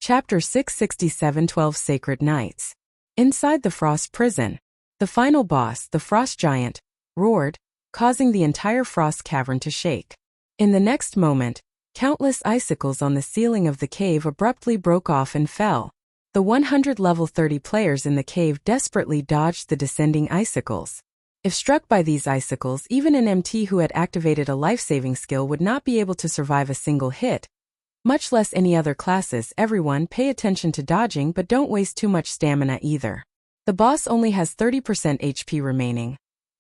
Chapter 667 12 Sacred Nights. Inside the Frost Prison, the final boss, the Frost Giant, roared, causing the entire Frost Cavern to shake. In the next moment, countless icicles on the ceiling of the cave abruptly broke off and fell. The 100 level 30 players in the cave desperately dodged the descending icicles. If struck by these icicles, even an MT who had activated a life-saving skill would not be able to survive a single hit, much less any other classes. Everyone pay attention to dodging, but don't waste too much stamina either. The boss only has 30% HP remaining.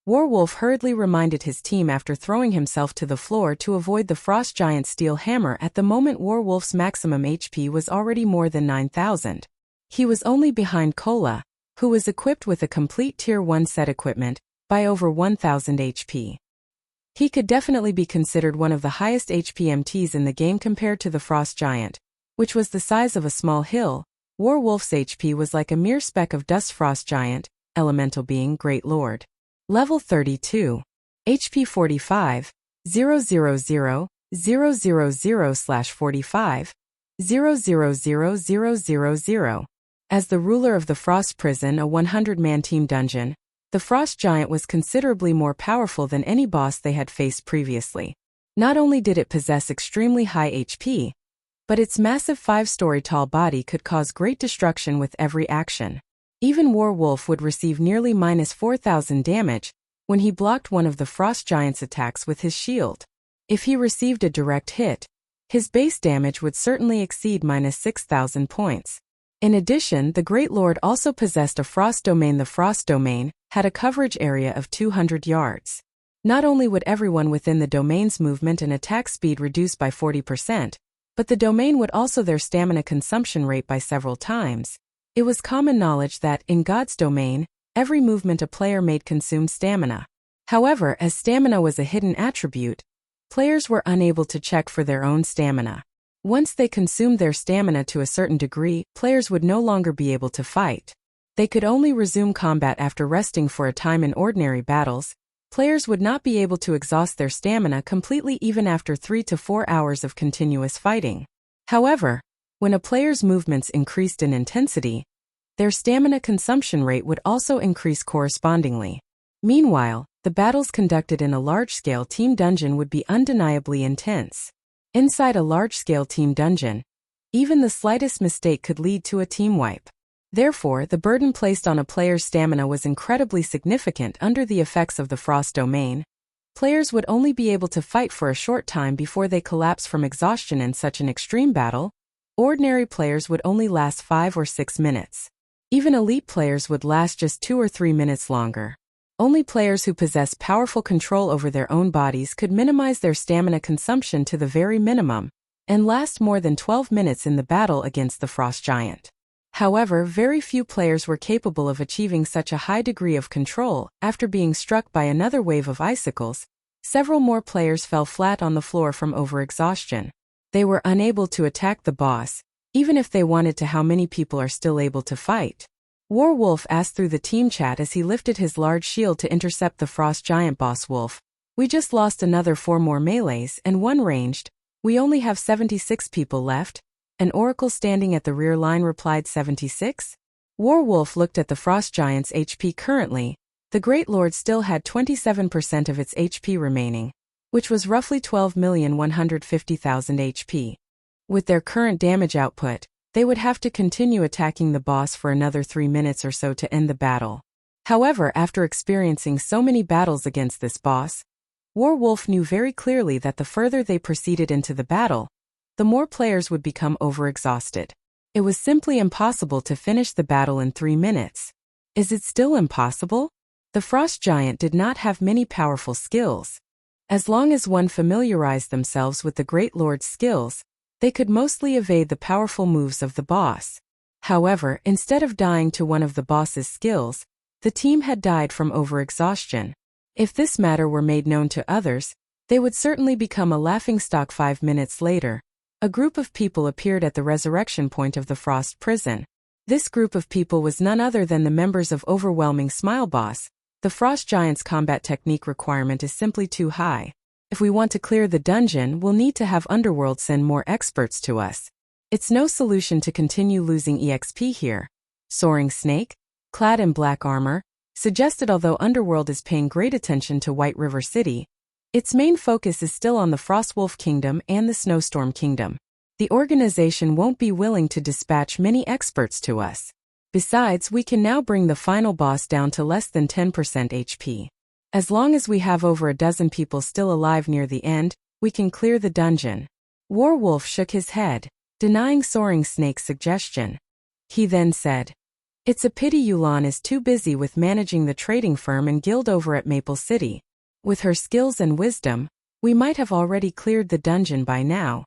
Warwolf hurriedly reminded his team after throwing himself to the floor to avoid the Frost Giant's steel hammer. At the moment, Warwolf's maximum HP was already more than 9,000. He was only behind Kola, who was equipped with a complete Tier 1 set equipment, by over 1,000 HP. He could definitely be considered one of the highest HP MTs in the game compared to the Frost Giant, which was the size of a small hill. Warwolf's HP was like a mere speck of dust. Frost Giant, elemental being, Great Lord. Level 32. HP 45, 000/45, 000,000. As the ruler of the Frost Prison, a 100-man team dungeon, the Frost Giant was considerably more powerful than any boss they had faced previously. Not only did it possess extremely high HP, but its massive 5-story tall body could cause great destruction with every action. Even Warwolf would receive nearly -4,000 damage when he blocked one of the Frost Giant's attacks with his shield. If he received a direct hit, his base damage would certainly exceed -6,000 points. In addition, the Great Lord also possessed a Frost Domain. The Frost Domain had a coverage area of 200 yards. Not only would everyone within the domain's movement and attack speed reduce by 40%, but the domain would also their stamina consumption rate by several times. It was common knowledge that, in God's domain, every movement a player made consumed stamina. However, as stamina was a hidden attribute, players were unable to check for their own stamina. Once they consumed their stamina to a certain degree, players would no longer be able to fight. They could only resume combat after resting for a time. In ordinary battles, players would not be able to exhaust their stamina completely even after 3 to 4 hours of continuous fighting. However, when a player's movements increased in intensity, their stamina consumption rate would also increase correspondingly. Meanwhile, the battles conducted in a large-scale team dungeon would be undeniably intense. Inside a large-scale team dungeon, even the slightest mistake could lead to a team wipe. Therefore, the burden placed on a player's stamina was incredibly significant. Under the effects of the Frost Domain, players would only be able to fight for a short time before they collapse from exhaustion. In such an extreme battle, ordinary players would only last 5 or 6 minutes. Even elite players would last just 2 or 3 minutes longer. Only players who possess powerful control over their own bodies could minimize their stamina consumption to the very minimum and last more than 12 minutes in the battle against the Frost Giant. However, very few players were capable of achieving such a high degree of control. After being struck by another wave of icicles, several more players fell flat on the floor from overexhaustion. They were unable to attack the boss, even if they wanted to. How many people are still able to fight? Warwolf asked through the team chat as he lifted his large shield to intercept the Frost Giant. Boss Wolf, we just lost another 4 more melees and 1 ranged. We only have 76 people left. An oracle standing at the rear line replied. 76? Warwolf looked at the Frost Giant's HP currently. The Great Lord still had 27% of its HP remaining, which was roughly 12,150,000 HP. With their current damage output, they would have to continue attacking the boss for another 3 minutes or so to end the battle. However, after experiencing so many battles against this boss, Warwolf knew very clearly that the further they proceeded into the battle, the more players would become overexhausted. It was simply impossible to finish the battle in 3 minutes. Is it still impossible? The Frost Giant did not have many powerful skills. As long as one familiarized themselves with the Great Lord's skills, they could mostly evade the powerful moves of the boss. However, instead of dying to one of the boss's skills, the team had died from overexhaustion. If this matter were made known to others, they would certainly become a laughingstock. 5 minutes later, a group of people appeared at the resurrection point of the Frost Prison. This group of people was none other than the members of Overwhelming Smile Boss. The Frost Giant's combat technique requirement is simply too high. If we want to clear the dungeon, we'll need to have Underworld send more experts to us. It's no solution to continue losing EXP here. Soaring Snake, clad in black armor, suggested although Underworld is paying great attention to White River City, its main focus is still on the Frostwolf Kingdom and the Snowstorm Kingdom. The organization won't be willing to dispatch many experts to us. Besides, we can now bring the final boss down to less than 10% HP. As long as we have over a dozen people still alive near the end, we can clear the dungeon. Warwolf shook his head, denying Soaring Snake's suggestion. He then said, "It's a pity Yulan is too busy with managing the trading firm and guild over at Maple City. With her skills and wisdom, we might have already cleared the dungeon by now."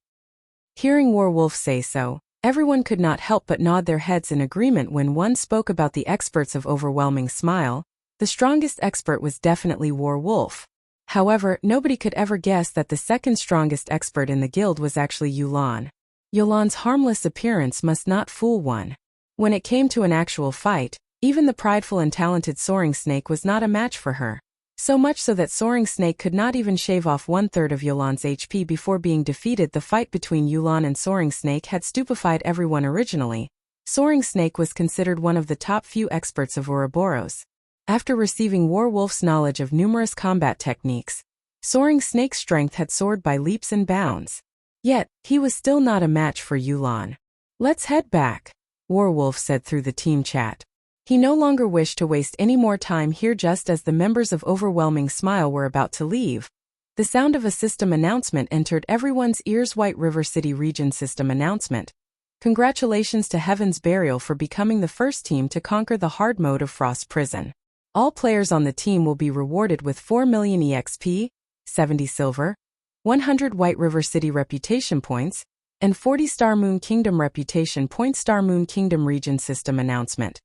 Hearing Warwolf say so, everyone could not help but nod their heads in agreement when one spoke about the experts of Overwhelming Smile. The strongest expert was definitely Warwolf. However, nobody could ever guess that the second strongest expert in the guild was actually Yulan. Yulan's harmless appearance must not fool one. When it came to an actual fight, even the prideful and talented Soaring Snake was not a match for her. So much so that Soaring Snake could not even shave off 1/3 of Yulan's HP before being defeated. The fight between Yulan and Soaring Snake had stupefied everyone originally. Soaring Snake was considered one of the top few experts of Ouroboros. After receiving Warwolf's knowledge of numerous combat techniques, Soaring Snake's strength had soared by leaps and bounds. Yet, he was still not a match for Yulan. "Let's head back," Warwolf said through the team chat. He no longer wished to waste any more time here. Just as the members of Overwhelming Smile were about to leave, the sound of a system announcement entered everyone's ears. White River City Region System Announcement. Congratulations to Heaven's Burial for becoming the first team to conquer the hard mode of Frost Prison. All players on the team will be rewarded with 4 million EXP, 70 silver, 100 White River City reputation points, and 40 Star Moon Kingdom reputation points. Star Moon Kingdom Region System Announcement.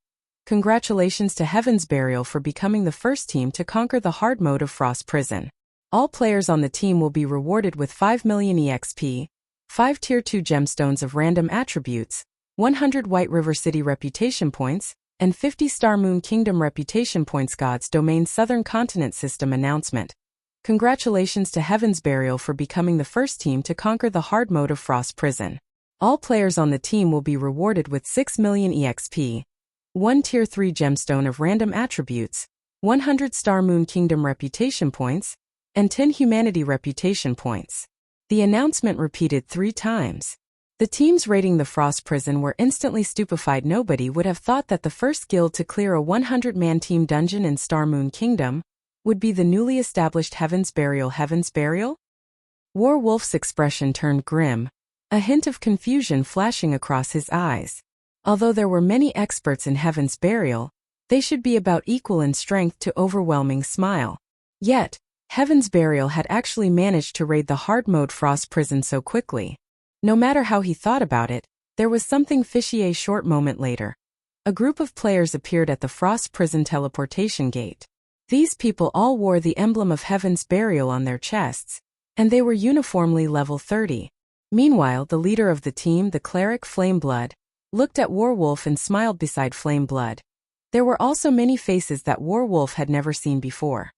Congratulations to Heaven's Burial for becoming the first team to conquer the hard mode of Frost Prison. All players on the team will be rewarded with 5 million EXP, 5 Tier 2 gemstones of random attributes, 100 White River City reputation points, and 50 Star Moon Kingdom reputation points. God's Domain Southern Continent System Announcement. Congratulations to Heaven's Burial for becoming the first team to conquer the hard mode of Frost Prison. All players on the team will be rewarded with 6 million EXP, 1 Tier 3 gemstone of random attributes, 100 Star Moon Kingdom reputation points, and 10 Humanity reputation points. The announcement repeated 3 times. The teams raiding the Frost Prison were instantly stupefied. Nobody would have thought that the first guild to clear a 100-man team dungeon in Star Moon Kingdom would be the newly established Heaven's Burial. Heaven's Burial? Warwolf's expression turned grim, a hint of confusion flashing across his eyes. Although there were many experts in Heaven's Burial, they should be about equal in strength to Overwhelming Smile. Yet, Heaven's Burial had actually managed to raid the hard mode Frost Prison so quickly. No matter how he thought about it, there was something fishy. A short moment later, a group of players appeared at the Frost Prison teleportation gate. These people all wore the emblem of Heaven's Burial on their chests, and they were uniformly level 30. Meanwhile, the leader of the team, the cleric Flameblood, looked at Warwolf and smiled beside Flameblood. There were also many faces that Warwolf had never seen before.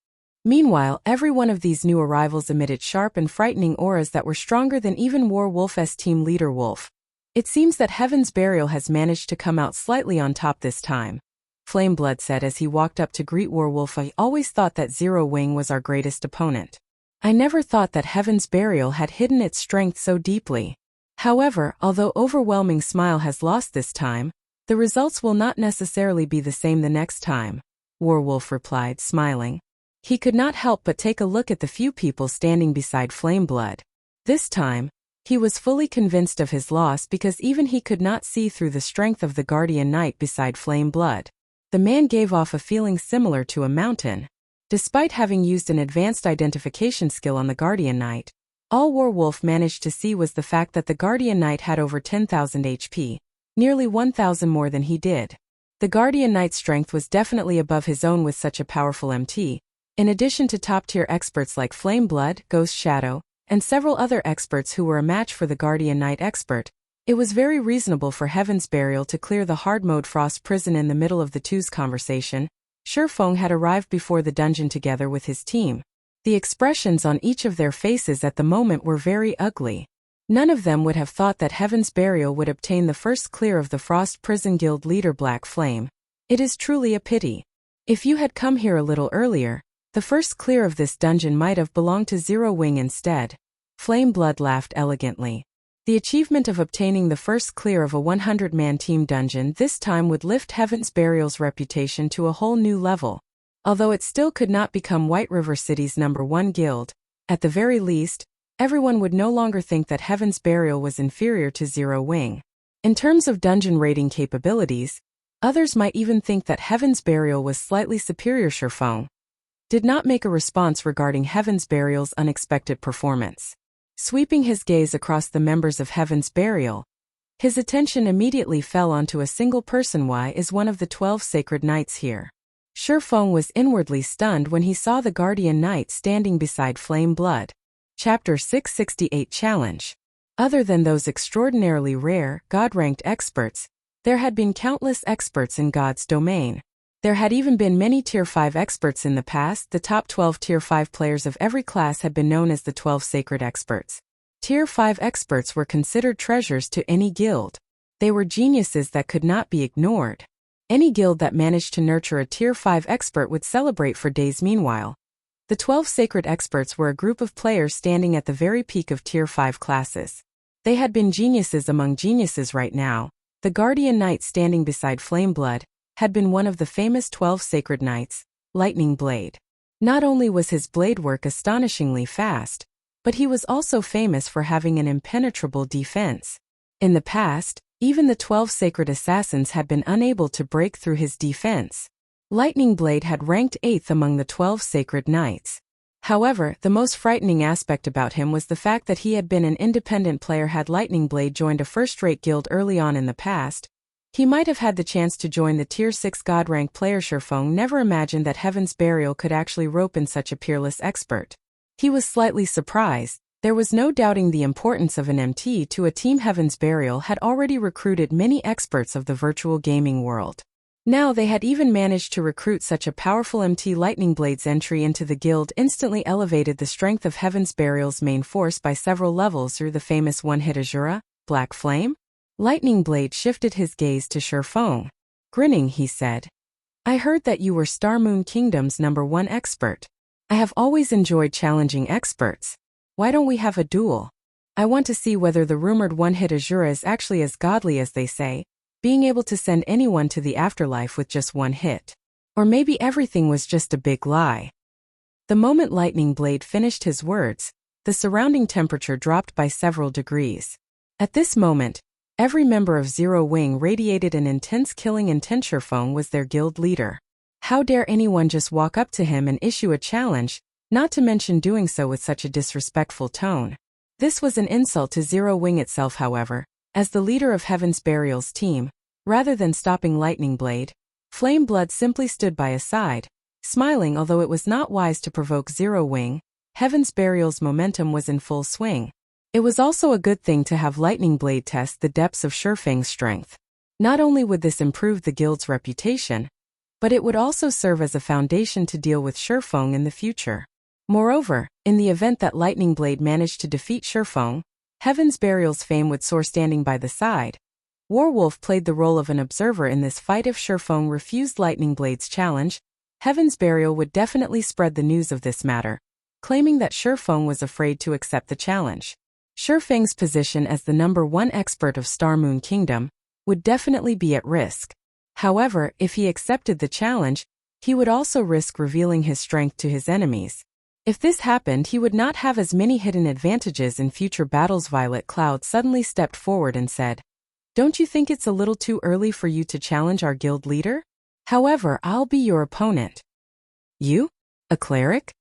Meanwhile, every one of these new arrivals emitted sharp and frightening auras that were stronger than even Warwolf's team leader Wolf. It seems that Heaven's Burial has managed to come out slightly on top this time, Flameblood said as he walked up to greet Warwolf. "I always thought that Zero Wing was our greatest opponent. I never thought that Heaven's Burial had hidden its strength so deeply. However, although Overwhelming Smile has lost this time, the results will not necessarily be the same the next time," Warwolf replied, smiling. He could not help but take a look at the few people standing beside Flameblood. This time, he was fully convinced of his loss because even he could not see through the strength of the Guardian Knight beside Flameblood. The man gave off a feeling similar to a mountain. Despite having used an advanced identification skill on the Guardian Knight, all Warwolf managed to see was the fact that the Guardian Knight had over 10,000 HP, nearly 1,000 more than he did. The Guardian Knight's strength was definitely above his own with such a powerful MT. In addition to top-tier experts like Flameblood, Ghost Shadow, and several other experts who were a match for the Guardian Knight expert, it was very reasonable for Heaven's Burial to clear the hard mode Frost Prison. In the middle of the two's conversation, Feng had arrived before the dungeon together with his team. The expressions on each of their faces at the moment were very ugly. None of them would have thought that Heaven's Burial would obtain the first clear of the Frost Prison Guild leader Black Flame. It is truly a pity. If you had come here a little earlier, the first clear of this dungeon might have belonged to Zero Wing instead. Flame Blood laughed elegantly. The achievement of obtaining the first clear of a 100-man team dungeon this time would lift Heaven's Burial's reputation to a whole new level. Although it still could not become White River City's #1 guild, at the very least, everyone would no longer think that Heaven's Burial was inferior to Zero Wing. In terms of dungeon raiding capabilities, others might even think that Heaven's Burial was slightly superior. Feng did not make a response regarding Heaven's Burial's unexpected performance. Sweeping his gaze across the members of Heaven's Burial, his attention immediately fell onto a single person. Why is one of the 12 sacred knights here? Feng was inwardly stunned when he saw the Guardian Knight standing beside Flame Blood. Chapter 668 Challenge. Other than those extraordinarily rare, God-ranked experts, there had been countless experts in God's domain. There had even been many Tier 5 experts in the past. The top 12 Tier 5 players of every class had been known as the 12 Sacred Experts. Tier 5 experts were considered treasures to any guild. They were geniuses that could not be ignored. Any guild that managed to nurture a Tier 5 expert would celebrate for days. Meanwhile, the 12 Sacred Experts were a group of players standing at the very peak of Tier 5 classes. They had been geniuses among geniuses. Right now, the Guardian Knight standing beside Flame Blood had been one of the famous 12 Sacred Knights, Lightning Blade. Not only was his blade work astonishingly fast, but he was also famous for having an impenetrable defense. In the past, even the 12 Sacred Assassins had been unable to break through his defense. Lightning Blade had ranked 8th among the 12 Sacred Knights. However, the most frightening aspect about him was the fact that he had been an independent player. Had Lightning Blade joined a first-rate guild early on in the past, he might have had the chance to join the Tier 6 God-rank player. Feng never imagined that Heaven's Burial could actually rope in such a peerless expert. He was slightly surprised. There was no doubting the importance of an MT to a team. Heaven's Burial had already recruited many experts of the virtual gaming world. Now they had even managed to recruit such a powerful MT. Lightning Blade's entry into the guild instantly elevated the strength of Heaven's Burial's main force by several levels through the famous one-hit Azura, Black Flame. Lightning Blade shifted his gaze to Feng. Grinning, he said, "I heard that you were Star Moon Kingdom's #1 expert. I have always enjoyed challenging experts. Why don't we have a duel? I want to see whether the rumored one-hit Azura is actually as godly as they say, being able to send anyone to the afterlife with just one hit. Or maybe everything was just a big lie." The moment Lightning Blade finished his words, the surrounding temperature dropped by several degrees. At this moment, every member of Zero Wing radiated an intense killing intent. Feng was their guild leader. How dare anyone just walk up to him and issue a challenge, not to mention doing so with such a disrespectful tone. This was an insult to Zero Wing itself. However, as the leader of Heaven's Burial's team, rather than stopping Lightning Blade, Flame Blood simply stood by his side, smiling. Although it was not wise to provoke Zero Wing, Heaven's Burial's momentum was in full swing. It was also a good thing to have Lightning Blade test the depths of Feng's strength. Not only would this improve the guild's reputation, but it would also serve as a foundation to deal with Feng in the future. Moreover, in the event that Lightning Blade managed to defeat Feng, Heaven's Burial's fame would soar. Standing by the side, Warwolf played the role of an observer in this fight. If Feng refused Lightning Blade's challenge, Heaven's Burial would definitely spread the news of this matter, claiming that Feng was afraid to accept the challenge. Feng's position as the #1 expert of Star Moon Kingdom would definitely be at risk. However, if he accepted the challenge, he would also risk revealing his strength to his enemies. If this happened, he would not have as many hidden advantages in future battles. Violet Cloud suddenly stepped forward and said, "Don't you think it's a little too early for you to challenge our guild leader? However, I'll be your opponent." "You? A cleric?"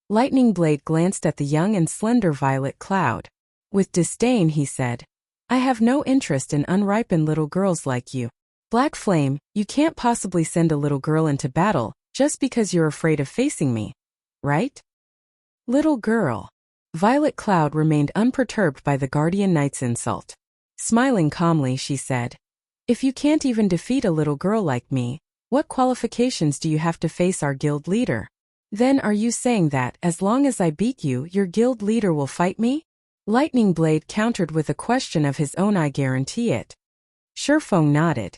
Lightning Blade glanced at the young and slender Violet Cloud. With disdain, he said, "I have no interest in unripened little girls like you. Black Flame, you can't possibly send a little girl into battle just because you're afraid of facing me, right?" "Little girl." Violet Cloud remained unperturbed by the Guardian Knight's insult. Smiling calmly, she said, "If you can't even defeat a little girl like me, what qualifications do you have to face our guild leader? Then are you saying that, as long as I beat you, your guild leader will fight me?" Lightning Blade countered with a question of his own. I guarantee it. Feng nodded.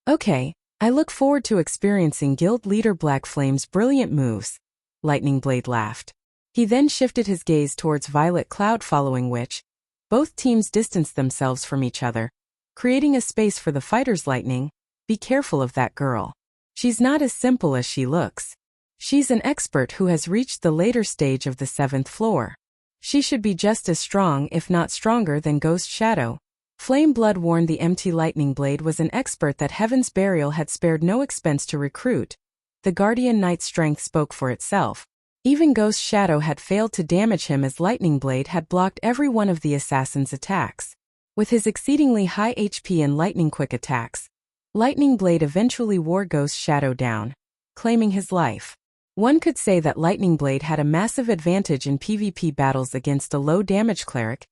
Okay, I look forward to experiencing Guild Leader Black Flame's brilliant moves. Lightning Blade laughed. He then shifted his gaze towards Violet Cloud, following which, both teams distanced themselves from each other, creating a space for the fighters. Lightning, be careful of that girl. She's not as simple as she looks. She's an expert who has reached the later stage of the 7th floor. She should be just as strong, if not stronger, than Ghost Shadow. Flame Blood warned the empty. Lightning Blade was an expert that Heaven's Burial had spared no expense to recruit. The Guardian Knight's strength spoke for itself. Even Ghost Shadow had failed to damage him, as Lightning Blade had blocked every one of the assassin's attacks. With his exceedingly high HP and lightning quick attacks, Lightning Blade eventually wore Ghost Shadow down, claiming his life. One could say that Lightning Blade had a massive advantage in PvP battles against a low-damage cleric.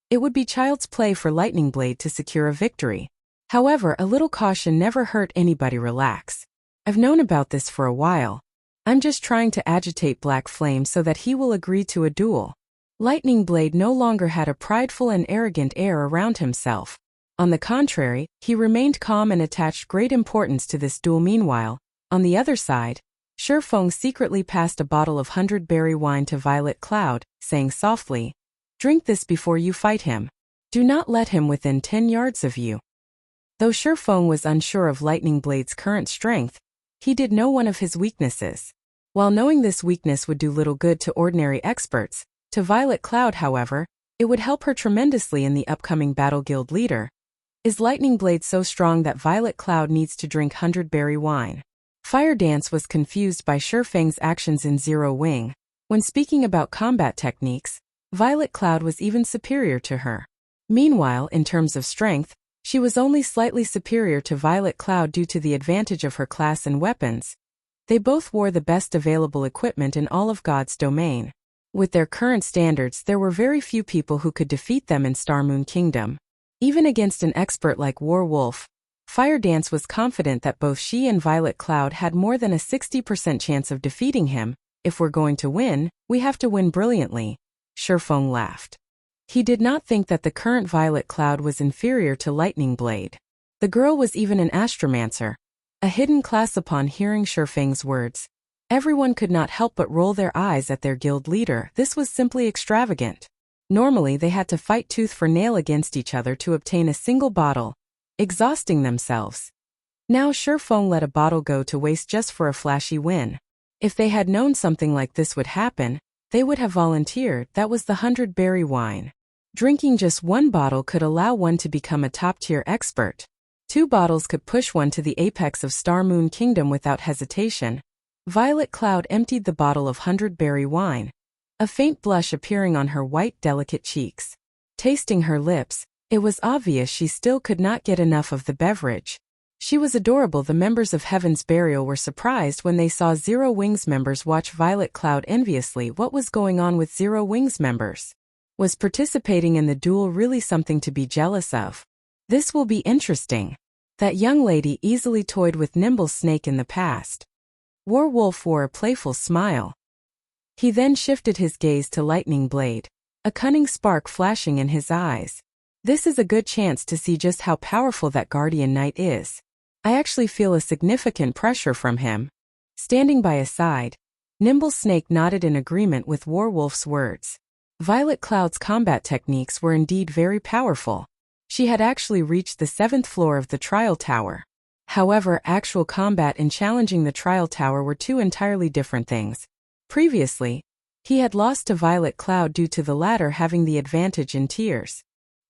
It would be child's play for Lightning Blade to secure a victory. However, a little caution never hurt anybody. Relax. I've known about this for a while. I'm just trying to agitate Black Flame so that he will agree to a duel. Lightning Blade no longer had a prideful and arrogant air around himself. On the contrary, he remained calm and attached great importance to this duel. Meanwhile, on the other side, Feng secretly passed a bottle of 100-berry wine to Violet Cloud, saying softly, "Drink this before you fight him. Do not let him within 10 yards of you." Though Feng was unsure of Lightning Blade's current strength, he did know one of his weaknesses. While knowing this weakness would do little good to ordinary experts, to Violet Cloud, however, it would help her tremendously in the upcoming battle. Guild Leader, is Lightning Blade so strong that Violet Cloud needs to drink 100-berry wine? Fire Dance was confused by Feng's actions in Zero Wing. When speaking about combat techniques, Violet Cloud was even superior to her. Meanwhile, in terms of strength, she was only slightly superior to Violet Cloud due to the advantage of her class and weapons. They both wore the best available equipment in all of God's domain. With their current standards, there were very few people who could defeat them in Starmoon Kingdom. Even against an expert like Werewolf, Fire Dance was confident that both she and Violet Cloud had more than a 60% chance of defeating him. If we're going to win, we have to win brilliantly. Feng laughed. He did not think that the current Violet Cloud was inferior to Lightning Blade. The girl was even an astromancer, a hidden class. Upon hearing Feng's words, everyone could not help but roll their eyes at their guild leader. This was simply extravagant. Normally they had to fight tooth for nail against each other to obtain a single bottle, exhausting themselves. Now Feng let a bottle go to waste just for a flashy win. If they had known something like this would happen, they would have volunteered. That was the 100-berry wine. Drinking just one bottle could allow one to become a top-tier expert. 2 bottles could push one to the apex of Starmoon Kingdom without hesitation. Violet Cloud emptied the bottle of 100-berry wine, a faint blush appearing on her white, delicate cheeks. Tasting her lips, it was obvious she still could not get enough of the beverage. She was adorable. The members of Heaven's Burial were surprised when they saw Zero Wings members watch Violet Cloud enviously. What was going on with Zero Wings members? Was participating in the duel really something to be jealous of? This will be interesting. That young lady easily toyed with Nimble Snake in the past. Werewolf wore a playful smile. He then shifted his gaze to Lightning Blade, a cunning spark flashing in his eyes. This is a good chance to see just how powerful that Guardian Knight is. I actually feel a significant pressure from him. Standing by his side, Nimble Snake nodded in agreement with Werewolf's words. Violet Cloud's combat techniques were indeed very powerful. She had actually reached the 7th floor of the Trial Tower. However, actual combat and challenging the Trial Tower were two entirely different things. Previously, he had lost to Violet Cloud due to the latter having the advantage in tiers.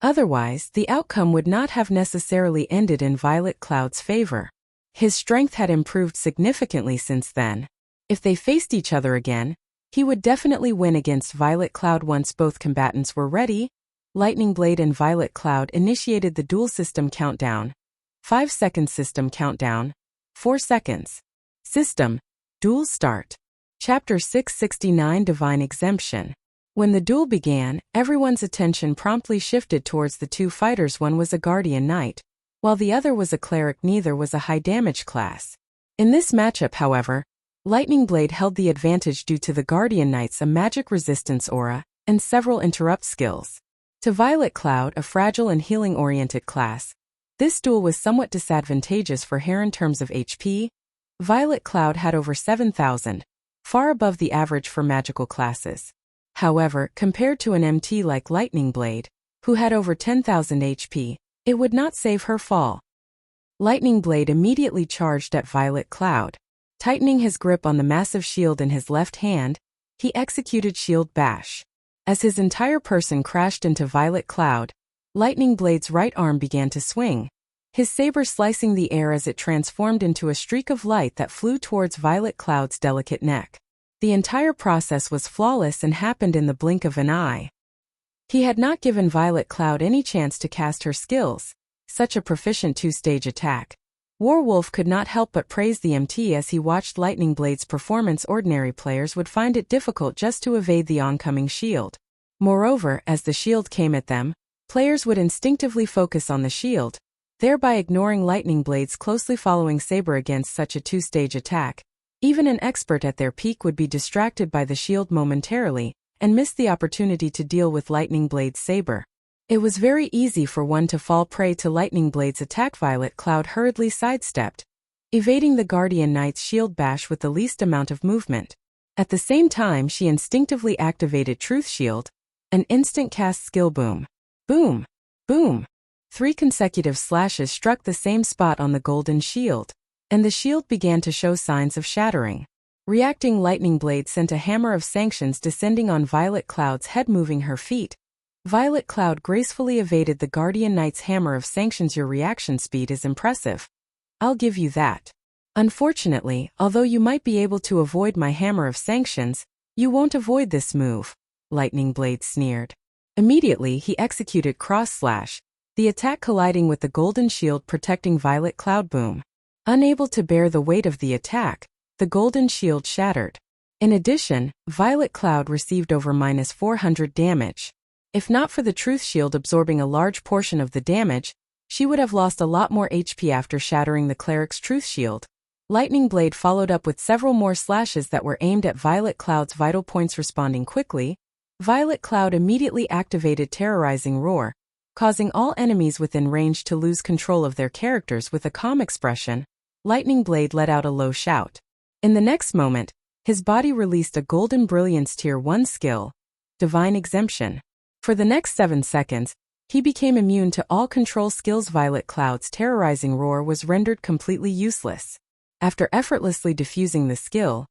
Otherwise, the outcome would not have necessarily ended in Violet Cloud's favor. His strength had improved significantly since then. If they faced each other again, he would definitely win against Violet Cloud once both combatants were ready. Lightning Blade and Violet Cloud initiated the duel system countdown. 5 seconds system countdown. 4 seconds. System. Duel start. Chapter 669 Divine Exemption. When the duel began, everyone's attention promptly shifted towards the two fighters. One was a Guardian Knight, while the other was a cleric. Neither was a high damage class. In this matchup, however, Lightning Blade held the advantage due to the Guardian Knight's magic resistance aura and several interrupt skills. To Violet Cloud, a fragile and healing-oriented class, this duel was somewhat disadvantageous for her in terms of HP. Violet Cloud had over 7,000, far above the average for magical classes. However, compared to an MT like Lightning Blade, who had over 10,000 HP, it would not save her fall. Lightning Blade immediately charged at Violet Cloud. Tightening his grip on the massive shield in his left hand, he executed Shield Bash. As his entire person crashed into Violet Cloud, Lightning Blade's right arm began to swing, his saber slicing the air as it transformed into a streak of light that flew towards Violet Cloud's delicate neck. The entire process was flawless and happened in the blink of an eye. He had not given Violet Cloud any chance to cast her skills, such a proficient two-stage attack. Warwolf could not help but praise the MT as he watched Lightning Blade's performance. Ordinary players would find it difficult just to evade the oncoming shield. Moreover, as the shield came at them, players would instinctively focus on the shield, thereby ignoring Lightning Blade's closely following saber against such a two-stage attack. Even an expert at their peak would be distracted by the shield momentarily, and miss the opportunity to deal with Lightning Blade's saber. It was very easy for one to fall prey to Lightning Blade's attack. Violet Cloud hurriedly sidestepped, evading the Guardian Knight's shield bash with the least amount of movement. At the same time, she instinctively activated Truth Shield, an instant cast skill. Boom, boom, boom. 3 consecutive slashes struck the same spot on the golden shield, and the shield began to show signs of shattering. Reacting, Lightning Blade sent a hammer of sanctions descending on Violet Cloud's head, moving her feet. Violet Cloud gracefully evaded the Guardian Knight's hammer of sanctions. Your reaction speed is impressive. I'll give you that. Unfortunately, although you might be able to avoid my hammer of sanctions, you won't avoid this move, Lightning Blade sneered. Immediately, he executed Cross Slash, the attack colliding with the golden shield protecting Violet Cloud. Boom. Unable to bear the weight of the attack, the golden shield shattered. In addition, Violet Cloud received over -400 damage. If not for the Truth Shield absorbing a large portion of the damage, she would have lost a lot more HP after shattering the Cleric's Truth Shield. Lightning Blade followed up with several more slashes that were aimed at Violet Cloud's vital points. Responding quickly, Violet Cloud immediately activated Terrorizing Roar, causing all enemies within range to lose control of their characters. With a calm expression, Lightning Blade let out a low shout. In the next moment, his body released a Golden Brilliance Tier 1 skill, Divine Exemption. For the next 7 seconds, he became immune to all control skills. Violet Cloud's Terrorizing Roar was rendered completely useless. After effortlessly diffusing the skill,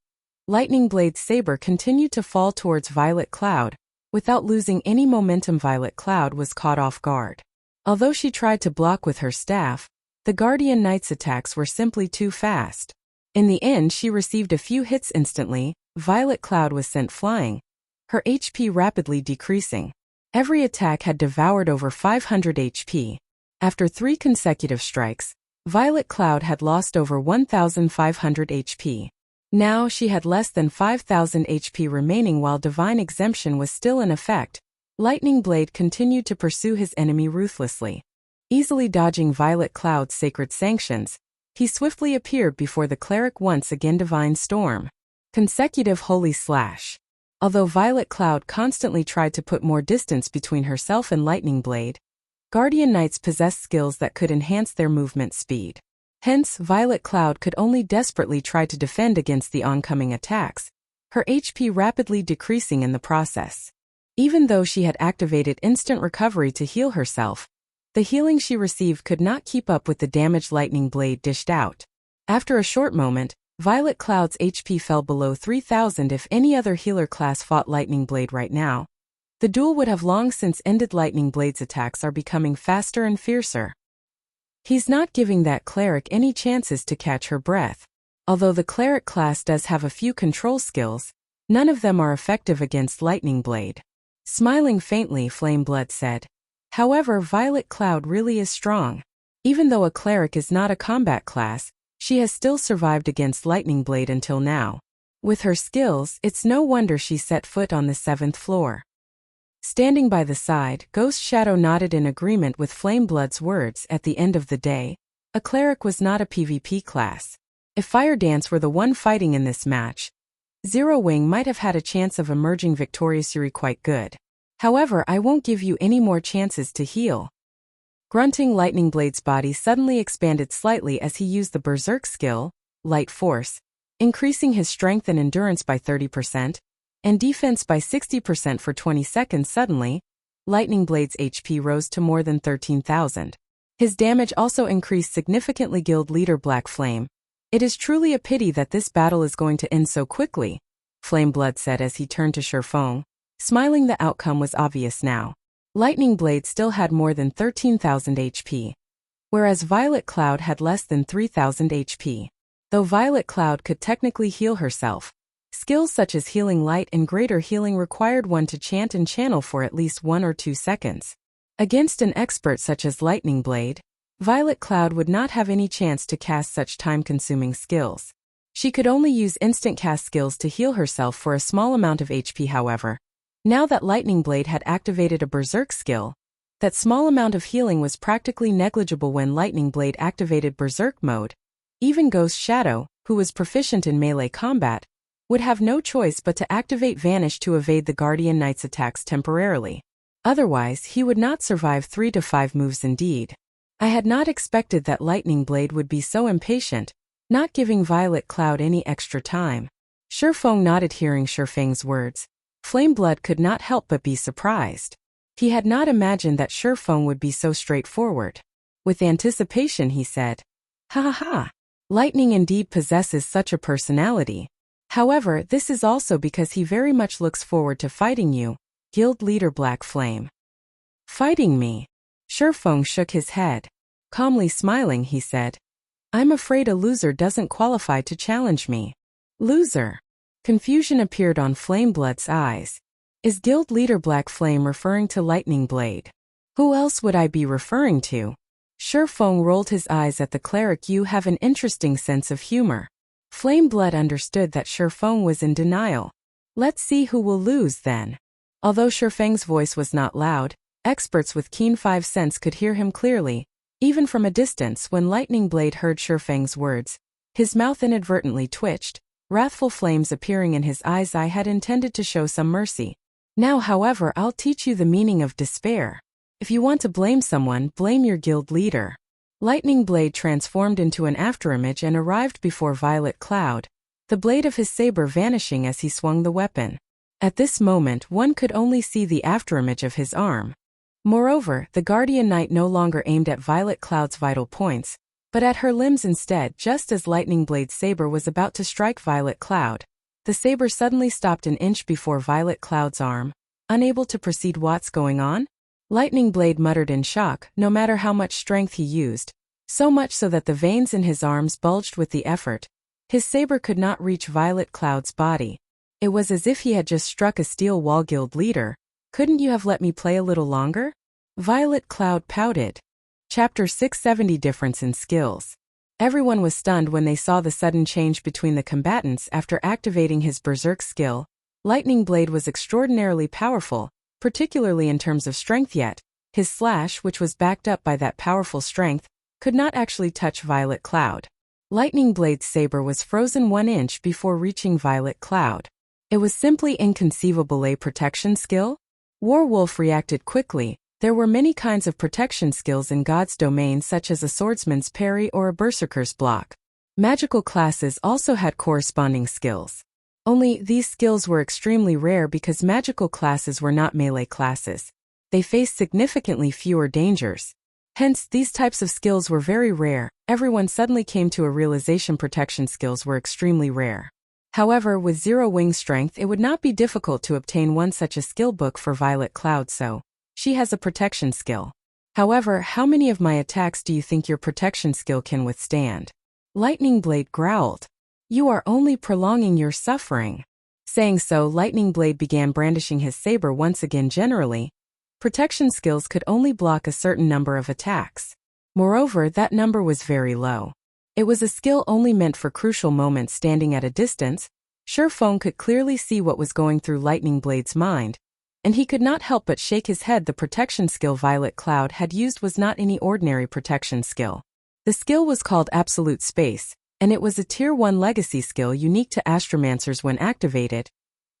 Lightning Blade's saber continued to fall towards Violet Cloud. Without losing any momentum, Violet Cloud was caught off guard. Although she tried to block with her staff, the Guardian Knight's attacks were simply too fast. In the end, she received a few hits instantly. Violet Cloud was sent flying, her HP rapidly decreasing. Every attack had devoured over 500 HP. After 3 consecutive strikes, Violet Cloud had lost over 1,500 HP. Now she had less than 5,000 HP remaining. While Divine Exemption was still in effect, Lightning Blade continued to pursue his enemy ruthlessly. Easily dodging Violet Cloud's sacred sanctions, he swiftly appeared before the Cleric. Once again, Divine Storm. Consecutive Holy Slash. Although Violet Cloud constantly tried to put more distance between herself and Lightning Blade, Guardian Knights possessed skills that could enhance their movement speed. Hence, Violet Cloud could only desperately try to defend against the oncoming attacks, her HP rapidly decreasing in the process. Even though she had activated instant recovery to heal herself, the healing she received could not keep up with the damage Lightning Blade dished out. After a short moment, Violet Cloud's HP fell below 3,000. If any other healer class fought Lightning Blade right now, the duel would have long since ended. Lightning Blade's attacks are becoming faster and fiercer. He's not giving that Cleric any chances to catch her breath. Although the Cleric class does have a few control skills, none of them are effective against Lightning Blade. Smiling faintly, Flameblood said. However, Violet Cloud really is strong. Even though a Cleric is not a combat class, she has still survived against Lightning Blade until now. With her skills, it's no wonder she set foot on the 7th floor. Standing by the side, Ghost Shadow nodded in agreement with Flameblood's words. At the end of the day, a Cleric was not a PvP class. If Fire Dance were the one fighting in this match, Zero Wing might have had a chance of emerging victorious. Quite good. However, I won't give you any more chances to heal. Grunting, Lightning Blade's body suddenly expanded slightly as he used the Berserk skill, Light Force, increasing his strength and endurance by 30%, and defense by 60% for 20 seconds. Suddenly, Lightning Blade's HP rose to more than 13,000. His damage also increased significantly. Guild Leader Black Flame. It is truly a pity that this battle is going to end so quickly, Flame Blood said as he turned to Feng. Smiling, the outcome was obvious now. Lightning Blade still had more than 13,000 HP, whereas Violet Cloud had less than 3,000 HP. Though Violet Cloud could technically heal herself, skills such as Healing Light and Greater Healing required one to chant and channel for at least 1 or 2 seconds. Against an expert such as Lightning Blade, Violet Cloud would not have any chance to cast such time-consuming skills. She could only use instant cast skills to heal herself for a small amount of HP. However, now that Lightning Blade had activated a Berserk skill, that small amount of healing was practically negligible. When Lightning Blade activated Berserk mode, even Ghost Shadow, who was proficient in melee combat, would have no choice but to activate Vanish to evade the Guardian Knight's attacks temporarily. Otherwise, he would not survive 3 to 5 moves. Indeed, I had not expected that Lightning Blade would be so impatient, not giving Violet Cloud any extra time. Feng nodded, hearing Feng's words. Flame Blood could not help but be surprised. He had not imagined that Feng would be so straightforward. With anticipation, he said, "Ha ha ha. Lightning indeed possesses such a personality. However, this is also because he very much looks forward to fighting you, Guild Leader Black Flame." "Fighting me?" Feng shook his head. Calmly smiling, he said, "I'm afraid a loser doesn't qualify to challenge me." "Loser?" Confusion appeared on Flame Blood's eyes. Is Guild Leader Black Flame referring to Lightning Blade? Who else would I be referring to? Feng rolled his eyes at the cleric. "You have an interesting sense of humor." Flame Blood understood that Feng was in denial. "Let's see who will lose then." Although Feng's voice was not loud, experts with keen 5 sense could hear him clearly, even from a distance. When Lightning Blade heard Feng's words, his mouth inadvertently twitched, wrathful flames appearing in his eyes. "I had intended to show some mercy. Now, however, I'll teach you the meaning of despair. If you want to blame someone, blame your guild leader." Lightning Blade transformed into an afterimage and arrived before Violet Cloud, the blade of his saber vanishing as he swung the weapon. At this moment, one could only see the afterimage of his arm. Moreover, the Guardian Knight no longer aimed at Violet Cloud's vital points, but at her limbs instead. Just as Lightning Blade's saber was about to strike Violet Cloud, the saber suddenly stopped an inch before Violet Cloud's arm, unable to proceed. "What's going on?" Lightning Blade muttered in shock. No matter how much strength he used, so much so that the veins in his arms bulged with the effort, his saber could not reach Violet Cloud's body. It was as if he had just struck a steel wall. "Guild Leader, couldn't you have let me play a little longer?" Violet Cloud pouted. Chapter 670. Difference in Skills. Everyone was stunned when they saw the sudden change between the combatants after activating his Berserk skill. Lightning Blade was extraordinarily powerful, particularly in terms of strength, yet his slash, which was backed up by that powerful strength, could not actually touch Violet Cloud. Lightning Blade's saber was frozen 1 inch before reaching Violet Cloud. It was simply inconceivable. A protection skill? Warwolf reacted quickly. There were many kinds of protection skills in God's domain, such as a swordsman's parry or a berserker's block. Magical classes also had corresponding skills. Only these skills were extremely rare because magical classes were not melee classes. They faced significantly fewer dangers. Hence, these types of skills were very rare. Everyone suddenly came to a realization protection skills were extremely rare. However, with 0 wing strength, it would not be difficult to obtain one such a skill book for Violet Cloud, so she has a protection skill. However, how many of my attacks do you think your protection skill can withstand? Lightning Blade growled. You are only prolonging your suffering. Saying so, Lightning Blade began brandishing his saber once again. Generally, protection skills could only block a certain number of attacks. Moreover, that number was very low. It was a skill only meant for crucial moments. Standing at a distance, Feng could clearly see what was going through Lightning Blade's mind, and he could not help but shake his head. The protection skill Violet Cloud had used was not any ordinary protection skill. The skill was called Absolute Space, and it was a Tier 1 legacy skill unique to Astromancers. When activated,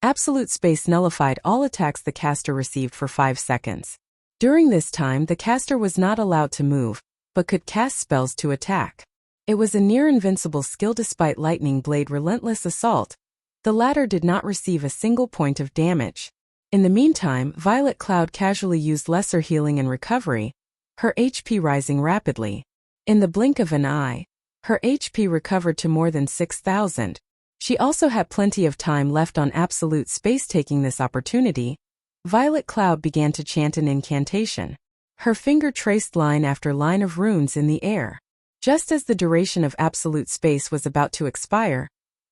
Absolute Space nullified all attacks the caster received for 5 seconds. During this time, the caster was not allowed to move, but could cast spells to attack. It was a near-invincible skill despite Lightning Blade Relentless Assault. The latter did not receive a single point of damage. In the meantime, Violet Cloud casually used lesser healing and recovery, her HP rising rapidly. In the blink of an eye, her HP recovered to more than 6,000. She also had plenty of time left on Absolute Space. Taking this opportunity, Violet Cloud began to chant an incantation. Her finger traced line after line of runes in the air. Just as the duration of Absolute Space was about to expire,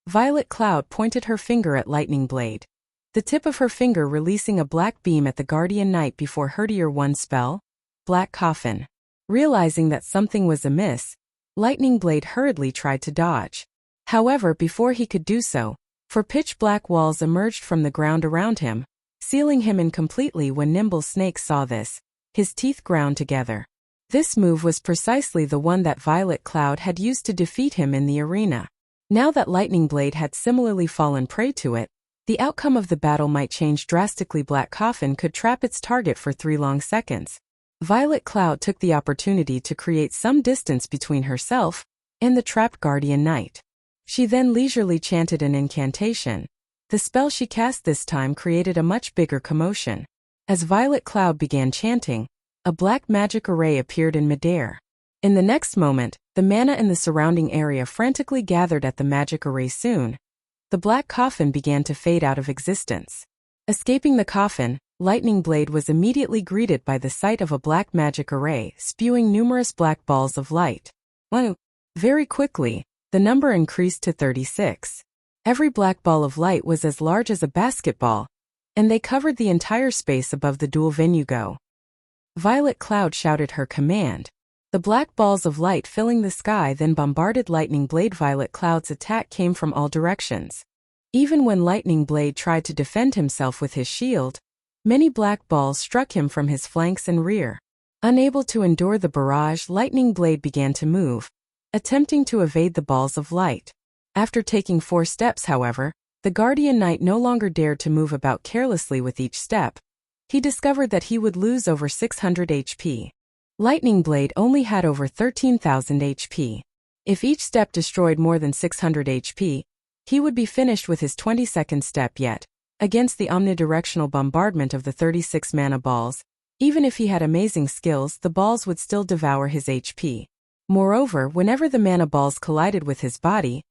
Violet Cloud pointed her finger at Lightning Blade. The tip of her finger releasing a black beam at the Guardian Knight before her Tier 1 spell, Black Coffin. Realizing that something was amiss, Lightning Blade hurriedly tried to dodge. However, before he could do so, four pitch-black walls emerged from the ground around him, sealing him in completely. When Nimble Snake saw this, his teeth ground together. This move was precisely the one that Violet Cloud had used to defeat him in the arena. Now that Lightning Blade had similarly fallen prey to it, the outcome of the battle might change drastically. Black Coffin could trap its target for 3 long seconds. Violet Cloud took the opportunity to create some distance between herself and the trapped Guardian Knight. She then leisurely chanted an incantation. The spell she cast this time created a much bigger commotion. As Violet Cloud began chanting, a black magic array appeared in midair. In the next moment, the mana in the surrounding area frantically gathered at the magic array. Soon, the black coffin began to fade out of existence. Escaping the coffin, Lightning Blade was immediately greeted by the sight of a black magic array spewing numerous black balls of light. Very quickly, the number increased to 36. Every black ball of light was as large as a basketball, and they covered the entire space above the duel venue. Go! Violet Cloud shouted her command. The black balls of light filling the sky then bombarded Lightning Blade. Violet Cloud's attack came from all directions. Even when Lightning Blade tried to defend himself with his shield, many black balls struck him from his flanks and rear. Unable to endure the barrage, Lightning Blade began to move, attempting to evade the balls of light. After taking 4 steps, however, the Guardian Knight no longer dared to move about carelessly. With each step, he discovered that he would lose over 600 HP. Lightning Blade only had over 13,000 HP. If each step destroyed more than 600 HP, he would be finished with his 22nd step. Yet, against the omnidirectional bombardment of the 36 mana balls, even if he had amazing skills, the balls would still devour his HP. Moreover, whenever the mana balls collided with his body,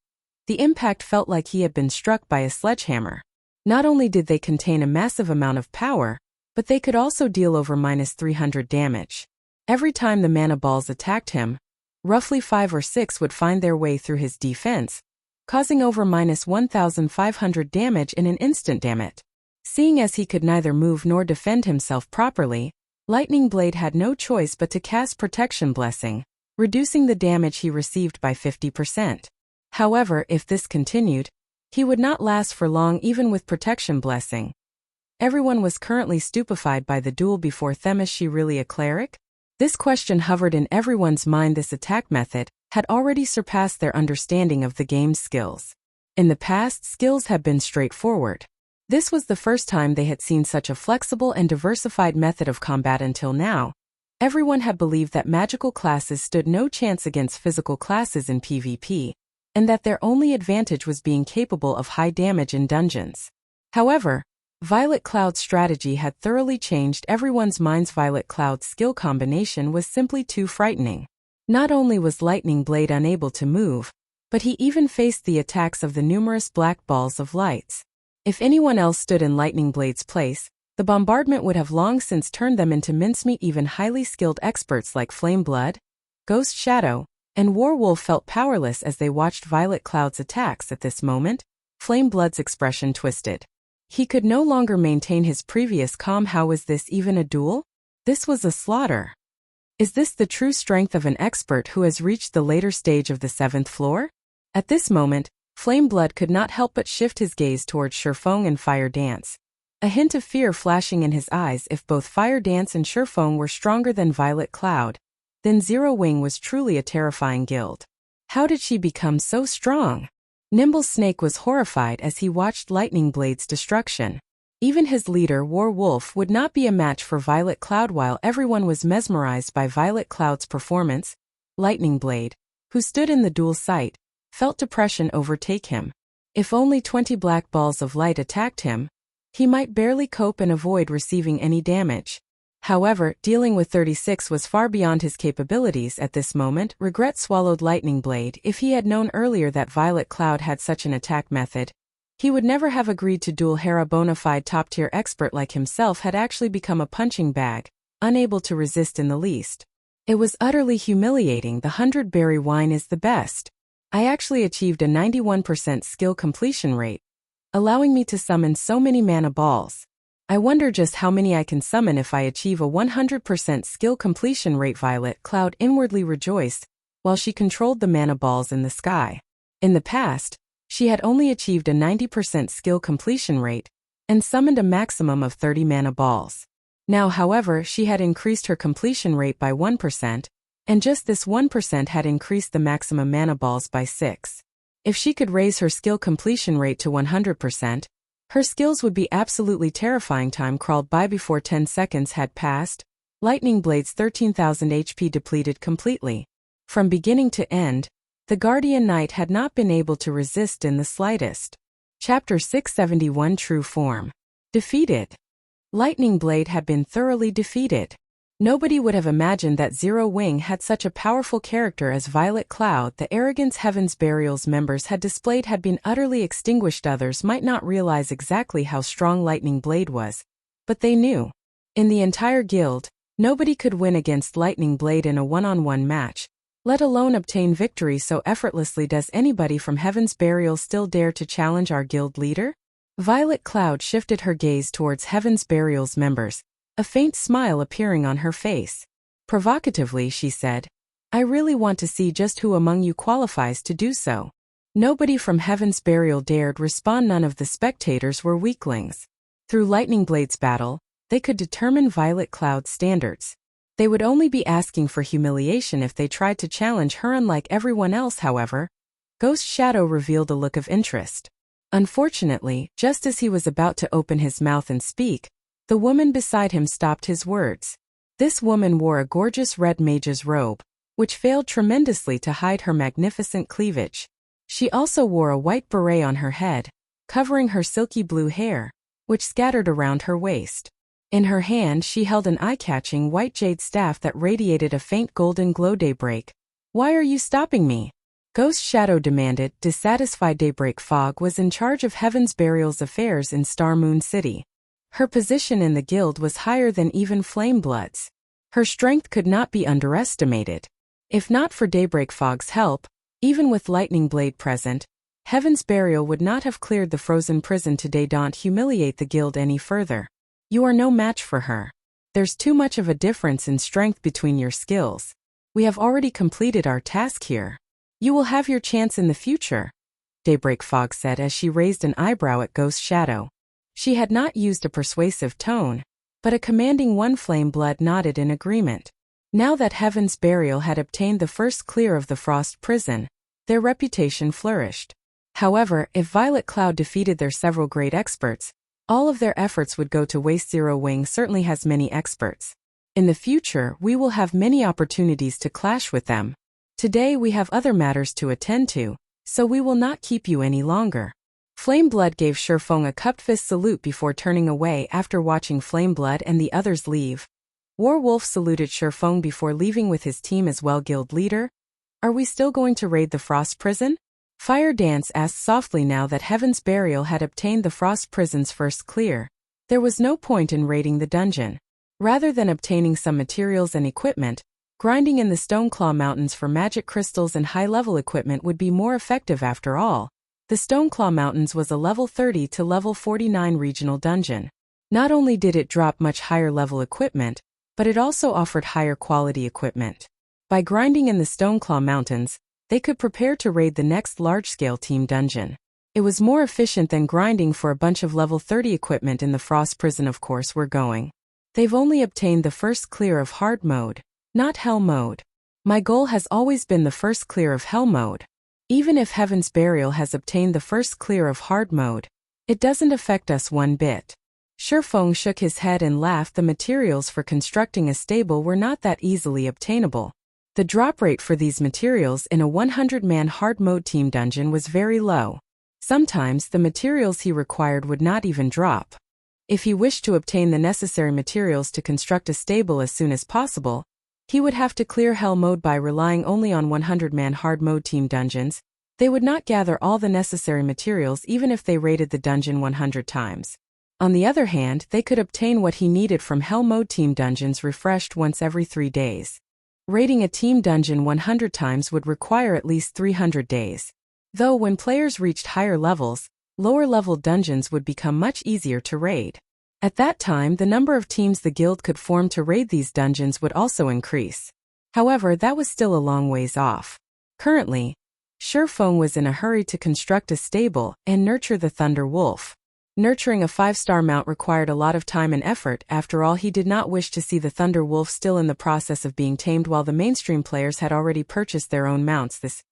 the impact felt like he had been struck by a sledgehammer. Not only did they contain a massive amount of power, but they could also deal over -300 damage. Every time the mana balls attacked him, roughly 5 or 6 would find their way through his defense, causing over -1,500 damage in an instant. Damn it. Seeing as he could neither move nor defend himself properly, Lightning Blade had no choice but to cast Protection Blessing, reducing the damage he received by 50%. However, if this continued, he would not last for long even with Protection Blessing. Everyone was currently stupefied by the duel before them. Is she really a cleric? This question hovered in everyone's mind. This attack method had already surpassed their understanding of the game's skills. In the past, skills had been straightforward. This was the first time they had seen such a flexible and diversified method of combat. Until now, everyone had believed that magical classes stood no chance against physical classes in PvP, and that their only advantage was being capable of high damage in dungeons. However, Violet Cloud's strategy had thoroughly changed everyone's minds. Violet Cloud's skill combination was simply too frightening. Not only was Lightning Blade unable to move, but he even faced the attacks of the numerous black balls of lights. If anyone else stood in Lightning Blade's place, the bombardment would have long since turned them into mincemeat. Even highly skilled experts like Flame Blood, Ghost Shadow, and Warwolf felt powerless as they watched Violet Cloud's attacks. At this moment, Flame Blood's expression twisted. He could no longer maintain his previous calm. How was this even a duel? This was a slaughter. Is this the true strength of an expert who has reached the later stage of the 7th floor? At this moment, Flame Blood could not help but shift his gaze towards Feng and Fire Dance, a hint of fear flashing in his eyes. If both Fire Dance and Feng were stronger than Violet Cloud, then Zero Wing was truly a terrifying guild. How did she become so strong? Nimble Snake was horrified as he watched Lightning Blade's destruction. Even his leader, War Wolf, would not be a match for Violet Cloud. While everyone was mesmerized by Violet Cloud's performance, Lightning Blade, who stood in the duel site, felt depression overtake him. If only 20 black balls of light attacked him, he might barely cope and avoid receiving any damage. However, dealing with 36 was far beyond his capabilities at this moment. Regret swallowed Lightning Blade. If he had known earlier that Violet Cloud had such an attack method, he would never have agreed to duel her. A bona fide top-tier expert like himself had actually become a punching bag, unable to resist in the least. It was utterly humiliating. The 100-berry wine is the best. I actually achieved a 91% skill completion rate, allowing me to summon so many mana balls. I wonder just how many I can summon if I achieve a 100% skill completion rate. Violet Cloud inwardly rejoiced while she controlled the mana balls in the sky. In the past, she had only achieved a 90% skill completion rate and summoned a maximum of 30 mana balls. Now, however, she had increased her completion rate by 1%, and just this 1% had increased the maximum mana balls by 6. If she could raise her skill completion rate to 100%, her skills would be absolutely terrifying. Time crawled by before 10 seconds had passed. Lightning Blade's 13,000 HP depleted completely. From beginning to end, the Guardian Knight had not been able to resist in the slightest. Chapter 671 True Form. Defeated. Lightning Blade had been thoroughly defeated. Nobody would have imagined that Zero Wing had such a powerful character as Violet Cloud. The arrogance Heaven's Burial's members had displayed had been utterly extinguished. Others might not realize exactly how strong Lightning Blade was, but they knew. In the entire guild, nobody could win against Lightning Blade in a one-on-one match, let alone obtain victory so effortlessly. Does anybody from Heaven's Burial still dare to challenge our guild leader? Violet Cloud shifted her gaze towards Heaven's Burial's members, a faint smile appearing on her face. Provocatively, she said, "I really want to see just who among you qualifies to do so." Nobody from Heaven's Burial dared respond. None of the spectators were weaklings. Through Lightning Blade's battle, they could determine Violet Cloud's standards. They would only be asking for humiliation if they tried to challenge her. Unlike everyone else, however, Ghost Shadow revealed a look of interest. Unfortunately, just as he was about to open his mouth and speak, the woman beside him stopped his words. This woman wore a gorgeous red mage's robe, which failed tremendously to hide her magnificent cleavage. She also wore a white beret on her head, covering her silky blue hair, which scattered around her waist. In her hand she held an eye-catching white jade staff that radiated a faint golden glow. "Daybreak, why are you stopping me?" Ghost Shadow demanded. Dissatisfied, Daybreak Fog was in charge of Heaven's Burial's affairs in Star Moon City. Her position in the guild was higher than even Flameblood's. Her strength could not be underestimated. If not for Daybreak Fog's help, even with Lightning Blade present, Heaven's Burial would not have cleared the frozen prison today. Don't humiliate the guild any further. You are no match for her. There's too much of a difference in strength between your skills. We have already completed our task here. You will have your chance in the future, Daybreak Fog said as she raised an eyebrow at Ghost Shadow. She had not used a persuasive tone, but a commanding one. Flameblood nodded in agreement. Now that Heaven's Burial had obtained the first clear of the Frost Prison, their reputation flourished. However, if Violet Cloud defeated their several great experts, all of their efforts would go to waste. Zero Wing certainly has many experts. In the future, we will have many opportunities to clash with them. Today we have other matters to attend to, so we will not keep you any longer. Flameblood gave Feng a cupped fist salute before turning away after watching Flameblood and the others leave. Warwolf saluted Feng before leaving with his team as well. Guild leader, are we still going to raid the Frost Prison? Fire Dance asked softly. Now that Heaven's Burial had obtained the Frost Prison's first clear, there was no point in raiding the dungeon. Rather than obtaining some materials and equipment, grinding in the Stoneclaw Mountains for magic crystals and high-level equipment would be more effective. After all, the Stoneclaw Mountains was a level 30 to level 49 regional dungeon. Not only did it drop much higher level equipment, but it also offered higher quality equipment. By grinding in the Stoneclaw Mountains, they could prepare to raid the next large-scale team dungeon. It was more efficient than grinding for a bunch of level 30 equipment in the Frost Prison. Of course, we're going. They've only obtained the first clear of hard mode, not hell mode. My goal has always been the first clear of hell mode. Even if Heaven's Burial has obtained the first clear of hard mode, it doesn't affect us one bit. Feng shook his head and laughed. The materials for constructing a stable were not that easily obtainable. The drop rate for these materials in a 100-man hard mode team dungeon was very low. Sometimes the materials he required would not even drop. If he wished to obtain the necessary materials to construct a stable as soon as possible, he would have to clear hell mode by relying only on 100-man hard mode team dungeons. They would not gather all the necessary materials even if they raided the dungeon 100 times. On the other hand, they could obtain what he needed from hell mode team dungeons refreshed once every 3 days. Raiding a team dungeon 100 times would require at least 300 days. Though when players reached higher levels, lower-level dungeons would become much easier to raid. At that time, the number of teams the guild could form to raid these dungeons would also increase. However, that was still a long ways off. Currently, Feng was in a hurry to construct a stable and nurture the Thunder Wolf. Nurturing a 5-star mount required a lot of time and effort. After all, he did not wish to see the Thunder Wolf still in the process of being tamed while the mainstream players had already purchased their own mounts.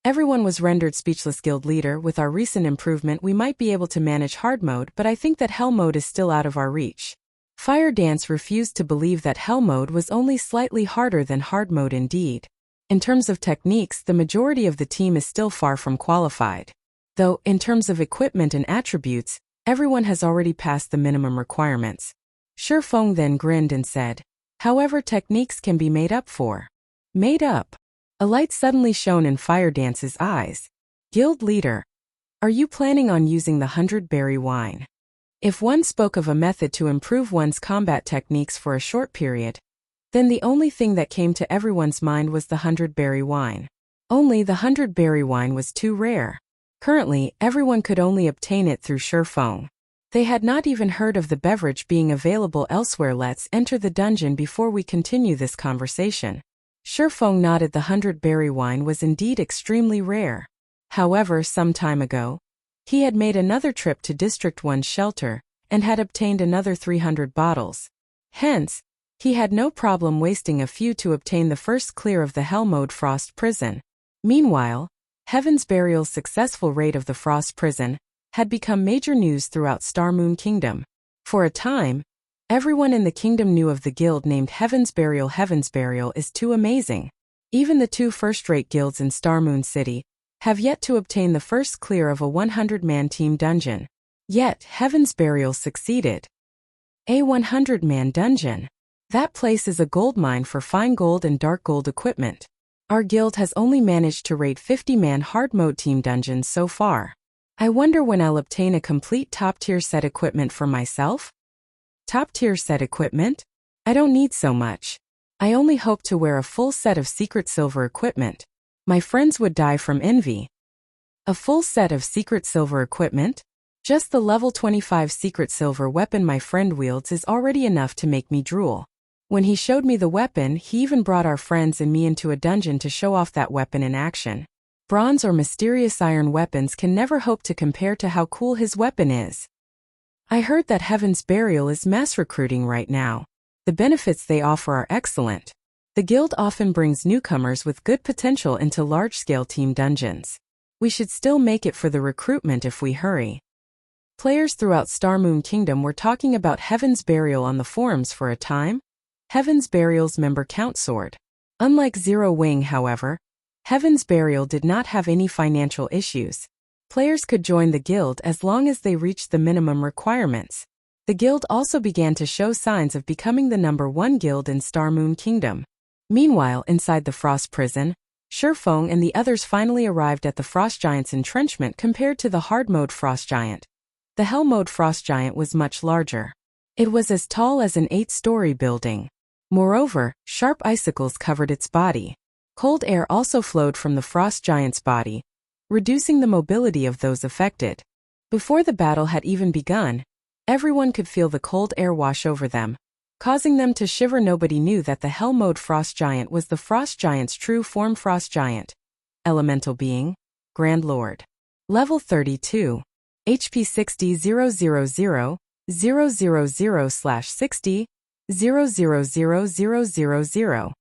Everyone was rendered speechless. Guild leader, with our recent improvement we might be able to manage hard mode, but I think that hell mode is still out of our reach. Fire Dance refused to believe that hell mode was only slightly harder than hard mode indeed. In terms of techniques, the majority of the team is still far from qualified. Though, in terms of equipment and attributes, everyone has already passed the minimum requirements. Feng then grinned and said, however, techniques can be made up for. Made up? A light suddenly shone in Fire Dance's eyes. Guild leader, are you planning on using the 100-berry wine? If one spoke of a method to improve one's combat techniques for a short period, then the only thing that came to everyone's mind was the 100-berry wine. Only the 100-berry wine was too rare. Currently, everyone could only obtain it through Feng. They had not even heard of the beverage being available elsewhere. Let's enter the dungeon before we continue this conversation. Feng nodded. The 100-berry wine was indeed extremely rare. However, some time ago, he had made another trip to District 1's shelter, and had obtained another 300 bottles. Hence, he had no problem wasting a few to obtain the first clear of the Hell Mode Frost Prison. Meanwhile, Heaven's Burial's successful raid of the Frost Prison had become major news throughout Star Moon Kingdom. For a time, everyone in the kingdom knew of the guild named Heaven's Burial. Heaven's Burial is too amazing. Even the 2 first-rate guilds in Star Moon City have yet to obtain the first clear of a 100-man team dungeon. Yet, Heaven's Burial succeeded. A 100-man dungeon. That place is a goldmine for fine gold and dark gold equipment. Our guild has only managed to raid 50-man hard mode team dungeons so far. I wonder when I'll obtain a complete top-tier set equipment for myself? Top-tier set equipment? I don't need so much. I only hope to wear a full set of secret silver equipment. My friends would die from envy. A full set of secret silver equipment? Just the level 25 secret silver weapon my friend wields is already enough to make me drool. When he showed me the weapon, he even brought our friends and me into a dungeon to show off that weapon in action. Bronze or mysterious iron weapons can never hope to compare to how cool his weapon is. I heard that Heaven's Burial is mass recruiting right now. The benefits they offer are excellent. The guild often brings newcomers with good potential into large-scale team dungeons. We should still make it for the recruitment if we hurry. Players throughout Star Moon Kingdom were talking about Heaven's Burial on the forums for a time. Heaven's Burial's member count soared. Unlike Zero Wing, however, Heaven's Burial did not have any financial issues. Players could join the guild as long as they reached the minimum requirements. The guild also began to show signs of becoming the #1 guild in Star Moon Kingdom. Meanwhile, inside the Frost Prison, Feng and the others finally arrived at the Frost Giant's entrenchment. Compared to the hard mode Frost Giant, the Hell mode Frost Giant was much larger. It was as tall as an 8-story building. Moreover, sharp icicles covered its body. Cold air also flowed from the Frost Giant's body, reducing the mobility of those affected. Before the battle had even begun, everyone could feel the cold air wash over them, causing them to shiver. Nobody knew that the Hell mode Frost Giant was the Frost Giant's true form. Frost Giant. Elemental Being. Grand Lord. Level 32. HP 60 000 000/60 000 000.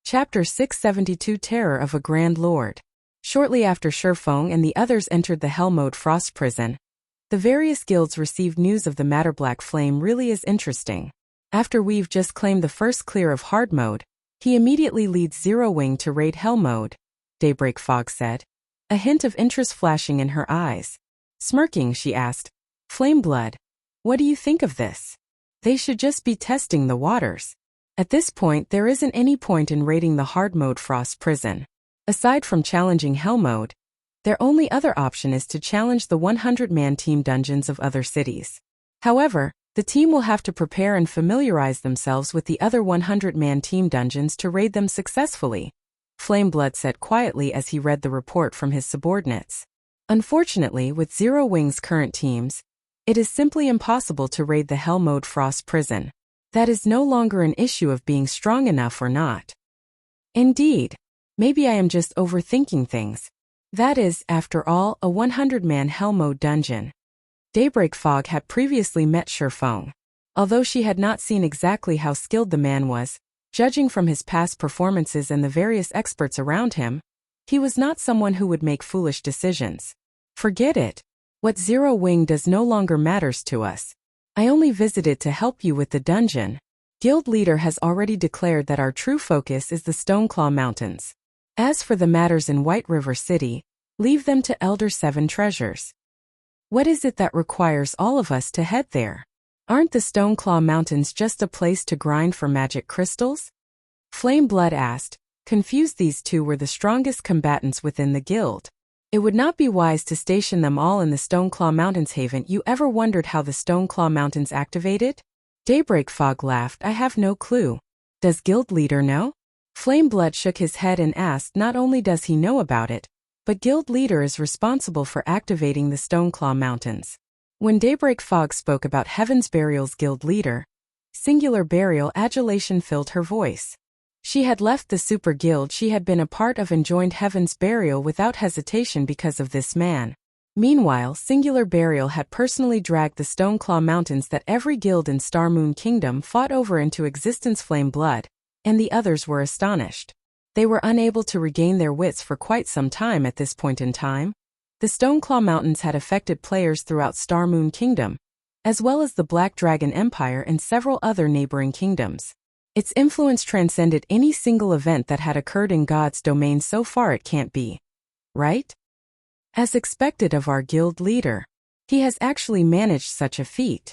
Chapter 672 Terror of a Grand Lord. Shortly after Feng and the others entered the Hell Mode Frost Prison, the various guilds received news of the matter. Black Flame really is interesting. After we've just claimed the first clear of Hard Mode, he immediately leads Zero Wing to raid Hell Mode, Daybreak Fog said, a hint of interest flashing in her eyes. Smirking, she asked, Flame Blood, what do you think of this? They should just be testing the waters. At this point, there isn't any point in raiding the Hard Mode Frost Prison. Aside from challenging Hell Mode, their only other option is to challenge the 100-man team dungeons of other cities. However, the team will have to prepare and familiarize themselves with the other 100-man team dungeons to raid them successfully, Flameblood said quietly as he read the report from his subordinates. Unfortunately, with Zero Wing's current teams, it is simply impossible to raid the Hell Mode Frost Prison. That is no longer an issue of being strong enough or not. Indeed, maybe I am just overthinking things. That is, after all, a 100-man Hell Mode dungeon. Daybreak Fog had previously met Feng. Although she had not seen exactly how skilled the man was, judging from his past performances and the various experts around him, he was not someone who would make foolish decisions. Forget it. What Zero Wing does no longer matters to us. I only visited to help you with the dungeon. Guild leader has already declared that our true focus is the Stoneclaw Mountains. As for the matters in White River City, leave them to Elder Seven Treasures. What is it that requires all of us to head there? Aren't the Stoneclaw Mountains just a place to grind for magic crystals? Flame Blood asked, confused. These two were the strongest combatants within the guild. It would not be wise to station them all in the Stoneclaw Mountains. Haven't you ever wondered how the Stoneclaw Mountains activated? Daybreak Fog laughed. I have no clue. Does guild leader know? Flameblood shook his head and asked, not only does he know about it, but guild leader is responsible for activating the Stoneclaw Mountains. When Daybreak Fog spoke about Heaven's Burial's guild leader, singular burial, adulation filled her voice. She had left the super guild she had been a part of and joined Heaven's Burial without hesitation because of this man. Meanwhile, Singular Burial had personally dragged the Stoneclaw Mountains that every guild in Star Moon Kingdom fought over into existence. Flame Blood, and the others were astonished. They were unable to regain their wits for quite some time at this point in time. The Stoneclaw Mountains had affected players throughout Star Moon Kingdom, as well as the Black Dragon Empire and several other neighboring kingdoms. Its influence transcended any single event that had occurred in God's domain. So far it can't be right? As expected of our guild leader, he has actually managed such a feat.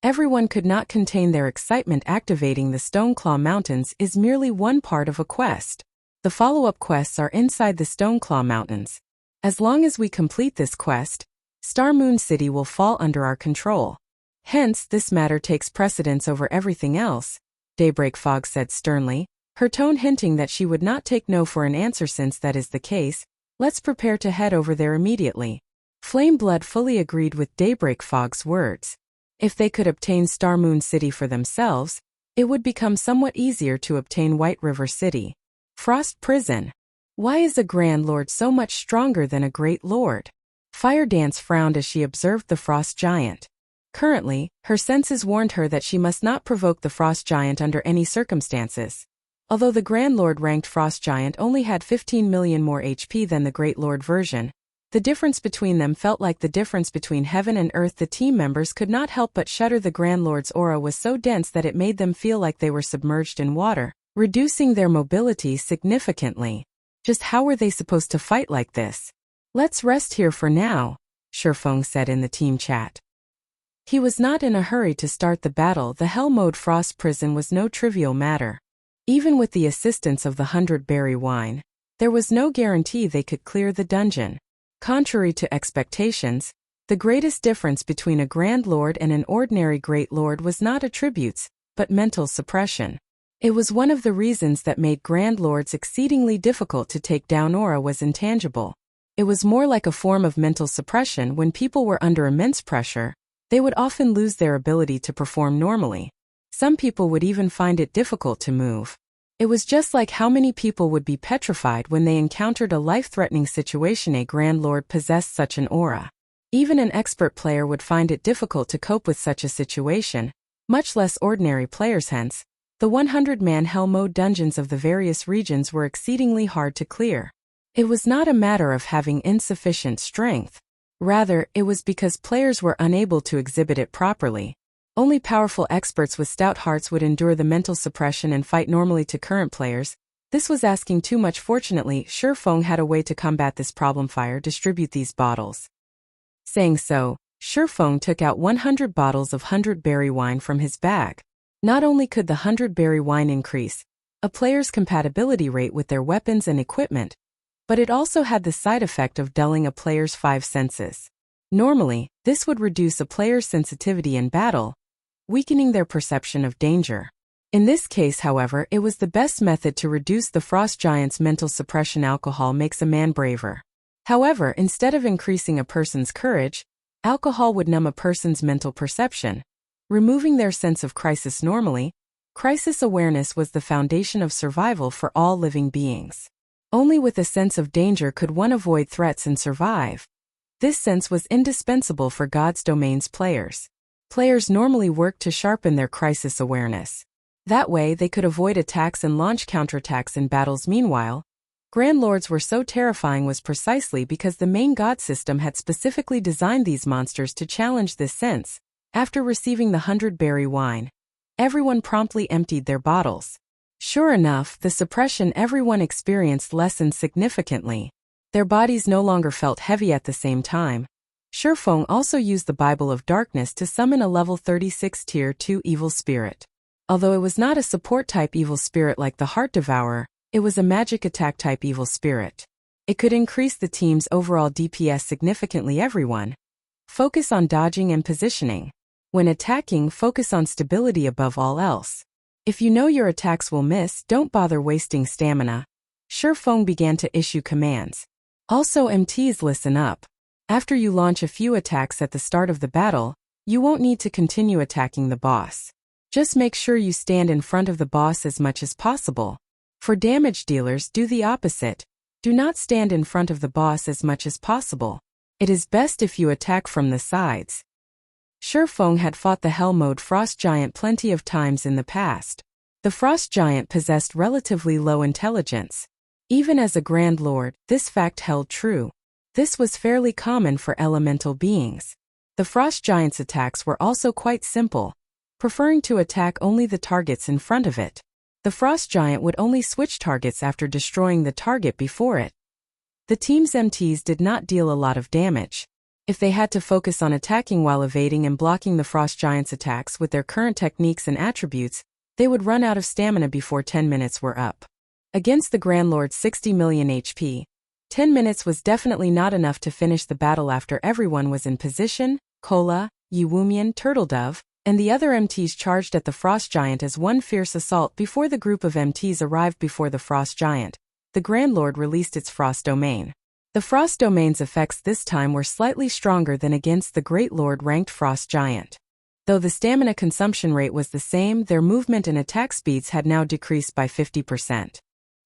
Everyone could not contain their excitement. Activating the Stoneclaw Mountains is merely one part of a quest. The follow-up quests are inside the Stoneclaw Mountains. As long as we complete this quest, Star Moon City will fall under our control. Hence, this matter takes precedence over everything else, Daybreak Fog said sternly, her tone hinting that she would not take no for an answer. Since that is the case, let's prepare to head over there immediately. Flame Blood fully agreed with Daybreak Fog's words. If they could obtain Star Moon City for themselves, it would become somewhat easier to obtain White River City. Frost Prison. Why is a Grand Lord so much stronger than a Great Lord? Fire Dance frowned as she observed the Frost Giant. Currently, her senses warned her that she must not provoke the Frost Giant under any circumstances. Although the Grand Lord ranked Frost Giant only had 15 million more HP than the Great Lord version, the difference between them felt like the difference between heaven and earth. The team members could not help but shudder. The Grand Lord's aura was so dense that it made them feel like they were submerged in water, reducing their mobility significantly. Just how were they supposed to fight like this? Let's rest here for now, Feng said in the team chat. He was not in a hurry to start the battle. The Hell Mode Frost Prison was no trivial matter. Even with the assistance of the 100-berry wine, there was no guarantee they could clear the dungeon. Contrary to expectations, the greatest difference between a Grand Lord and an ordinary Great Lord was not attributes, but mental suppression. It was one of the reasons that made Grand Lords exceedingly difficult to take down. Aura was intangible. It was more like a form of mental suppression. When people were under immense pressure, they would often lose their ability to perform normally. Some people would even find it difficult to move. It was just like how many people would be petrified when they encountered a life-threatening situation. A Grand Lord possessed such an aura. Even an expert player would find it difficult to cope with such a situation, much less ordinary players. Hence, the 100-man Hell Mode dungeons of the various regions were exceedingly hard to clear. It was not a matter of having insufficient strength. Rather, it was because players were unable to exhibit it properly. Only powerful experts with stout hearts would endure the mental suppression and fight normally to current players. This was asking too much. Fortunately, Feng had a way to combat this problem. Distribute these bottles. Saying so, Feng took out 100 bottles of 100-berry wine from his bag. Not only could the 100-berry wine increase a player's compatibility rate with their weapons and equipment, but it also had the side effect of dulling a player's 5 senses. Normally, this would reduce a player's sensitivity in battle, weakening their perception of danger. In this case, however, it was the best method to reduce the frost giant's mental suppression. Alcohol makes a man braver. However, instead of increasing a person's courage, alcohol would numb a person's mental perception, removing their sense of crisis. Normally, crisis awareness was the foundation of survival for all living beings. Only with a sense of danger could one avoid threats and survive. This sense was indispensable for God's Domains players. Players normally worked to sharpen their crisis awareness. That way they could avoid attacks and launch counterattacks in battles. Meanwhile, Grand Lords were so terrifying was precisely because the main god system had specifically designed these monsters to challenge this sense. After receiving the 100-berry wine, everyone promptly emptied their bottles. Sure enough, the suppression everyone experienced lessened significantly. Their bodies no longer felt heavy at the same time. Feng also used the Bible of Darkness to summon a level 36 Tier 2 evil spirit. Although it was not a support-type evil spirit like the Heart Devourer, it was a magic attack-type evil spirit. It could increase the team's overall DPS significantly. Everyone focus on dodging and positioning. When attacking, focus on stability above all else. If you know your attacks will miss, don't bother wasting stamina. Feng began to issue commands. Also, MTs, listen up. After you launch a few attacks at the start of the battle, you won't need to continue attacking the boss. Just make sure you stand in front of the boss as much as possible. For damage dealers, do the opposite. Do not stand in front of the boss as much as possible. It is best if you attack from the sides. Feng had fought the Hell Mode Frost Giant plenty of times in the past. The Frost Giant possessed relatively low intelligence. Even as a Grand Lord, this fact held true. This was fairly common for elemental beings. The Frost Giant's attacks were also quite simple, preferring to attack only the targets in front of it. The Frost Giant would only switch targets after destroying the target before it. The team's MTs did not deal a lot of damage. If they had to focus on attacking while evading and blocking the Frost Giant's attacks with their current techniques and attributes, they would run out of stamina before 10 minutes were up. Against the Grand Lord's 60 million HP, 10 minutes was definitely not enough to finish the battle. After everyone was in position, Kola, Yiwumian, Turtledove, and the other MTs charged at the Frost Giant as one fierce assault. Before the group of MTs arrived before the Frost Giant, the Grand Lord released its Frost Domain. The Frost Domain's effects this time were slightly stronger than against the Great Lord-ranked Frost Giant. Though the stamina consumption rate was the same, their movement and attack speeds had now decreased by 50%.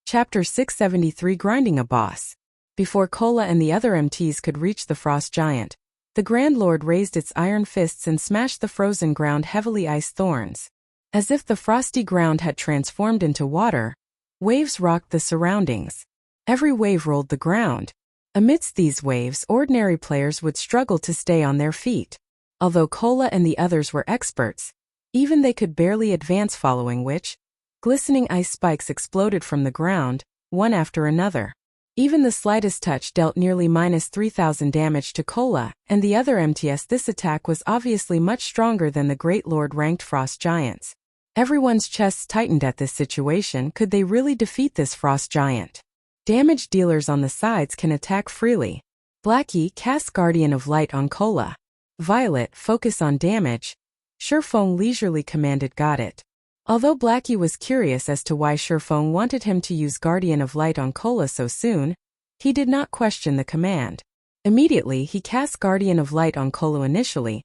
Chapter 673, Grinding a Boss. Before Kola and the other MTs could reach the Frost Giant, the Grand Lord raised its iron fists and smashed the frozen ground heavily iced thorns. As if the frosty ground had transformed into water, waves rocked the surroundings. Every wave rolled the ground. Amidst these waves, ordinary players would struggle to stay on their feet. Although Kola and the others were experts, even they could barely advance, following which, glistening ice spikes exploded from the ground, one after another. Even the slightest touch dealt nearly -3,000 damage to Kola and the other MTs. This attack was obviously much stronger than the Great Lord-ranked Frost Giants. Everyone's chests tightened at this situation. Could they really defeat this Frost Giant? Damage dealers on the sides can attack freely. Blackie, cast Guardian of Light on Kola. Violet, focus on damage. Feng leisurely commanded. Got it. Although Blackie was curious as to why Feng wanted him to use Guardian of Light on Kola so soon, he did not question the command. Immediately, he cast Guardian of Light on Kola. Initially,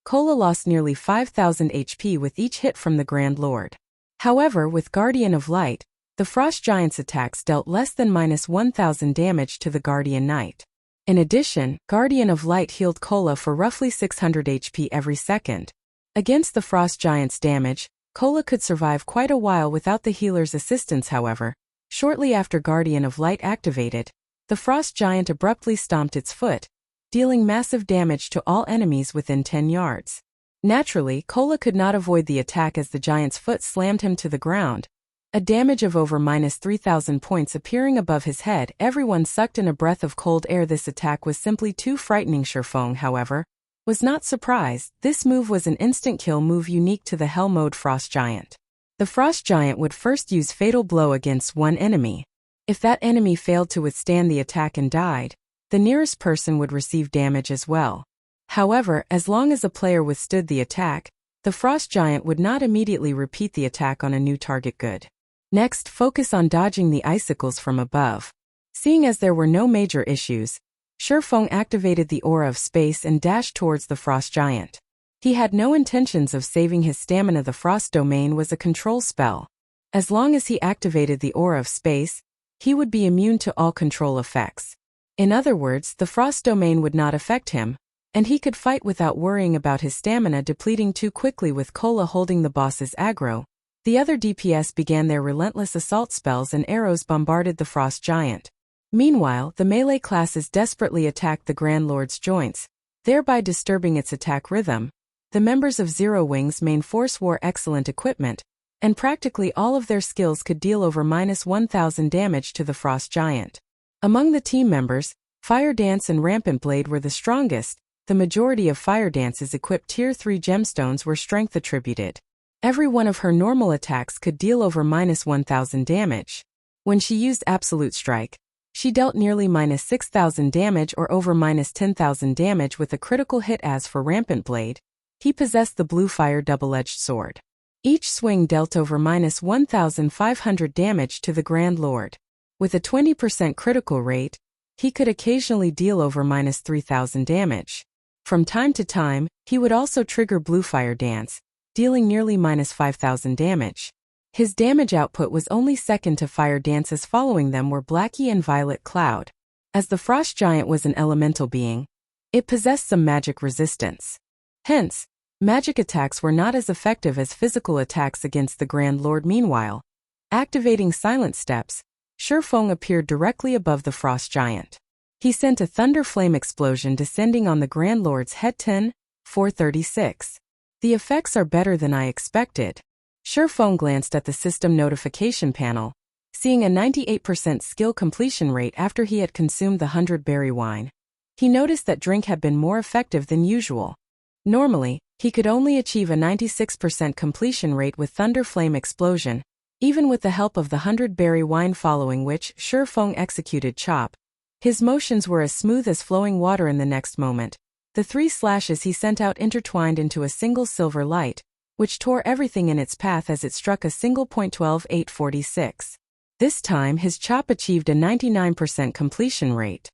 Kola lost nearly 5,000 HP with each hit from the Grand Lord. However, with Guardian of Light, the Frost Giant's attacks dealt less than -1,000 damage to the Guardian Knight. In addition, Guardian of Light healed Kola for roughly 600 HP every second. Against the Frost Giant's damage, Kola could survive quite a while without the healer's assistance. However, shortly after Guardian of Light activated, The frost giant abruptly stomped its foot, dealing massive damage to all enemies within 10 yards. Naturally, Cola could not avoid the attack as the giant's foot slammed him to the ground, a damage of over -3,000 points appearing above his head. Everyone sucked in a breath of cold air. This attack was simply too frightening. Feng, however, was not surprised. This move was an instant kill move unique to the Hell mode frost giant. The frost giant would first use Fatal Blow against one enemy. If that enemy failed to withstand the attack and died, the nearest person would receive damage as well. However, as long as a player withstood the attack, the frost giant would not immediately repeat the attack on a new target. Good. Next, focus on dodging the icicles from above. Seeing as there were no major issues, Feng activated the Aura of Space and dashed towards the frost giant. He had no intentions of saving his stamina. The frost domain was a control spell. As long as he activated the Aura of Space, he would be immune to all control effects. In other words, the frost domain would not affect him, and he could fight without worrying about his stamina depleting too quickly. With Cola holding the boss's aggro, the other DPS began their relentless assault spells and arrows bombarded the frost giant. Meanwhile, the melee classes desperately attacked the Grand Lord's joints, thereby disturbing its attack rhythm. The members of Zero Wing's main force wore excellent equipment, and practically all of their skills could deal over -1,000 damage to the frost giant. Among the team members, Fire Dance and Rampant Blade were the strongest. The majority of Fire Dance's equipped Tier 3 gemstones were strength attributed. Every one of her normal attacks could deal over -1,000 damage. When she used Absolute Strike, she dealt nearly -6,000 damage or over -10,000 damage with a critical hit. As for Rampant Blade, he possessed the blue fire double-edged sword. Each swing dealt over -1,500 damage to the Grand Lord. With a 20% critical rate, he could occasionally deal over -3,000 damage. From time to time, he would also trigger Blue Fire Dance, dealing nearly -5,000 damage. His damage output was only second to Fire Dance's. Following them were Blackie and Violet Cloud. As the frost giant was an elemental being, it possessed some magic resistance. Hence, magic attacks were not as effective as physical attacks against the Grand Lord. Meanwhile, activating Silent Steps, Feng appeared directly above the frost giant. He sent a thunder flame explosion descending on the Grand Lord's head. 10:436. The effects are better than I expected. Feng glanced at the system notification panel, seeing a 98% skill completion rate after he had consumed the 100-berry wine. He noticed that drink had been more effective than usual. Normally, he could only achieve a 96% completion rate with Thunder Flame Explosion, even with the help of the 100-berry wine, following which Feng executed Chop. His motions were as smooth as flowing water. In the next moment, the 3 slashes he sent out intertwined into a single silver light, which tore everything in its path as it struck a single point. 12:846. This time his Chop achieved a 99% completion rate.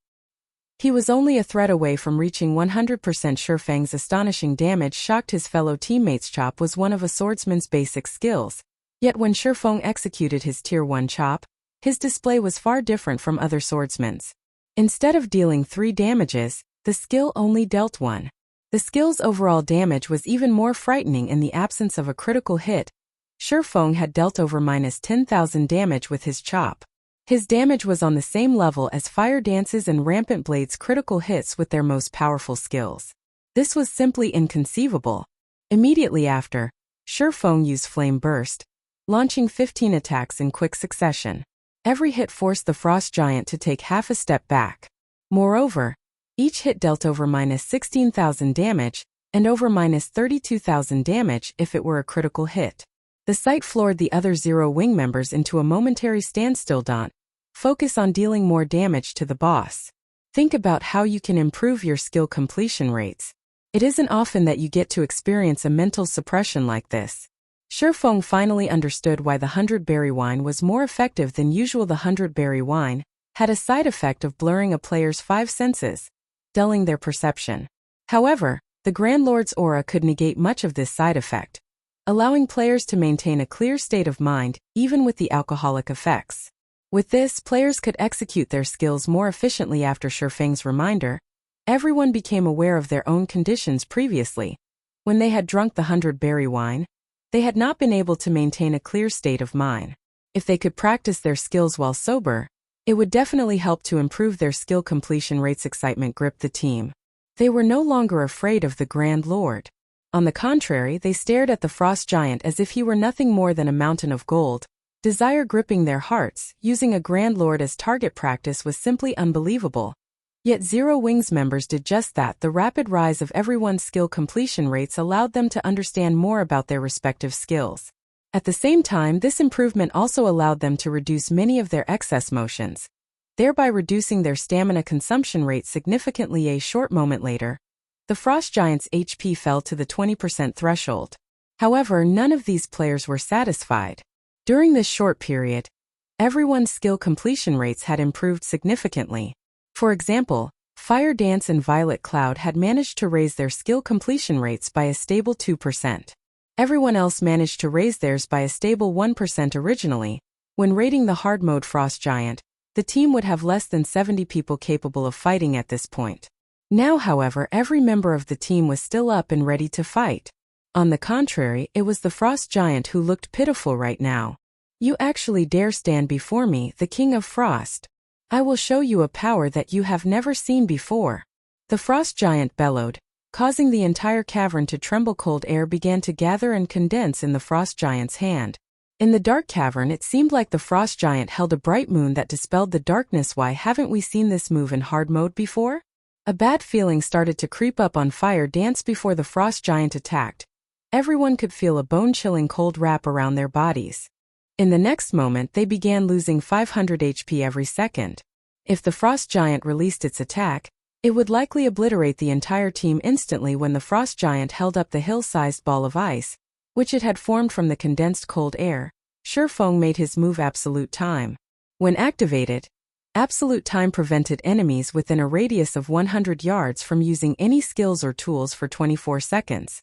He was only a thread away from reaching 100%. Feng's astonishing damage shocked his fellow teammates. Chop was one of a swordsman's basic skills, yet when Feng executed his Tier 1 Chop, his display was far different from other swordsmen's. Instead of dealing 3 damages, the skill only dealt 1. The skill's overall damage was even more frightening in the absence of a critical hit. Feng had dealt over -10,000 damage with his Chop. His damage was on the same level as Fire Dance's and Rampant Blade's critical hits with their most powerful skills. This was simply inconceivable. Immediately after, Feng used Flame Burst, launching 15 attacks in quick succession. Every hit forced the frost giant to take half a step back. Moreover, each hit dealt over -16,000 damage, and over -32,000 damage if it were a critical hit. The sight floored the other Zero Wing members into a momentary standstill. Don't focus on dealing more damage to the boss. Think about how you can improve your skill completion rates. It isn't often that you get to experience a mental suppression like this. Feng finally understood why the 100-berry wine was more effective than usual. The 100-berry wine had a side effect of blurring a player's 5 senses, dulling their perception. However, the Grand Lord's aura could negate much of this side effect, allowing players to maintain a clear state of mind, even with the alcoholic effects. With this, players could execute their skills more efficiently. After Feng's reminder, everyone became aware of their own conditions previously. When they had drunk the 100-berry wine, they had not been able to maintain a clear state of mind. If they could practice their skills while sober, It would definitely help to improve their skill completion rates. Excitement gripped the team. They were no longer afraid of the Grand Lord. On the contrary, they stared at the Frost Giant as if he were nothing more than a mountain of gold. Desire gripping their hearts. Using a Grand Lord as target practice was simply unbelievable. Yet Zero Wings members did just that. The rapid rise of everyone's skill completion rates allowed them to understand more about their respective skills. At the same time, this improvement also allowed them to reduce many of their excess motions, thereby reducing their stamina consumption rate significantly. A short moment later, the Frost Giant's HP fell to the 20% threshold. However, none of these players were satisfied. During this short period, everyone's skill completion rates had improved significantly. For example, Fire Dance and Violet Cloud had managed to raise their skill completion rates by a stable 2%. Everyone else managed to raise theirs by a stable 1% originally. When raiding the hard mode Frost Giant, the team would have less than 70 people capable of fighting at this point. Now, however, every member of the team was still up and ready to fight. On the contrary, it was the Frost Giant who looked pitiful right now. You actually dare stand before me, the King of Frost? I will show you a power that you have never seen before. The Frost Giant bellowed, causing the entire cavern to tremble. Cold air began to gather and condense in the Frost Giant's hand. In the dark cavern, it seemed like the Frost Giant held a bright moon that dispelled the darkness. Why haven't we seen this move in hard mode before? A bad feeling started to creep up on Fire Dance before the Frost Giant attacked. Everyone could feel a bone-chilling cold wrap around their bodies. In the next moment, they began losing 500 HP every second. If the Frost Giant released its attack, it would likely obliterate the entire team instantly. When the Frost Giant held up the hill-sized ball of ice, which it had formed from the condensed cold air, Feng made his move Absolute Time. When activated, Absolute Time prevented enemies within a radius of 100 yards from using any skills or tools for 24 seconds.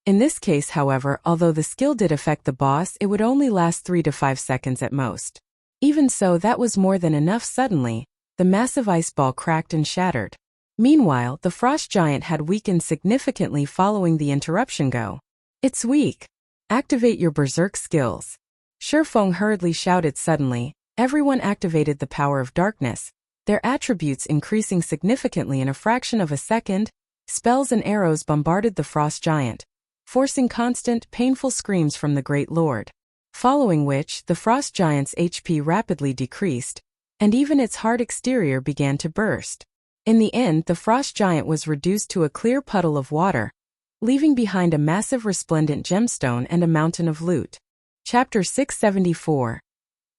In this case, however, although the skill did affect the boss, it would only last 3 to 5 seconds at most. Even so, that was more than enough. Suddenly, the massive ice ball cracked and shattered. Meanwhile, the Frost Giant had weakened significantly following the interruption. Go. It's weak. Activate your berserk skills. Feng hurriedly shouted. Suddenly, everyone activated the power of darkness, their attributes increasing significantly in a fraction of a second. Spells and arrows bombarded the Frost Giant, forcing constant, painful screams from the Great Lord. Following which, the Frost Giant's HP rapidly decreased, and even its hard exterior began to burst. In the end, the Frost Giant was reduced to a clear puddle of water, leaving behind a massive resplendent gemstone and a mountain of loot. Chapter 674.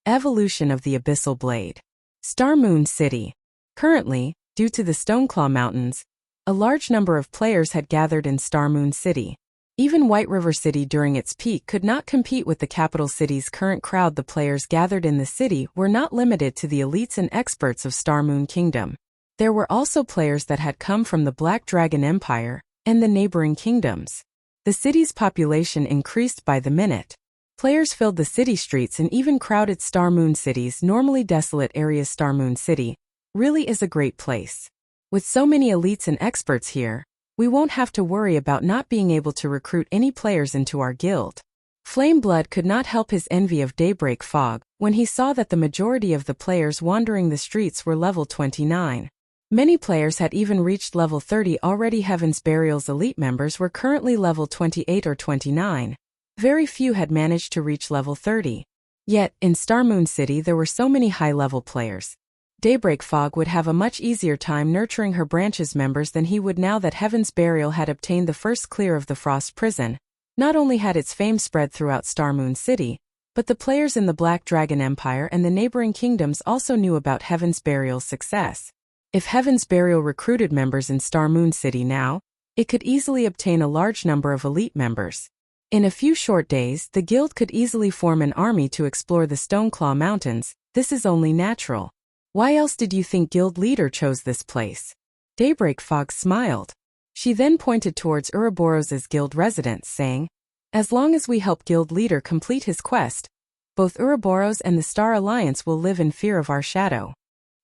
Evolution of the Abyssal Blade. Star Moon City. Currently, due to the Stoneclaw Mountains, a large number of players had gathered in Star Moon City. Even White River City during its peak could not compete with the capital city's current crowd. The players gathered in the city were not limited to the elites and experts of Star Moon Kingdom. There were also players that had come from the Black Dragon Empire and the neighboring kingdoms. The city's population increased by the minute. Players filled the city streets and even crowded Star Moon City's normally desolate areas. Star Moon City really is a great place. With so many elites and experts here, we won't have to worry about not being able to recruit any players into our guild. Flameblood could not help his envy of Daybreak Fog when he saw that the majority of the players wandering the streets were level 29. Many players had even reached level 30 already. Heaven's Burial's elite members were currently level 28 or 29. Very few had managed to reach level 30. Yet, in Star Moon City there were so many high-level players. Daybreak Fog would have a much easier time nurturing her branch's members than he would now that Heaven's Burial had obtained the first clear of the Frost Prison. Not only had its fame spread throughout Star Moon City, but the players in the Black Dragon Empire and the neighboring kingdoms also knew about Heaven's Burial's success. If Heaven's Burial recruited members in Star Moon City now, it could easily obtain a large number of elite members. In a few short days, the guild could easily form an army to explore the Stoneclaw Mountains. This is only natural. Why else did you think Guild Leader chose this place? Daybreak Fog smiled. She then pointed towards Ouroboros's guild residence, saying, as long as we help Guild Leader complete his quest, both Ouroboros and the Star Alliance will live in fear of our shadow.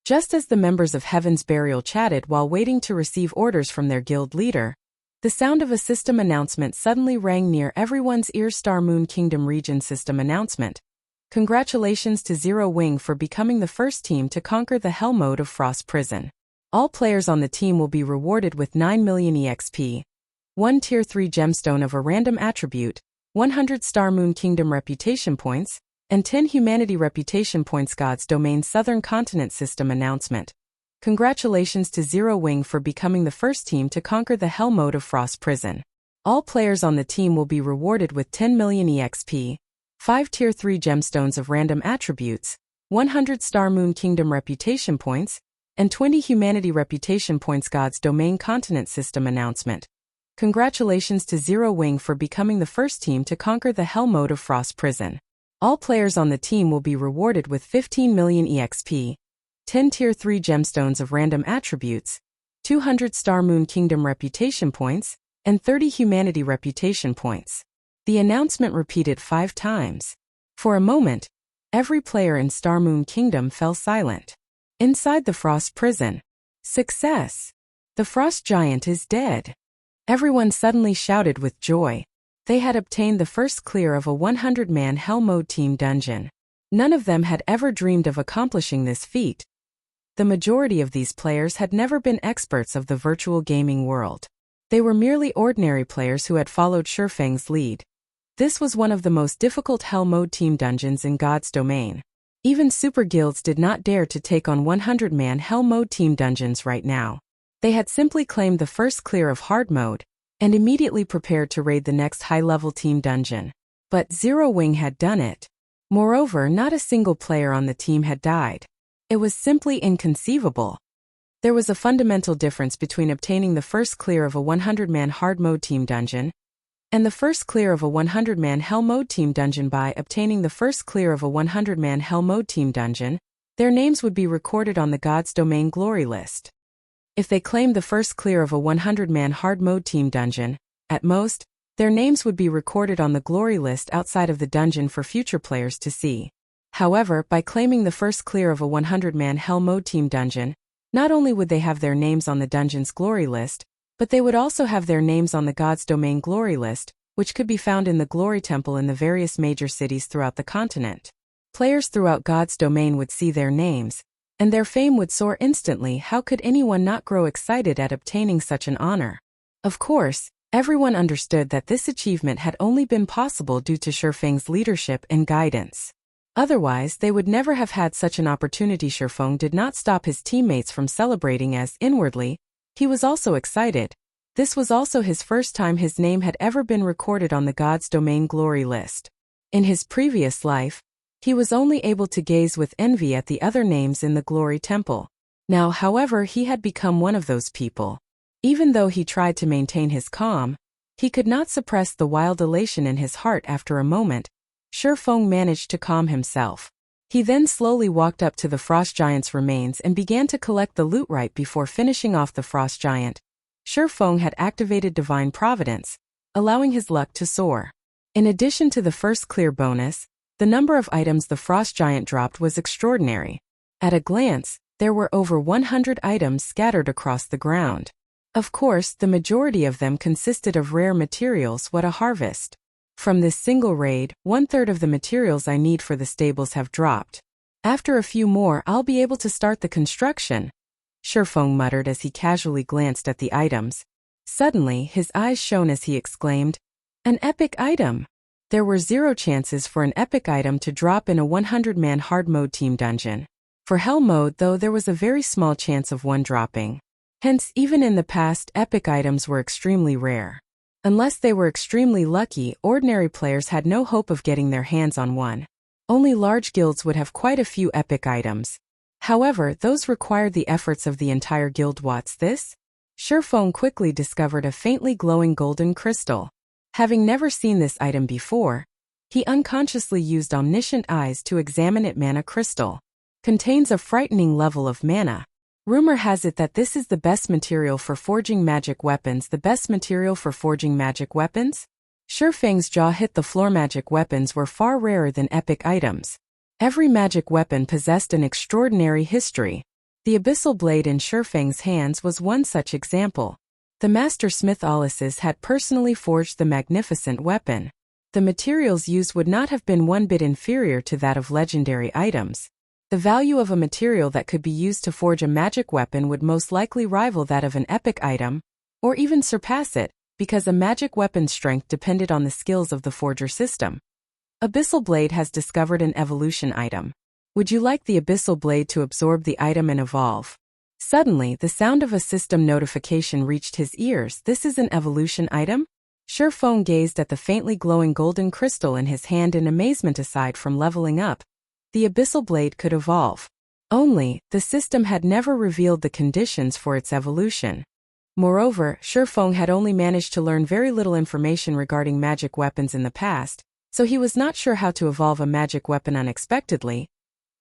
Just as the members of Heaven's Burial chatted while waiting to receive orders from their guild leader, the sound of a system announcement suddenly rang near everyone's ears. Star Moon Kingdom Region System Announcement. Congratulations to Zero Wing for becoming the first team to conquer the hell mode of Frost Prison. All players on the team will be rewarded with 9 million EXP, 1 Tier 3 gemstone of a random attribute, 100 Star Moon Kingdom reputation points, and 10 Humanity reputation points. God's Domain Southern Continent System announcement. Congratulations to Zero Wing for becoming the first team to conquer the hell mode of Frost Prison. All players on the team will be rewarded with 10 million EXP, 5 Tier 3 gemstones of random attributes, 100 Star Moon Kingdom reputation points, and 20 Humanity reputation points. God's Domain Continent System announcement. Congratulations to Zero Wing for becoming the first team to conquer the hell mode of Frost Prison. All players on the team will be rewarded with 15 million EXP, 10 Tier 3 gemstones of random attributes, 200 Star Moon Kingdom reputation points, and 30 Humanity reputation points. The announcement repeated 5 times. For a moment, every player in Star Moon Kingdom fell silent. Inside the Frost Prison. Success! The Frost Giant is dead. Everyone suddenly shouted with joy. They had obtained the first clear of a 100-man Hell Mode team dungeon. None of them had ever dreamed of accomplishing this feat. The majority of these players had never been experts of the virtual gaming world. They were merely ordinary players who had followed Feng's lead. This was one of the most difficult Hell Mode team dungeons in God's Domain. Even super guilds did not dare to take on 100-man Hell Mode team dungeons right now. They had simply claimed the first clear of Hard Mode, and immediately prepared to raid the next high-level team dungeon. But Zero Wing had done it. Moreover, not a single player on the team had died. It was simply inconceivable. There was a fundamental difference between obtaining the first clear of a 100-man Hard Mode team dungeon and the first clear of a 100-man Hell Mode team dungeon. By obtaining the first clear of a 100-man Hell Mode team dungeon, their names would be recorded on the God's Domain glory list. If they claimed the first clear of a 100-man Hard Mode team dungeon, at most, their names would be recorded on the glory list outside of the dungeon for future players to see. However, by claiming the first clear of a 100-man Hell Mode team dungeon, not only would they have their names on the dungeon's glory list, but they would also have their names on the God's Domain glory list, which could be found in the Glory Temple in the various major cities throughout the continent. Players throughout God's Domain would see their names, and their fame would soar instantly. How could anyone not grow excited at obtaining such an honor? Of course, everyone understood that this achievement had only been possible due to Feng's leadership and guidance. Otherwise, they would never have had such an opportunity. Feng did not stop his teammates from celebrating, as, inwardly, he was also excited. This was also his first time his name had ever been recorded on the God's Domain glory list. In his previous life, he was only able to gaze with envy at the other names in the Glory Temple. Now, however, he had become one of those people. Even though he tried to maintain his calm, he could not suppress the wild elation in his heart. After a moment, Feng managed to calm himself. He then slowly walked up to the Frost Giant's remains and began to collect the loot. Right before finishing off the Frost Giant, Feng had activated Divine Providence, allowing his luck to soar. In addition to the first clear bonus, the number of items the Frost Giant dropped was extraordinary. At a glance, there were over 100 items scattered across the ground. Of course, the majority of them consisted of rare materials. What a harvest! From this single raid, 1/3 of the materials I need for the stables have dropped. After a few more, I'll be able to start the construction, Feng muttered as he casually glanced at the items. Suddenly, his eyes shone as he exclaimed, "An epic item!" There were 0 chances for an epic item to drop in a 100-man Hard Mode team dungeon. For Hell Mode, though, there was a very small chance of one dropping. Hence, even in the past, epic items were extremely rare. Unless they were extremely lucky, ordinary players had no hope of getting their hands on one. Only large guilds would have quite a few epic items. However, those required the efforts of the entire guild. What's this? Feng quickly discovered a faintly glowing golden crystal. Having never seen this item before, he unconsciously used omniscient eyes to examine it. Mana crystal. Contains a frightening level of mana. Rumor has it that this is the best material for forging magic weapons. The best material for forging magic weapons? Feng's jaw hit the floor. Magic weapons were far rarer than epic items. Every magic weapon possessed an extraordinary history. The Abyssal blade in Feng's hands was one such example. The master smith Ulysses had personally forged the magnificent weapon. The materials used would not have been one bit inferior to that of legendary items. The value of a material that could be used to forge a magic weapon would most likely rival that of an epic item, or even surpass it, because a magic weapon's strength depended on the skills of the forger system. Abyssal Blade has discovered an evolution item. Would you like the Abyssal Blade to absorb the item and evolve? Suddenly, the sound of a system notification reached his ears. This is an evolution item? Feng gazed at the faintly glowing golden crystal in his hand in amazement. Aside from leveling up, the Abyssal Blade could evolve. Only, the system had never revealed the conditions for its evolution. Moreover, Feng had only managed to learn very little information regarding magic weapons in the past, so he was not sure how to evolve a magic weapon unexpectedly.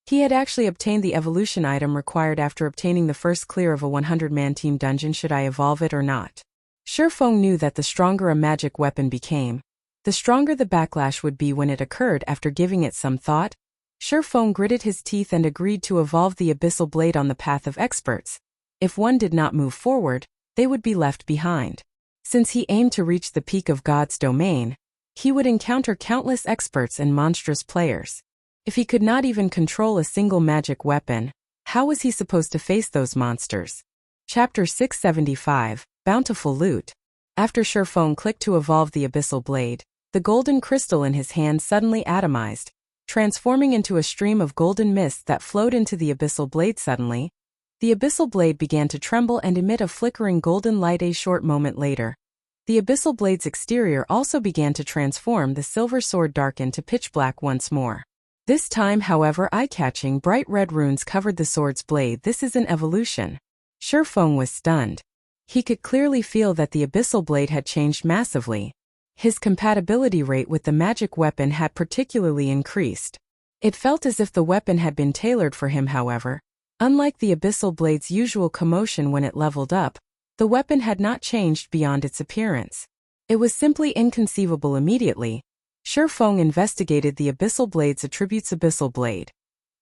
He had actually obtained the evolution item required after obtaining the first clear of a 100-man team dungeon. Should I evolve it or not? Feng knew that the stronger a magic weapon became, the stronger the backlash would be when it occurred. After giving it some thought, Feng gritted his teeth and agreed to evolve the Abyssal Blade on the path of experts. If one did not move forward, they would be left behind. Since he aimed to reach the peak of God's domain, he would encounter countless experts and monstrous players. If he could not even control a single magic weapon, how was he supposed to face those monsters? Chapter 675, Bountiful Loot. After Feng clicked to evolve the Abyssal Blade, the golden crystal in his hand suddenly atomized, transforming into a stream of golden mist that flowed into the Abyssal Blade. Suddenly, the Abyssal Blade began to tremble and emit a flickering golden light. A short moment later, the Abyssal Blade's exterior also began to transform. The silver sword darkened to pitch black once more. This time, however, eye-catching bright red runes covered the sword's blade. This is an evolution. Feng was stunned. He could clearly feel that the Abyssal Blade had changed massively. His compatibility rate with the magic weapon had particularly increased. It felt as if the weapon had been tailored for him. However, unlike the Abyssal Blade's usual commotion when it leveled up, the weapon had not changed beyond its appearance. It was simply inconceivable. Immediately, Feng investigated the Abyssal Blade's attributes. Abyssal Blade.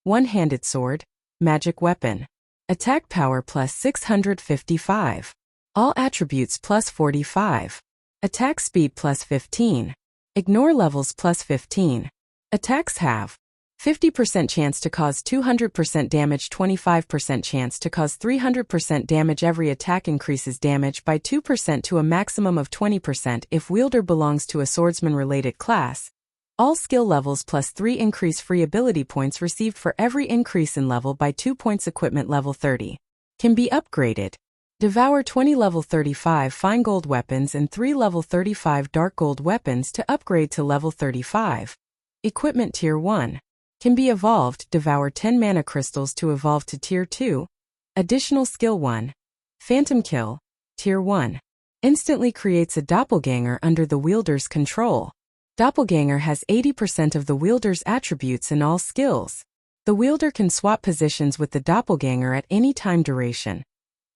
One-handed sword. Magic weapon. Attack power plus 655. All attributes plus 45. Attack speed plus 15. Ignore levels plus 15. Attacks have 50% chance to cause 200% damage, 25% chance to cause 300% damage. Every attack increases damage by 2% to a maximum of 20% if wielder belongs to a swordsman-related class. All skill levels plus 3 increase free ability points received for every increase in level by 2 points. Equipment level 30. Can be upgraded. Devour 20 level 35 fine gold weapons and 3 level 35 dark gold weapons to upgrade to level 35. Equipment Tier 1. Can be evolved. Devour 10 mana crystals to evolve to Tier 2. Additional Skill 1. Phantom Kill. Tier 1. Instantly creates a doppelganger under the wielder's control. Doppelganger has 80% of the wielder's attributes and all skills. The wielder can swap positions with the doppelganger at any time. Duration: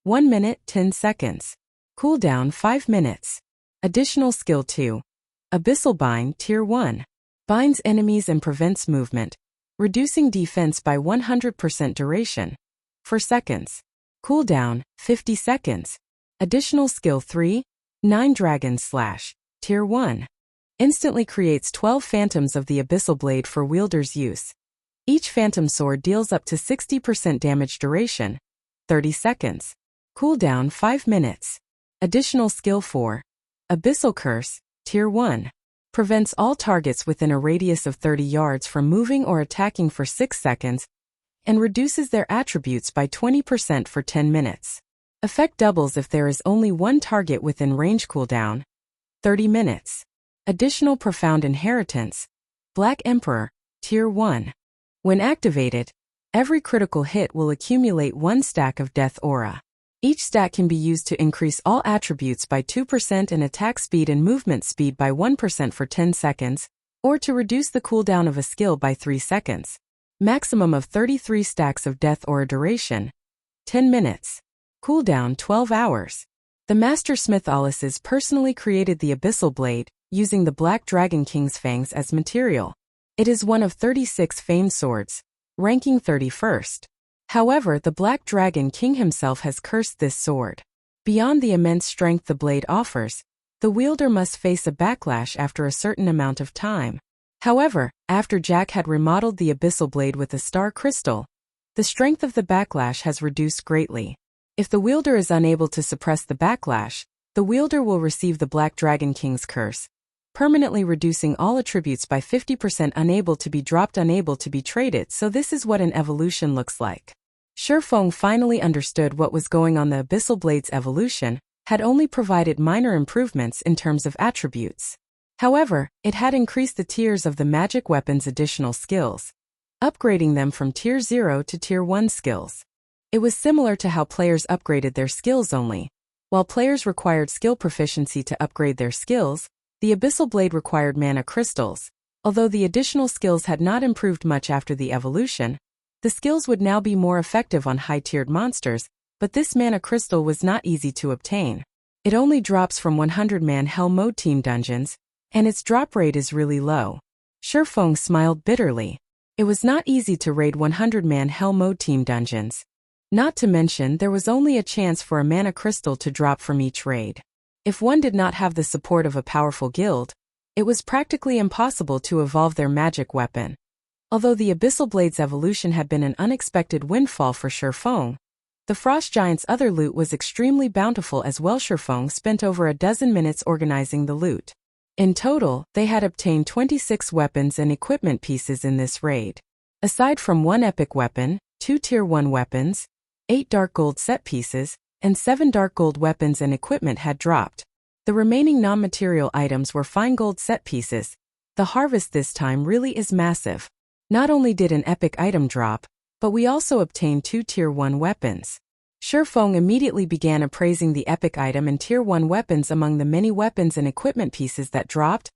1 minute 10 seconds. Cooldown 5 minutes. Additional Skill 2. Abyssal Bind. Tier 1. Binds enemies and prevents movement, reducing defense by 100%. Duration: 4 seconds. Cooldown 50 seconds. Additional Skill 3. 9 Dragon Slash. Tier 1. Instantly creates 12 phantoms of the Abyssal Blade for wielder's use. Each phantom sword deals up to 60% damage. Duration: 30 seconds. Cooldown 5 minutes. Additional Skill 4. Abyssal Curse. Tier 1. Prevents all targets within a radius of 30 yards from moving or attacking for 6 seconds, and reduces their attributes by 20% for 10 minutes. Effect doubles if there is only one target within range. Cooldown: 30 minutes. Additional Profound Inheritance. Black Emperor. Tier 1. When activated, every critical hit will accumulate 1 stack of Death Aura. Each stack can be used to increase all attributes by 2% and attack speed and movement speed by 1% for 10 seconds, or to reduce the cooldown of a skill by 3 seconds. Maximum of 33 stacks of Death Aura. Duration: 10 minutes. Cooldown 12 hours. The Master Smith Alices personally created the Abyssal Blade, using the Black Dragon King's fangs as material. It is one of 36 famed swords, ranking 31st. However, the Black Dragon King himself has cursed this sword. Beyond the immense strength the blade offers, the wielder must face a backlash after a certain amount of time. However, after Jack had remodeled the Abyssal blade with a star crystal, the strength of the backlash has reduced greatly. If the wielder is unable to suppress the backlash, the wielder will receive the Black Dragon King's curse, permanently reducing all attributes by 50%, unable to be dropped, unable to be traded. So this is what an evolution looks like. Feng finally understood what was going on. The Abyssal blade's evolution had only provided minor improvements in terms of attributes. However, it had increased the tiers of the magic weapon's additional skills, upgrading them from Tier 0 to Tier 1 skills. It was similar to how players upgraded their skills only. While players required skill proficiency to upgrade their skills, the Abyssal blade required mana crystals. Although the additional skills had not improved much after the evolution, the skills would now be more effective on high-tiered monsters, but this mana crystal was not easy to obtain. It only drops from 100-man Hell Mode team dungeons, and its drop rate is really low. Feng smiled bitterly. It was not easy to raid 100-man Hell Mode team dungeons. Not to mention, there was only a chance for a mana crystal to drop from each raid. If one did not have the support of a powerful guild, it was practically impossible to evolve their magic weapon. Although the Abyssal blade's evolution had been an unexpected windfall for Feng, the Frost Giant's other loot was extremely bountiful as well. Feng spent over a dozen minutes organizing the loot. In total, they had obtained 26 weapons and equipment pieces in this raid. Aside from 1 epic weapon, 2 Tier 1 weapons, 8 dark gold set pieces, and 7 dark gold weapons and equipment had dropped. The remaining non-material items were fine gold set pieces. The harvest this time really is massive. Not only did an epic item drop, but we also obtained 2 Tier 1 weapons. Feng immediately began appraising the epic item and Tier 1 weapons among the many weapons and equipment pieces that dropped.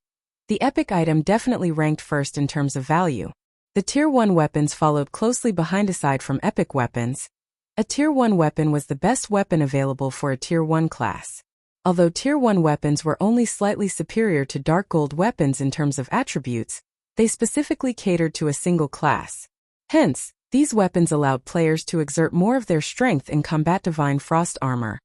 The epic item definitely ranked first in terms of value. The Tier 1 weapons followed closely behind. Aside from epic weapons, a Tier 1 weapon was the best weapon available for a Tier 1 class. Although Tier 1 weapons were only slightly superior to dark gold weapons in terms of attributes, they specifically catered to a single class. Hence, these weapons allowed players to exert more of their strength in combat. Divine Frost Armor.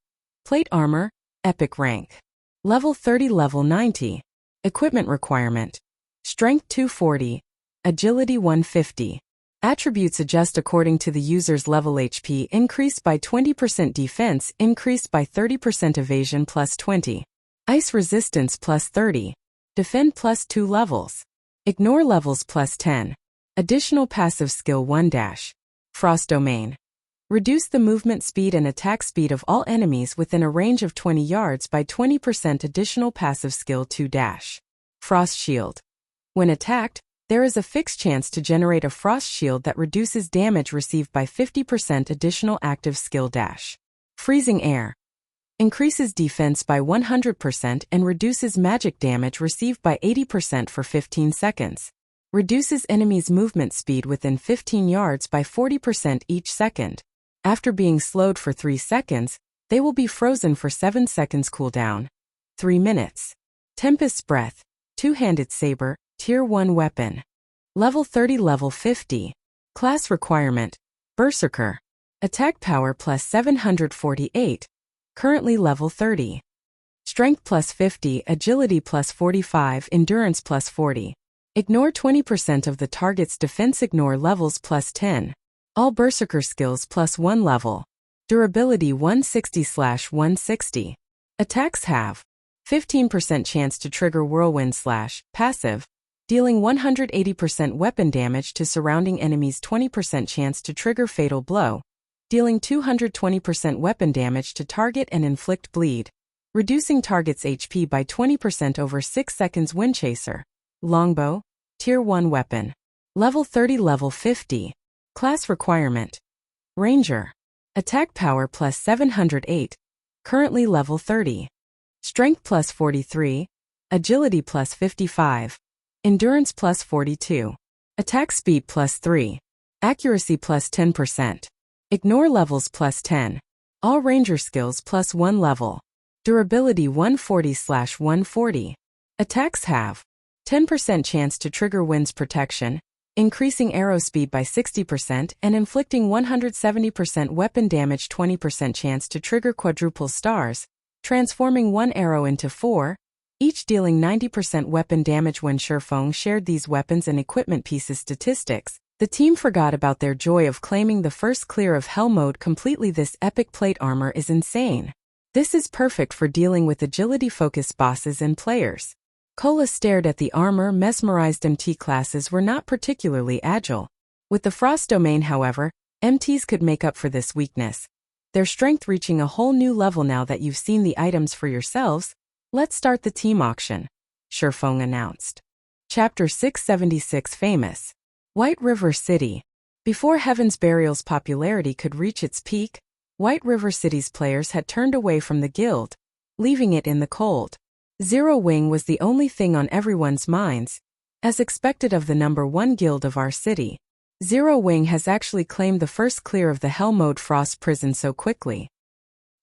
Plate Armor, Epic Rank. Level 30, Level 90. Equipment Requirement. Strength 240. Agility 150. Attributes adjust according to the user's level. HP increased by 20%, defense increased by 30%, evasion plus 20. Ice resistance plus 30. Defend plus 2 levels. Ignore levels plus 10. Additional passive skill 1 dash. Frost Domain. Reduce the movement speed and attack speed of all enemies within a range of 20 yards by 20%. Additional passive skill 2 dash. Frost Shield. When attacked, there is a fixed chance to generate a frost shield that reduces damage received by 50%. Additional active skill dash. Freezing Air. Increases defense by 100% and reduces magic damage received by 80% for 15 seconds. Reduces enemies' movement speed within 15 yards by 40% each second. After being slowed for 3 seconds, they will be frozen for 7 seconds cooldown. 3 minutes. Tempest's Breath. Two-handed saber, Tier 1 weapon. Level 30, Level 50. Class requirement. Berserker. Attack power plus 748. Currently level 30. Strength plus 50, agility plus 45, endurance plus 40. Ignore 20% of the target's defense. Ignore levels plus 10. All berserker skills plus 1 level. Durability 160/160. Attacks have 15% chance to trigger whirlwind / passive, dealing 180% weapon damage to surrounding enemies. 20% chance to trigger fatal blow, dealing 220% weapon damage to target and inflict bleed, reducing target's HP by 20% over 6 seconds. Windchaser. Longbow. Tier 1 weapon. Level 30, Level 50. Class requirement. Ranger. Attack power plus 708. Currently level 30. Strength plus 43. Agility plus 55. Endurance plus 42. Attack speed plus 3. Accuracy plus 10%. Ignore levels plus 10. All ranger skills plus 1 level. Durability 140/140. Attacks have 10% chance to trigger wind's protection, increasing arrow speed by 60% and inflicting 170% weapon damage. 20% chance to trigger quadruple stars, transforming 1 arrow into 4, each dealing 90% weapon damage. When Feng shared these weapons and equipment pieces statistics, the team forgot about their joy of claiming the first clear of Hell mode completely. This epic plate armor is insane. This is perfect for dealing with agility-focused bosses and players. Cola stared at the armor, mesmerized. MT classes were not particularly agile. With the Frost domain, however, MTs could make up for this weakness, their strength reaching a whole new level. Now that you've seen the items for yourselves, let's start the team auction, Feng announced. Chapter 676 Famous White River City. Before Heaven's Burial's popularity could reach its peak, White River City's players had turned away from the guild, leaving it in the cold. Zero Wing was the only thing on everyone's minds. As expected of the #1 guild of our city, Zero Wing has actually claimed the first clear of the Hell mode Frost prison so quickly.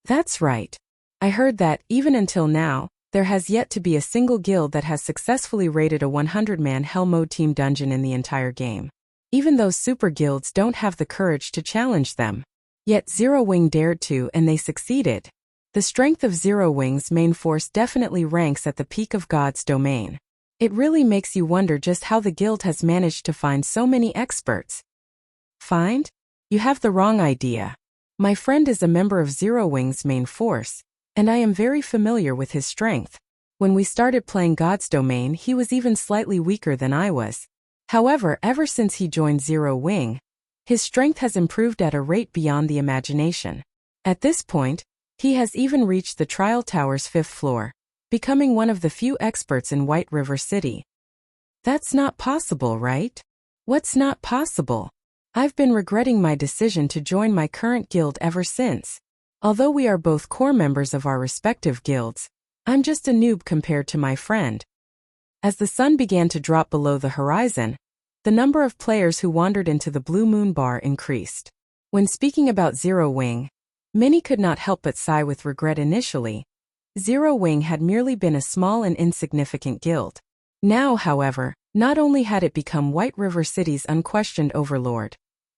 That's right. I heard that, even until now, there has yet to be a single guild that has successfully raided a 100-man Hell mode team dungeon in the entire game. Even those super guilds don't have the courage to challenge them. Yet Zero Wing dared to, and they succeeded. The strength of Zero Wing's main force definitely ranks at the peak of God's domain. It really makes you wonder just how the guild has managed to find so many experts. Find? You have the wrong idea. My friend is a member of Zero Wing's main force, and I am very familiar with his strength. When we started playing God's domain, he was even slightly weaker than I was. However, ever since he joined Zero Wing, his strength has improved at a rate beyond the imagination. At this point, he has even reached the Trial Tower's 5th floor, becoming one of the few experts in White River City. That's not possible, right? What's not possible? I've been regretting my decision to join my current guild ever since. Although we are both core members of our respective guilds, I'm just a noob compared to my friend. As the sun began to drop below the horizon, the number of players who wandered into the Blue Moon Bar increased. When speaking about Zero Wing, many could not help but sigh with regret. Initially, Zero Wing had merely been a small and insignificant guild. Now, however, not only had it become White River City's unquestioned overlord,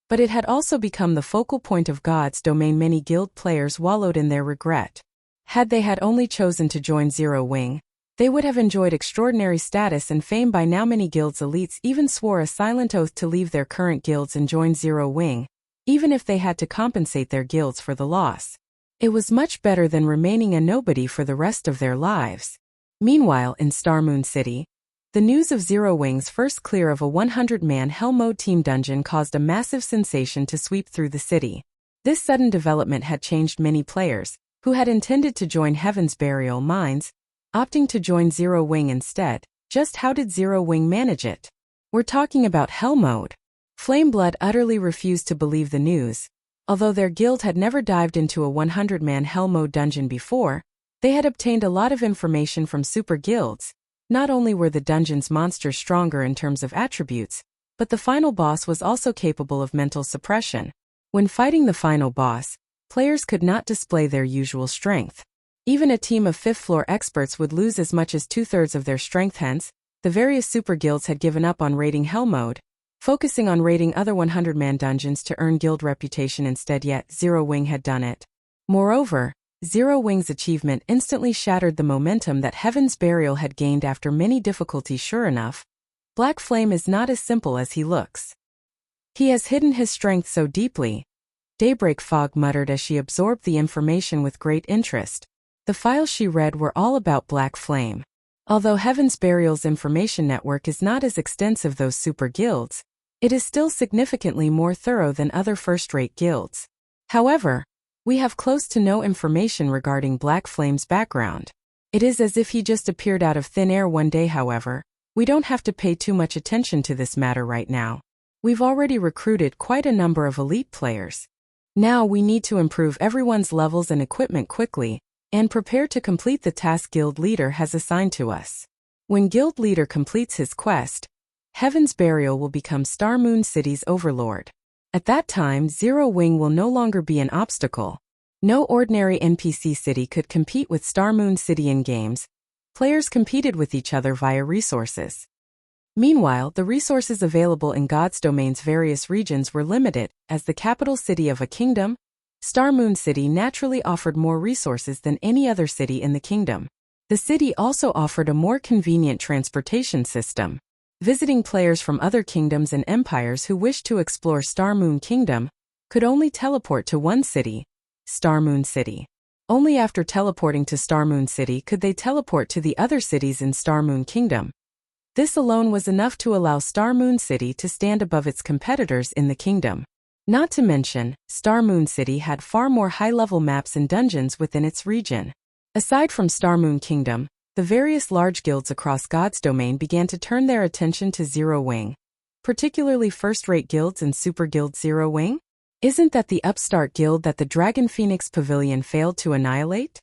but it had also become the focal point of God's domain. Many guild players wallowed in their regret. Had they had only chosen to join Zero Wing, they would have enjoyed extraordinary status and fame by now. Many guilds' elites even swore a silent oath to leave their current guilds and join Zero Wing, even if they had to compensate their guilds for the loss. It was much better than remaining a nobody for the rest of their lives. Meanwhile, in Star Moon City, the news of Zero Wing's first clear of a 100-man Hell mode team dungeon caused a massive sensation to sweep through the city. This sudden development had changed many players, who had intended to join Heaven's Burial minds, opting to join Zero Wing instead. Just how did Zero Wing manage it? We're talking about Hell mode. Flameblood utterly refused to believe the news. Although their guild had never dived into a 100-man Hell mode dungeon before, they had obtained a lot of information from super guilds. Not only were the dungeon's monsters stronger in terms of attributes, but the final boss was also capable of mental suppression. When fighting the final boss, players could not display their usual strength. Even a team of 5th floor experts would lose as much as 2/3 of their strength. Hence, the various super guilds had given up on raiding Hell mode, focusing on raiding other 100-man dungeons to earn guild reputation instead. Yet Zero Wing had done it. Moreover, Zero Wing's achievement instantly shattered the momentum that Heaven's Burial had gained after many difficulties. Sure enough, Black Flame is not as simple as he looks. He has hidden his strength so deeply. Daybreak Fog muttered as she absorbed the information with great interest. The files she read were all about Black Flame. Although Heaven's Burial's information network is not as extensive as those super guilds, it is still significantly more thorough than other first-rate guilds. However, we have close to no information regarding Black Flame's background. It is as if he just appeared out of thin air one day. However, we don't have to pay too much attention to this matter right now. We've already recruited quite a number of elite players. Now we need to improve everyone's levels and equipment quickly, and prepare to complete the task Guild Leader has assigned to us. When Guild Leader completes his quest, Heaven's Burial will become Star Moon City's overlord. At that time, Zero Wing will no longer be an obstacle. No ordinary NPC city could compete with Star Moon City in games. Players competed with each other via resources. Meanwhile, the resources available in God's domain's various regions were limited. As the capital city of a kingdom, Star Moon City naturally offered more resources than any other city in the kingdom. The city also offered a more convenient transportation system. Visiting players from other kingdoms and empires who wished to explore Star Moon Kingdom could only teleport to one city, Star Moon City. Only after teleporting to Star Moon City could they teleport to the other cities in Star Moon Kingdom. This alone was enough to allow Star Moon City to stand above its competitors in the kingdom. Not to mention, Star Moon City had far more high-level maps and dungeons within its region. Aside from Star Moon Kingdom, the various large guilds across God's domain began to turn their attention to Zero Wing, particularly first-rate guilds and Super Guild Zero Wing. Isn't that the upstart guild that the Dragon Phoenix Pavilion failed to annihilate?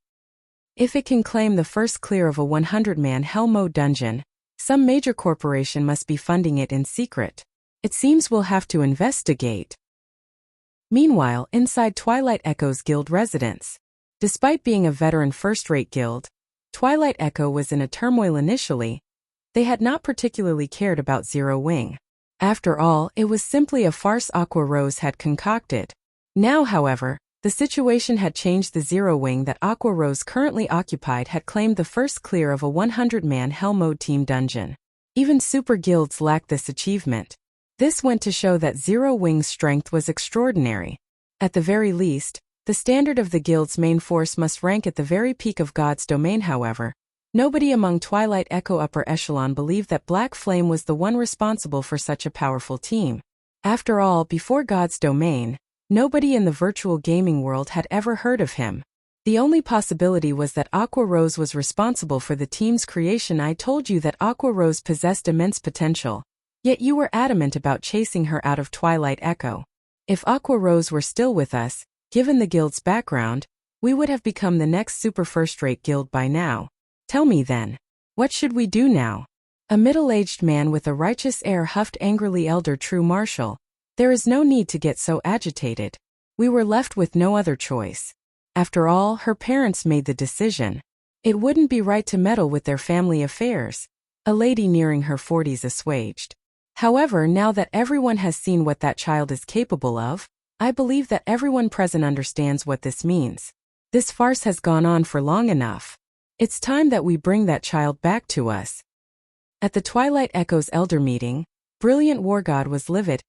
If it can claim the first clear of a 100-man Hell Mode dungeon, some major corporation must be funding it in secret. It seems we'll have to investigate. Meanwhile, inside Twilight Echo's guild residence. Despite being a veteran first-rate guild, Twilight Echo was in a turmoil initially. They had not particularly cared about Zero Wing. After all, it was simply a farce Aqua Rose had concocted. Now, however, the situation had changed. The Zero Wing that Aqua Rose currently occupied had claimed the first clear of a 100-man Hell Mode team dungeon. Even super guilds lacked this achievement. This went to show that Zero Wing's strength was extraordinary. At the very least, the standard of the guild's main force must rank at the very peak of God's domain. However, nobody among Twilight Echo upper echelon believed that Black Flame was the one responsible for such a powerful team. After all, before God's domain, nobody in the virtual gaming world had ever heard of him. The only possibility was that Aqua Rose was responsible for the team's creation. I told you that Aqua Rose possessed immense potential, yet you were adamant about chasing her out of Twilight Echo. If Aqua Rose were still with us, given the guild's background, we would have become the next super first-rate guild by now. Tell me then, what should we do now? A middle-aged man with a righteous air huffed angrily. Elder True Marshal, there is no need to get so agitated. We were left with no other choice. After all, her parents made the decision. It wouldn't be right to meddle with their family affairs. A lady nearing her 40s assuaged. However, now that everyone has seen what that child is capable of, I believe that everyone present understands what this means. This farce has gone on for long enough. It's time that we bring that child back to us. At the Twilight Echo's elder meeting, Brilliant War God was livid.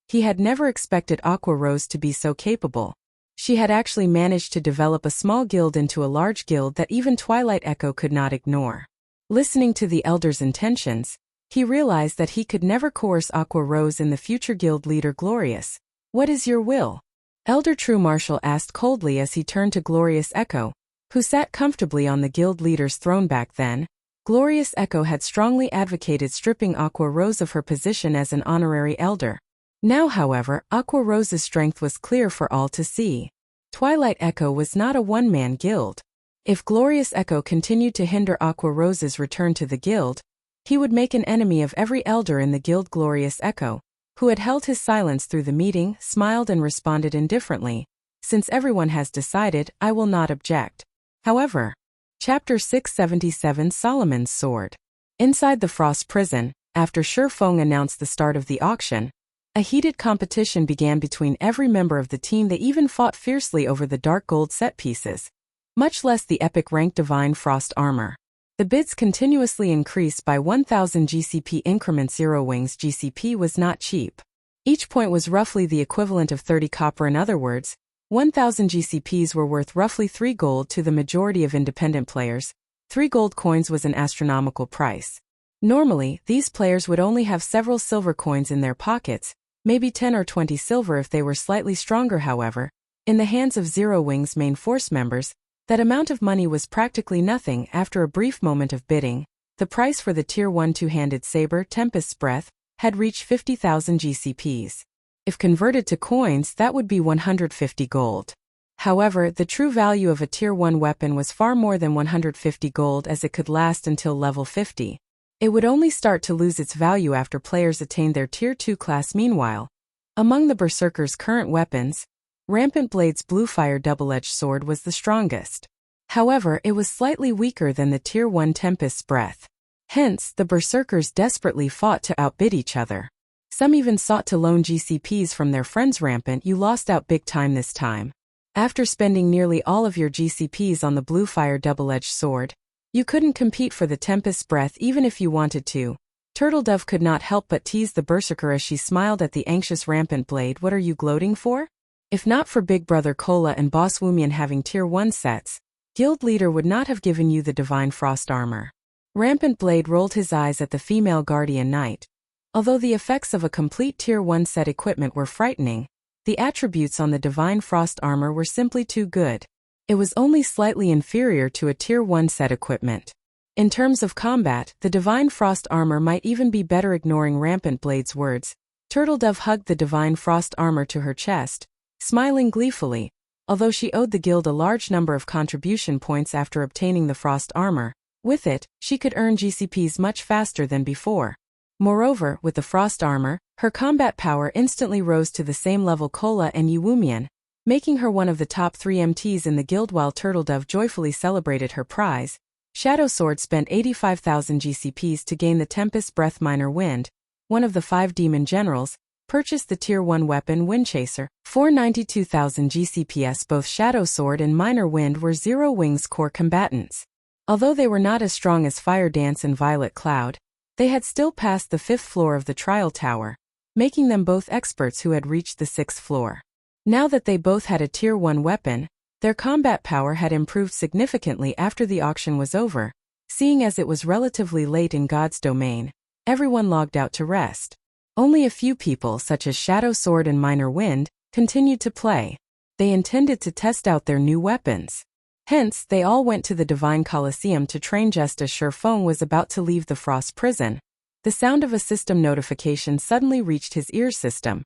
He had never expected Aqua Rose to be so capable. She had actually managed to develop a small guild into a large guild that even Twilight Echo could not ignore. Listening to the elder's intentions, he realized that he could never coerce Aqua Rose in the future guild leader Glorious. What is your will? Elder True Marshal asked coldly as he turned to Glorious Echo, who sat comfortably on the guild leader's throne. Back then, Glorious Echo had strongly advocated stripping Aqua Rose of her position as an honorary elder. Now, however, Aqua Rose's strength was clear for all to see. Twilight Echo was not a one-man guild. If Glorious Echo continued to hinder Aqua Rose's return to the guild, he would make an enemy of every elder in the guild. Glorious Echo, who had held his silence through the meeting, smiled and responded indifferently. Since everyone has decided, I will not object. However, Chapter 677 Solomon's Sword. Inside the Frost Prison, after Feng announced the start of the auction, a heated competition began between every member of the team. They even fought fiercely over the dark gold set pieces, much less the epic rank Divine Frost armor. The bids continuously increased by 1,000 GCP increments. Zero Wing's GCP was not cheap. Each point was roughly the equivalent of 30 copper. In other words, 1,000 GCPs were worth roughly 3 gold to the majority of independent players. 3 gold coins was an astronomical price. Normally, these players would only have several silver coins in their pockets, maybe 10 or 20 silver if they were slightly stronger. However, in the hands of Zero Wing's main force members, that amount of money was practically nothing. After a brief moment of bidding, the price for the Tier 1 two-handed saber, Tempest's Breath, had reached 50,000 GCPs. If converted to coins, that would be 150 gold. However, the true value of a Tier 1 weapon was far more than 150 gold, as it could last until level 50. It would only start to lose its value after players attained their Tier 2 class. Meanwhile, among the Berserker's current weapons, Rampant Blade's Bluefire double-edged sword was the strongest. However, it was slightly weaker than the Tier 1 Tempest's Breath. Hence, the Berserkers desperately fought to outbid each other. Some even sought to loan GCPs from their friends. Rampant, you lost out big time this time. After spending nearly all of your GCPs on the Bluefire double-edged sword, You couldn't compete for the Tempest's Breath even if you wanted to. Turtledove could not help but tease the berserker as she smiled at the anxious Rampant Blade. What are you gloating for? If not for Big Brother Cola and Boss Woomian having Tier 1 sets, Guild Leader would not have given you the Divine Frost armor. Rampant Blade rolled his eyes at the female Guardian Knight. Although the effects of a complete Tier 1 set equipment were frightening, the attributes on the Divine Frost armor were simply too good. It was only slightly inferior to a Tier 1 set equipment. In terms of combat, the Divine Frost armor might even be better. Ignoring Rampant Blade's words, Turtledove hugged the Divine Frost armor to her chest, smiling gleefully. Although she owed the guild a large number of contribution points after obtaining the Frost armor, with it, she could earn GCPs much faster than before. Moreover, with the Frost armor, her combat power instantly rose to the same level Cola and Yuwumian, making her one of the top 3 MTs in the guild. While Turtledove joyfully celebrated her prize, Shadow Sword spent 85,000 GCPs to gain the Tempest's Breath. Minor Wind, one of the 5 demon generals, purchased the Tier 1 weapon Windchaser, 492,000 GCPs. Both Shadow Sword and Minor Wind were Zero Wings core combatants. Although they were not as strong as Fire Dance and Violet Cloud, they had still passed the 5th floor of the Trial Tower, making them both experts who had reached the 6th floor. Now that they both had a Tier 1 weapon, their combat power had improved significantly after the auction was over. Seeing as it was relatively late in God's domain, everyone logged out to rest. Only a few people, such as Shadow Sword and Minor Wind, continued to play. They intended to test out their new weapons. Hence, they all went to the Divine Coliseum to train. Just as Feng was about to leave the Frost Prison, the sound of a system notification suddenly reached his ear system.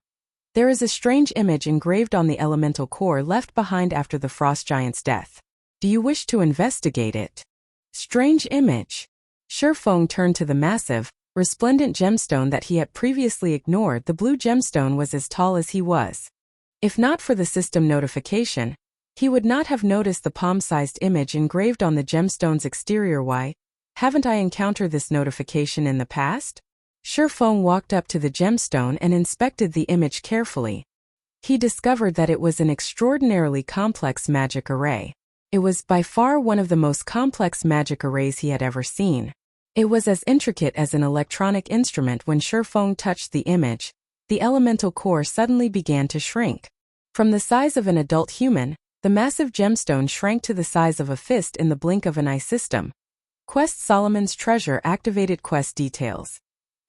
There is a strange image engraved on the elemental core left behind after the Frost Giant's death. Do you wish to investigate it? Strange image. Feng turned to the massive, resplendent gemstone that he had previously ignored. The blue gemstone was as tall as he was. If not for the system notification, he would not have noticed the palm-sized image engraved on the gemstone's exterior. Why haven't I encountered this notification in the past? Feng walked up to the gemstone and inspected the image carefully. He discovered that it was an extraordinarily complex magic array. It was by far one of the most complex magic arrays he had ever seen. It was as intricate as an electronic instrument. When Feng touched the image, the elemental core suddenly began to shrink. From the size of an adult human, the massive gemstone shrank to the size of a fist in the blink of an eye. System Quest Solomon's Treasure activated. Quest details.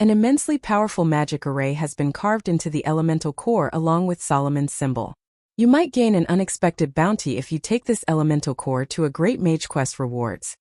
An immensely powerful magic array has been carved into the elemental core along with Solomon's symbol. You might gain an unexpected bounty if you take this elemental core to a great mage. Quest rewards.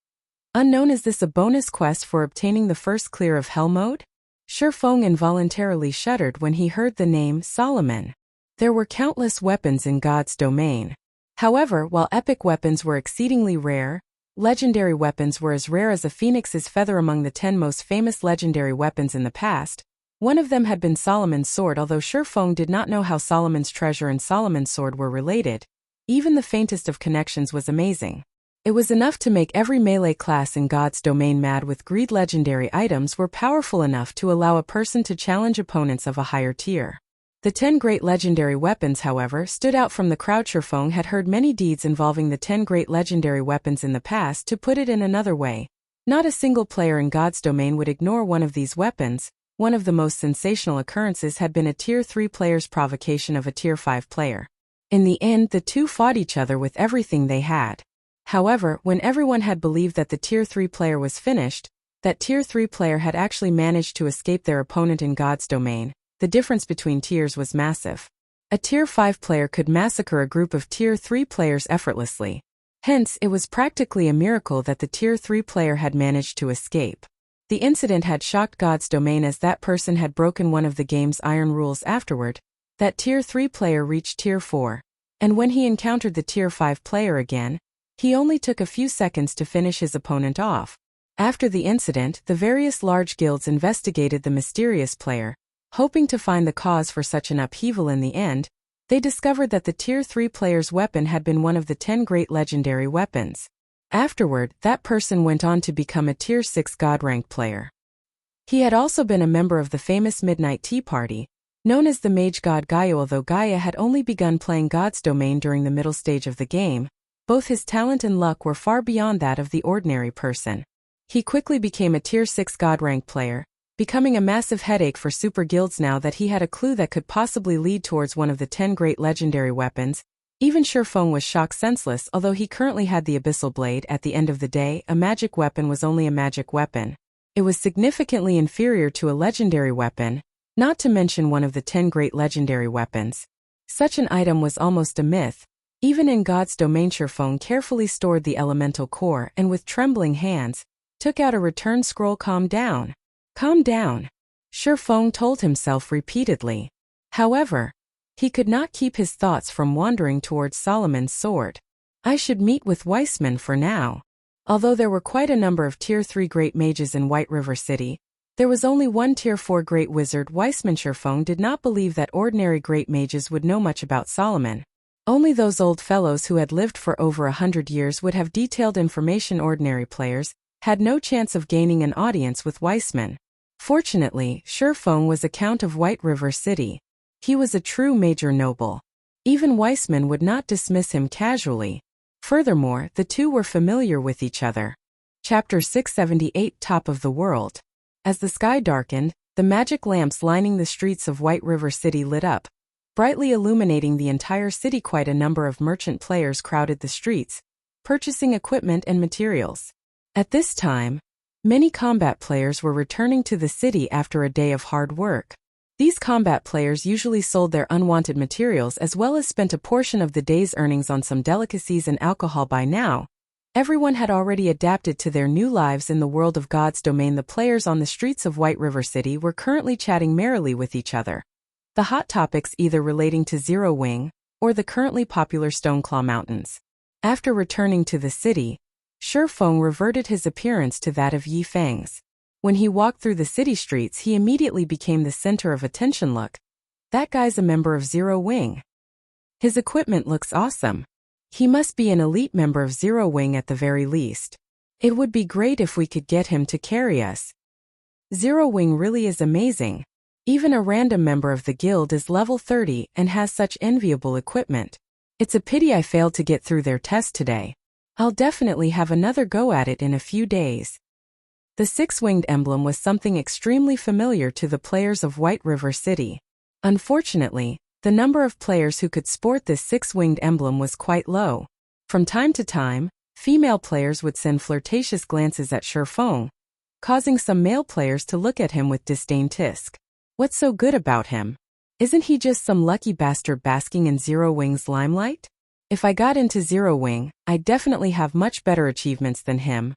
Unknown. Is this a bonus quest for obtaining the first clear of Hell mode? Feng involuntarily shuddered when he heard the name Solomon. There were countless weapons in God's domain. However, while epic weapons were exceedingly rare, legendary weapons were as rare as a phoenix's feather. Among the 10 most famous legendary weapons in the past, one of them had been Solomon's sword. Although Feng did not know how Solomon's treasure and Solomon's sword were related, even the faintest of connections was amazing. It was enough to make every melee class in God's domain mad with greed. Legendary items were powerful enough to allow a person to challenge opponents of a higher tier. The 10 great legendary weapons, however, stood out from the crowd. Feng had heard many deeds involving the 10 great legendary weapons in the past. To put it in another way, not a single player in God's domain would ignore one of these weapons. One of the most sensational occurrences had been a Tier 3 player's provocation of a Tier 5 player. In the end, the two fought each other with everything they had. However, when everyone had believed that the Tier 3 player was finished, that Tier 3 player had actually managed to escape their opponent in God's domain. The difference between tiers was massive. A Tier 5 player could massacre a group of Tier 3 players effortlessly. Hence, it was practically a miracle that the Tier 3 player had managed to escape. The incident had shocked God's domain as that person had broken one of the game's iron rules. Afterward, that Tier 3 player reached Tier 4. And when he encountered the Tier 5 player again, he only took a few seconds to finish his opponent off. After the incident, the various large guilds investigated the mysterious player, hoping to find the cause for such an upheaval. In the end, they discovered that the Tier 3 player's weapon had been one of the 10 great legendary weapons. Afterward, that person went on to become a Tier 6 God-rank player. He had also been a member of the famous Midnight Tea Party, known as the Mage God Gaia. Although Gaia had only begun playing God's domain during the middle stage of the game, Both his talent and luck were far beyond that of the ordinary person. He quickly became a Tier 6 God rank player, becoming a massive headache for super guilds now that he had a clue that could possibly lead towards one of the 10 great legendary weapons. Even Feng was shocked senseless. Although he currently had the Abyssal Blade, at the end of the day, a magic weapon was only a magic weapon. It was significantly inferior to a legendary weapon, not to mention one of the 10 great legendary weapons. Such an item was almost a myth. Even in God's domain, Feng carefully stored the elemental core and with trembling hands, took out a return scroll. Calm down. Calm down. Feng told himself repeatedly. However, he could not keep his thoughts from wandering towards Solomon's sword. I should meet with Weissman for now. Although there were quite a number of Tier 3 great mages in White River City, there was only one Tier 4 great wizard. Weissman. Feng did not believe that ordinary great mages would know much about Solomon. Only those old fellows who had lived for over 100 years would have detailed information. Ordinary players had no chance of gaining an audience with Weissman. Fortunately, Feng was a Count of White River City. He was a true major noble. Even Weissman would not dismiss him casually. Furthermore, the two were familiar with each other. Chapter 678, Top of the World. As the sky darkened, the magic lamps lining the streets of White River City lit up, brightly illuminating the entire city. Quite a number of merchant players crowded the streets, purchasing equipment and materials. At this time, many combat players were returning to the city after a day of hard work. These combat players usually sold their unwanted materials as well as spent a portion of the day's earnings on some delicacies and alcohol. By now, everyone had already adapted to their new lives in the world of God's domain. The players on the streets of White River City were currently chatting merrily with each other. The hot topics either relating to Zero Wing or the currently popular Stoneclaw Mountains. After returning to the city, Feng reverted his appearance to that of Yi Feng's. When he walked through the city streets, he immediately became the center of attention. Look, that guy's a member of Zero Wing. His equipment looks awesome. He must be an elite member of Zero Wing at the very least. It would be great if we could get him to carry us. Zero Wing really is amazing. Even a random member of the guild is level 30 and has such enviable equipment. It's a pity I failed to get through their test today. I'll definitely have another go at it in a few days. The six-winged emblem was something extremely familiar to the players of White River City. Unfortunately, the number of players who could sport this six-winged emblem was quite low. From time to time, female players would send flirtatious glances at Feng, causing some male players to look at him with disdain. Tisk. What's so good about him? Isn't he just some lucky bastard basking in Zero Wing's limelight? If I got into Zero Wing, I'd definitely have much better achievements than him.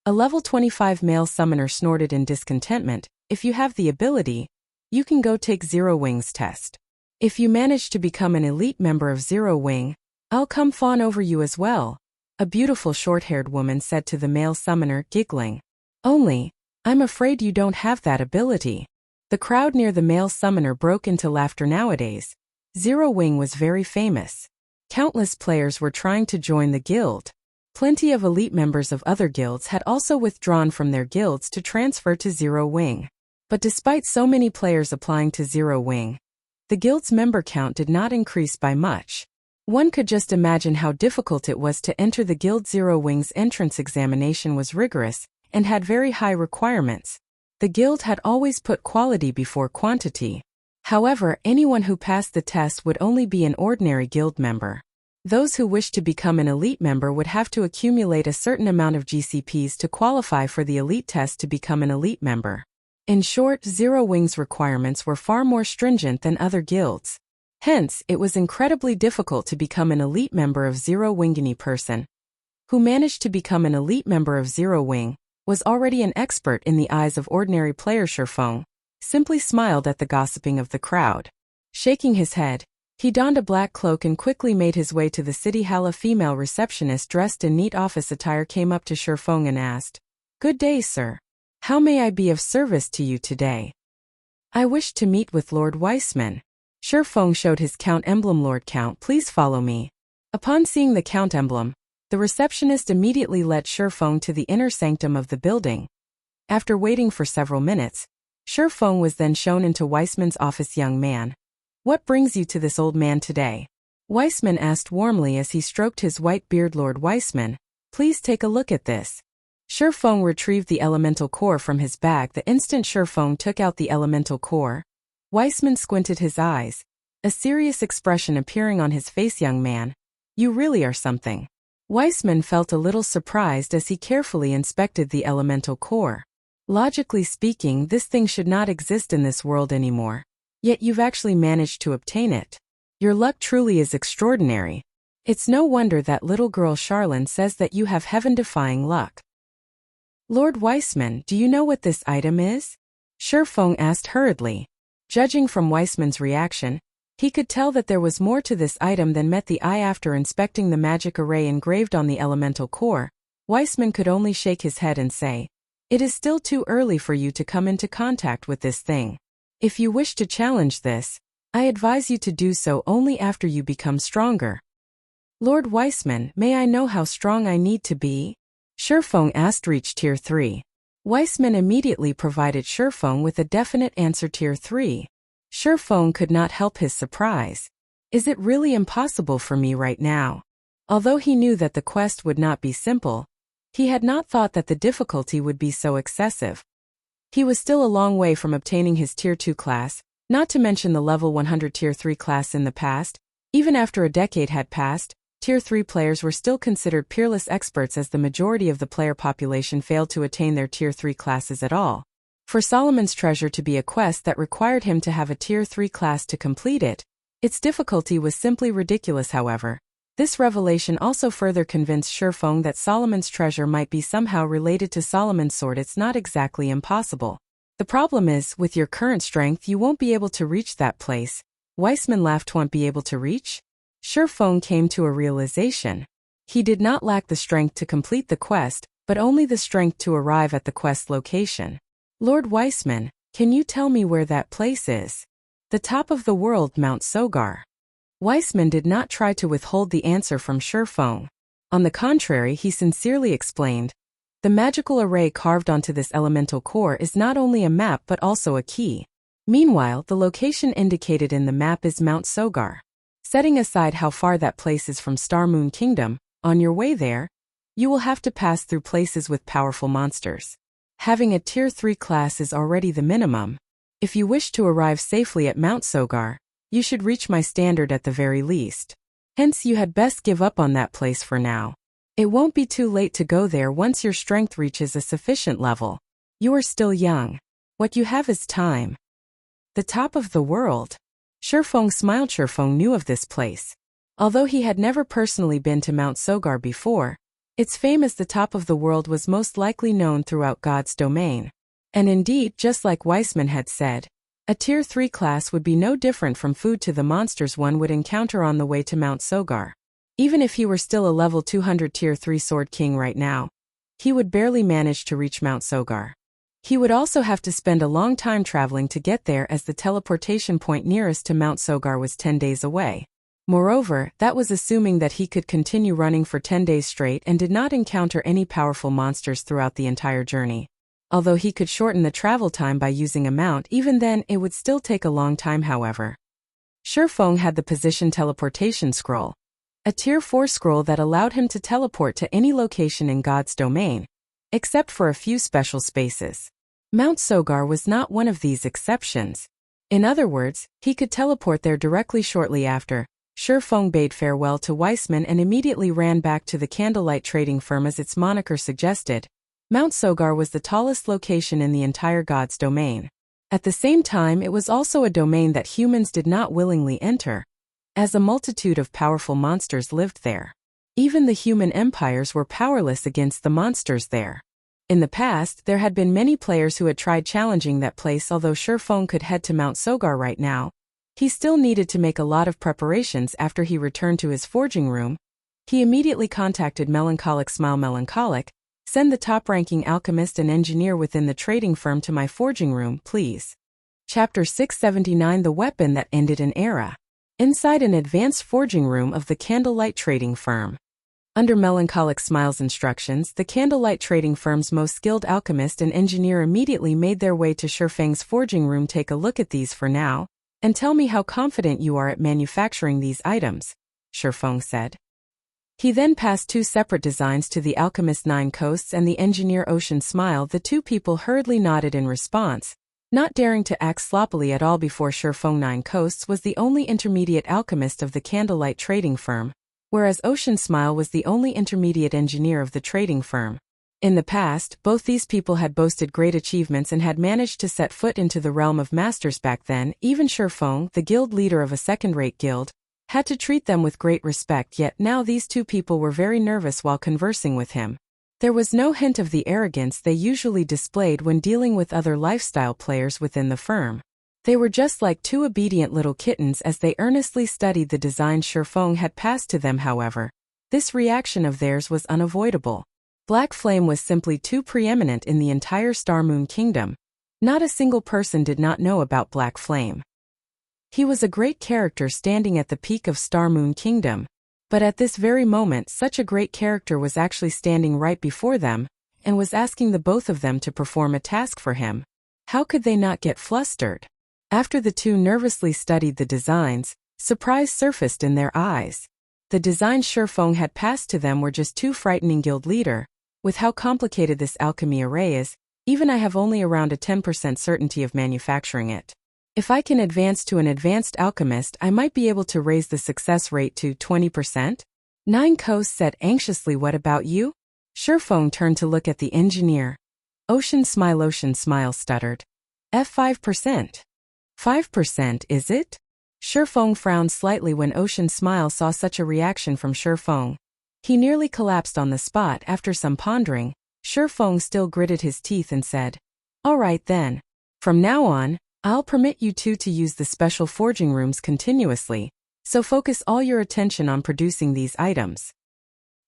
A level 25 male summoner snorted in discontentment. If you have the ability, you can go take Zero Wing's test. If you manage to become an elite member of Zero Wing, I'll come fawn over you as well, a beautiful short-haired woman said to the male summoner, giggling. Only, I'm afraid you don't have that ability. The crowd near the male summoner broke into laughter. Nowadays, Zero Wing was very famous. Countless players were trying to join the guild. Plenty of elite members of other guilds had also withdrawn from their guilds to transfer to Zero Wing. But despite so many players applying to Zero Wing, the guild's member count did not increase by much. One could just imagine how difficult it was to enter the guild. Zero Wing's entrance examination was rigorous and had very high requirements. The guild had always put quality before quantity. However, anyone who passed the test would only be an ordinary guild member. Those who wished to become an elite member would have to accumulate a certain amount of GCPs to qualify for the elite test to become an elite member. In short, Zero Wing's requirements were far more stringent than other guilds. Hence, it was incredibly difficult to become an elite member of Zero Wing. Any person who managed to become an elite member of Zero Wing was already an expert in the eyes of ordinary player. Feng simply smiled at the gossiping of the crowd. Shaking his head, he donned a black cloak and quickly made his way to the city hall. A female receptionist dressed in neat office attire came up to Feng and asked, "Good day, sir. How may I be of service to you today?" "I wish to meet with Lord Weissman." Feng showed his count emblem. "Lord Count, please follow me." Upon seeing the count emblem, the receptionist immediately led Feng to the inner sanctum of the building. After waiting for several minutes, Feng was then shown into Weissman's office. "Young man, what brings you to this old man today?" Weissman asked warmly as he stroked his white beard. Lord Weissman, please take a look at this. Feng retrieved the elemental core from his bag. The instant Feng took out the elemental core, Weissman squinted his eyes, a serious expression appearing on his face. Young man, you really are something. Weissman felt a little surprised as he carefully inspected the elemental core. Logically speaking, this thing should not exist in this world anymore. Yet you've actually managed to obtain it. Your luck truly is extraordinary. It's no wonder that little girl Charlene says that you have heaven-defying luck. Lord Weissman, do you know what this item is? Feng asked hurriedly. Judging from Weissman's reaction, he could tell that there was more to this item than met the eye. After inspecting the magic array engraved on the elemental core, Weissman could only shake his head and say, "It is still too early for you to come into contact with this thing. If you wish to challenge this, I advise you to do so only after you become stronger." Lord Weissman, may I know how strong I need to be? Feng asked. Reach Tier 3. Weissman immediately provided Feng with a definite answer. Tier 3. Feng could not help his surprise. Is it really impossible for me right now? Although he knew that the quest would not be simple, he had not thought that the difficulty would be so excessive. He was still a long way from obtaining his Tier 2 class, not to mention the level 100 Tier 3 class in the past. Even after a decade had passed, Tier 3 players were still considered peerless experts, as the majority of the player population failed to attain their Tier 3 classes at all. For Solomon's Treasure to be a quest that required him to have a Tier 3 class to complete it, its difficulty was simply ridiculous. However, this revelation also further convinced Feng that Solomon's Treasure might be somehow related to Solomon's Sword. It's not exactly impossible. The problem is, with your current strength you won't be able to reach that place. Weissman laughed. Won't be able to reach? Feng came to a realization. He did not lack the strength to complete the quest, but only the strength to arrive at the quest location. Lord Weissman, can you tell me where that place is? The top of the world, Mount Sogar. Weissman did not try to withhold the answer from Feng. On the contrary, he sincerely explained, the magical array carved onto this elemental core is not only a map but also a key. Meanwhile, the location indicated in the map is Mount Sogar. Setting aside how far that place is from Star Moon Kingdom, on your way there, you will have to pass through places with powerful monsters. Having a Tier 3 class is already the minimum. If you wish to arrive safely at Mount Sogar, you should reach my standard at the very least. Hence you had best give up on that place for now. It won't be too late to go there once your strength reaches a sufficient level. You are still young. What you have is time. The top of the world. Feng smiled. Feng knew of this place. Although he had never personally been to Mount Sogar before, its fame as the top of the world was most likely known throughout God's domain. And indeed, just like Weissman had said, a Tier 3 class would be no different from food to the monsters one would encounter on the way to Mount Sogar. Even if he were still a level 200 Tier 3 Sword King right now, he would barely manage to reach Mount Sogar. He would also have to spend a long time traveling to get there, as the teleportation point nearest to Mount Sogar was 10 days away. Moreover, that was assuming that he could continue running for 10 days straight and did not encounter any powerful monsters throughout the entire journey. Although he could shorten the travel time by using a mount, even then it would still take a long time. However, Feng had the position teleportation scroll, a Tier 4 scroll that allowed him to teleport to any location in God's domain, except for a few special spaces. Mount Sogar was not one of these exceptions. In other words, he could teleport there directly. Shortly after, Feng bade farewell to Weissman and immediately ran back to the Candlelight Trading Firm. As its moniker suggested, Mount Sogar was the tallest location in the entire God's domain. At the same time, it was also a domain that humans did not willingly enter, as a multitude of powerful monsters lived there. Even the human empires were powerless against the monsters there. In the past, there had been many players who had tried challenging that place. Although Feng could head to Mount Sogar right now, he still needed to make a lot of preparations. After he returned to his forging room, he immediately contacted Melancholic Smile. Melancholic, send the top-ranking alchemist and engineer within the trading firm to my forging room, please. Chapter 679, The Weapon That Ended an Era. Inside an advanced forging room of the Candlelight Trading Firm. Under Melancholic Smile's instructions, the Candlelight Trading Firm's most skilled alchemist and engineer immediately made their way to Feng's forging room. Take a look at these for now, and tell me how confident you are at manufacturing these items. Feng said. He then passed 2 separate designs to the alchemist 9 Coasts and the engineer Ocean Smile. The 2 people hurriedly nodded in response, not daring to act sloppily at all before Feng. 9 Coasts was the only intermediate alchemist of the candlelight trading firm, whereas Ocean Smile was the only intermediate engineer of the trading firm. In the past, both these people had boasted great achievements and had managed to set foot into the realm of masters back then. Even Feng, the guild leader of a second-rate guild, had to treat them with great respect, yet now these 2 people were very nervous while conversing with him. There was no hint of the arrogance they usually displayed when dealing with other lifestyle players within the firm. They were just like 2 obedient little kittens as they earnestly studied the designs Feng had passed to them. However, this reaction of theirs was unavoidable. Black Flame was simply too preeminent in the entire Star Moon Kingdom. Not a single person did not know about Black Flame. He was a great character standing at the peak of Star Moon Kingdom, but at this very moment such a great character was actually standing right before them, and was asking the both of them to perform a task for him. How could they not get flustered? After the 2 nervously studied the designs, surprise surfaced in their eyes. The designs Feng had passed to them were just too frightening. Guild leader, with how complicated this alchemy array is, even I have only around a 10% certainty of manufacturing it. If I can advance to an advanced alchemist, I might be able to raise the success rate to 20%? 9 Coasts said anxiously. What about you? Feng turned to look at the engineer. Ocean Smile stuttered. F5%. 5%, is it? Feng frowned slightly when Ocean Smile saw such a reaction from Feng. He nearly collapsed on the spot. After some pondering, Feng still gritted his teeth and said, "All right then. From now on, I'll permit you 2 to use the special forging rooms continuously, so focus all your attention on producing these items."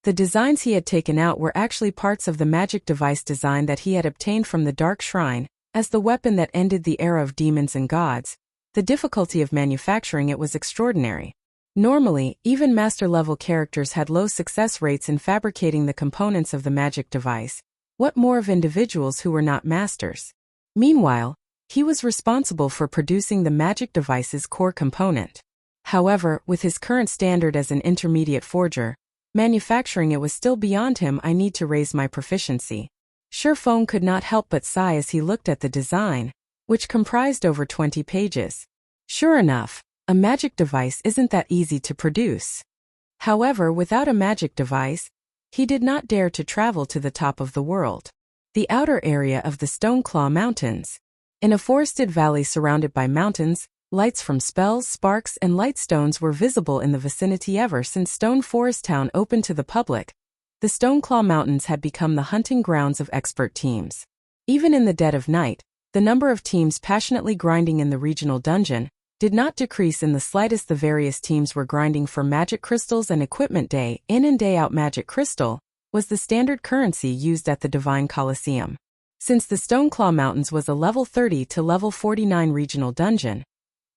The designs he had taken out were actually parts of the magic device design that he had obtained from the Dark Shrine, as the weapon that ended the era of demons and gods. The difficulty of manufacturing it was extraordinary. Normally, even master-level characters had low success rates in fabricating the components of the magic device. What more of individuals who were not masters? Meanwhile, he was responsible for producing the magic device's core component. However, with his current standard as an intermediate forger, manufacturing it was still beyond him. I need to raise my proficiency. Feng could not help but sigh as he looked at the design, which comprised over 20 pages. Sure enough, a magic device isn't that easy to produce. However, without a magic device, he did not dare to travel to the top of the world. The outer area of the Stoneclaw Mountains. In a forested valley surrounded by mountains, lights from spells, sparks, and lightstones were visible in the vicinity. Ever since Stone Forest Town opened to the public, the Stoneclaw Mountains had become the hunting grounds of expert teams. Even in the dead of night, the number of teams passionately grinding in the regional dungeon did not decrease in the slightest. The various teams were grinding for magic crystals and equipment. Day in and day out, magic crystal was the standard currency used at the Divine Colosseum. Since the Stoneclaw Mountains was a level 30 to level 49 regional dungeon,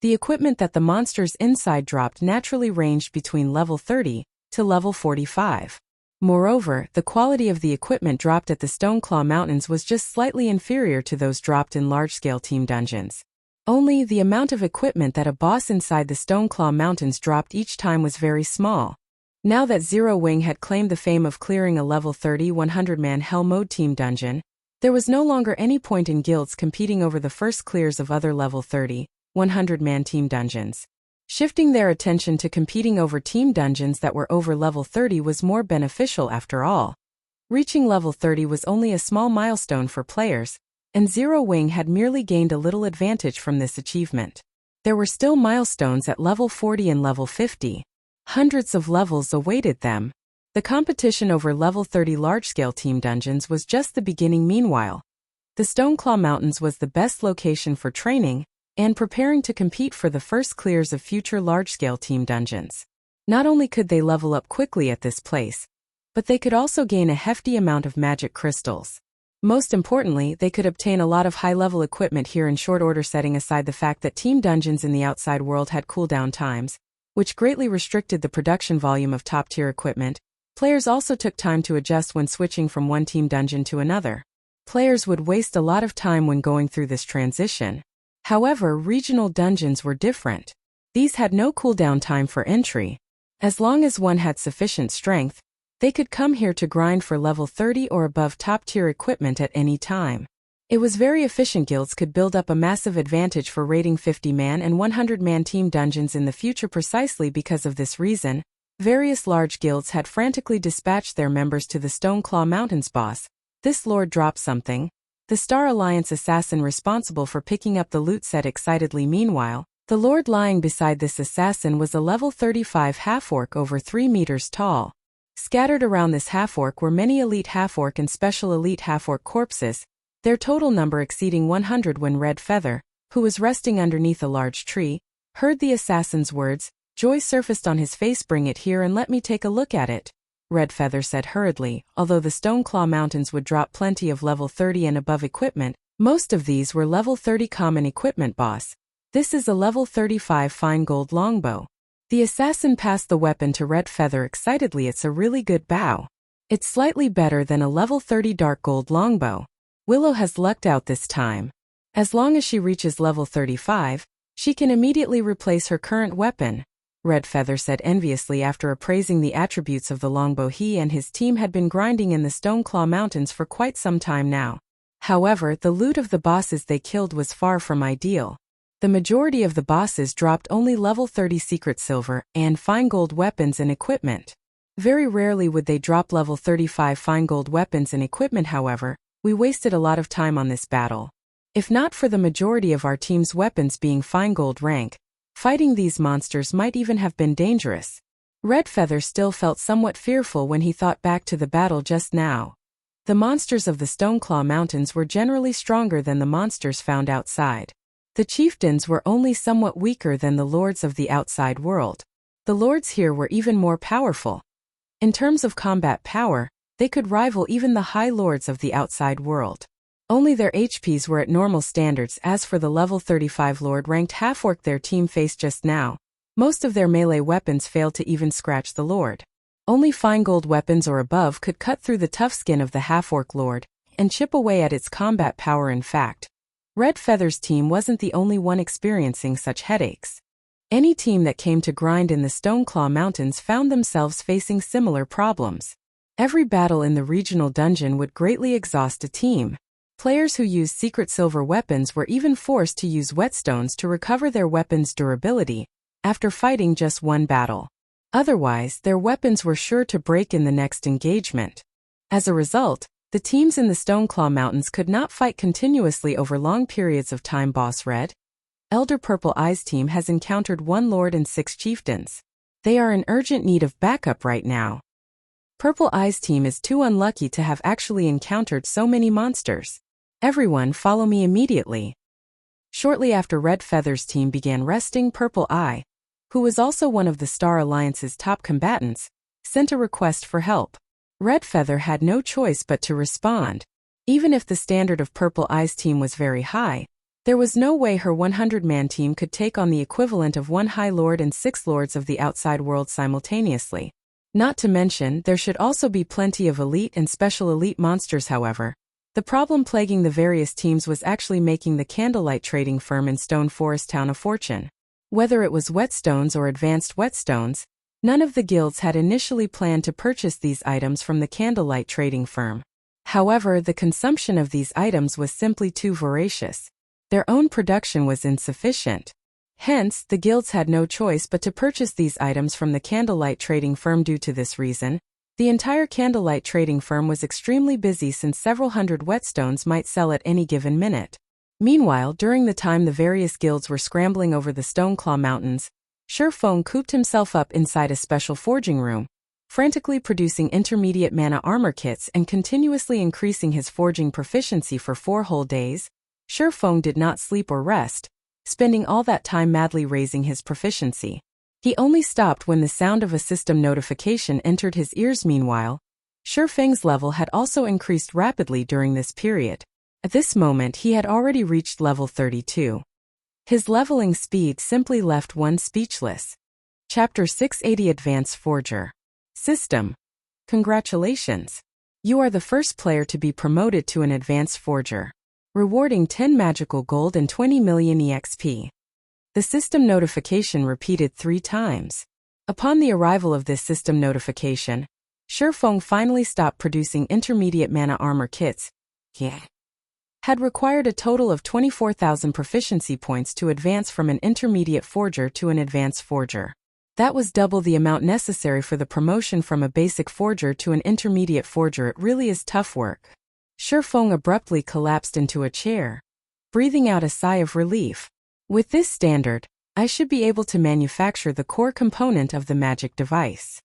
the equipment that the monsters inside dropped naturally ranged between level 30 to level 45. Moreover, the quality of the equipment dropped at the Stoneclaw Mountains was just slightly inferior to those dropped in large-scale team dungeons. Only the amount of equipment that a boss inside the Stoneclaw Mountains dropped each time was very small. Now that Zero Wing had claimed the fame of clearing a level 30 100-man Hell Mode team dungeon, there was no longer any point in guilds competing over the first clears of other level 30, 100-man team dungeons. Shifting their attention to competing over team dungeons that were over level 30 was more beneficial after all. Reaching level 30 was only a small milestone for players, and Zero Wing had merely gained a little advantage from this achievement. There were still milestones at level 40 and level 50. Hundreds of levels awaited them. The competition over level 30 large-scale team dungeons was just the beginning. Meanwhile, the Stoneclaw Mountains was the best location for training and preparing to compete for the first clears of future large-scale team dungeons. Not only could they level up quickly at this place, but they could also gain a hefty amount of magic crystals. Most importantly, they could obtain a lot of high-level equipment here in short order. Setting aside the fact that team dungeons in the outside world had cooldown times, which greatly restricted the production volume of top-tier equipment, players also took time to adjust when switching from one team dungeon to another. Players would waste a lot of time when going through this transition. However, regional dungeons were different. These had no cooldown time for entry. As long as one had sufficient strength, they could come here to grind for level 30 or above top-tier equipment at any time. It was very efficient. Guilds could build up a massive advantage for raiding 50-man and 100-man team dungeons in the future. Precisely because of this reason, various large guilds had frantically dispatched their members to the Stoneclaw Mountains. Boss, this lord dropped something. The Star Alliance assassin responsible for picking up the loot said excitedly. Meanwhile, the lord lying beside this assassin was a level 35 half-orc over 3 meters tall. Scattered around this half-orc were many elite half-orc and special elite half-orc corpses, their total number exceeding 100 when Red Feather, who was resting underneath a large tree, heard the assassin's words. Joy surfaced on his face. Bring it here and let me take a look at it, Red Feather said hurriedly. Although the Stoneclaw Mountains would drop plenty of level 30 and above equipment, most of these were level 30 common equipment. Boss, this is a level 35 fine gold longbow. The assassin passed the weapon to Red Feather excitedly. It's a really good bow. It's slightly better than a level 30 dark gold longbow. Willow has lucked out this time. As long as she reaches level 35, she can immediately replace her current weapon, Red Feather said enviously after appraising the attributes of the longbow. He and his team had been grinding in the Stoneclaw Mountains for quite some time now. However, the loot of the bosses they killed was far from ideal. The majority of the bosses dropped only level 30 secret silver and fine gold weapons and equipment. Very rarely would they drop level 35 fine gold weapons and equipment. However, we wasted a lot of time on this battle. If not for the majority of our team's weapons being fine gold rank, fighting these monsters might even have been dangerous. Red Feather still felt somewhat fearful when he thought back to the battle just now. The monsters of the Stoneclaw Mountains were generally stronger than the monsters found outside. The chieftains were only somewhat weaker than the lords of the outside world. The lords here were even more powerful. In terms of combat power, they could rival even the high lords of the outside world. Only their HPs were at normal standards. As for the level 35 lord-ranked half-orc their team faced just now, most of their melee weapons failed to even scratch the lord. Only fine gold weapons or above could cut through the tough skin of the half-orc lord and chip away at its combat power. In fact, Red Feather's team wasn't the only one experiencing such headaches. Any team that came to grind in the Stoneclaw Mountains found themselves facing similar problems. Every battle in the regional dungeon would greatly exhaust a team. Players who used secret silver weapons were even forced to use whetstones to recover their weapons' durability after fighting just one battle. Otherwise, their weapons were sure to break in the next engagement. As a result, the teams in the Stoneclaw Mountains could not fight continuously over long periods of time. Boss Red, Elder Purple Eye's team has encountered 1 lord and 6 chieftains. They are in urgent need of backup right now. Purple Eye's team is too unlucky to have actually encountered so many monsters. Everyone follow me immediately. Shortly after Red Feather's team began resting, Purple Eye, who was also one of the Star Alliance's top combatants, sent a request for help. Red Feather had no choice but to respond. Even if the standard of Purple Eye's team was very high, there was no way her 100-man team could take on the equivalent of 1 High Lord and 6 Lords of the outside world simultaneously. Not to mention, there should also be plenty of elite and special elite monsters. However, the problem plaguing the various teams was actually making the candlelight trading firm in Stone Forest Town a fortune. Whether it was whetstones or advanced whetstones, none of the guilds had initially planned to purchase these items from the candlelight trading firm. However, the consumption of these items was simply too voracious. Their own production was insufficient. Hence, the guilds had no choice but to purchase these items from the candlelight trading firm. Due to this reason, the entire candlelight trading firm was extremely busy since several hundred whetstones might sell at any given minute. Meanwhile, during the time the various guilds were scrambling over the Stoneclaw Mountains, Feng cooped himself up inside a special forging room, frantically producing intermediate mana armor kits and continuously increasing his forging proficiency for 4 whole days. Feng did not sleep or rest, spending all that time madly raising his proficiency. He only stopped when the sound of a system notification entered his ears. Meanwhile, Feng's level had also increased rapidly during this period. At this moment he had already reached level 32. His leveling speed simply left one speechless. Chapter 680 Advanced Forger. System. Congratulations! You are the first player to be promoted to an Advanced Forger. Rewarding 10 magical gold and 20 million EXP. The system notification repeated 3 times. Upon the arrival of this system notification, Feng finally stopped producing intermediate mana armor kits. Had required a total of 24,000 proficiency points to advance from an intermediate forger to an advanced forger. That was double the amount necessary for the promotion from a basic forger to an intermediate forger. It really is tough work. Feng abruptly collapsed into a chair, breathing out a sigh of relief. With this standard, I should be able to manufacture the core component of the magic device.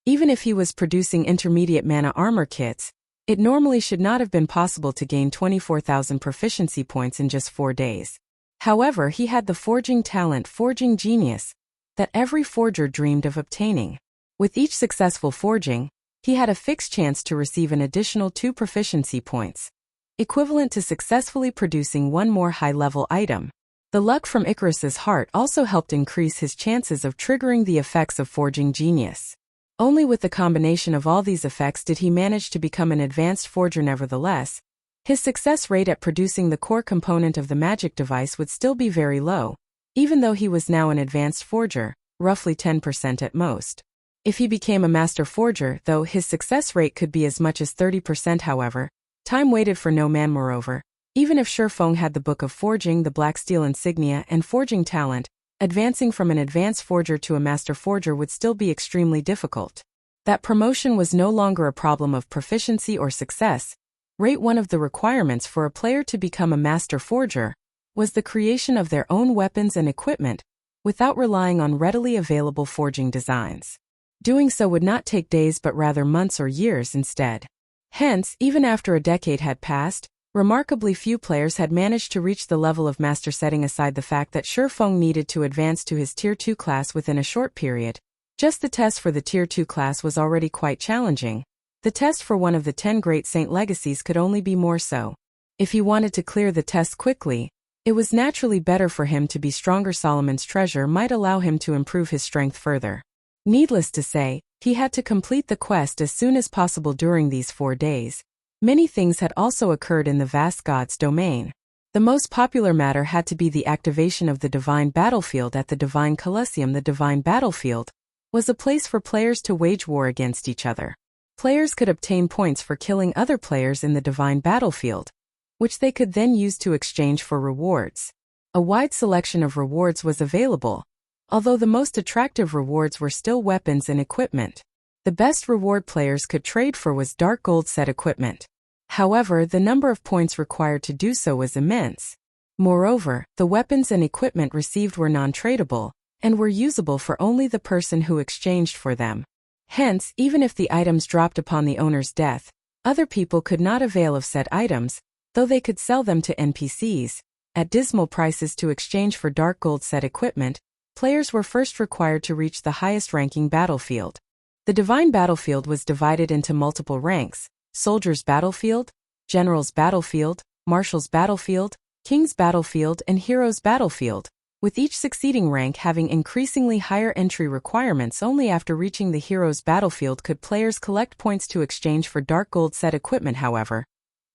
Even if he was producing intermediate mana armor kits, it normally should not have been possible to gain 24,000 proficiency points in just 4 days. However, he had the forging talent, forging genius, that every forger dreamed of obtaining. With each successful forging, he had a fixed chance to receive an additional 2 proficiency points, equivalent to successfully producing 1 more high-level item. The luck from Icarus's heart also helped increase his chances of triggering the effects of forging genius. Only with the combination of all these effects did he manage to become an advanced forger. Nevertheless, his success rate at producing the core component of the magic device would still be very low, even though he was now an advanced forger, roughly 10% at most. If he became a master forger, though, his success rate could be as much as 30%. However, time waited for no man. Moreover, even if Feng had the Book of Forging, the Black Steel insignia, and forging talent, advancing from an advanced forger to a master forger would still be extremely difficult. That promotion was no longer a problem of proficiency or success rate. One of the requirements for a player to become a master forger was the creation of their own weapons and equipment, without relying on readily available forging designs. Doing so would not take days but rather months or years instead. Hence, even after a decade had passed, remarkably few players had managed to reach the level of master. Setting aside the fact that Feng needed to advance to his Tier 2 class within a short period, just the test for the Tier 2 class was already quite challenging. The test for one of the 10 Great Saint Legacies could only be more so. If he wanted to clear the test quickly, it was naturally better for him to be stronger. Solomon's treasure might allow him to improve his strength further. Needless to say, he had to complete the quest as soon as possible. During these 4 days, many things had also occurred in the vast gods' domain. The most popular matter had to be the activation of the Divine Battlefield at the Divine Colosseum. The Divine Battlefield was a place for players to wage war against each other. Players could obtain points for killing other players in the Divine Battlefield, which they could then use to exchange for rewards. A wide selection of rewards was available, although the most attractive rewards were still weapons and equipment. The best reward players could trade for was dark gold set equipment. However, the number of points required to do so was immense. Moreover, the weapons and equipment received were non-tradable, and were usable for only the person who exchanged for them. Hence, even if the items dropped upon the owner's death, other people could not avail of said items, though they could sell them to NPCs at dismal prices to exchange for dark gold set equipment. Players were first required to reach the highest ranking battlefield. The Divine Battlefield was divided into multiple ranks: Soldier's Battlefield, General's Battlefield, Marshal's Battlefield, King's Battlefield, and Hero's Battlefield, with each succeeding rank having increasingly higher entry requirements. Only after reaching the Hero's Battlefield could players collect points to exchange for dark gold set equipment. However,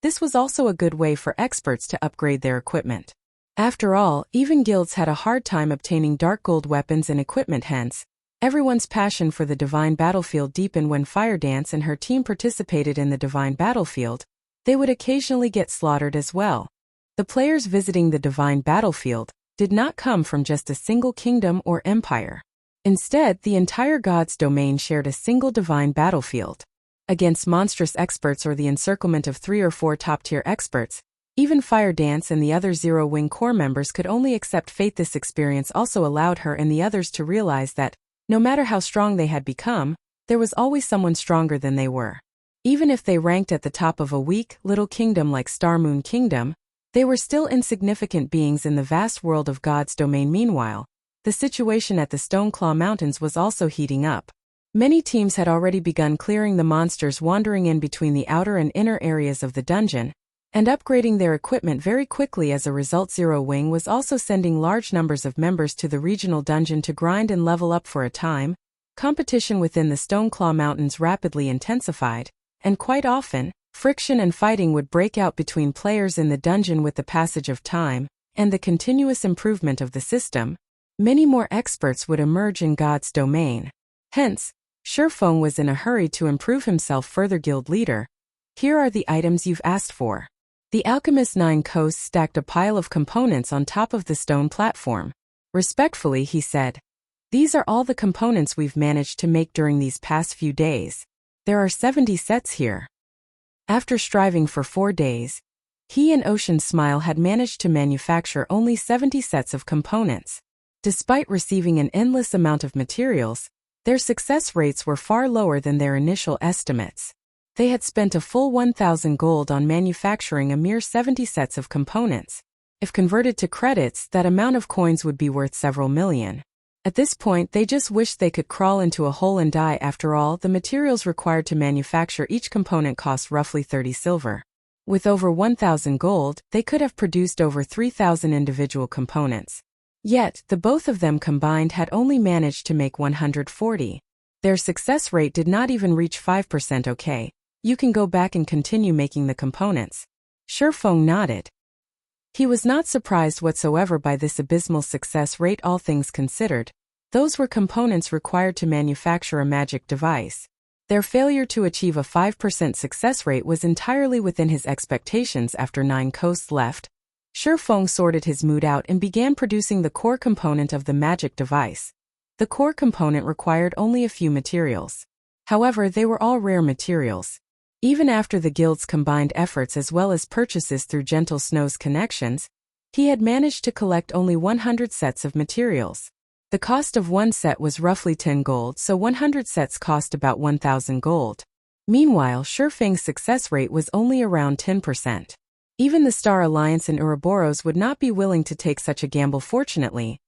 this was also a good way for experts to upgrade their equipment. After all, even guilds had a hard time obtaining dark gold weapons and equipment. Hence, everyone's passion for the Divine Battlefield deepened when Fire Dance and her team participated in the Divine Battlefield. They would occasionally get slaughtered as well. The players visiting the Divine Battlefield did not come from just a single kingdom or empire. Instead, the entire God's domain shared a single Divine Battlefield. Against monstrous experts or the encirclement of 3 or 4 top-tier experts, even Fire Dance and the other Zero Wing Corps members could only accept fate. This experience also allowed her and the others to realize that, no matter how strong they had become, there was always someone stronger than they were. Even if they ranked at the top of a weak, little kingdom like Star Moon Kingdom, they were still insignificant beings in the vast world of God's domain. Meanwhile, the situation at the Stoneclaw Mountains was also heating up. Many teams had already begun clearing the monsters wandering in between the outer and inner areas of the dungeon, and upgrading their equipment very quickly. As a result, Zero Wing was also sending large numbers of members to the regional dungeon to grind and level up. For a time, competition within the Stoneclaw Mountains rapidly intensified, and quite often, friction and fighting would break out between players in the dungeon. With the passage of time, and the continuous improvement of the system, many more experts would emerge in God's domain. Hence, Feng was in a hurry to improve himself further. Guild leader, here are the items you've asked for. The alchemist 9 Coasts stacked a pile of components on top of the stone platform. Respectfully, he said, these are all the components we've managed to make during these past few days. There are 70 sets here. After striving for 4 days, he and Ocean Smile had managed to manufacture only 70 sets of components. Despite receiving an endless amount of materials, their success rates were far lower than their initial estimates. They had spent a full 1,000 gold on manufacturing a mere 70 sets of components. If converted to credits, that amount of coins would be worth several million. At this point, they just wished they could crawl into a hole and die. After all, the materials required to manufacture each component cost roughly 30 silver. With over 1,000 gold, they could have produced over 3,000 individual components. Yet, the both of them combined had only managed to make 140. Their success rate did not even reach 5%. Okay, you can go back and continue making the components. Feng nodded. He was not surprised whatsoever by this abysmal success rate. All things considered, those were components required to manufacture a magic device. Their failure to achieve a 5% success rate was entirely within his expectations. After 9 Coasts left, Feng sorted his mood out and began producing the core component of the magic device. The core component required only a few materials. However, they were all rare materials. Even after the guild's combined efforts as well as purchases through Gentle Snow's connections, he had managed to collect only 100 sets of materials. The cost of one set was roughly 10 gold, so 100 sets cost about 1,000 gold. Meanwhile, Feng's success rate was only around 10%. Even the Star Alliance and Ouroboros would not be willing to take such a gamble. Fortunately,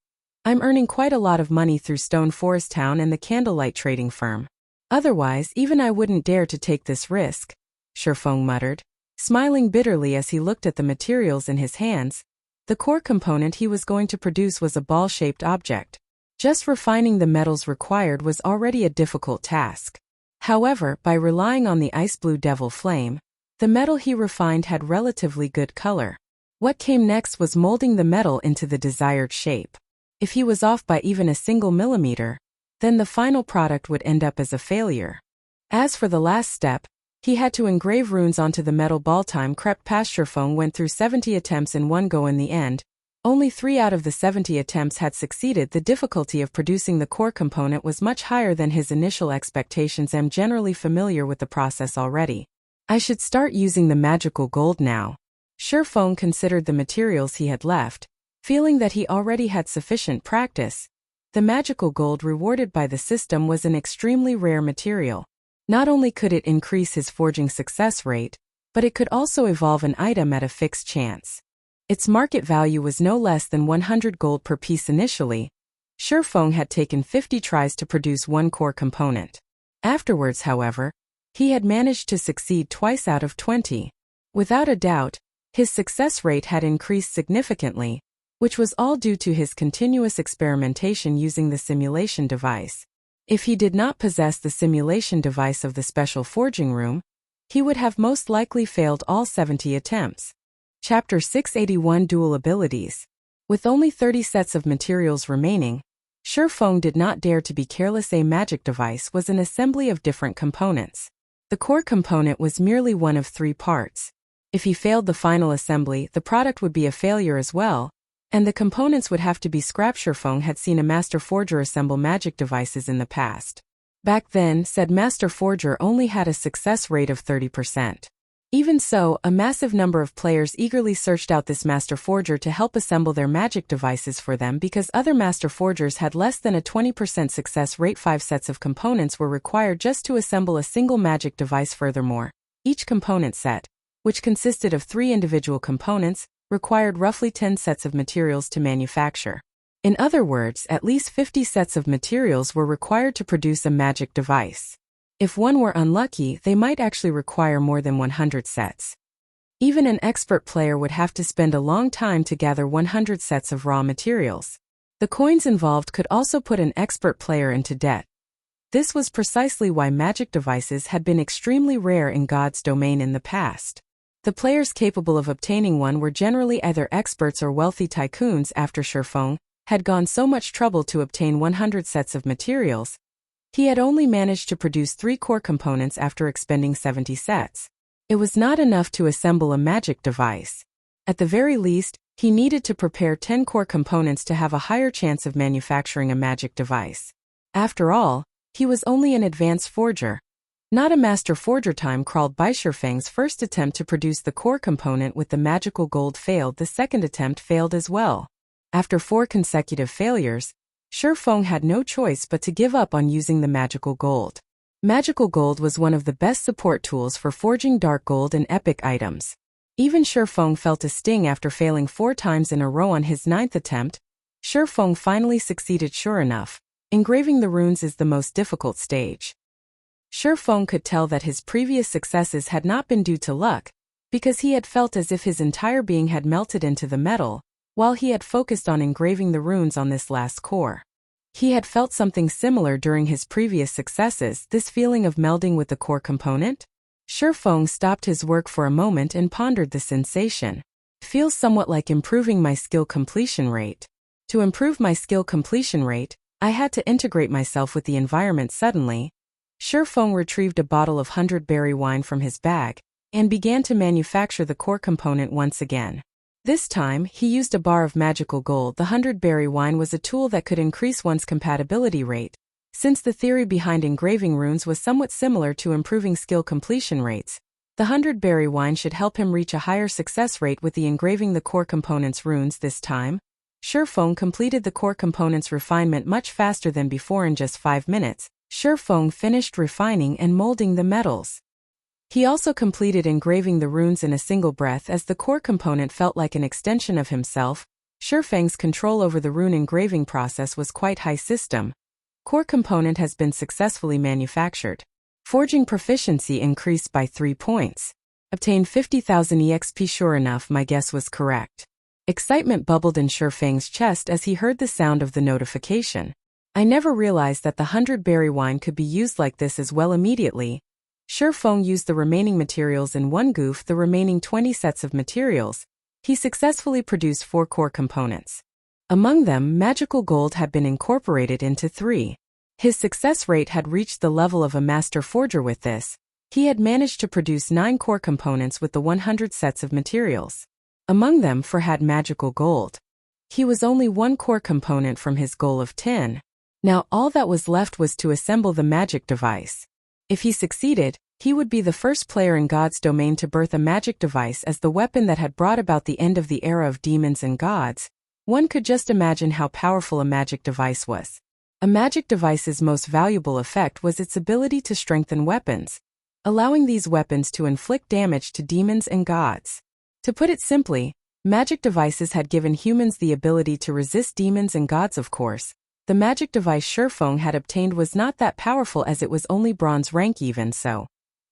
I'm earning quite a lot of money through Stone Forest Town and the Candlelight Trading Firm. Otherwise, even I wouldn't dare to take this risk, Feng muttered, smiling bitterly as he looked at the materials in his hands. The core component he was going to produce was a ball-shaped object. Just refining the metals required was already a difficult task. However, by relying on the ice blue devil flame, the metal he refined had relatively good color. What came next was molding the metal into the desired shape. If he was off by even a single millimeter, then the final product would end up as a failure. As for the last step, he had to engrave runes onto the metal ball. Time crept past. Feng went through 70 attempts in one go. In the end, only 3 out of the 70 attempts had succeeded. The difficulty of producing the core component was much higher than his initial expectations. I'm generally familiar with the process already. I should start using the magical gold now. Feng considered the materials he had left, feeling that he already had sufficient practice. The magical gold rewarded by the system was an extremely rare material. Not only could it increase his forging success rate, but it could also evolve an item at a fixed chance. Its market value was no less than 100 gold per piece initially. Feng had taken 50 tries to produce one core component. Afterwards, however, he had managed to succeed twice out of 20. Without a doubt, his success rate had increased significantly, which was all due to his continuous experimentation using the simulation device. If he did not possess the simulation device of the special forging room, he would have most likely failed all 70 attempts. Chapter 681 Dual Abilities. With only 30 sets of materials remaining, Feng did not dare to be careless. A magic device was an assembly of different components. The core component was merely one of 3 parts. If he failed the final assembly, the product would be a failure as well, and the components would have to be scrapped. Feng had seen a master forger assemble magic devices in the past. Back then, said master forger only had a success rate of 30%. Even so, a massive number of players eagerly searched out this master forger to help assemble their magic devices for them because other master forgers had less than a 20% success rate. 5 sets of components were required just to assemble a single magic device. Furthermore, each component set, which consisted of 3 individual components, required roughly 10 sets of materials to manufacture. In other words, at least 50 sets of materials were required to produce a magic device. If one were unlucky, they might actually require more than 100 sets. Even an expert player would have to spend a long time to gather 100 sets of raw materials. The coins involved could also put an expert player into debt. This was precisely why magic devices had been extremely rare in God's domain in the past. The players capable of obtaining one were generally either experts or wealthy tycoons. After Feng had gone so much trouble to obtain 100 sets of materials, He had only managed to produce 3 core components after expending 70 sets. It was not enough to assemble a magic device. At the very least, he needed to prepare 10 core components to have a higher chance of manufacturing a magic device. After all, he was only an advanced forger, not a master forger. Time crawled by. Feng's first attempt to produce the core component with the magical gold failed. The second attempt failed as well. After 4 consecutive failures, Feng had no choice but to give up on using the magical gold. Magical gold was one of the best support tools for forging dark gold and epic items. Even Feng felt a sting after failing 4 times in a row on his 9th attempt. Feng finally succeeded. Sure enough, engraving the runes is the most difficult stage. Feng could tell that his previous successes had not been due to luck, because he had felt as if his entire being had melted into the metal, while he had focused on engraving the runes on this last core. He had felt something similar during his previous successes, this feeling of melding with the core component. Feng stopped his work for a moment and pondered the sensation. Feels somewhat like improving my skill completion rate. To improve my skill completion rate, I had to integrate myself with the environment. Suddenly, Feng retrieved a bottle of 100-berry wine from his bag and began to manufacture the core component once again. This time, he used a bar of magical gold. The 100-berry wine was a tool that could increase one's compatibility rate. Since the theory behind engraving runes was somewhat similar to improving skill completion rates, the 100-berry wine should help him reach a higher success rate with the engraving the core components runes. This time, Feng completed the core components refinement much faster than before. In just 5 minutes, Feng finished refining and molding the metals. He also completed engraving the runes in a single breath, as the core component felt like an extension of himself. Feng's control over the rune engraving process was quite high. System. Core component has been successfully manufactured. Forging proficiency increased by 3 points. Obtained 50,000 EXP. Sure enough, my guess was correct. Excitement bubbled in Feng's chest as he heard the sound of the notification. I never realized that the 100-berry wine could be used like this as well. Immediately, Feng used the remaining materials in one goof. The remaining 20 sets of materials. He successfully produced 4 core components. Among them, magical gold had been incorporated into 3. His success rate had reached the level of a master forger. With this, he had managed to produce 9 core components with the 100 sets of materials. Among them, 4 had magical gold. He was only 1 core component from his goal of 10. Now all that was left was to assemble the magic device. If he succeeded, he would be the first player in God's domain to birth a magic device as the weapon that had brought about the end of the era of demons and gods. One could just imagine how powerful a magic device was. A magic device's most valuable effect was its ability to strengthen weapons, allowing these weapons to inflict damage to demons and gods. To put it simply, magic devices had given humans the ability to resist demons and gods. Of course, the magic device Feng had obtained was not that powerful, as it was only bronze rank. Even so,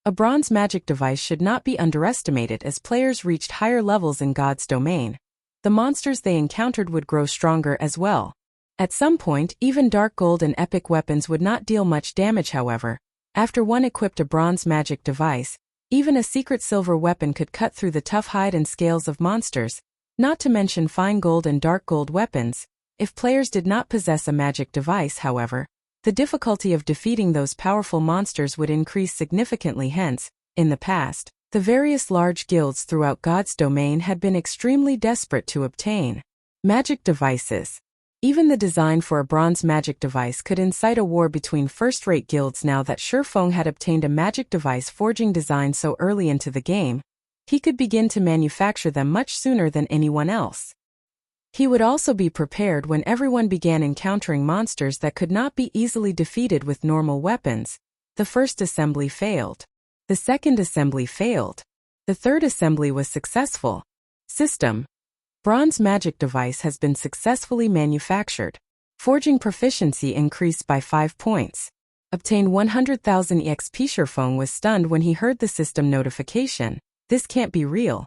a bronze magic device should not be underestimated. As players reached higher levels in God's domain, the monsters they encountered would grow stronger as well. At some point, even dark gold and epic weapons would not deal much damage. However, after one equipped a bronze magic device, even a secret silver weapon could cut through the tough hide and scales of monsters, not to mention fine gold and dark gold weapons. If players did not possess a magic device, however, the difficulty of defeating those powerful monsters would increase significantly. Hence, in the past, the various large guilds throughout God's domain had been extremely desperate to obtain magic devices. Even the design for a bronze magic device could incite a war between first-rate guilds. Now that Feng had obtained a magic device forging design so early into the game, he could begin to manufacture them much sooner than anyone else. He would also be prepared when everyone began encountering monsters that could not be easily defeated with normal weapons. The first assembly failed. The second assembly failed. The third assembly was successful. System. Bronze magic device has been successfully manufactured. Forging proficiency increased by 5 points. Obtained 100,000 EXP. Feng was stunned when he heard the system notification. This can't be real,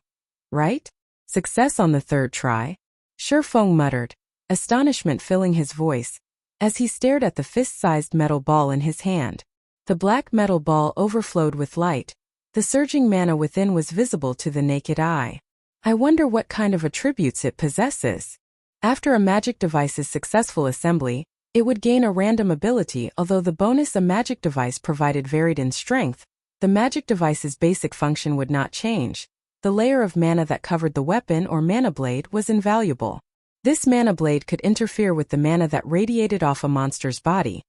right? Success on the 3rd try? Feng muttered, astonishment filling his voice, as he stared at the fist-sized metal ball in his hand. The black metal ball overflowed with light. The surging mana within was visible to the naked eye. I wonder what kind of attributes it possesses. After a magic device's successful assembly, It would gain a random ability. Although the bonus a magic device provided varied in strength, the magic device's basic function would not change. The layer of mana that covered the weapon or mana blade was invaluable. This mana blade could interfere with the mana that radiated off a monster's body,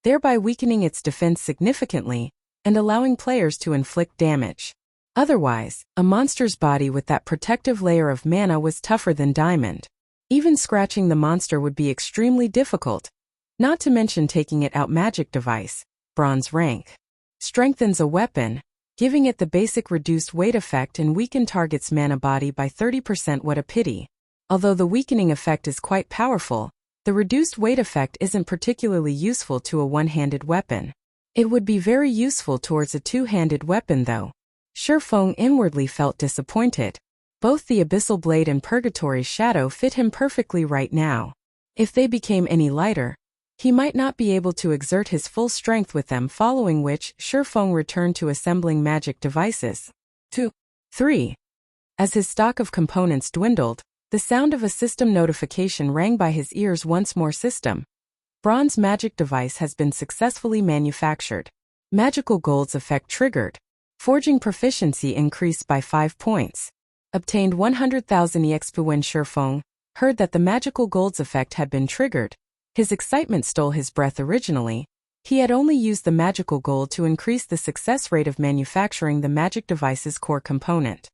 thereby weakening its defense significantly and allowing players to inflict damage. Otherwise, a monster's body with that protective layer of mana was tougher than diamond. Even scratching the monster would be extremely difficult, not to mention taking it out. Magic device, bronze rank. Strengthens a weapon, giving it the basic reduced weight effect and weaken target's mana body by 30%. What a pity. Although the weakening effect is quite powerful, the reduced weight effect isn't particularly useful to a one-handed weapon. It would be very useful towards a two-handed weapon though. Feng inwardly felt disappointed. Both the Abyssal Blade and Purgatory's Shadow fit him perfectly right now. If they became any lighter, he might not be able to exert his full strength with them, following which Feng returned to assembling magic devices. 2. 3. As his stock of components dwindled, the sound of a system notification rang by his ears once more. System. Bronze magic device has been successfully manufactured. Magical Gold's effect triggered. Forging proficiency increased by 5 points. Obtained 100,000 EXP. When Feng heard that the Magical Gold's effect had been triggered, his excitement stole his breath. Originally, he had only used the Magical Gold to increase the success rate of manufacturing the magic device's core component.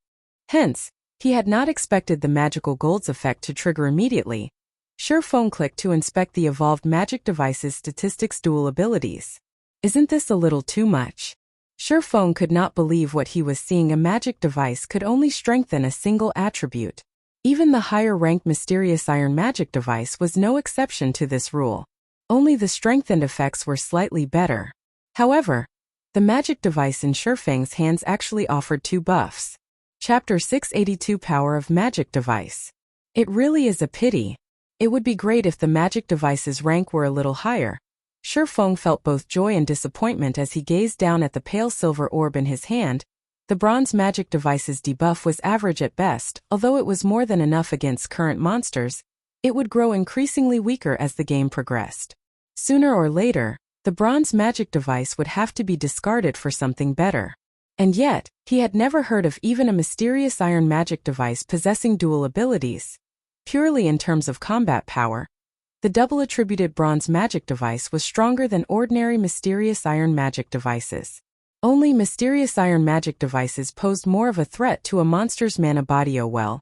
Hence, he had not expected the Magical Gold's effect to trigger immediately. Feng clicked to inspect the evolved magic device's statistics. Dual abilities. Isn't this a little too much? Feng could not believe what he was seeing. A magic device could only strengthen a single attribute. Even the higher-ranked Mysterious Iron magic device was no exception to this rule. Only the strengthened effects were slightly better. However, the magic device in Feng's hands actually offered 2 buffs. Chapter 682 Power of Magic Device. It really is a pity. It would be great if the magic device's rank were a little higher. Feng felt both joy and disappointment as he gazed down at the pale silver orb in his hand. The bronze magic device's debuff was average at best. Although it was more than enough against current monsters, it would grow increasingly weaker as the game progressed. Sooner or later, the bronze magic device would have to be discarded for something better. And yet, he had never heard of even a Mysterious Iron magic device possessing dual abilities. Purely in terms of combat power, the double-attributed bronze magic device was stronger than ordinary Mysterious Iron magic devices. Only Mysterious Iron magic devices posed more of a threat to a monster's mana body. Oh well.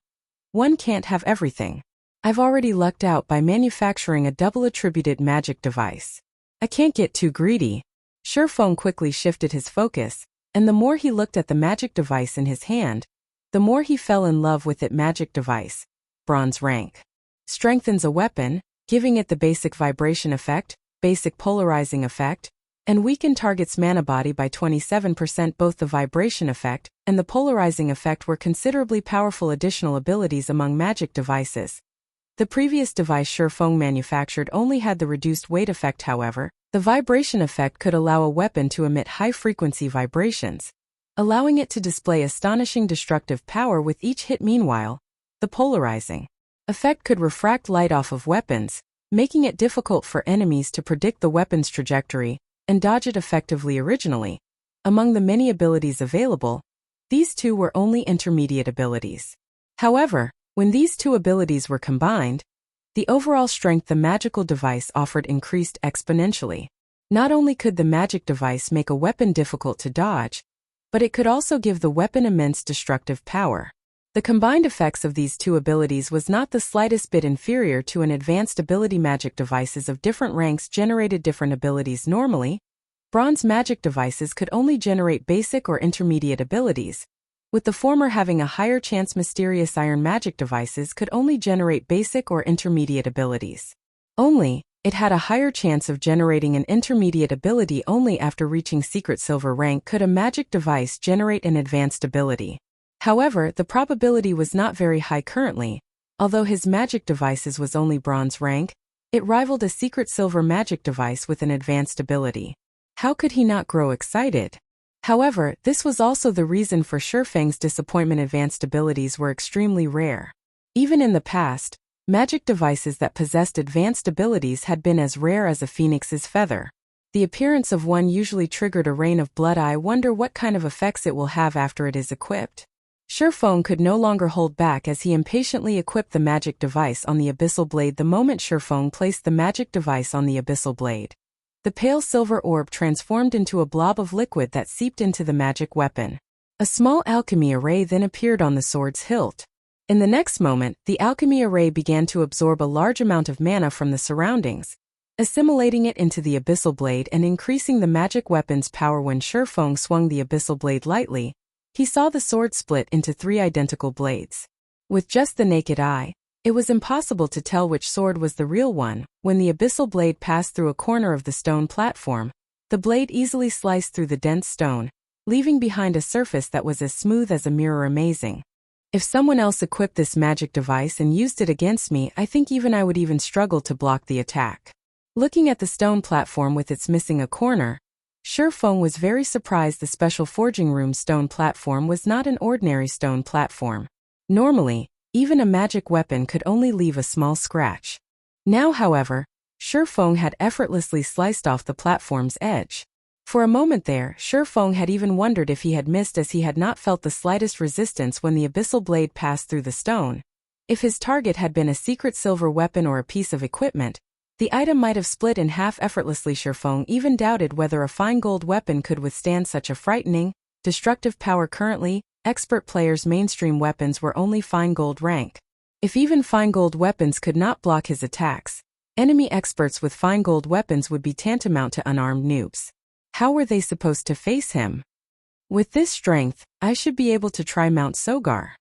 One can't have everything. I've already lucked out by manufacturing a double-attributed magic device. I can't get too greedy. Feng quickly shifted his focus, and the more he looked at the magic device in his hand, the more he fell in love with it. Magic device. Bronze rank. Strengthens a weapon, giving it the basic vibration effect, basic polarizing effect, and weaken target's mana body by 27%. Both the vibration effect and the polarizing effect were considerably powerful additional abilities among magic devices. The previous device Feng manufactured only had the reduced weight effect. However, the vibration effect could allow a weapon to emit high-frequency vibrations, allowing it to display astonishing destructive power with each hit. Meanwhile, the polarizing effect could refract light off of weapons, making it difficult for enemies to predict the weapon's trajectory and dodge it effectively. Originally, among the many abilities available, these 2 were only intermediate abilities. However, when these 2 abilities were combined, the overall strength the magical device offered increased exponentially. Not only could the magic device make a weapon difficult to dodge, but it could also give the weapon immense destructive power. The combined effects of these 2 abilities was not the slightest bit inferior to an advanced ability. Magic devices of different ranks generated different abilities. Normally, bronze magic devices could only generate basic or intermediate abilities, with the former having a higher chance. Mysterious Iron magic devices could only generate basic or intermediate abilities. Only, it had a higher chance of generating an intermediate ability. Only after reaching secret silver rank could a magic device generate an advanced ability. However, the probability was not very high currently. Although his magic devices was only bronze rank, it rivaled a secret silver magic device with an advanced ability. How could he not grow excited? However, this was also the reason for Feng's disappointment. Advanced abilities were extremely rare. Even in the past, magic devices that possessed advanced abilities had been as rare as a phoenix's feather. The appearance of one usually triggered a rain of blood. I wonder what kind of effects it will have after it is equipped. Feng could no longer hold back as he impatiently equipped the magic device on the Abyssal Blade. The moment Feng placed the magic device on the Abyssal Blade, the pale silver orb transformed into a blob of liquid that seeped into the magic weapon. A small alchemy array then appeared on the sword's hilt. In the next moment, the alchemy array began to absorb a large amount of mana from the surroundings, assimilating it into the Abyssal Blade and increasing the magic weapon's power. When Feng swung the Abyssal Blade lightly, he saw the sword split into 3 identical blades. With just the naked eye, it was impossible to tell which sword was the real one. When the Abyssal Blade passed through a corner of the stone platform, the blade easily sliced through the dense stone, leaving behind a surface that was as smooth as a mirror. Amazing. If someone else equipped this magic device and used it against me, I think I would even struggle to block the attack. Looking at the stone platform with its missing a corner, Feng was very surprised. The special forging room stone platform was not an ordinary stone platform. Normally, even a magic weapon could only leave a small scratch. Now, however, Feng had effortlessly sliced off the platform's edge. For a moment there, Feng had even wondered if he had missed, as he had not felt the slightest resistance when the Abyssal Blade passed through the stone. If his target had been a secret silver weapon or a piece of equipment, the item might have split in half effortlessly. Feng even doubted whether a fine gold weapon could withstand such a frightening, destructive power. Currently, expert players' mainstream weapons were only fine gold rank. If even fine gold weapons could not block his attacks, enemy experts with fine gold weapons would be tantamount to unarmed noobs. How were they supposed to face him? With this strength, I should be able to try Mount Sogar.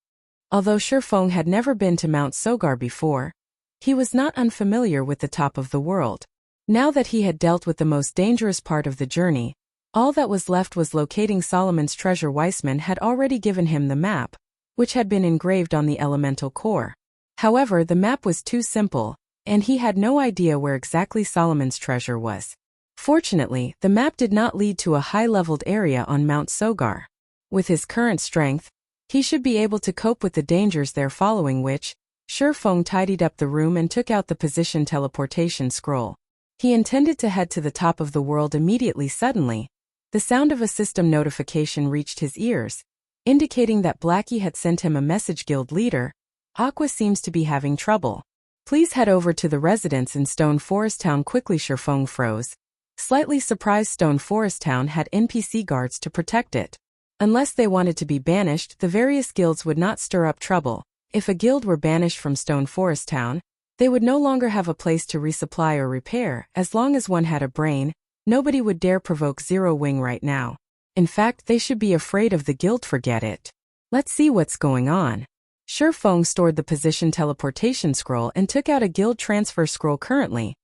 Although Feng had never been to Mount Sogar before, he was not unfamiliar with the top of the world. Now that he had dealt with the most dangerous part of the journey, all that was left was locating Solomon's treasure. Weissman had already given him the map, which had been engraved on the elemental core. However, the map was too simple, and he had no idea where exactly Solomon's treasure was. Fortunately, the map did not lead to a high-leveled area on Mount Sogar. With his current strength, he should be able to cope with the dangers there. Following which, Feng tidied up the room and took out the position teleportation scroll. He intended to head to the top of the world immediately. Suddenly, the sound of a system notification reached his ears, indicating that Blackie had sent him a message. Guild leader, Aqua seems to be having trouble. Please head over to the residence in Stone Forest Town quickly. Feng froze. Slightly surprised. Stone Forest Town had NPC guards to protect it. Unless they wanted to be banished, the various guilds would not stir up trouble. If a guild were banished from Stone Forest Town, they would no longer have a place to resupply or repair. As long as one had a brain, nobody would dare provoke Zero Wing right now. In fact, they should be afraid of the guild. Forget it. Let's see what's going on. Feng stored the position teleportation scroll and took out a guild transfer scroll. Currently,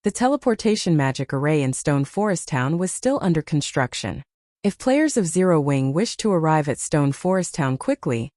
the teleportation magic array in Stone Forest Town was still under construction. If players of Zero Wing wished to arrive at Stone Forest Town quickly,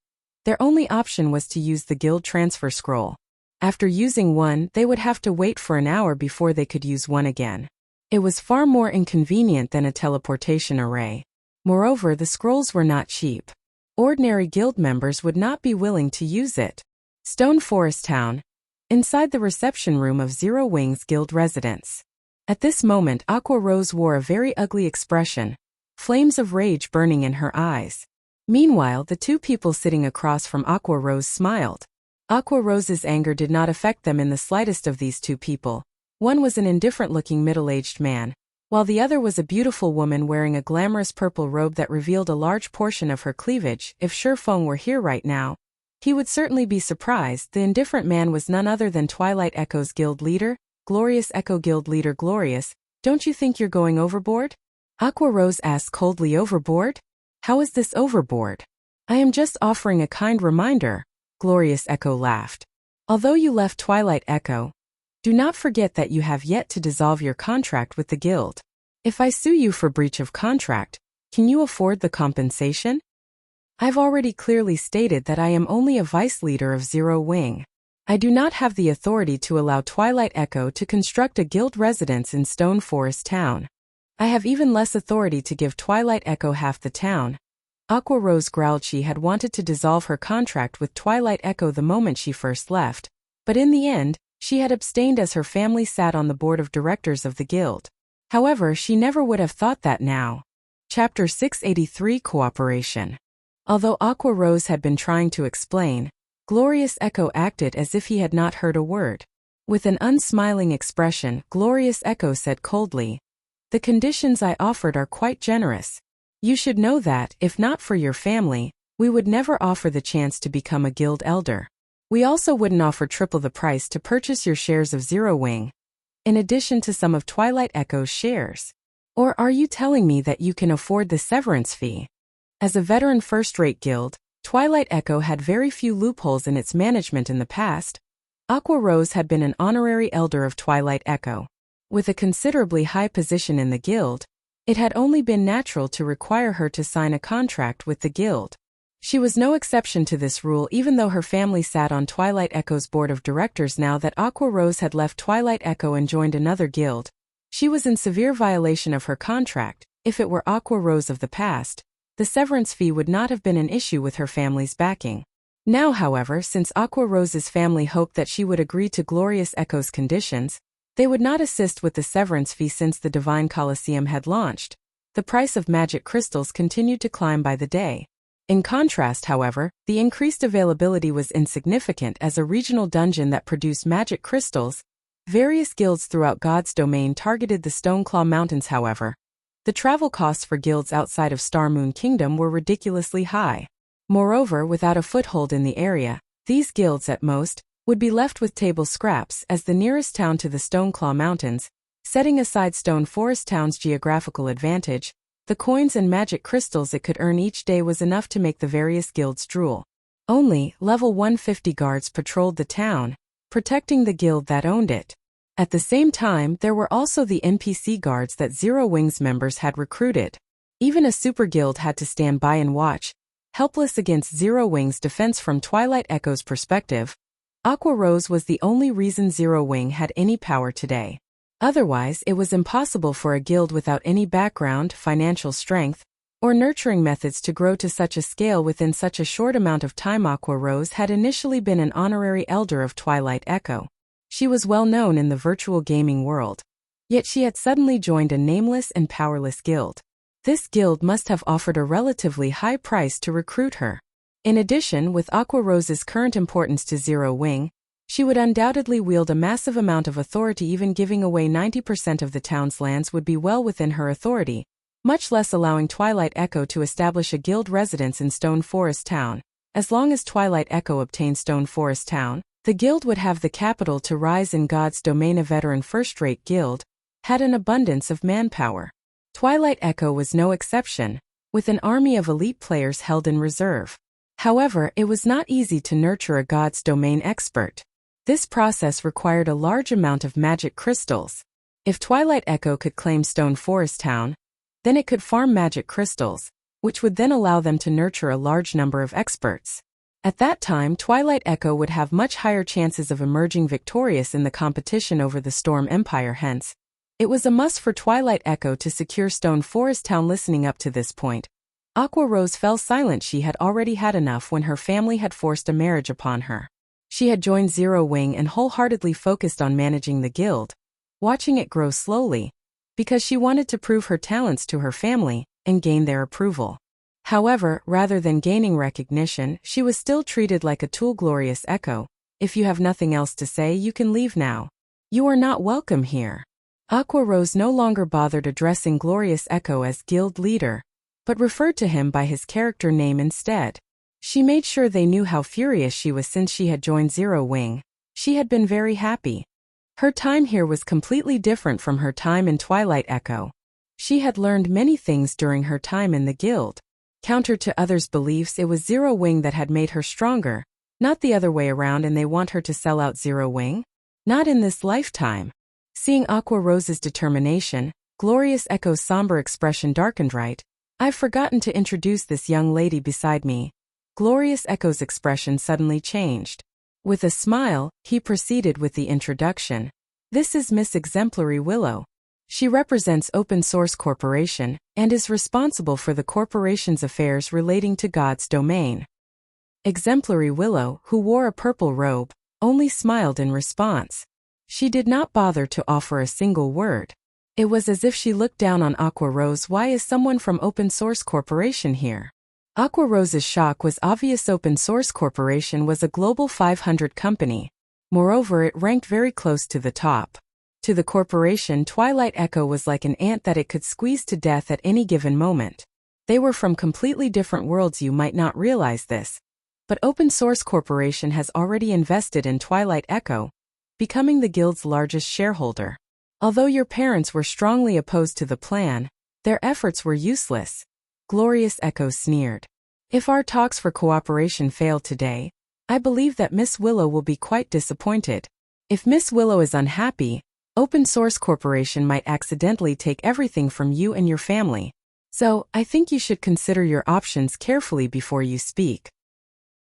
their only option was to use the guild transfer scroll. After using one, they would have to wait for an hour before they could use one again. It was far more inconvenient than a teleportation array. Moreover, the scrolls were not cheap. Ordinary guild members would not be willing to use it. Stone Forest Town, inside the reception room of Zero Wing's guild residence. At this moment, Aqua Rose wore a very ugly expression, flames of rage burning in her eyes. Meanwhile, the two people sitting across from Aqua Rose smiled. Aqua Rose's anger did not affect them in the slightest. Of these two people, one was an indifferent-looking middle-aged man, while the other was a beautiful woman wearing a glamorous purple robe that revealed a large portion of her cleavage. If Feng were here right now, he would certainly be surprised. The indifferent man was none other than Twilight Echo's guild leader, Glorious Echo. Guild leader Glorious, don't you think you're going overboard? Aqua Rose asked coldly. Overboard? How is this overboard? I am just offering a kind reminder, Glorious Echo laughed. Although you left Twilight Echo, do not forget that you have yet to dissolve your contract with the guild. If I sue you for breach of contract, can you afford the compensation? I've already clearly stated that I am only a vice leader of Zero Wing. I do not have the authority to allow Twilight Echo to construct a guild residence in Stone Forest Town. I have even less authority to give Twilight Echo half the town. Aqua Rose growled. She had wanted to dissolve her contract with Twilight Echo the moment she first left, But in the end, she had abstained as her family sat on the board of directors of the guild. However, she never would have thought that now. Chapter 683 Cooperation. Although Aqua Rose had been trying to explain, Glorious Echo acted as if he had not heard a word. With an unsmiling expression, Glorious Echo said coldly, "The conditions I offered are quite generous. You should know that, if not for your family, we would never offer the chance to become a guild elder. We also wouldn't offer triple the price to purchase your shares of Zero Wing, in addition to some of Twilight Echo's shares. Or are you telling me that you can afford the severance fee?" As a veteran first-rate guild, Twilight Echo had very few loopholes in its management in the past. Aqua Rose had been an honorary elder of Twilight Echo. With a considerably high position in the guild, it had only been natural to require her to sign a contract with the guild. She was no exception to this rule, even though her family sat on Twilight Echo's board of directors. Now that Aqua Rose had left Twilight Echo and joined another guild, she was in severe violation of her contract. If it were Aqua Rose of the past, the severance fee would not have been an issue with her family's backing. Now, however, since Aqua Rose's family hoped that she would agree to Glorious Echo's conditions, they would not assist with the severance fee. Since the Divine Colosseum had launched, the price of magic crystals continued to climb by the day. In contrast, however, the increased availability was insignificant. As a regional dungeon that produced magic crystals, various guilds throughout God's domain targeted the Stoneclaw Mountains. However, the travel costs for guilds outside of Star Moon Kingdom were ridiculously high. Moreover, without a foothold in the area, these guilds at most would be left with table scraps. As the nearest town to the Stoneclaw Mountains, setting aside Stone Forest Town's geographical advantage, the coins and magic crystals it could earn each day was enough to make the various guilds drool. Only level 150 guards patrolled the town, protecting the guild that owned it. At the same time, there were also the NPC guards that Zero Wing's members had recruited. Even a super guild had to stand by and watch, helpless against Zero Wing's defense. From Twilight Echo's perspective, Aqua Rose was the only reason Zero Wing had any power today. Otherwise, it was impossible for a guild without any background, financial strength, or nurturing methods to grow to such a scale within such a short amount of time. Aqua Rose had initially been an honorary elder of Twilight Echo. She was well known in the virtual gaming world. Yet she had suddenly joined a nameless and powerless guild. This guild must have offered a relatively high price to recruit her. In addition, with Aqua Rose's current importance to Zero Wing, she would undoubtedly wield a massive amount of authority. Even giving away 90% of the town's lands would be well within her authority, much less allowing Twilight Echo to establish a guild residence in Stone Forest Town. As long as Twilight Echo obtained Stone Forest Town, the guild would have the capital to rise in God's domain. A veteran first-rate guild had an abundance of manpower. Twilight Echo was no exception, with an army of elite players held in reserve. However, it was not easy to nurture a God's domain expert. This process required a large amount of magic crystals. If Twilight Echo could claim Stone Forest Town, then it could farm magic crystals, which would then allow them to nurture a large number of experts. At that time, Twilight Echo would have much higher chances of emerging victorious in the competition over the Storm Empire. Hence, it was a must for Twilight Echo to secure Stone Forest Town. Listening up to this point, Aqua Rose fell silent. She had already had enough when her family had forced a marriage upon her. She had joined Zero Wing and wholeheartedly focused on managing the guild, watching it grow slowly, because she wanted to prove her talents to her family and gain their approval. However, rather than gaining recognition, she was still treated like a tool. Glorious Echo, if you have nothing else to say, you can leave now. You are not welcome here. Aqua Rose no longer bothered addressing Glorious Echo as guild leader, but referred to him by his character name instead. She made sure they knew how furious she was since she had joined Zero Wing. She had been very happy. Her time here was completely different from her time in Twilight Echo. She had learned many things during her time in the guild. Counter to others' beliefs, it was Zero Wing that had made her stronger, not the other way around. And they want her to sell out Zero Wing? Not in this lifetime. Seeing Aqua Rose's determination, Glorious Echo's somber expression darkened. Right, I've forgotten to introduce this young lady beside me. Glorious Echo's expression suddenly changed. With a smile, he proceeded with the introduction. This is Miss Exemplary Willow. She represents Open Source Corporation and is responsible for the corporation's affairs relating to God's domain. Exemplary Willow, who wore a purple robe, only smiled in response. She did not bother to offer a single word. It was as if she looked down on Aqua Rose. Why is someone from Open Source Corporation here? Aqua Rose's shock was obvious. Open Source Corporation was a Global 500 company. Moreover, it ranked very close to the top. To the corporation, Twilight Echo was like an ant that it could squeeze to death at any given moment. They were from completely different worlds. You might not realize this, but Open Source Corporation has already invested in Twilight Echo, becoming the guild's largest shareholder. Although your parents were strongly opposed to the plan, their efforts were useless. Glorious Echo sneered. If our talks for cooperation fail today, I believe that Miss Willow will be quite disappointed. If Miss Willow is unhappy, Open Source Corporation might accidentally take everything from you and your family. So, I think you should consider your options carefully before you speak.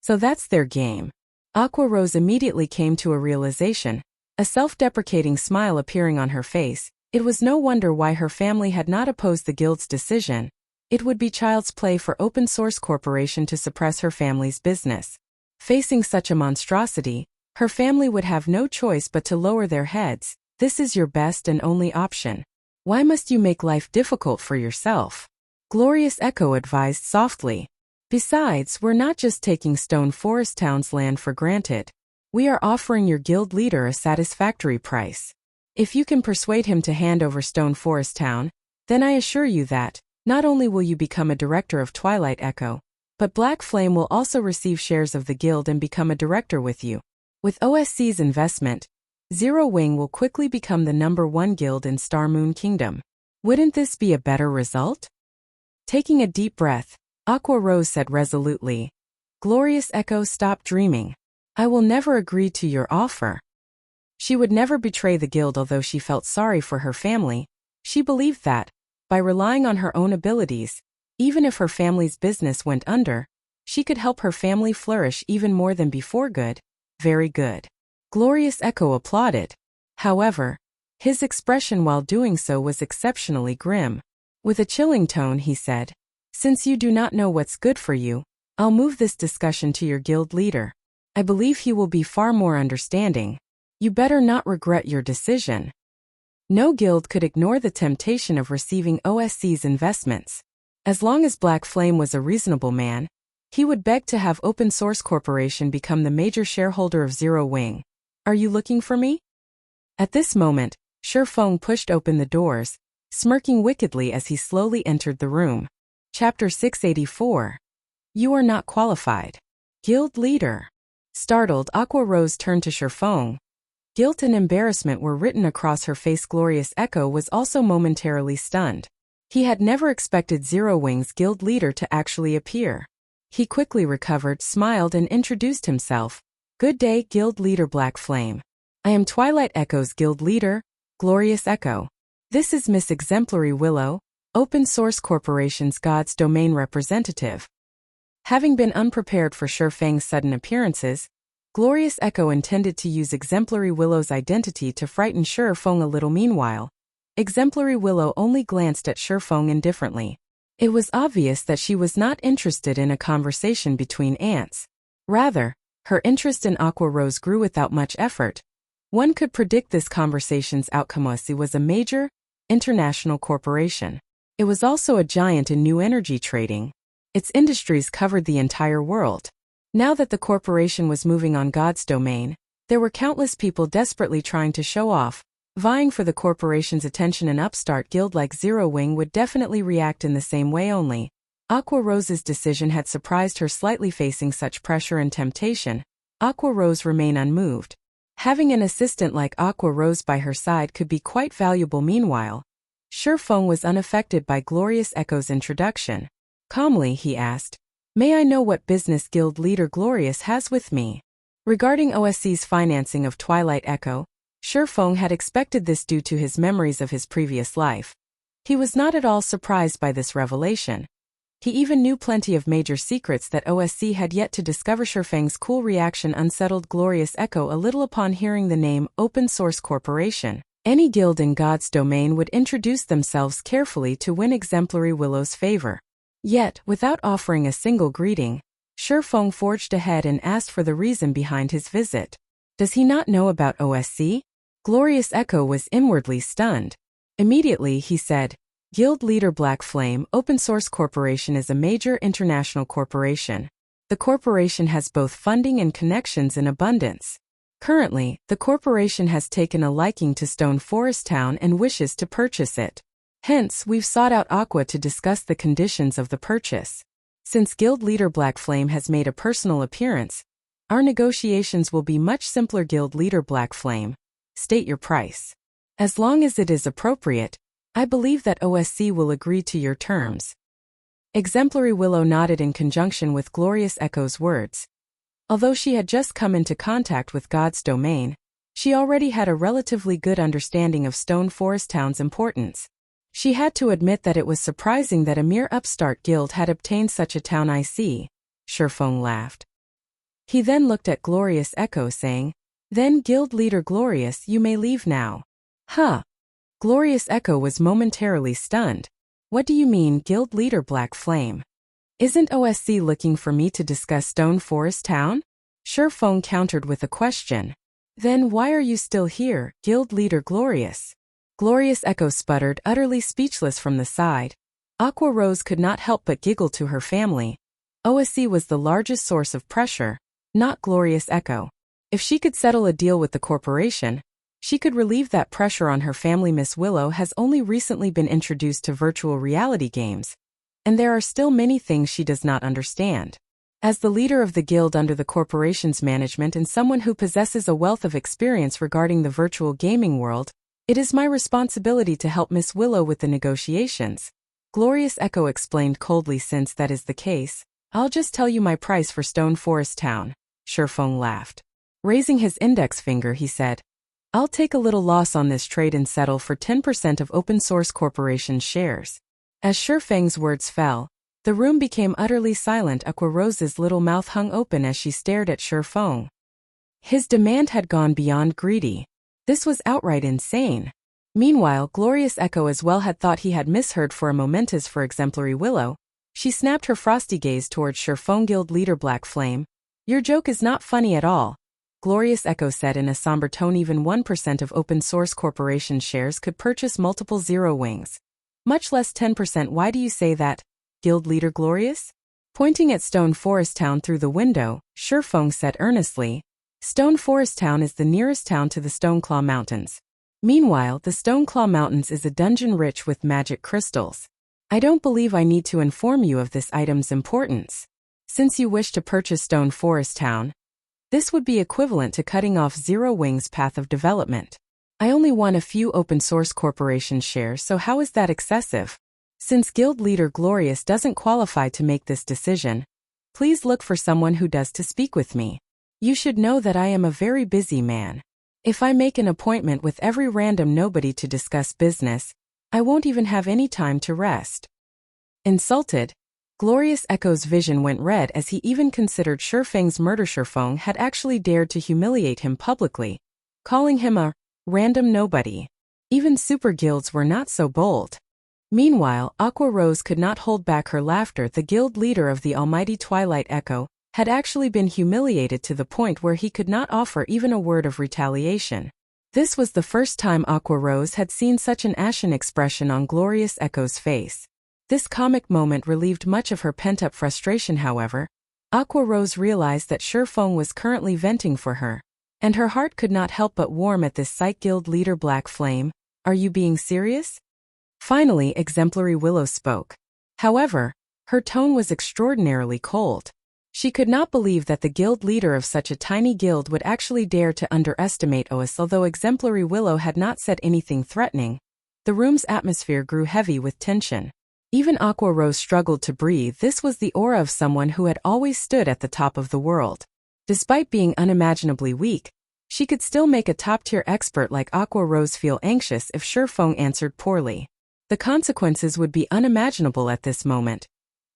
So that's their game. Aqua Rose immediately came to a realization, a self-deprecating smile appearing on her face. It was no wonder why her family had not opposed the guild's decision. It would be child's play for Open Source Corporation to suppress her family's business. Facing such a monstrosity, her family would have no choice but to lower their heads. This is your best and only option. Why must you make life difficult for yourself? Glorious Echo advised softly. Besides, we're not just taking Stone Forest Town's land for granted. We are offering your guild leader a satisfactory price. If you can persuade him to hand over Stone Forest Town, then I assure you that, not only will you become a director of Twilight Echo, but Black Flame will also receive shares of the guild and become a director with you. With OSC's investment, Zero Wing will quickly become the #1 guild in Star Moon Kingdom. Wouldn't this be a better result? Taking a deep breath, Aqua Rose said resolutely. Glorious Echo stopped dreaming. I will never agree to your offer. She would never betray the guild. Although she felt sorry for her family, she believed that, by relying on her own abilities, even if her family's business went under, she could help her family flourish even more than before. Good. Very good. Glorious Echo applauded. However, his expression while doing so was exceptionally grim. With a chilling tone he said, Since you do not know what's good for you, I'll move this discussion to your guild leader. I believe he will be far more understanding. You better not regret your decision. No guild could ignore the temptation of receiving OSC's investments. As long as Black Flame was a reasonable man, he would beg to have Open Source Corporation become the major shareholder of Zero Wing. Are you looking for me? At this moment, Feng pushed open the doors, smirking wickedly as he slowly entered the room. Chapter 684. You are not qualified. Guild leader. Startled, Aqua Rose turned to Feng. Guilt and embarrassment were written across her face. Glorious Echo was also momentarily stunned. He had never expected Zero Wing's guild leader to actually appear. He quickly recovered, smiled, and introduced himself. Good day, Guild Leader Black Flame. I am Twilight Echo's guild leader, Glorious Echo. This is Miss Exemplary Willow, Open Source Corporation's God's Domain representative. Having been unprepared for Feng's sudden appearances, Glorious Echo intended to use Exemplary Willow's identity to frighten Feng a little. Meanwhile, Exemplary Willow only glanced at Feng indifferently. It was obvious that she was not interested in a conversation between ants. Rather, her interest in Aqua Rose grew without much effort. One could predict this conversation's outcome. OSC was a major, international corporation. It was also a giant in new energy trading. Its industries covered the entire world. Now that the corporation was moving on God's domain, there were countless people desperately trying to show off, vying for the corporation's attention. An upstart guild like Zero Wing would definitely react in the same way. Only Aqua Rose's decision had surprised her slightly. Facing such pressure and temptation, Aqua Rose remained unmoved. Having an assistant like Aqua Rose by her side could be quite valuable. Meanwhile, Feng was unaffected by Glorious Echo's introduction. Calmly he asked, May I know what business guild leader Glorious has with me? Regarding OSC's financing of Twilight Echo, Feng had expected this due to his memories of his previous life. He was not at all surprised by this revelation. He even knew plenty of major secrets that OSC had yet to discover. Feng's cool reaction unsettled Glorious Echo a little. Upon hearing the name Open Source Corporation, any guild in God's domain would introduce themselves carefully to win Exemplary Willow's favor. Yet, without offering a single greeting, Feng forged ahead and asked for the reason behind his visit. Does he not know about OSC? Glorious Echo was inwardly stunned. Immediately, he said, Guild Leader Black Flame Open Source Corporation is a major international corporation. The corporation has both funding and connections in abundance. Currently, the corporation has taken a liking to Stone Forest Town and wishes to purchase it. Hence, we've sought out Aqua to discuss the conditions of the purchase. Since Guild Leader Black Flame has made a personal appearance, our negotiations will be much simpler. Guild Leader Black Flame, state your price. As long as it is appropriate, I believe that OSC will agree to your terms. Exemplary Willow nodded in conjunction with Glorious Echo's words. Although she had just come into contact with God's domain, she already had a relatively good understanding of Stone Forest Town's importance. She had to admit that it was surprising that a mere upstart guild had obtained such a town. I see. Feng laughed. He then looked at Glorious Echo saying, Then Guild Leader Glorious, you may leave now. Huh. Glorious Echo was momentarily stunned. What do you mean, Guild Leader Black Flame? Isn't OSC looking for me to discuss Stone Forest Town? Feng countered with a question. Then why are you still here, Guild Leader Glorious? Glorious Echo sputtered, utterly speechless from the side. Aqua Rose could not help but giggle to her family. OSC was the largest source of pressure, not Glorious Echo. If she could settle a deal with the corporation, she could relieve that pressure on her family. Miss Willow has only recently been introduced to virtual reality games, and there are still many things she does not understand. As the leader of the guild under the corporation's management and someone who possesses a wealth of experience regarding the virtual gaming world, it is my responsibility to help Miss Willow with the negotiations. Glorious Echo explained coldly. Since that is the case, I'll just tell you my price for Stone Forest Town. Feng laughed. Raising his index finger, he said, I'll take a little loss on this trade and settle for 10% of Open Source Corporation's shares. As Feng's words fell, the room became utterly silent. Aqua Rose's little mouth hung open as she stared at Feng. His demand had gone beyond greedy. This was outright insane. Meanwhile, Glorious Echo as well had thought he had misheard for a moment. As for Exemplary Willow, she snapped her frosty gaze towards Feng. Guild Leader Black Flame, your joke is not funny at all. Glorious Echo said in a somber tone. Even 1% of Open Source Corporation shares could purchase multiple Zero Wings. Much less 10%. Why do you say that, Guild Leader Glorious? Pointing at Stone Forest Town through the window, Feng said earnestly, Stone Forest Town is the nearest town to the Stoneclaw Mountains. Meanwhile, the Stoneclaw Mountains is a dungeon rich with magic crystals. I don't believe I need to inform you of this item's importance. Since you wish to purchase Stone Forest Town, this would be equivalent to cutting off Zero Wings' path of development. I only want a few Open Source Corporation shares, so how is that excessive? Since Guild Leader Glorious doesn't qualify to make this decision, please look for someone who does to speak with me. You should know that I am a very busy man. If I make an appointment with every random nobody to discuss business, I won't even have any time to rest. Insulted, Glorious Echo's vision went red as he even considered Feng's murder. Feng had actually dared to humiliate him publicly, calling him a random nobody. Even super guilds were not so bold. Meanwhile, Aqua Rose could not hold back her laughter. The guild leader of the almighty Twilight Echo had actually been humiliated to the point where he could not offer even a word of retaliation. This was the first time Aqua Rose had seen such an ashen expression on Glorious Echo's face. This comic moment relieved much of her pent-up frustration. However, Aqua Rose realized that Feng was currently venting for her, and her heart could not help but warm at this sight. Guild Leader Black Flame, are you being serious? Finally, Exemplary Willow spoke. However, her tone was extraordinarily cold. She could not believe that the guild leader of such a tiny guild would actually dare to underestimate OS. Although Exemplary Willow had not said anything threatening, the room's atmosphere grew heavy with tension. Even Aqua Rose struggled to breathe. This was the aura of someone who had always stood at the top of the world. Despite being unimaginably weak, she could still make a top-tier expert like Aqua Rose feel anxious if Feng answered poorly. The consequences would be unimaginable at this moment.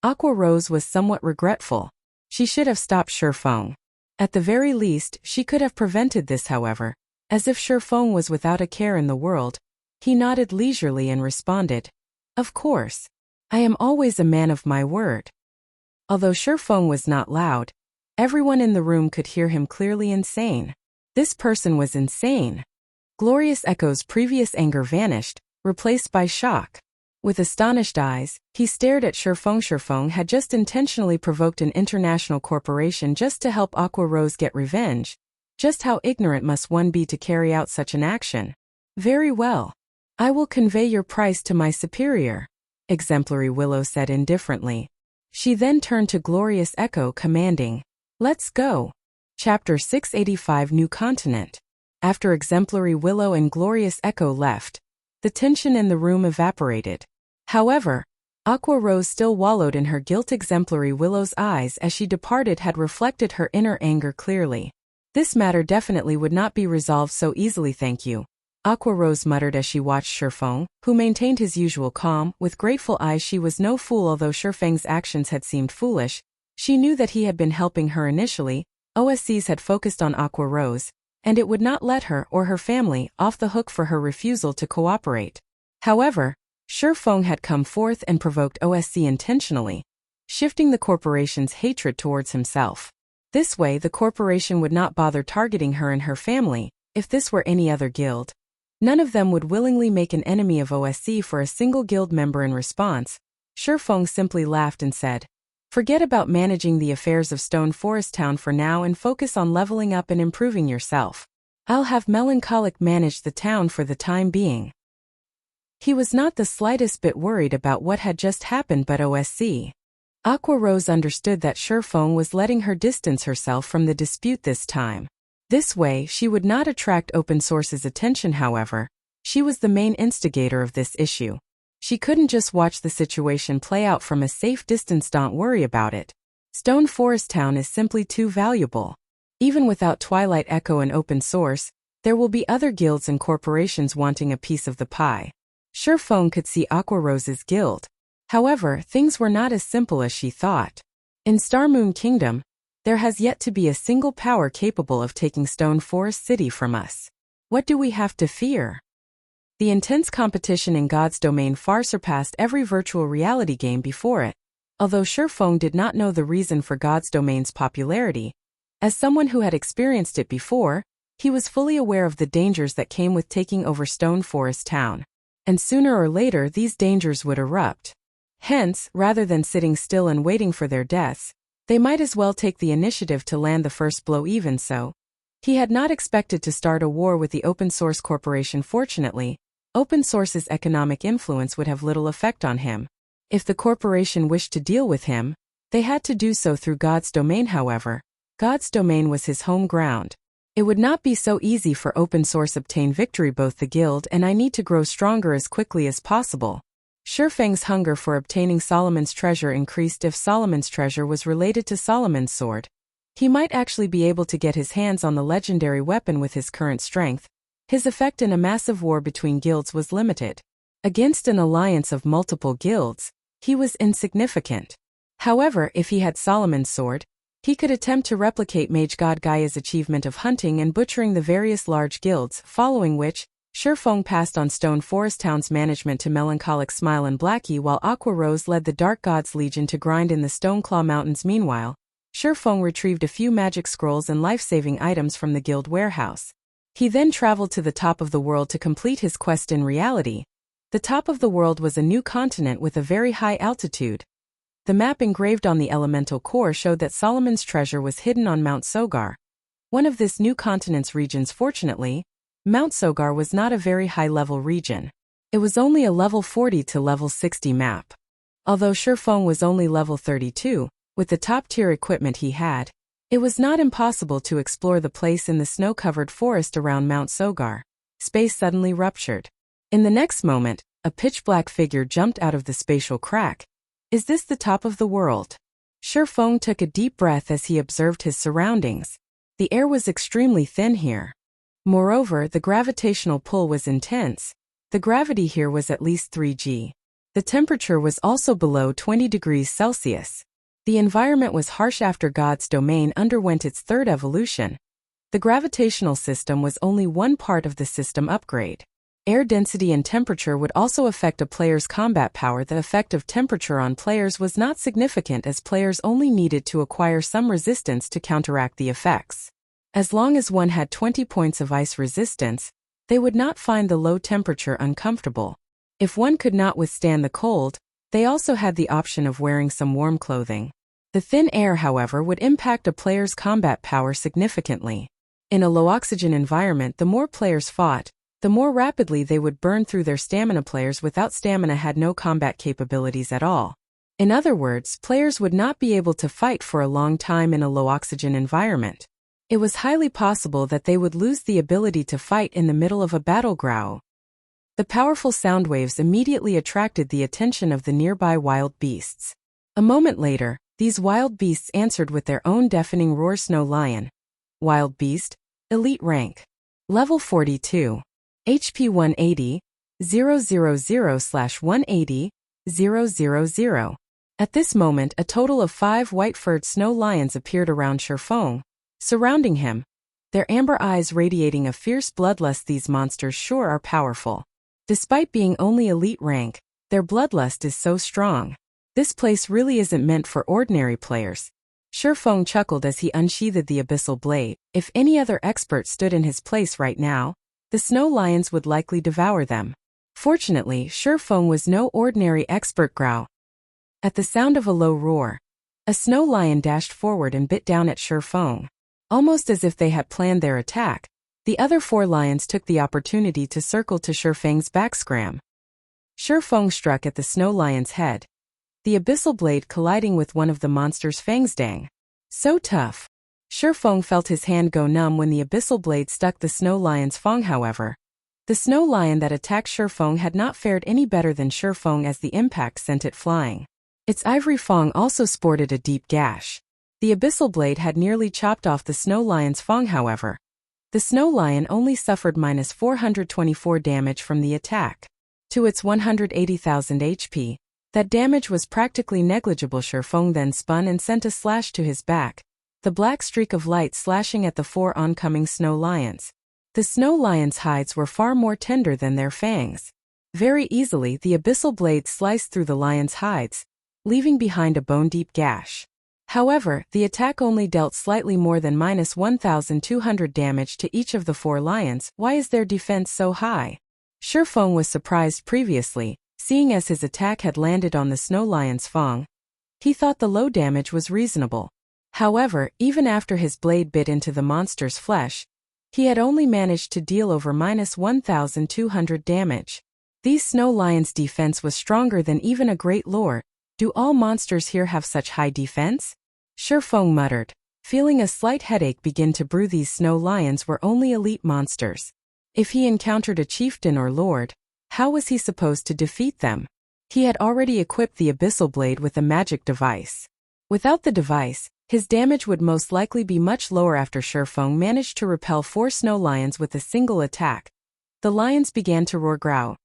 Aqua Rose was somewhat regretful. She should have stopped Feng. At the very least, she could have prevented this. However, as if Feng was without a care in the world, he nodded leisurely and responded, Of course. I am always a man of my word. Although Feng was not loud, everyone in the room could hear him clearly. Insane. This person was insane. Glorious Echo's previous anger vanished, replaced by shock. With astonished eyes, he stared at Feng. Feng had just intentionally provoked an international corporation just to help Aqua Rose get revenge. Just how ignorant must one be to carry out such an action? Very well. I will convey your price to my superior, Exemplary Willow said indifferently. She then turned to Glorious Echo commanding, "Let's go." Chapter 685 New Continent. After Exemplary Willow and Glorious Echo left, the tension in the room evaporated. However, Aqua Rose still wallowed in her guilt. Exemplary Willow's eyes as she departed had reflected her inner anger clearly. This matter definitely would not be resolved so easily, thank you, Aqua Rose muttered as she watched Feng, who maintained his usual calm. With grateful eyes, she was no fool. Although Feng's actions had seemed foolish, she knew that he had been helping her initially. OSCs had focused on Aqua Rose, and it would not let her or her family off the hook for her refusal to cooperate. However, Feng had come forth and provoked OSC intentionally, shifting the corporation's hatred towards himself. This way, the corporation would not bother targeting her and her family. If this were any other guild, none of them would willingly make an enemy of OSC for a single guild member. In response, Feng simply laughed and said, "Forget about managing the affairs of Stone Forest Town for now and focus on leveling up and improving yourself. I'll have Melancholic manage the town for the time being." He was not the slightest bit worried about what had just happened, but OSC. Aqua Rose understood that Feng was letting her distance herself from the dispute this time. This way, she would not attract Open Source's attention. However, she was the main instigator of this issue. She couldn't just watch the situation play out from a safe distance. Don't worry about it. Stone Forest Town is simply too valuable. Even without Twilight Echo and Open Source, there will be other guilds and corporations wanting a piece of the pie. Feng could see Aqua Rose's guild. However, things were not as simple as she thought. In Starmoon Kingdom, there has yet to be a single power capable of taking Stone Forest City from us. What do we have to fear? The intense competition in God's domain far surpassed every virtual reality game before it. Although Feng did not know the reason for God's domain's popularity, as someone who had experienced it before, he was fully aware of the dangers that came with taking over Stone Forest Town. And sooner or later these dangers would erupt. Hence, rather than sitting still and waiting for their deaths, they might as well take the initiative to land the first blow. Even so, he had not expected to start a war with the Open Source Corporation. Fortunately, Open Source's economic influence would have little effect on him. If the corporation wished to deal with him, they had to do so through God's domain. However, God's domain was his home ground. It would not be so easy for Open Source obtain victory. Both the guild and I need to grow stronger as quickly as possible. Feng's hunger for obtaining Solomon's treasure increased. If Solomon's treasure was related to Solomon's sword, he might actually be able to get his hands on the legendary weapon with his current strength. His effect in a massive war between guilds was limited. Against an alliance of multiple guilds, he was insignificant. However, if he had Solomon's sword, he could attempt to replicate Mage God Gaia's achievement of hunting and butchering the various large guilds, following which, Feng passed on Stone Forest Town's management to Melancholic Smile and Blackie, while Aqua Rose led the Dark Gods Legion to grind in the Stoneclaw Mountains. Meanwhile, Feng retrieved a few magic scrolls and life-saving items from the guild warehouse. He then traveled to the top of the world to complete his quest. In reality, the top of the world was a new continent with a very high altitude. The map engraved on the elemental core showed that Solomon's treasure was hidden on Mount Sogar, one of this new continent's regions. Fortunately, Mount Sogar was not a very high-level region. It was only a level 40 to level 60 map. Although Feng was only level 32, with the top-tier equipment he had, it was not impossible to explore the place in the snow-covered forest around Mount Sogar. Space suddenly ruptured. In the next moment, a pitch-black figure jumped out of the spatial crack. Is this the top of the world? Feng took a deep breath as he observed his surroundings. The air was extremely thin here. Moreover, the gravitational pull was intense. The gravity here was at least 3G. The temperature was also below 20 degrees Celsius. The environment was harsh. After God's domain underwent its third evolution, the gravitational system was only one part of the system upgrade. Air density and temperature would also affect a player's combat power. The effect of temperature on players was not significant, as players only needed to acquire some resistance to counteract the effects. As long as one had 20 points of ice resistance, they would not find the low temperature uncomfortable. If one could not withstand the cold, they also had the option of wearing some warm clothing. The thin air, however, would impact a player's combat power significantly. In a low-oxygen environment, the more players fought, the more rapidly they would burn through their stamina. Players without stamina had no combat capabilities at all. In other words, players would not be able to fight for a long time in a low-oxygen environment. It was highly possible that they would lose the ability to fight in the middle of a battle. Growl. The powerful sound waves immediately attracted the attention of the nearby wild beasts. A moment later, these wild beasts answered with their own deafening roar. Snow Lion. Wild Beast. Elite Rank. Level 42. HP 180, 000/180, 000. At this moment, a total of 5 white-furred snow lions appeared around Feng, surrounding him, their amber eyes radiating a fierce bloodlust. These monsters sure are powerful. Despite being only elite rank, their bloodlust is so strong. This place really isn't meant for ordinary players. Feng chuckled as he unsheathed the Abyssal blade. If any other expert stood in his place right now, the snow lions would likely devour them. Fortunately, Feng was no ordinary expert. Growl. At the sound of a low roar, a snow lion dashed forward and bit down at Feng. Almost as if they had planned their attack, the other 4 lions took the opportunity to circle to Feng's back. Scram. Feng struck at the snow lion's head, the Abyssal blade colliding with one of the monster's fangs. Dang. So tough. Feng felt his hand go numb when the Abyssal blade stuck the snow lion's fang. However, the snow lion that attacked Feng had not fared any better than Feng as the impact sent it flying. Its ivory fang also sported a deep gash. The Abyssal blade had nearly chopped off the snow lion's fang. However, the snow lion only suffered -424 damage from the attack. To its 180,000 HP, that damage was practically negligible. Feng then spun and sent a slash to his back, the black streak of light slashing at the 4 oncoming snow lions. The snow lions' hides were far more tender than their fangs. Very easily, the Abyssal blade sliced through the lions' hides, leaving behind a bone-deep gash. However, the attack only dealt slightly more than -1,200 damage to each of the 4 lions. Why is their defense so high? Feng was surprised previously, seeing as his attack had landed on the snow lion's fang. He thought the low damage was reasonable. However, even after his blade bit into the monster's flesh, he had only managed to deal over -1,200 damage. These snow lions' defense was stronger than even a great lord. Do all monsters here have such high defense? Feng muttered, feeling a slight headache begin to brew. These snow lions were only elite monsters. If he encountered a chieftain or lord, how was he supposed to defeat them? He had already equipped the Abyssal blade with a magic device. Without the device, his damage would most likely be much lower. After Feng managed to repel 4 snow lions with a single attack, the lions began to roar. Growl.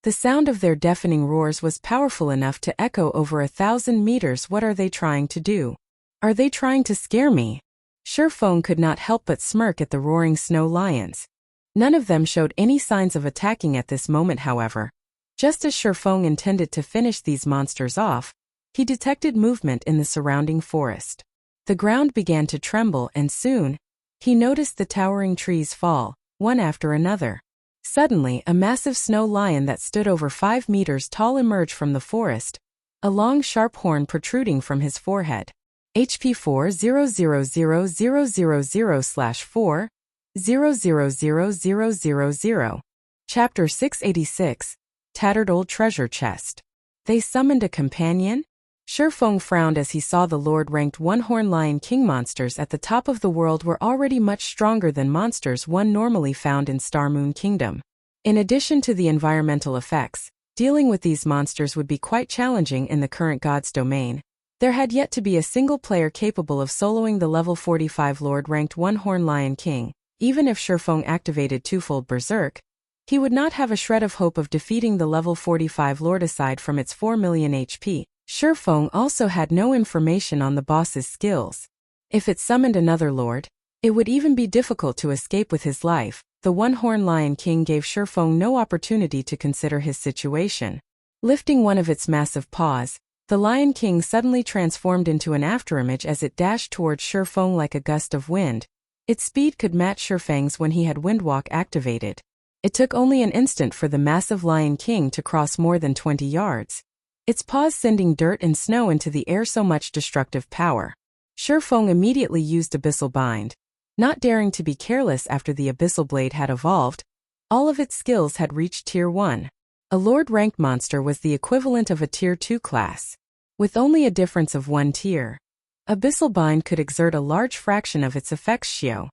The sound of their deafening roars was powerful enough to echo over 1,000 meters. What are they trying to do? Are they trying to scare me? Feng could not help but smirk at the roaring snow lions. None of them showed any signs of attacking at this moment. However, just as Feng intended to finish these monsters off, he detected movement in the surrounding forest. The ground began to tremble, and soon, he noticed the towering trees fall, one after another. Suddenly, a massive snow lion that stood over 5 meters tall emerged from the forest, a long sharp horn protruding from his forehead. HP 4000000/4, 000000. Chapter 686. Tattered Old Treasure Chest. They summoned a companion? Feng frowned as he saw the Lord-ranked one-horn lion king. Monsters at the top of the world were already much stronger than monsters one normally found in Star Moon Kingdom. In addition to the environmental effects, dealing with these monsters would be quite challenging in the current God's domain. There had yet to be a single player capable of soloing the level 45 Lord-ranked one-horn lion king. Even if Feng activated twofold Berserk, he would not have a shred of hope of defeating the level 45 Lord. Aside from its 4 million HP, Feng also had no information on the boss's skills. If it summoned another lord, it would even be difficult to escape with his life. The one-horn lion king gave Feng no opportunity to consider his situation. Lifting one of its massive paws, the Lion King suddenly transformed into an afterimage as it dashed towards Feng like a gust of wind. Its speed could match Feng's when he had Windwalk activated. It took only an instant for the massive Lion King to cross more than 20 yards. Its paws sending dirt and snow into the air, so much destructive power. Feng immediately used Abyssal Bind. Not daring to be careless after the Abyssal Blade had evolved, all of its skills had reached Tier 1. A Lord-ranked monster was the equivalent of a Tier 2 class. With only a difference of 1 tier, Abyssal Bind could exert a large fraction of its effects. Shio.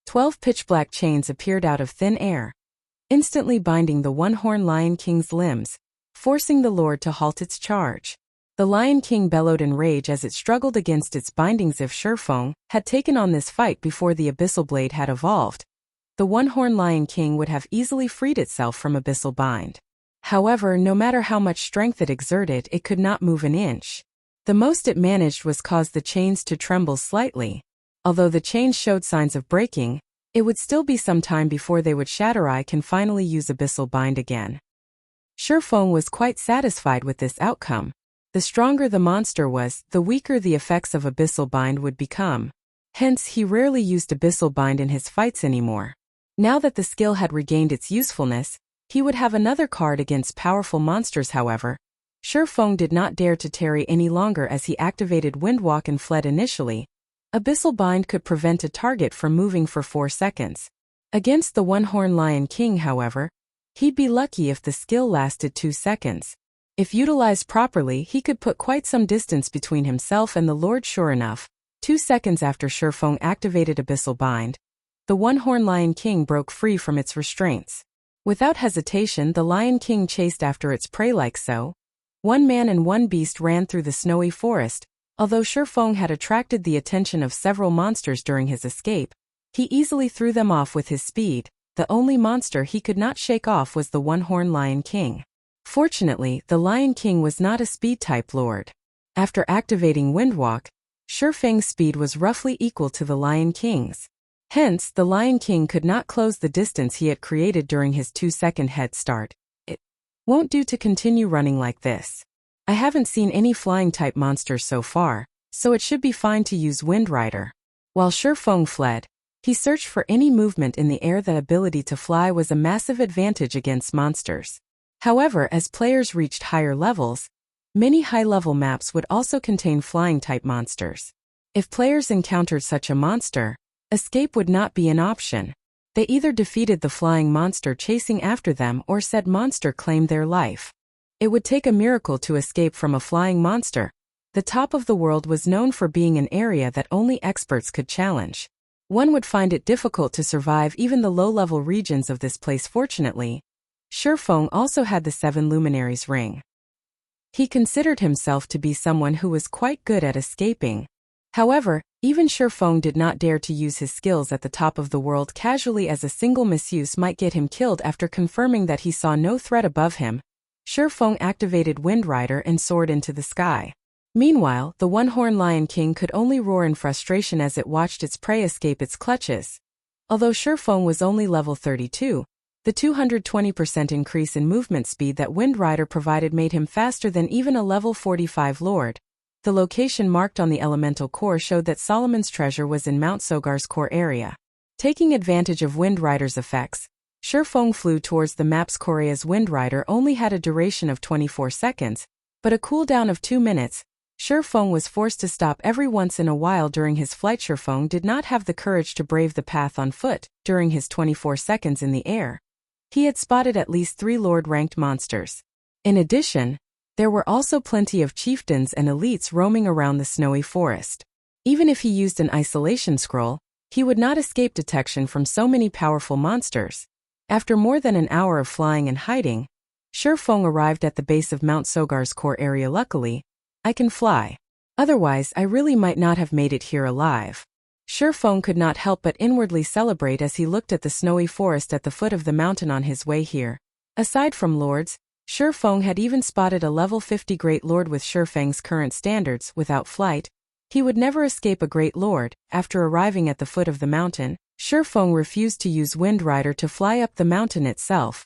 12 pitch-black chains appeared out of thin air, instantly binding the one-horned Lion King's limbs, forcing the Lord to halt its charge. The Lion King bellowed in rage as it struggled against its bindings. If Feng had taken on this fight before the Abyssal Blade had evolved, the one-horned Lion King would have easily freed itself from Abyssal Bind. However, no matter how much strength it exerted, it could not move an inch. The most it managed was cause the chains to tremble slightly. Although the chains showed signs of breaking, it would still be some time before they would shatter. I can finally use Abyssal Bind again. Feng was quite satisfied with this outcome. The stronger the monster was, the weaker the effects of Abyssal Bind would become. Hence, he rarely used Abyssal Bind in his fights anymore. Now that the skill had regained its usefulness, he would have another card against powerful monsters. However, Feng did not dare to tarry any longer as he activated Windwalk and fled initially. Abyssal Bind could prevent a target from moving for 4 seconds. Against the one-horned Lion King, however, he'd be lucky if the skill lasted 2 seconds. If utilized properly, he could put quite some distance between himself and the Lord. Sure enough, 2 seconds after Feng activated Abyssal Bind, the one-horned Lion King broke free from its restraints. Without hesitation, the Lion King chased after its prey like so. One man and one beast ran through the snowy forest. Although Feng had attracted the attention of several monsters during his escape, he easily threw them off with his speed. The only monster he could not shake off was the one-horned Lion King. Fortunately, the Lion King was not a speed-type lord. After activating Windwalk, Feng's speed was roughly equal to the Lion King's. Hence, the Lion King could not close the distance he had created during his 2-second head start. It won't do to continue running like this. I haven't seen any flying-type monsters so far, so it should be fine to use Wind Rider. While Feng fled, he searched for any movement in the air. The ability to fly was a massive advantage against monsters. However, as players reached higher levels, many high-level maps would also contain flying-type monsters. If players encountered such a monster, escape would not be an option. They either defeated the flying monster chasing after them or said monster claimed their life. It would take a miracle to escape from a flying monster. The top of the world was known for being an area that only experts could challenge. One would find it difficult to survive even the low-level regions of this place. Fortunately, Feng also had the 7 Luminaries ring. He considered himself to be someone who was quite good at escaping. However, even Feng did not dare to use his skills at the top of the world casually, as a single misuse might get him killed. After confirming that he saw no threat above him, Feng activated Wind Rider and soared into the sky. Meanwhile, the one-horned Lion King could only roar in frustration as it watched its prey escape its clutches. Although Feng was only level 32, the 220% increase in movement speed that Wind Rider provided made him faster than even a level 45 lord. The location marked on the elemental core showed that Solomon's treasure was in Mount Sogar's core area. Taking advantage of Wind Rider's effects, Feng flew towards the map's core. As Wind Rider only had a duration of 24 seconds, but a cooldown of 2 minutes, Feng was forced to stop every once in a while during his flight. Feng did not have the courage to brave the path on foot during his 24 seconds in the air. He had spotted at least 3 Lord-ranked monsters. In addition, there were also plenty of chieftains and elites roaming around the snowy forest. Even if he used an isolation scroll, he would not escape detection from so many powerful monsters. After more than an hour of flying and hiding, Feng arrived at the base of Mount Sogar's core area. Luckily, I can fly. Otherwise, I really might not have made it here alive. Feng could not help but inwardly celebrate as he looked at the snowy forest at the foot of the mountain on his way here. Aside from lords, Feng had even spotted a level 50 Great Lord. With Feng's current standards, without flight, he would never escape a Great Lord. After arriving at the foot of the mountain, Feng refused to use Wind Rider to fly up the mountain itself.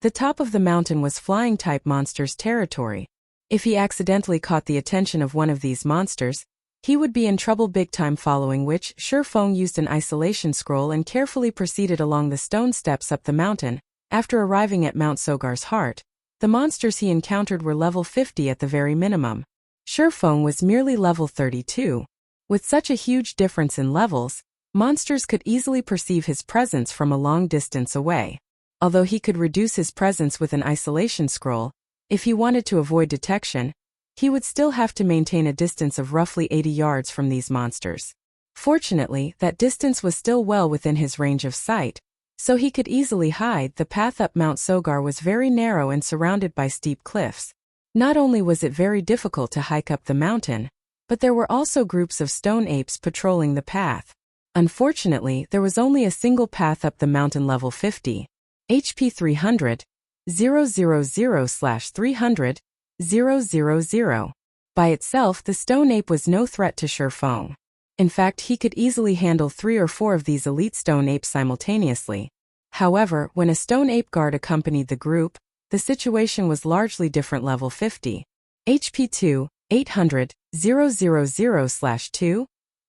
The top of the mountain was flying-type monsters' territory. If he accidentally caught the attention of one of these monsters, He would be in trouble big time, following which, Feng used an isolation scroll and carefully proceeded along the stone steps up the mountain. After arriving at Mount Sogar's heart, the monsters he encountered were level 50 at the very minimum. Feng was merely level 32. With such a huge difference in levels, monsters could easily perceive his presence from a long distance away. Although he could reduce his presence with an isolation scroll, if he wanted to avoid detection, he would still have to maintain a distance of roughly 80 yards from these monsters. Fortunately, that distance was still well within his range of sight, so he could easily hide. The path up Mount Sogar was very narrow and surrounded by steep cliffs. Not only was it very difficult to hike up the mountain, but there were also groups of stone apes patrolling the path. Unfortunately, there was only a single path up the mountain level 50. HP 300, 000/300, 000. By itself, the stone ape was no threat to Feng. In fact, he could easily handle 3 or 4 of these elite stone apes simultaneously. However, when a stone ape guard accompanied the group, the situation was largely different. Level 50. HP 2, 800, 000/2,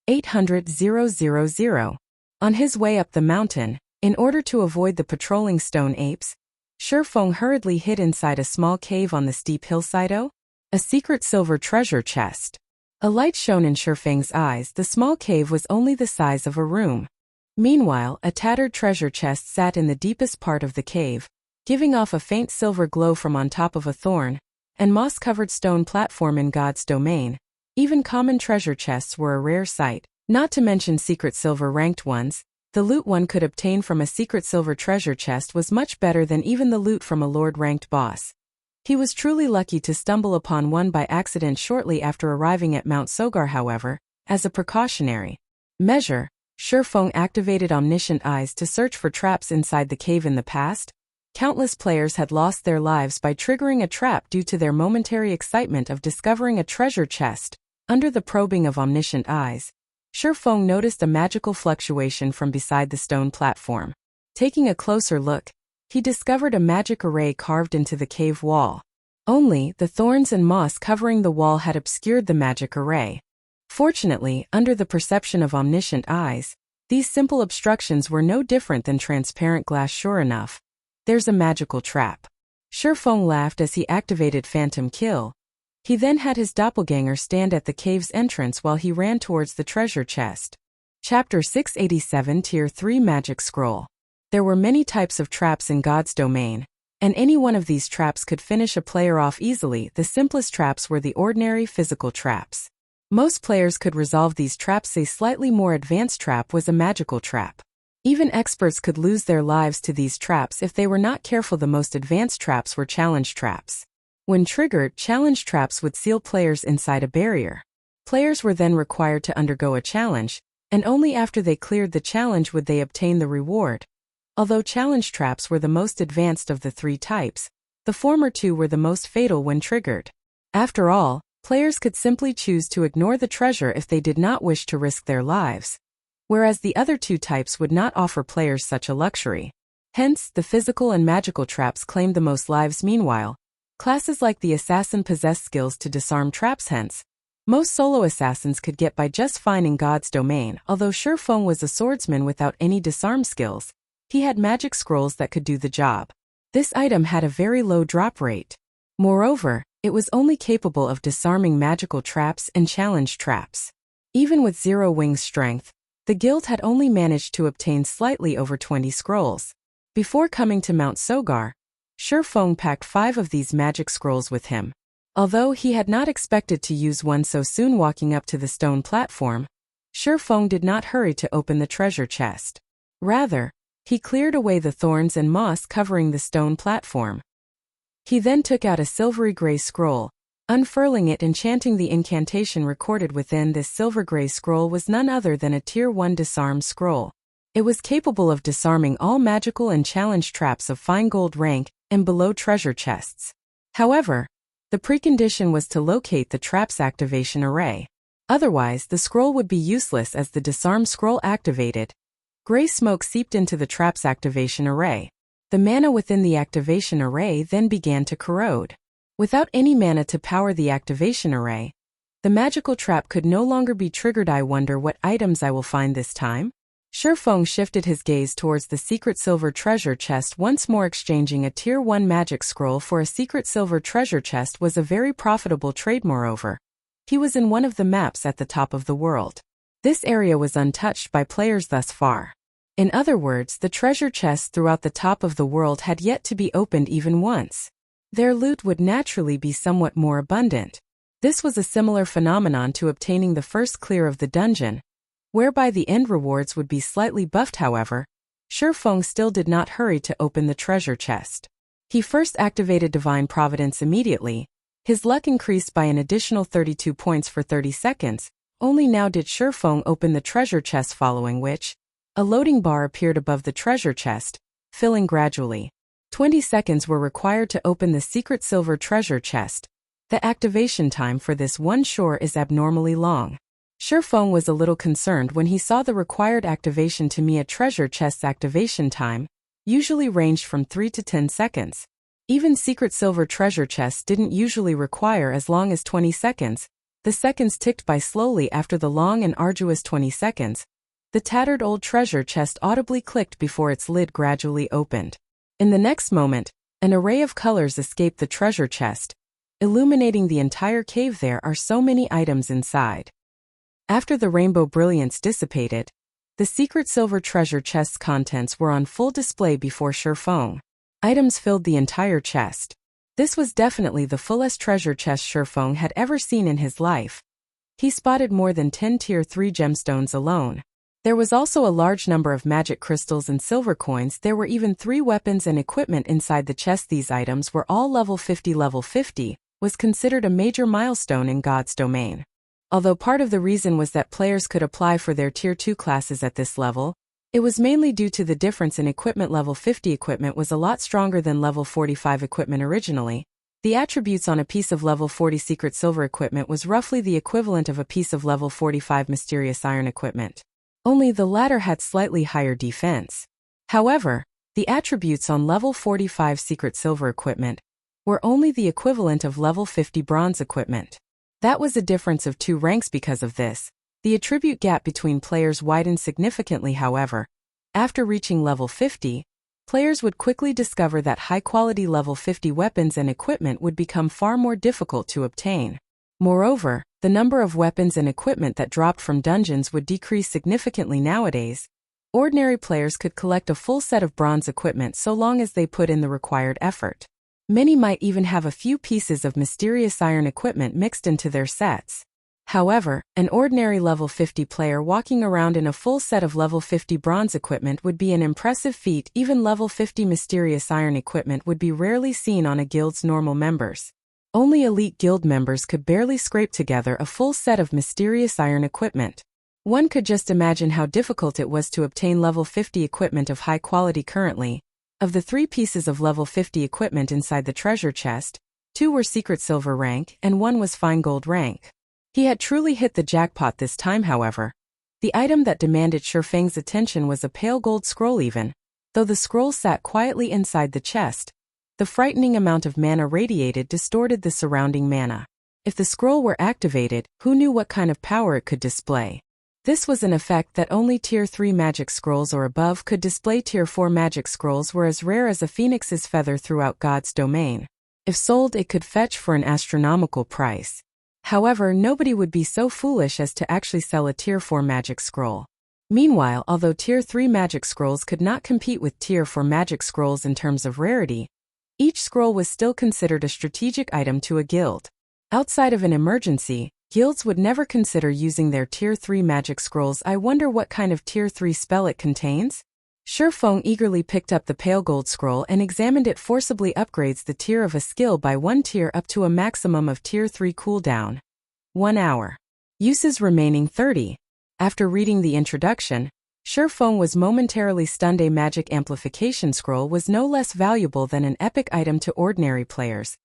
800, 000. On his way up the mountain, in order to avoid the patrolling stone apes, Feng hurriedly hid inside a small cave on the steep hillside. A secret silver treasure chest. A light shone in Feng's eyes. The small cave was only the size of a room. Meanwhile, a tattered treasure chest sat in the deepest part of the cave, giving off a faint silver glow from on top of a thorn and moss-covered stone platform in God's domain. Even common treasure chests were a rare sight, not to mention secret silver ranked ones. The loot one could obtain from a secret silver treasure chest was much better than even the loot from a lord-ranked boss. He was truly lucky to stumble upon one by accident shortly after arriving at Mount Sogar. However, as a precautionary measure, Feng activated omniscient eyes to search for traps inside the cave. In the past, countless players had lost their lives by triggering a trap due to their momentary excitement of discovering a treasure chest. Under the probing of omniscient eyes, Feng noticed a magical fluctuation from beside the stone platform. Taking a closer look, he discovered a magic array carved into the cave wall. Only, the thorns and moss covering the wall had obscured the magic array. Fortunately, under the perception of omniscient eyes, these simple obstructions were no different than transparent glass. Sure enough, there's a magical trap. Feng laughed as he activated Phantom Kill. He then had his doppelganger stand at the cave's entrance while he ran towards the treasure chest. Chapter 687 Tier 3 Magic Scroll. There were many types of traps in God's domain, and any one of these traps could finish a player off easily. The simplest traps were the ordinary physical traps. Most players could resolve these traps. A slightly more advanced trap was a magical trap. Even experts could lose their lives to these traps if they were not careful. The most advanced traps were challenge traps. When triggered, challenge traps would seal players inside a barrier. Players were then required to undergo a challenge, and only after they cleared the challenge would they obtain the reward. Although challenge traps were the most advanced of the 3 types, the former 2 were the most fatal when triggered. After all, players could simply choose to ignore the treasure if they did not wish to risk their lives, whereas the other 2 types would not offer players such a luxury. Hence, the physical and magical traps claimed the most lives. Meanwhile, classes like the assassin possessed skills to disarm traps. Hence, most solo assassins could get by just fine in God's domain. Although Feng was a swordsman without any disarm skills, he had magic scrolls that could do the job. This item had a very low drop rate. Moreover, it was only capable of disarming magical traps and challenge traps. Even with 0 wings strength, the guild had only managed to obtain slightly over 20 scrolls. Before coming to Mount Sogar, Feng packed 5 of these magic scrolls with him. Although he had not expected to use one so soon. Walking up to the stone platform, Feng did not hurry to open the treasure chest. Rather, he cleared away the thorns and moss covering the stone platform. He then took out a silvery gray scroll, unfurling it and chanting the incantation recorded within. This silver gray scroll was none other than a Tier 1 disarm scroll. It was capable of disarming all magical and challenge traps of fine gold rank and below treasure chests. However, the precondition was to locate the trap's activation array. Otherwise, the scroll would be useless. As the disarm scroll activated, gray smoke seeped into the trap's activation array. The mana within the activation array then began to corrode. Without any mana to power the activation array, The magical trap could no longer be triggered. I wonder what items I will find this time? Feng shifted his gaze towards the secret silver treasure chest once more. Exchanging a Tier 1 magic scroll for a secret silver treasure chest was a very profitable trade. Moreover, he was in one of the maps at the top of the world. This area was untouched by players thus far. In other words, the treasure chests throughout the top of the world had yet to be opened even once. Their loot would naturally be somewhat more abundant. This was a similar phenomenon to obtaining the first clear of the dungeon, whereby the end rewards would be slightly buffed. However, Feng still did not hurry to open the treasure chest. He first activated Divine Providence immediately. His luck increased by an additional 32 points for 30 seconds. Only now did Feng open the treasure chest, following which, a loading bar appeared above the treasure chest, filling gradually. 20 seconds were required to open the secret silver treasure chest. The activation time for this one sure is abnormally long. Feng was a little concerned when he saw the required activation to me. A treasure chest's activation time usually ranged from 3 to 10 seconds. Even secret silver treasure chests didn't usually require as long as 20 seconds. The seconds ticked by slowly. After the long and arduous 20 seconds, the tattered old treasure chest audibly clicked before its lid gradually opened. In the next moment, an array of colors escaped the treasure chest, illuminating the entire cave. There are so many items inside. After the rainbow brilliance dissipated, the secret silver treasure chest's contents were on full display before Feng. Items filled the entire chest. This was definitely the fullest treasure chest Feng had ever seen in his life. He spotted more than 10 Tier 3 gemstones alone. There was also a large number of magic crystals and silver coins. There were even 3 weapons and equipment inside the chest. These items were all level 50. Level 50 was considered a major milestone in God's domain. Although part of the reason was that players could apply for their Tier 2 classes at this level, it was mainly due to the difference in equipment. Level 50 equipment was a lot stronger than level 45 equipment originally. The attributes on a piece of level 40 secret silver equipment was roughly the equivalent of a piece of level 45 mysterious iron equipment. Only the latter had slightly higher defense. However, the attributes on level 45 secret silver equipment were only the equivalent of level 50 bronze equipment. That was a difference of 2 ranks. Because of this, the attribute gap between players widened significantly. However, after reaching level 50, players would quickly discover that high-quality level 50 weapons and equipment would become far more difficult to obtain. Moreover, the number of weapons and equipment that dropped from dungeons would decrease significantly. Nowadays, ordinary players could collect a full set of bronze equipment so long as they put in the required effort. Many might even have a few pieces of mysterious iron equipment mixed into their sets. However, an ordinary level 50 player walking around in a full set of level 50 bronze equipment would be an impressive feat. Even level 50 mysterious iron equipment would be rarely seen on a guild's normal members. Only elite guild members could barely scrape together a full set of mysterious iron equipment. One could just imagine how difficult it was to obtain level 50 equipment of high quality currently. Of the 3 pieces of level 50 equipment inside the treasure chest, 2 were secret silver rank and 1 was fine gold rank. He had truly hit the jackpot this time. However, the item that demanded Feng's attention was a pale gold scroll. Even though the scroll sat quietly inside the chest, the frightening amount of mana radiated distorted the surrounding mana. If the scroll were activated, who knew what kind of power it could display? This was an effect that only Tier 3 magic scrolls or above could display. Tier 4 magic scrolls were as rare as a phoenix's feather throughout God's domain. If sold, it could fetch for an astronomical price. However, nobody would be so foolish as to actually sell a Tier 4 magic scroll. Meanwhile, although Tier 3 magic scrolls could not compete with Tier 4 magic scrolls in terms of rarity, each scroll was still considered a strategic item to a guild. Outside of an emergency, guilds would never consider using their Tier 3 magic scrolls. I wonder what kind of Tier 3 spell it contains? Feng eagerly picked up the pale gold scroll and examined it. Forcibly upgrades the tier of a skill by 1 tier up to a maximum of Tier 3 cooldown. 1 hour. Uses remaining 30. After reading the introduction, Feng was momentarily stunned. A magic amplification scroll was no less valuable than an epic item to ordinary players.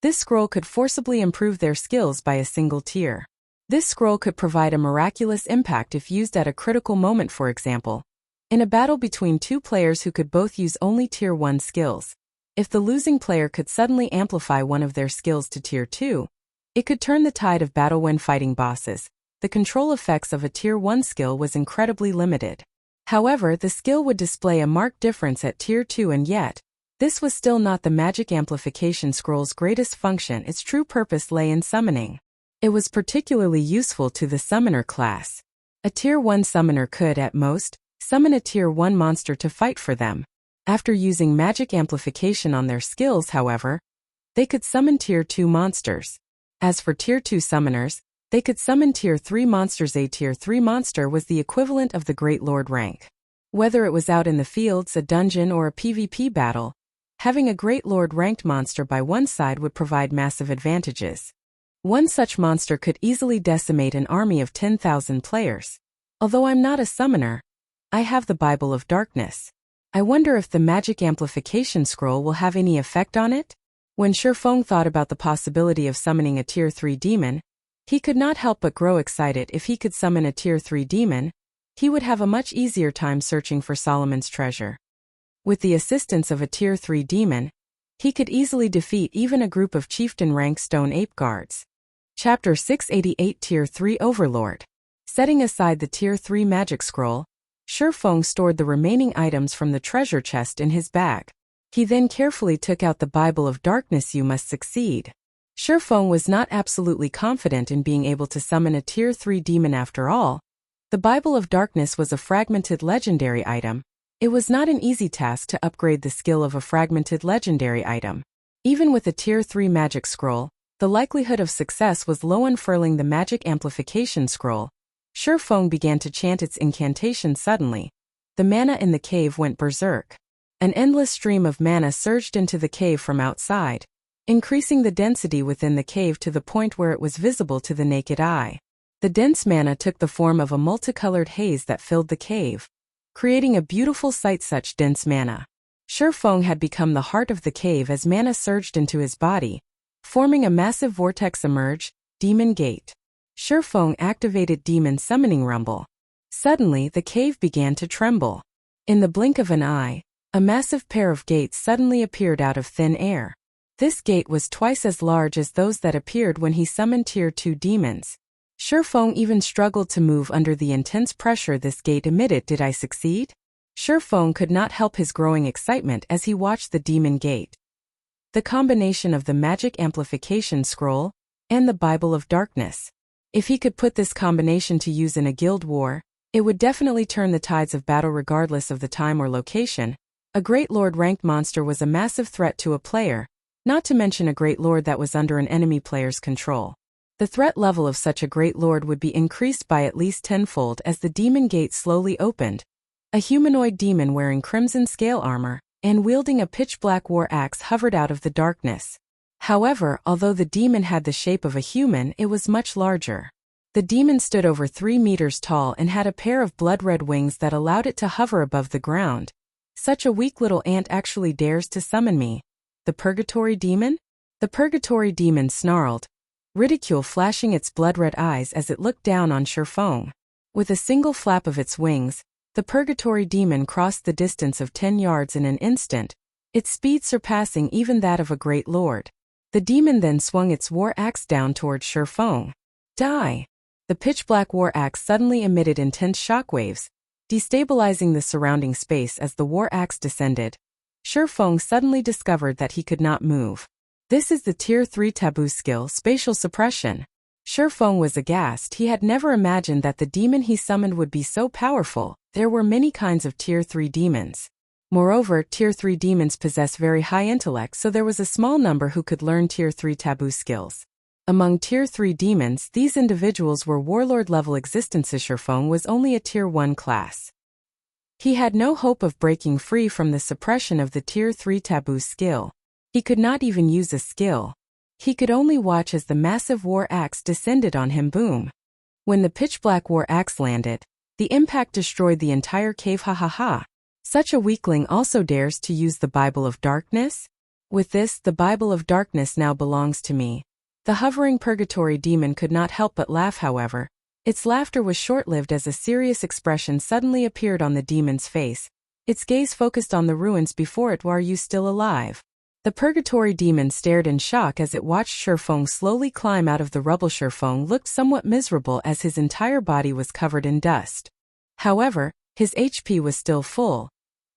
This scroll could forcibly improve their skills by a single tier. This scroll could provide a miraculous impact if used at a critical moment. For example, in a battle between 2 players who could both use only Tier 1 skills. If the losing player could suddenly amplify one of their skills to Tier 2, It could turn the tide of battle when fighting bosses. The control effects of a Tier 1 skill was incredibly limited. However, the skill would display a marked difference at Tier 2, and yet, this was still not the magic amplification scroll's greatest function. Its true purpose lay in summoning. It was particularly useful to the summoner class. A Tier 1 summoner could, at most, summon a Tier 1 monster to fight for them. After using magic amplification on their skills, however, they could summon Tier 2 monsters. As for Tier 2 summoners, they could summon Tier 3 monsters. A Tier 3 monster was the equivalent of the Great Lord rank. Whether it was out in the fields, a dungeon, or a PvP battle, having a Great Lord ranked monster by one side would provide massive advantages. One such monster could easily decimate an army of 10,000 players. Although I'm not a summoner, I have the Bible of Darkness. I wonder if the magic amplification scroll will have any effect on it? When Feng thought about the possibility of summoning a Tier 3 demon, he could not help but grow excited. If he could summon a Tier 3 demon, he would have a much easier time searching for Solomon's treasure. With the assistance of a Tier 3 demon, he could easily defeat even a group of chieftain-rank stone ape guards. Chapter 688 Tier 3 Overlord. Setting aside the Tier 3 magic scroll, Feng stored the remaining items from the treasure chest in his bag. He then carefully took out the Bible of Darkness. You must succeed. Feng was not absolutely confident in being able to summon a Tier 3 demon after all. The Bible of Darkness was a fragmented legendary item. It was not an easy task to upgrade the skill of a fragmented legendary item. Even with a Tier 3 magic scroll, the likelihood of success was low. Unfurling the magic amplification scroll, Feng began to chant its incantation. Suddenly, the mana in the cave went berserk. An endless stream of mana surged into the cave from outside, increasing the density within the cave to the point where it was visible to the naked eye. The dense mana took the form of a multicolored haze that filled the cave, creating a beautiful sight. Such dense mana. Feng had become the heart of the cave as mana surged into his body, forming a massive vortex. Emerge, Demon Gate. Feng activated Demon Summoning Rumble. Suddenly, the cave began to tremble. In the blink of an eye, a massive pair of gates suddenly appeared out of thin air. This gate was twice as large as those that appeared when he summoned Tier 2 demons. Feng even struggled to move under the intense pressure this gate emitted. Did I succeed? Feng could not help his growing excitement as he watched the demon gate. The combination of the magic amplification scroll and the Bible of Darkness. If he could put this combination to use in a guild war, it would definitely turn the tides of battle regardless of the time or location. A Great Lord ranked monster was a massive threat to a player, not to mention a Great Lord that was under an enemy player's control. The threat level of such a Great Lord would be increased by at least tenfold as the demon gate slowly opened. A humanoid demon wearing crimson scale armor and wielding a pitch-black war axe hovered out of the darkness. However, although the demon had the shape of a human, it was much larger. The demon stood over 3 meters tall and had a pair of blood-red wings that allowed it to hover above the ground. Such a weak little ant actually dares to summon me. The Purgatory Demon? The Purgatory Demon snarled, ridicule flashing its blood-red eyes as it looked down on Feng. With a single flap of its wings, the Purgatory Demon crossed the distance of 10 yards in an instant, its speed surpassing even that of a Great Lord. The demon then swung its war axe down towards Feng. Die! The pitch-black war axe suddenly emitted intense shockwaves, destabilizing the surrounding space as the war axe descended. Feng suddenly discovered that he could not move. This is the Tier 3 taboo skill, Spatial Suppression. Feng was aghast. He had never imagined that the demon he summoned would be so powerful. There were many kinds of Tier 3 demons. Moreover, Tier 3 demons possess very high intellect, so there was a small number who could learn Tier 3 taboo skills. Among Tier 3 demons, these individuals were warlord-level existences. Feng was only a Tier 1 class. He had no hope of breaking free from the suppression of the Tier 3 taboo skill. He could not even use a skill. He could only watch as the massive war axe descended on him. Boom! When the pitch-black war axe landed, the impact destroyed the entire cave. Ha ha ha! Such a weakling also dares to use the Bible of Darkness? With this, the Bible of Darkness now belongs to me. The hovering Purgatory Demon could not help but laugh. However, its laughter was short-lived as a serious expression suddenly appeared on the demon's face. Its gaze focused on the ruins before it. Are you still alive? The Purgatory Demon stared in shock as it watched Feng slowly climb out of the rubble. Feng looked somewhat miserable as his entire body was covered in dust. However, his HP was still full.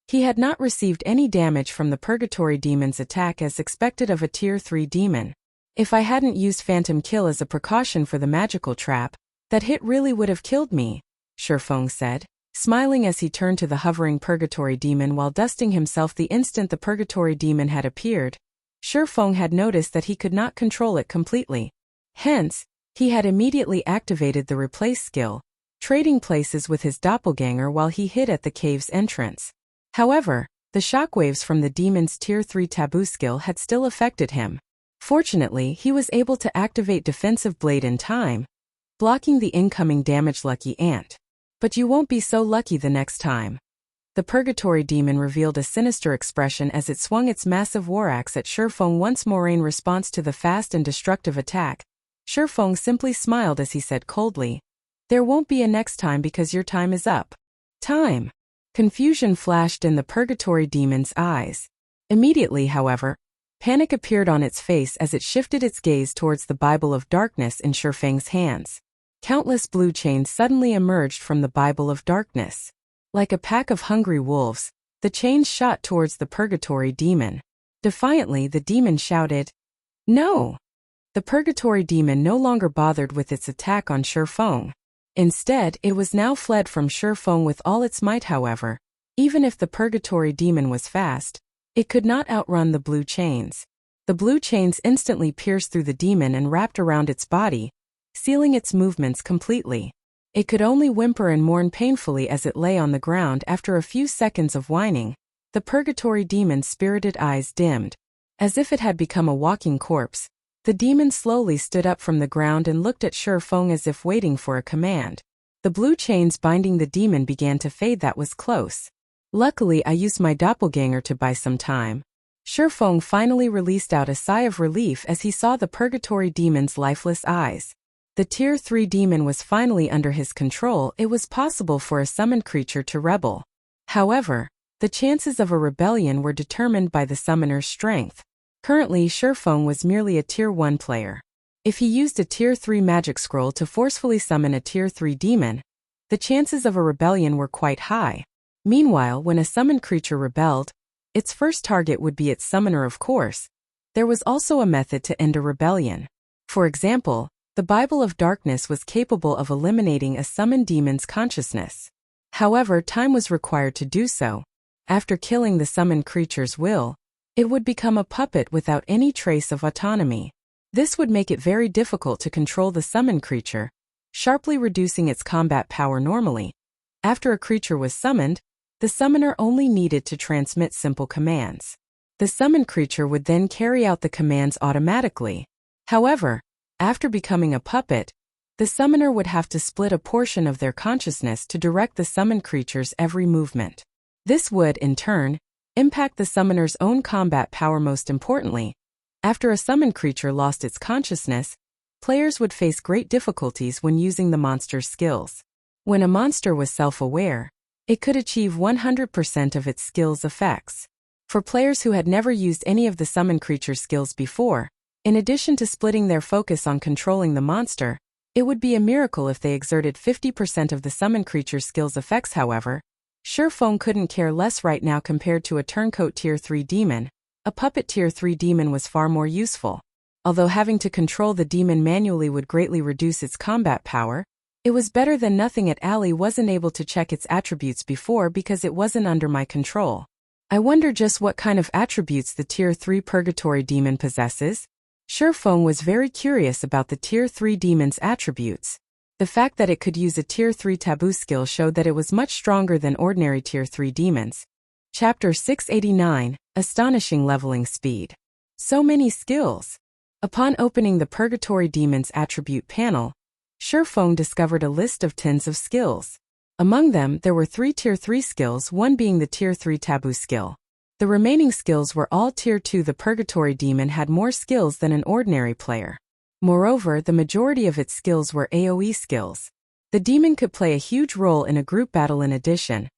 He had not received any damage from the Purgatory Demon's attack as expected of a Tier 3 demon. If I hadn't used Phantom Kill as a precaution for the magical trap, that hit really would have killed me, Feng said, smiling as he turned to the hovering Purgatory Demon while dusting himself the instant the Purgatory Demon had appeared. Feng had noticed that he could not control it completely. Hence, he had immediately activated the Replace skill, trading places with his doppelganger while he hid at the cave's entrance. However, the shockwaves from the demon's Tier 3 taboo skill had still affected him. Fortunately, he was able to activate Defensive Blade in time, blocking the incoming damage. Lucky ant. But you won't be so lucky the next time. The Purgatory Demon revealed a sinister expression as it swung its massive war axe at Feng once more. In response to the fast and destructive attack, Feng simply smiled as he said coldly, "There won't be a next time because your time is up." Time. Confusion flashed in the Purgatory Demon's eyes. Immediately, however, panic appeared on its face as it shifted its gaze towards the Bible of Darkness in Feng's hands. Countless blue chains suddenly emerged from the Bible of Darkness. Like a pack of hungry wolves, the chains shot towards the Purgatory Demon. Defiantly, the demon shouted, "No!" The Purgatory Demon no longer bothered with its attack on Feng. Instead, it was now fled from Feng with all its might. However, even if the Purgatory Demon was fast, it could not outrun the blue chains. The blue chains instantly pierced through the demon and wrapped around its body, sealing its movements completely. It could only whimper and mourn painfully as it lay on the ground. After a few seconds of whining, the Purgatory Demon's spirited eyes dimmed. As if it had become a walking corpse, the demon slowly stood up from the ground and looked at Feng as if waiting for a command. The blue chains binding the demon began to fade. That was close. Luckily, I used my doppelganger to buy some time. Feng finally released out a sigh of relief as he saw the Purgatory Demon's lifeless eyes. The Tier 3 demon was finally under his control. It was possible for a summoned creature to rebel. However, the chances of a rebellion were determined by the summoner's strength. Currently, Feng was merely a Tier 1 player. If he used a Tier 3 magic scroll to forcefully summon a Tier 3 demon, the chances of a rebellion were quite high. Meanwhile, when a summoned creature rebelled, its first target would be its summoner. Of course, there was also a method to end a rebellion. For example, the Bible of Darkness was capable of eliminating a summoned demon's consciousness. However, time was required to do so. After killing the summoned creature's will, it would become a puppet without any trace of autonomy. This would make it very difficult to control the summoned creature, sharply reducing its combat power. Normally, after a creature was summoned, the summoner only needed to transmit simple commands. The summoned creature would then carry out the commands automatically. However, after becoming a puppet, the summoner would have to split a portion of their consciousness to direct the summoned creature's every movement. This would, in turn, impact the summoner's own combat power. Most importantly, after a summoned creature lost its consciousness, players would face great difficulties when using the monster's skills. When a monster was self-aware, it could achieve 100% of its skills' effects. For players who had never used any of the summoned creature's skills before, in addition to splitting their focus on controlling the monster, it would be a miracle if they exerted 50% of the summoned creature's skills' effects. However, Feng couldn't care less right now. Compared to a turncoat Tier 3 demon, a puppet Tier 3 demon was far more useful. Although having to control the demon manually would greatly reduce its combat power, it was better than nothing. Ali wasn't able to check its attributes before because it wasn't under my control. I wonder just what kind of attributes the Tier 3 Purgatory Demon possesses. Feng was very curious about the Tier 3 demon's attributes. The fact that it could use a Tier 3 taboo skill showed that it was much stronger than ordinary Tier 3 demons. Chapter 689, Astonishing Leveling Speed. So many skills. Upon opening the Purgatory Demon's attribute panel, Feng discovered a list of tens of skills. Among them, there were 3 Tier 3 skills, one being the Tier 3 taboo skill. The remaining skills were all Tier 2. The Purgatory Demon had more skills than an ordinary player. Moreover, the majority of its skills were AoE skills. The demon could play a huge role in a group battle. In addition,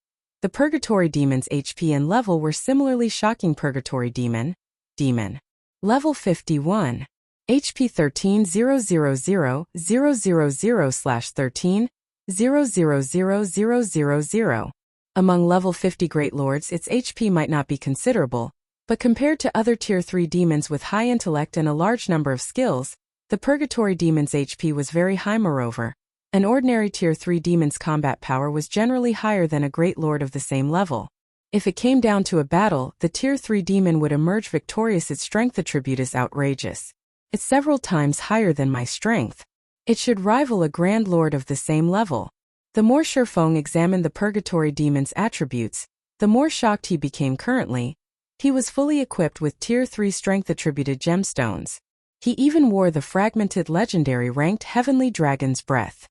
the Purgatory Demon's HP and level were similarly shocking. Purgatory Demon, Demon. Level 51. HP 13,000,000/13,000,000. Among level 50 Great Lords, its HP might not be considerable, but compared to other Tier 3 demons with high intellect and a large number of skills, the Purgatory Demon's HP was very high. Moreover, an ordinary Tier 3 demon's combat power was generally higher than a Great Lord of the same level. If it came down to a battle, the Tier 3 demon would emerge victorious. Its strength attribute is outrageous. It's several times higher than my strength. It should rival a Grand Lord of the same level. The more Feng examined the Purgatory Demon's attributes, the more shocked he became. Currently, he was fully equipped with Tier 3 strength-attributed gemstones. He even wore the fragmented legendary ranked Heavenly Dragon's Breath.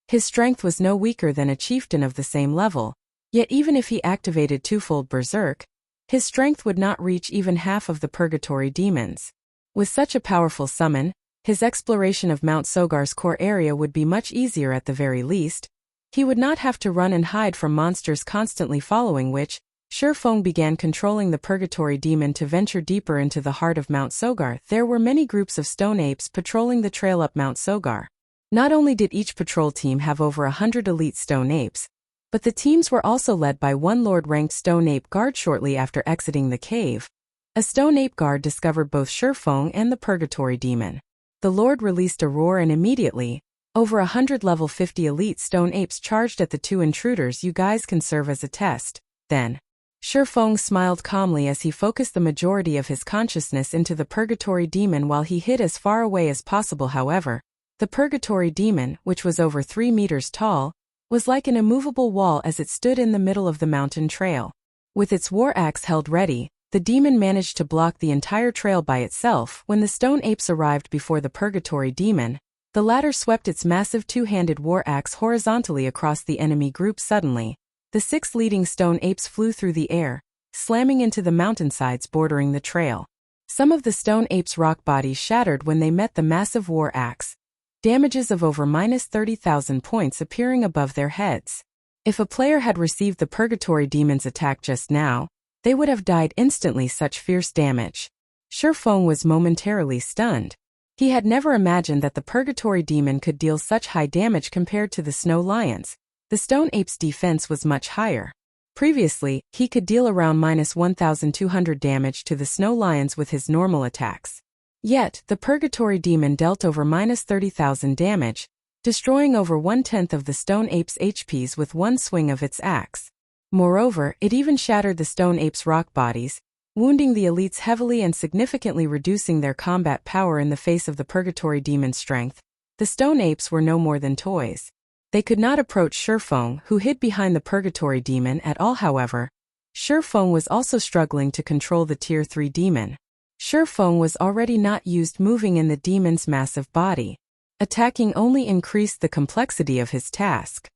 His strength was no weaker than a chieftain of the same level, yet even if he activated twofold Berserk, his strength would not reach even half of the Purgatory Demon's. With such a powerful summon, his exploration of Mount Sogar's core area would be much easier. At the very least, he would not have to run and hide from monsters constantly following, which, Feng began controlling the Purgatory Demon to venture deeper into the heart of Mount Sogar. There were many groups of stone apes patrolling the trail up Mount Sogar. Not only did each patrol team have over 100 elite stone apes, but the teams were also led by one Lord-ranked stone ape guard. Shortly after exiting the cave, a stone ape guard discovered both Feng and the Purgatory Demon. The Lord released a roar and immediately, over 100 level 50 elite stone apes charged at the two intruders. You guys can serve as a test, then. Feng smiled calmly as he focused the majority of his consciousness into the Purgatory Demon while he hid as far away as possible. However, the Purgatory Demon, which was over 3 meters tall, was like an immovable wall as it stood in the middle of the mountain trail. With its war axe held ready, the demon managed to block the entire trail by itself. When the stone apes arrived before the Purgatory Demon, the latter swept its massive two-handed war axe horizontally across the enemy group. Suddenly, the 6 leading stone apes flew through the air, slamming into the mountainsides bordering the trail. Some of the stone apes' rock bodies shattered when they met the massive war axe, damages of over -30,000 points appearing above their heads. If a player had received the Purgatory Demon's attack just now, they would have died instantly. Such fierce damage. Feng was momentarily stunned. He had never imagined that the Purgatory Demon could deal such high damage compared to the Snow Lions. The Stone Ape's defense was much higher. Previously, he could deal around -1,200 damage to the Snow Lions with his normal attacks. Yet, the Purgatory Demon dealt over -30,000 damage, destroying over 1/10 of the Stone Ape's HPs with one swing of its axe. Moreover, it even shattered the Stone Ape's rock bodies, wounding the elites heavily and significantly reducing their combat power. In the face of the Purgatory Demon's strength, the Stone Apes were no more than toys. They could not approach Feng, who hid behind the Purgatory Demon, at all. However, Feng was also struggling to control the Tier 3 demon. Feng was already not used moving in the demon's massive body. Attacking only increased the complexity of his task.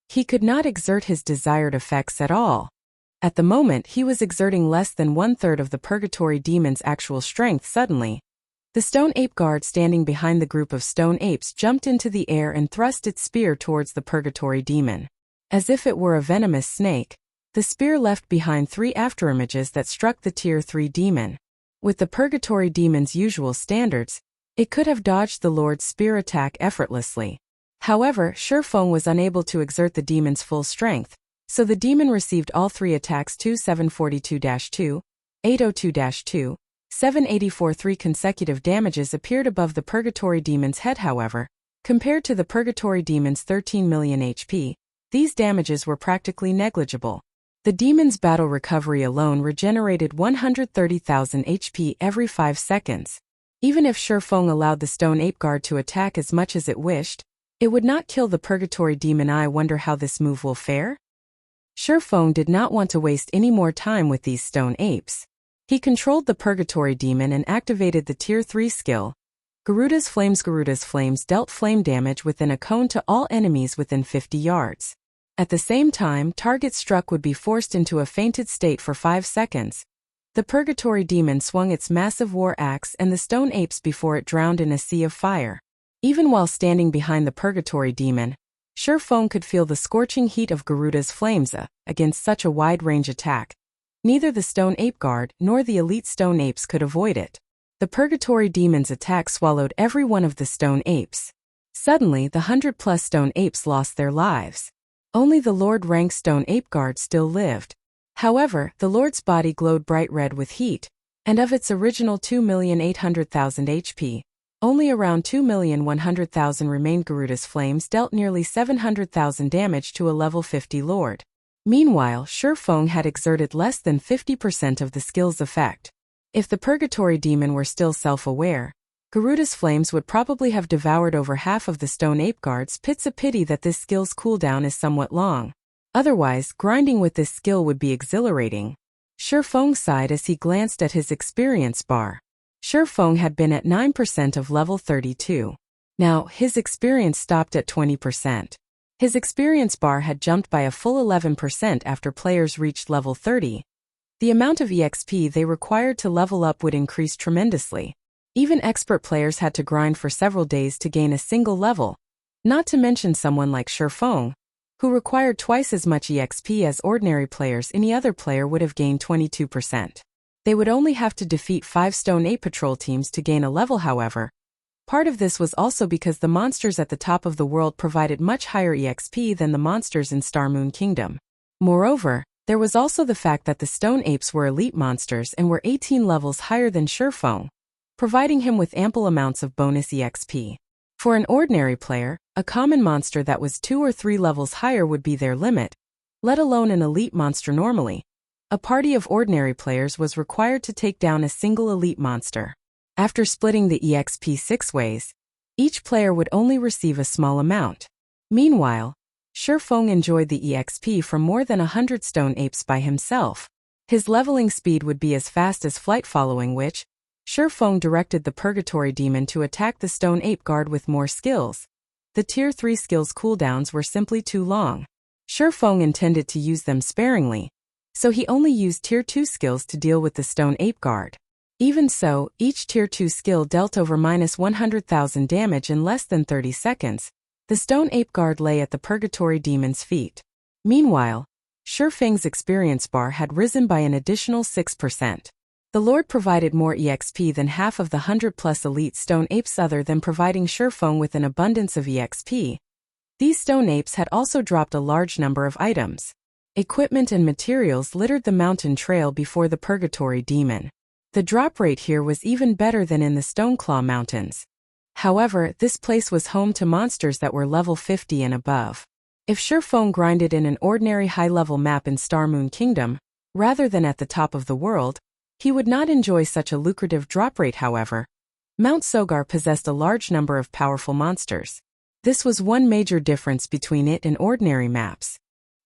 He could not exert his desired effects at all. At the moment, he was exerting less than 1/3 of the Purgatory Demon's actual strength. Suddenly, the Stone Ape guard standing behind the group of Stone Apes jumped into the air and thrust its spear towards the Purgatory Demon. As if it were a venomous snake, the spear left behind 3 afterimages that struck the Tier 3 demon. With the Purgatory Demon's usual standards, it could have dodged the Lord's spear attack effortlessly. However, Feng was unable to exert the demon's full strength, so the demon received all 3 attacks: 2742-2, 802-2, 784. 3 consecutive damages appeared above the Purgatory Demon's head. However, compared to the Purgatory Demon's 13 million HP, these damages were practically negligible. The demon's battle recovery alone regenerated 130,000 HP every 5 seconds. Even if Feng allowed the Stone Ape Guard to attack as much as it wished, it would not kill the Purgatory Demon. I wonder how this move will fare? Feng did not want to waste any more time with these Stone Apes. He controlled the Purgatory Demon and activated the Tier 3 skill. Garuda's Flames. Garuda's Flames dealt flame damage within a cone to all enemies within 50 yards. At the same time, targets struck would be forced into a fainted state for 5 seconds. The Purgatory Demon swung its massive war axe and the Stone Apes before it drowned in a sea of fire. Even while standing behind the Purgatory Demon, Feng could feel the scorching heat of Garuda's Flames against such a wide-range attack. Neither the Stone Ape Guard nor the elite Stone Apes could avoid it. The Purgatory Demon's attack swallowed every one of the Stone Apes. Suddenly, the 100-plus Stone Apes lost their lives. Only the Lord-ranked Stone Ape Guard still lived. However, the Lord's body glowed bright red with heat, and of its original 2,800,000 HP, only around 2,100,000 remained. Garuda's flames dealt nearly 700,000 damage to a level 50 Lord. Meanwhile, Feng had exerted less than 50% of the skill's effect. If the Purgatory Demon were still self-aware, Garuda's flames would probably have devoured over half of the Stone Ape Guard's. It's a pity that this skill's cooldown is somewhat long. Otherwise, grinding with this skill would be exhilarating. Feng sighed as he glanced at his experience bar. Feng had been at 9% of level 32. Now, his experience stopped at 20%. His experience bar had jumped by a full 11% after players reached level 30. The amount of EXP they required to level up would increase tremendously. Even expert players had to grind for several days to gain a single level, not to mention someone like Feng, who required twice as much EXP as ordinary players. Any other player would have gained 22%. They would only have to defeat 5 Stone Ape Patrol teams to gain a level. However, part of this was also because the monsters at the top of the world provided much higher EXP than the monsters in Star Moon Kingdom. Moreover, there was also the fact that the Stone Apes were elite monsters and were 18 levels higher than Feng, providing him with ample amounts of bonus EXP. For an ordinary player, a common monster that was 2 or 3 levels higher would be their limit, let alone an elite monster. Normally, a party of ordinary players was required to take down a single elite monster. After splitting the EXP 6 ways, each player would only receive a small amount. Meanwhile, Feng enjoyed the EXP from more than 100 Stone Apes by himself. His leveling speed would be as fast as flight, following which, Feng directed the Purgatory Demon to attack the Stone Ape Guard with more skills. The Tier 3 skills cooldowns were simply too long. Feng intended to use them sparingly, so he only used Tier 2 skills to deal with the Stone Ape Guard. Even so, each Tier 2 skill dealt over -100,000 damage in less than 30 seconds. The Stone Ape Guard lay at the Purgatory Demon's feet. Meanwhile, Feng's experience bar had risen by an additional 6%. The Lord provided more EXP than half of the 100-plus elite Stone Apes. Other than providing Feng with an abundance of EXP, these Stone Apes had also dropped a large number of items. Equipment and materials littered the mountain trail before the Purgatory Demon. The drop rate here was even better than in the Stoneclaw Mountains. However, this place was home to monsters that were level 50 and above. If Feng grinded in an ordinary high-level map in Star Moon Kingdom, rather than at the top of the world, he would not enjoy such a lucrative drop rate. However, Mount Sogar possessed a large number of powerful monsters. This was one major difference between it and ordinary maps.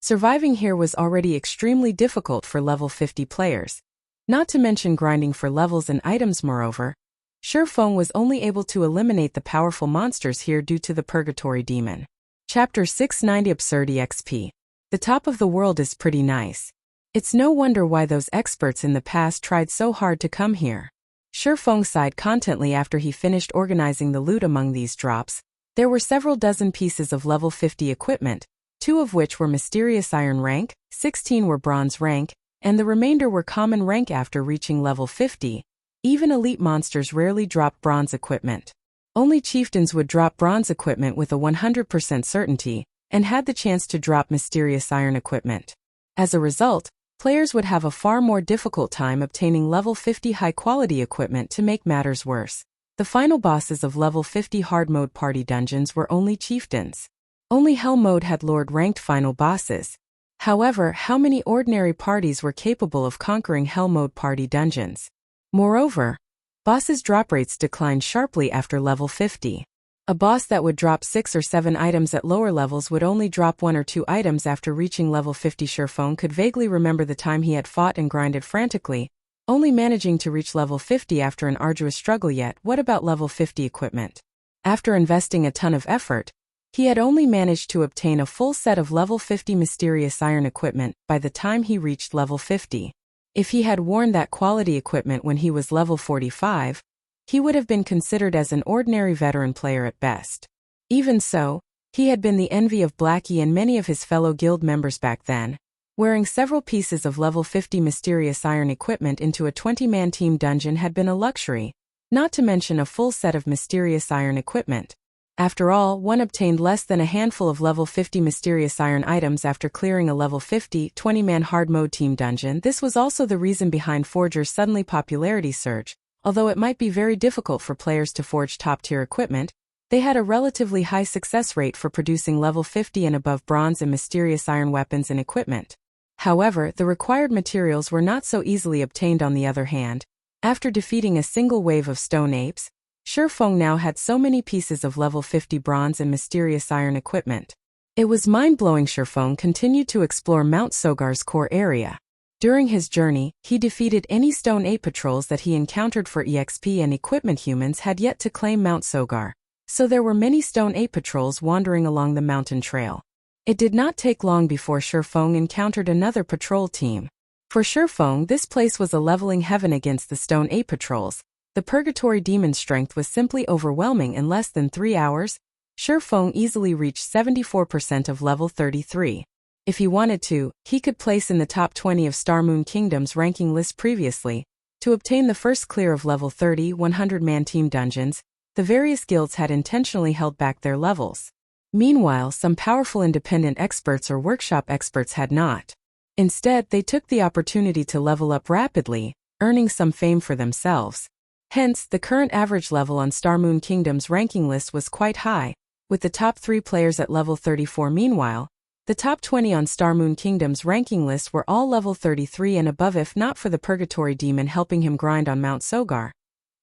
Surviving here was already extremely difficult for level 50 players, not to mention grinding for levels and items. Moreover, Feng was only able to eliminate the powerful monsters here due to the Purgatory Demon. Chapter 690 Absurd EXP. The top of the world is pretty nice. It's no wonder why those experts in the past tried so hard to come here. Feng sighed contently after he finished organizing the loot among these drops. There were several dozen pieces of level 50 equipment, 2 of which were mysterious iron rank, 16 were bronze rank, and the remainder were common rank. After reaching level 50, even elite monsters rarely dropped bronze equipment. Only chieftains would drop bronze equipment with a 100% certainty, and had the chance to drop mysterious iron equipment. As a result, players would have a far more difficult time obtaining level 50 high-quality equipment. To make matters worse, the final bosses of level 50 hard mode party dungeons were only chieftains. Only Hell mode had Lord-ranked final bosses. However, how many ordinary parties were capable of conquering Hell mode party dungeons? Moreover, bosses' drop rates declined sharply after level 50. A boss that would drop 6 or 7 items at lower levels would only drop 1 or 2 items after reaching level 50. Feng could vaguely remember the time he had fought and grinded frantically, only managing to reach level 50 after an arduous struggle. Yet, what about level 50 equipment? After investing a ton of effort, he had only managed to obtain a full set of level 50 mysterious iron equipment by the time he reached level 50. If he had worn that quality equipment when he was level 45, he would have been considered as an ordinary veteran player at best. Even so, he had been the envy of Blackie and many of his fellow guild members back then. Wearing several pieces of level 50 mysterious iron equipment into a 20-man team dungeon had been a luxury, not to mention a full set of mysterious iron equipment. After all, one obtained less than a handful of level 50 mysterious iron items after clearing a level 50, 20-man hard mode team dungeon. This was also the reason behind Forger's suddenly popularity surge. Although it might be very difficult for players to forge top-tier equipment, they had a relatively high success rate for producing level 50 and above bronze and mysterious iron weapons and equipment. However, the required materials were not so easily obtained. On the other hand, after defeating a single wave of stone apes, Feng now had so many pieces of level 50 bronze and mysterious iron equipment. It was mind-blowing. Feng continued to explore Mount Sogar's core area. During his journey, he defeated any stone ape patrols that he encountered for EXP and equipment. Humans had yet to claim Mount Sogar, so there were many stone ape patrols wandering along the mountain trail. It did not take long before Feng encountered another patrol team. For Feng, this place was a leveling heaven against the stone ape patrols. The Purgatory Demon's strength was simply overwhelming. In less than 3 hours, Feng easily reached 74% of level 33. If he wanted to, he could place in the top 20 of Star Moon Kingdom's ranking list. Previously, to obtain the first clear of level 30 100-man team dungeons, the various guilds had intentionally held back their levels. Meanwhile, some powerful independent experts or workshop experts had not. Instead, they took the opportunity to level up rapidly, earning some fame for themselves. Hence, the current average level on Star Moon Kingdom's ranking list was quite high, with the top 3 players at level 34. Meanwhile, the top 20 on Star Moon Kingdom's ranking list were all level 33 and above. If not for the Purgatory Demon helping him grind on Mount Sogar,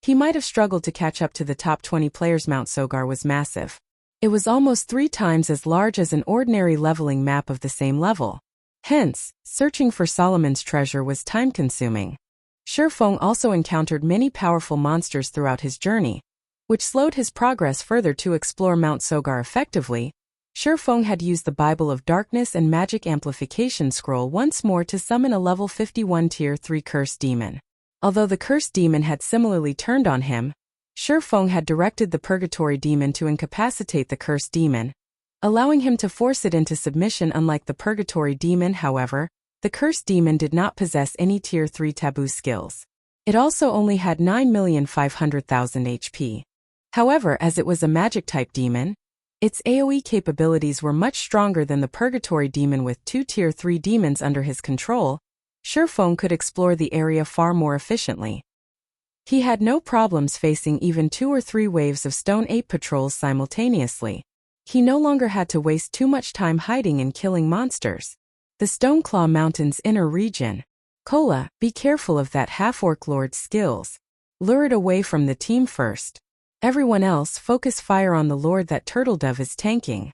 he might have struggled to catch up to the top 20 players. Mount Sogar was massive. It was almost 3 times as large as an ordinary leveling map of the same level. Hence, searching for Solomon's treasure was time-consuming. Feng also encountered many powerful monsters throughout his journey, which slowed his progress further. To explore Mount Sogar effectively, Feng had used the Bible of Darkness and Magic Amplification Scroll once more to summon a level 51 Tier 3 Cursed Demon. Although the Cursed Demon had similarly turned on him, Feng had directed the Purgatory Demon to incapacitate the Cursed Demon, allowing him to force it into submission. Unlike the Purgatory Demon, however, the Cursed Demon did not possess any Tier 3 taboo skills. It also only had 9,500,000 HP. However, as it was a magic-type demon, its AoE capabilities were much stronger than the Purgatory Demon. With 2 Tier 3 demons under his control, Feng could explore the area far more efficiently. He had no problems facing even 2 or 3 waves of stone ape patrols simultaneously. He no longer had to waste too much time hiding and killing monsters. The Stoneclaw Mountains inner region. Kola, be careful of that half-orc lord's skills. Lure it away from the team first. Everyone else focus fire on the lord that Turtledove is tanking.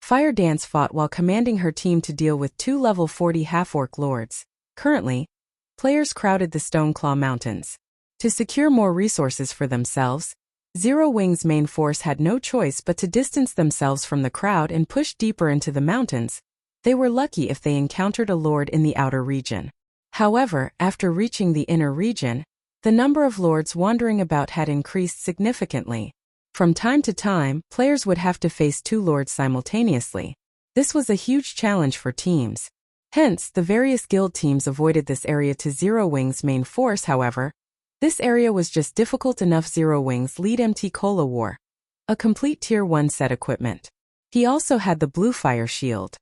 Fire Dance fought while commanding her team to deal with 2 level 40 half-orc lords. Currently, players crowded the Stoneclaw Mountains. To secure more resources for themselves, Zero Wing's main force had no choice but to distance themselves from the crowd and push deeper into the mountains. They were lucky if they encountered a lord in the outer region. However, after reaching the inner region, the number of lords wandering about had increased significantly. From time to time, players would have to face 2 lords simultaneously. This was a huge challenge for teams. Hence, the various guild teams avoided this area to Zero Wing's main force. However, this area was just difficult enough. Zero Wing's lead MT Kola wore a complete Tier 1 set equipment. He also had the blue fire shield.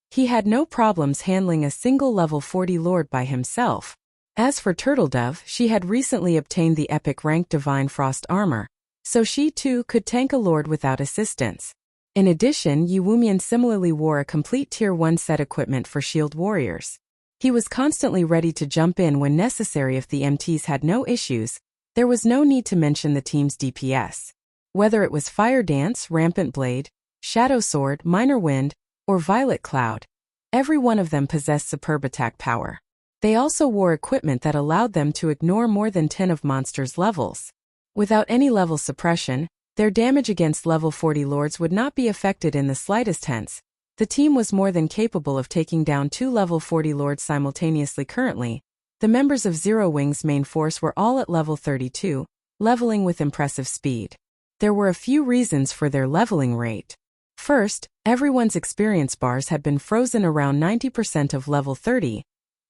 He had no problems handling a single level 40 lord by himself. As for Turtledove, she had recently obtained the epic rank Divine Frost armor, so she too could tank a lord without assistance. In addition, Yuwumian similarly wore a complete Tier 1 set equipment for shield warriors. He was constantly ready to jump in when necessary if the MTs had no issues. There was no need to mention the team's DPS. Whether it was Fire Dance, Rampant Blade, Shadow Sword, Minor Wind, or Violet Cloud, every one of them possessed superb attack power. They also wore equipment that allowed them to ignore more than 10 of monsters' levels. Without any level suppression, their damage against level 40 lords would not be affected in the slightest. Hence, the team was more than capable of taking down 2 level 40 lords simultaneously. Currently, the members of Zero Wing's main force were all at level 32, leveling with impressive speed. There were a few reasons for their leveling rate. First, everyone's experience bars had been frozen around 90% of level 30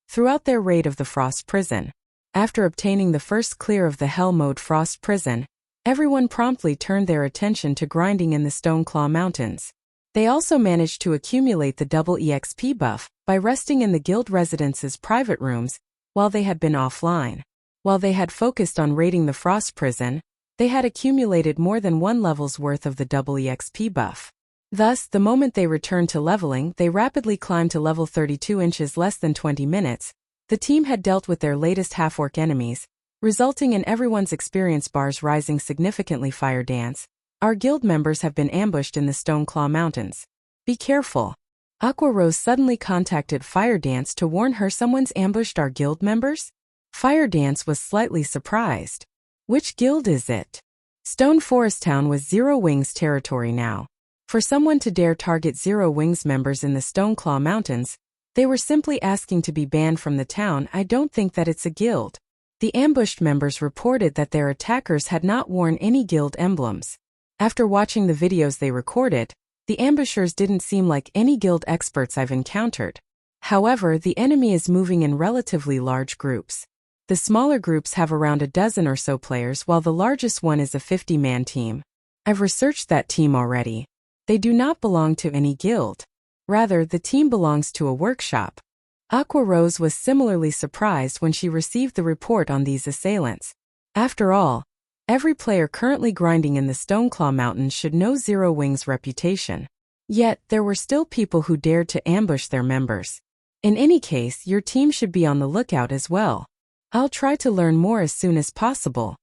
throughout their raid of the Frost Prison. After obtaining the first clear of the Hell Mode Frost Prison, everyone promptly turned their attention to grinding in the Stoneclaw Mountains. They also managed to accumulate the double EXP buff by resting in the guild residence's private rooms while they had been offline. While they had focused on raiding the Frost Prison, they had accumulated more than 1 level's worth of the double EXP buff. Thus, the moment they returned to leveling, they rapidly climbed to level 32 inches less than 20 minutes. The team had dealt with their latest half-orc enemies, resulting in everyone's experience bars rising significantly. Fire Dance. Our guild members have been ambushed in the Stoneclaw Mountains. Be careful. Aqua Rose suddenly contacted Fire Dance to warn her someone's ambushed our guild members. Fire Dance was slightly surprised. Which guild is it? Stone Forest Town was Zero Wings territory now. For someone to dare target Zero Wings members in the Stoneclaw Mountains, they were simply asking to be banned from the town. I don't think that it's a guild. The ambushed members reported that their attackers had not worn any guild emblems. After watching the videos they recorded, the ambushers didn't seem like any guild experts I've encountered. However, the enemy is moving in relatively large groups. The smaller groups have around a dozen or so players, while the largest one is a 50-man team. I've researched that team already. They do not belong to any guild. Rather, the team belongs to a workshop. Aqua Rose was similarly surprised when she received the report on these assailants. After all, every player currently grinding in the Stoneclaw Mountains should know Zero Wings' reputation. Yet, there were still people who dared to ambush their members. In any case, your team should be on the lookout as well. I'll try to learn more as soon as possible.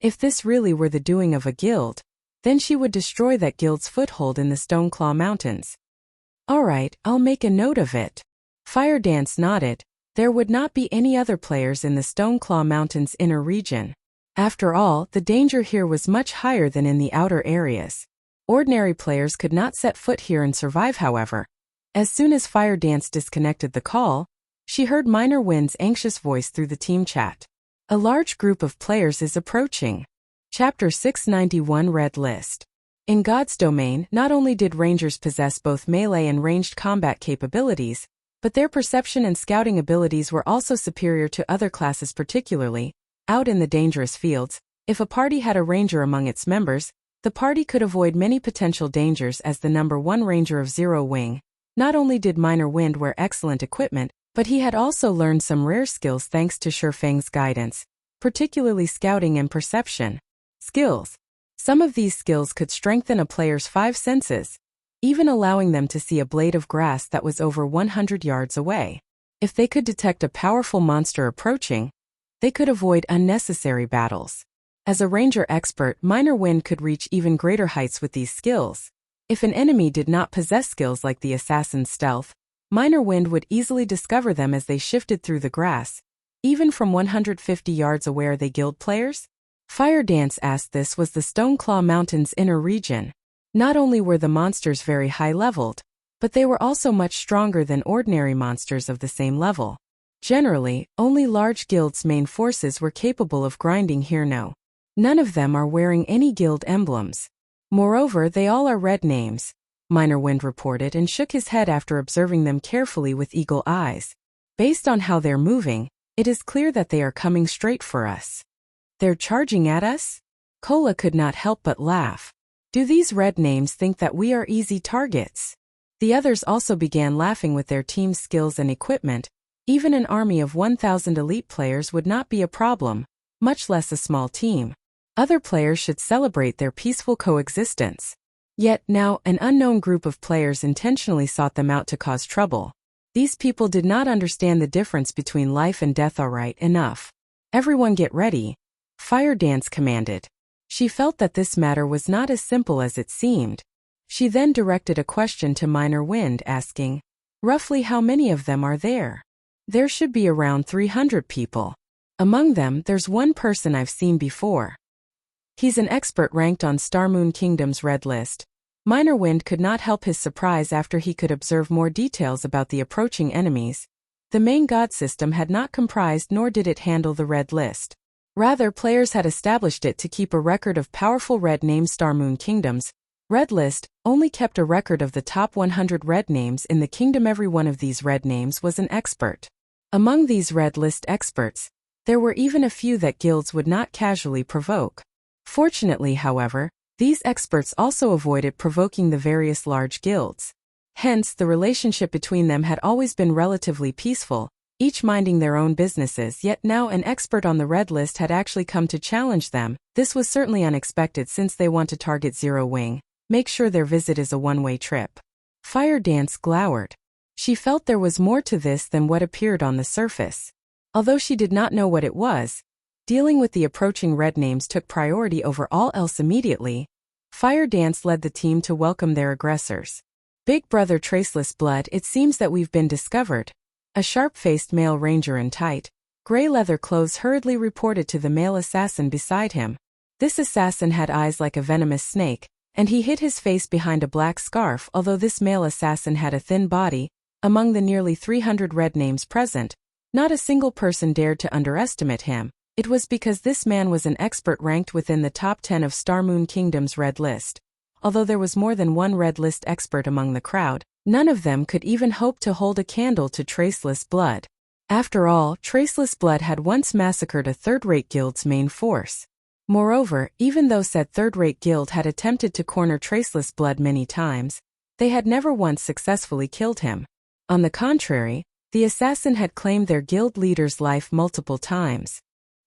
If this really were the doing of a guild, then she would destroy that guild's foothold in the Stoneclaw Mountains. Alright, I'll make a note of it. Fire Dance nodded. There would not be any other players in the Stoneclaw Mountains inner region. After all, the danger here was much higher than in the outer areas. Ordinary players could not set foot here and survive. However, as soon as Fire Dance disconnected the call, she heard Minor Wind's anxious voice through the team chat. A large group of players is approaching. Chapter 691 Red List. In God's domain, not only did rangers possess both melee and ranged combat capabilities, but their perception and scouting abilities were also superior to other classes, particularly out in the dangerous fields. If a party had a ranger among its members, the party could avoid many potential dangers. As the number 1 ranger of Zero Wing, not only did Minor Wind wear excellent equipment, but he had also learned some rare skills thanks to Feng's guidance, particularly scouting and perception skills. Some of these skills could strengthen a player's 5 senses, even allowing them to see a blade of grass that was over 100 yards away. If they could detect a powerful monster approaching, they could avoid unnecessary battles. As a ranger expert, Minor Wind could reach even greater heights with these skills. If an enemy did not possess skills like the assassin's stealth, Minor Wind would easily discover them as they shifted through the grass. Even from 150 yards away. Are they guild players? Fire Dance asked. This was the Stoneclaw Mountains inner region. Not only were the monsters very high-leveled, but they were also much stronger than ordinary monsters of the same level. Generally, only large guilds' main forces were capable of grinding here. No. None of them are wearing any guild emblems. Moreover, they all are red names, Minor Wind reported and shook his head after observing them carefully with eagle eyes. Based on how they're moving, it is clear that they are coming straight for us. They're charging at us? Cola could not help but laugh. Do these red names think that we are easy targets? The others also began laughing with their team's skills and equipment. Even an army of 1,000 elite players would not be a problem, much less a small team. Other players should celebrate their peaceful coexistence. Yet now, an unknown group of players intentionally sought them out to cause trouble. These people did not understand the difference between life and death. Alright, enough. Everyone get ready, Fire Dance commanded. She felt that this matter was not as simple as it seemed. She then directed a question to Minor Wind, asking, roughly how many of them are there? There should be around 300 people. Among them, there's one person I've seen before. He's an expert ranked on Starmoon Kingdom's red list. Minor Wind could not help his surprise after he could observe more details about the approaching enemies. The main god system had not comprised nor did it handle the red list. Rather, players had established it to keep a record of powerful red named Starmoon Kingdoms, Red List only kept a record of the top 100 red names in the kingdom. Every one of these red names was an expert. Among these Red List experts, there were even a few that guilds would not casually provoke. Fortunately, however, these experts also avoided provoking the various large guilds. Hence, the relationship between them had always been relatively peaceful, each minding their own businesses. Yet now an expert on the Red List had actually come to challenge them. This was certainly unexpected since they want to target Zero Wing. Make sure their visit is a one-way trip. Fire Dance glowered. She felt there was more to this than what appeared on the surface. Although she did not know what it was, dealing with the approaching red names took priority over all else immediately. Fire Dance led the team to welcome their aggressors. Big Brother Traceless Blood, it seems that we've been discovered. A sharp-faced male ranger in tight, gray leather clothes hurriedly reported to the male assassin beside him. This assassin had eyes like a venomous snake, and he hid his face behind a black scarf. Although this male assassin had a thin body, among the nearly 300 red names present, not a single person dared to underestimate him. It was because this man was an expert ranked within the top 10 of Star Moon Kingdom's Red List. Although there was more than one Red List expert among the crowd, none of them could even hope to hold a candle to Traceless Blood. After all, Traceless Blood had once massacred a third-rate guild's main force. Moreover, even though said third-rate guild had attempted to corner Traceless Blood many times, they had never once successfully killed him. On the contrary, the assassin had claimed their guild leader's life multiple times.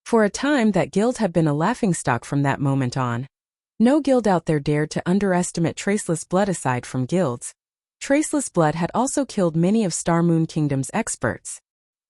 For a time that guild had been a laughingstock. From that moment on, no guild out there dared to underestimate Traceless Blood. Aside from guilds, Traceless Blood had also killed many of Star Moon Kingdom's experts.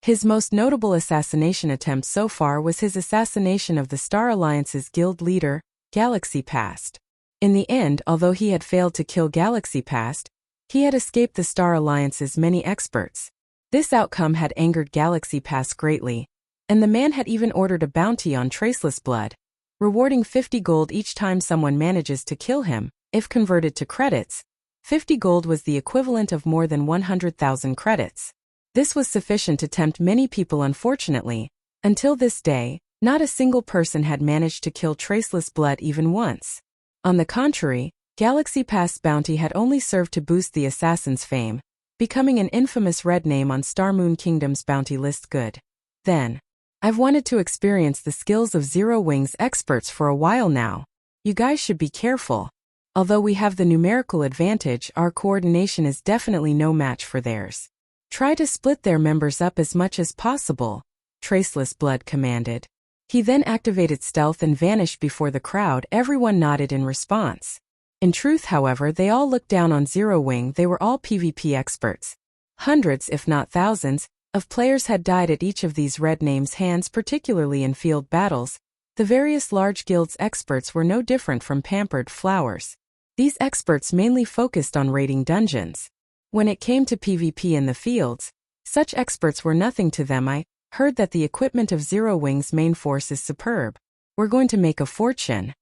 His most notable assassination attempt so far was his assassination of the Star Alliance's guild leader, Galaxy Past. In the end, although he had failed to kill Galaxy Past, he had escaped the Star Alliance's many experts. This outcome had angered Galaxy Past greatly, and the man had even ordered a bounty on Traceless Blood, rewarding 50 gold each time someone manages to kill him. If converted to credits, 50 gold was the equivalent of more than 100,000 credits. This was sufficient to tempt many people. Unfortunately, until this day, not a single person had managed to kill Traceless Blood even once. On the contrary, Galaxy Past's bounty had only served to boost the assassin's fame, becoming an infamous red name on Star Moon Kingdom's bounty list. Good. Then, I've wanted to experience the skills of Zero Wing's experts for a while now. You guys should be careful. Although we have the numerical advantage, our coordination is definitely no match for theirs. Try to split their members up as much as possible, Traceless Blood commanded. He then activated stealth and vanished before the crowd. Everyone nodded in response. In truth, however, they all looked down on Zero Wing. They were all PvP experts. Hundreds, if not thousands, of players had died at each of these red names' hands, particularly in field battles. The various large guilds' experts were no different from pampered flowers. These experts mainly focused on raiding dungeons. When it came to PvP in the fields, such experts were nothing to them. I heard that the equipment of Zero Wing's main force is superb. We're going to make a fortune.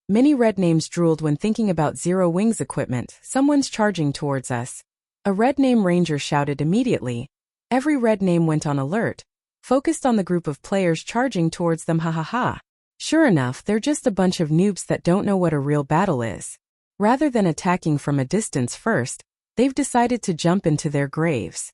Many red names drooled when thinking about Zero Wing's equipment. Someone's charging towards us. A red name ranger shouted immediately. Every red name went on alert, focused on the group of players charging towards them. Ha ha ha. Sure enough, they're just a bunch of noobs that don't know what a real battle is. Rather than attacking from a distance first, they've decided to jump into their graves.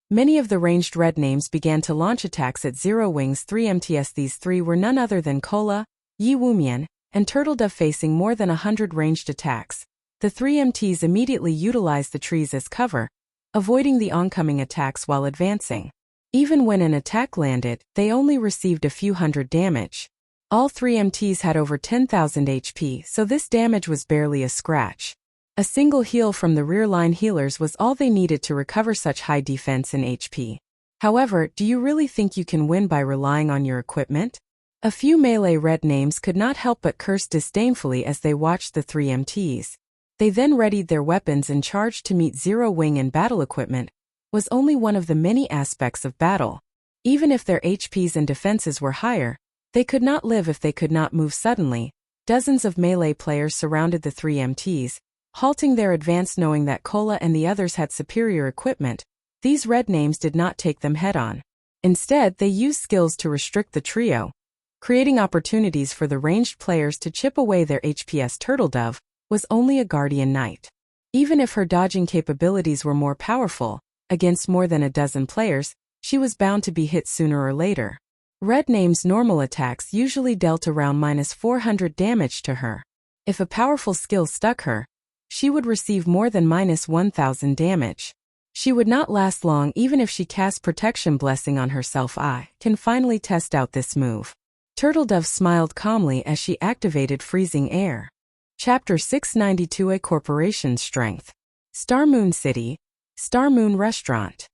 Many of the ranged red names began to launch attacks at Zero Wing's 3 MTs. These three were none other than Kola, Yi Wumian, and Turtledove. Facing more than 100 ranged attacks, the 3 MTs immediately utilized the trees as cover, avoiding the oncoming attacks while advancing. Even when an attack landed, they only received a few hundred damage. All 3 MTs had over 10,000 HP, so this damage was barely a scratch. A single heal from the rear line healers was all they needed to recover such high defense and HP. However, do you really think you can win by relying on your equipment? A few melee red names could not help but curse disdainfully as they watched the 3 MTs. They then readied their weapons and charged to meet Zero Wing, and battle equipment was only one of the many aspects of battle. Even if their HPs and defenses were higher, they could not live if they could not move suddenly. Dozens of melee players surrounded the 3 MTs, halting their advance. Knowing that Kola and the others had superior equipment, these red names did not take them head-on. Instead, they used skills to restrict the trio, creating opportunities for the ranged players to chip away their HPs. Turtledove, was only a guardian knight. Even if her dodging capabilities were more powerful, against more than a dozen players, she was bound to be hit sooner or later. Red Name's normal attacks usually dealt around -400 damage to her. If a powerful skill stuck her, she would receive more than -1000 damage. She would not last long even if she cast Protection Blessing on herself. I can finally test out this move. Turtledove smiled calmly as she activated Freezing Air. Chapter 692, A Corporation's Strength. Star Moon City, Star Moon Restaurant.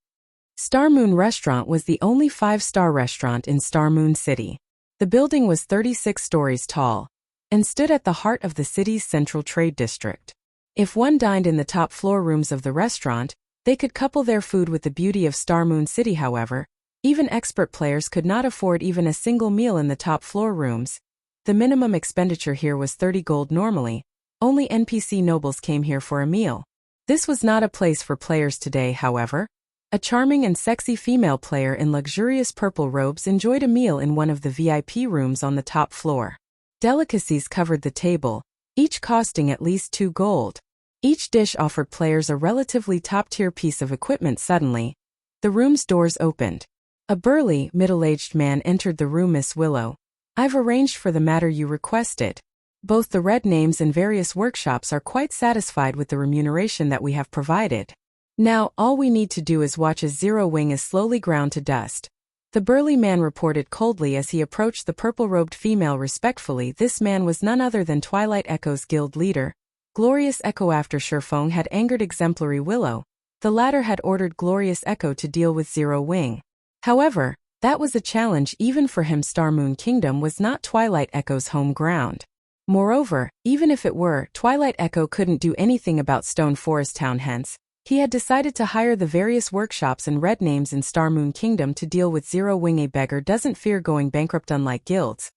Star Moon Restaurant was the only 5-star restaurant in Star Moon City. The building was 36 stories tall and stood at the heart of the city's central trade district. If one dined in the top floor rooms of the restaurant, they could couple their food with the beauty of Star Moon City. However, even expert players could not afford even a single meal in the top floor rooms. The minimum expenditure here was 30 gold normally. Only NPC nobles came here for a meal. This was not a place for players today, however. A charming and sexy female player in luxurious purple robes enjoyed a meal in one of the VIP rooms on the top floor. Delicacies covered the table, each costing at least 2 gold. Each dish offered players a relatively top-tier piece of equipment. Suddenly, the room's doors opened. A burly, middle-aged man entered the room. Miss Willow, I've arranged for the matter you requested. Both the Red Names and various workshops are quite satisfied with the remuneration that we have provided. Now, all we need to do is watch as Zero Wing is slowly ground to dust. The burly man reported coldly as he approached the purple-robed female respectfully. This man was none other than Twilight Echo's guild leader, Glorious Echo. After Feng had angered Exemplary Willow, the latter had ordered Glorious Echo to deal with Zero Wing. However, that was a challenge even for him. Star Moon Kingdom was not Twilight Echo's home ground. Moreover, even if it were, Twilight Echo couldn't do anything about Stone Forest Town. Hence, he had decided to hire the various workshops and Red Names in Star Moon Kingdom to deal with Zero Wing. A beggar doesn't fear going bankrupt. Unlike guilds,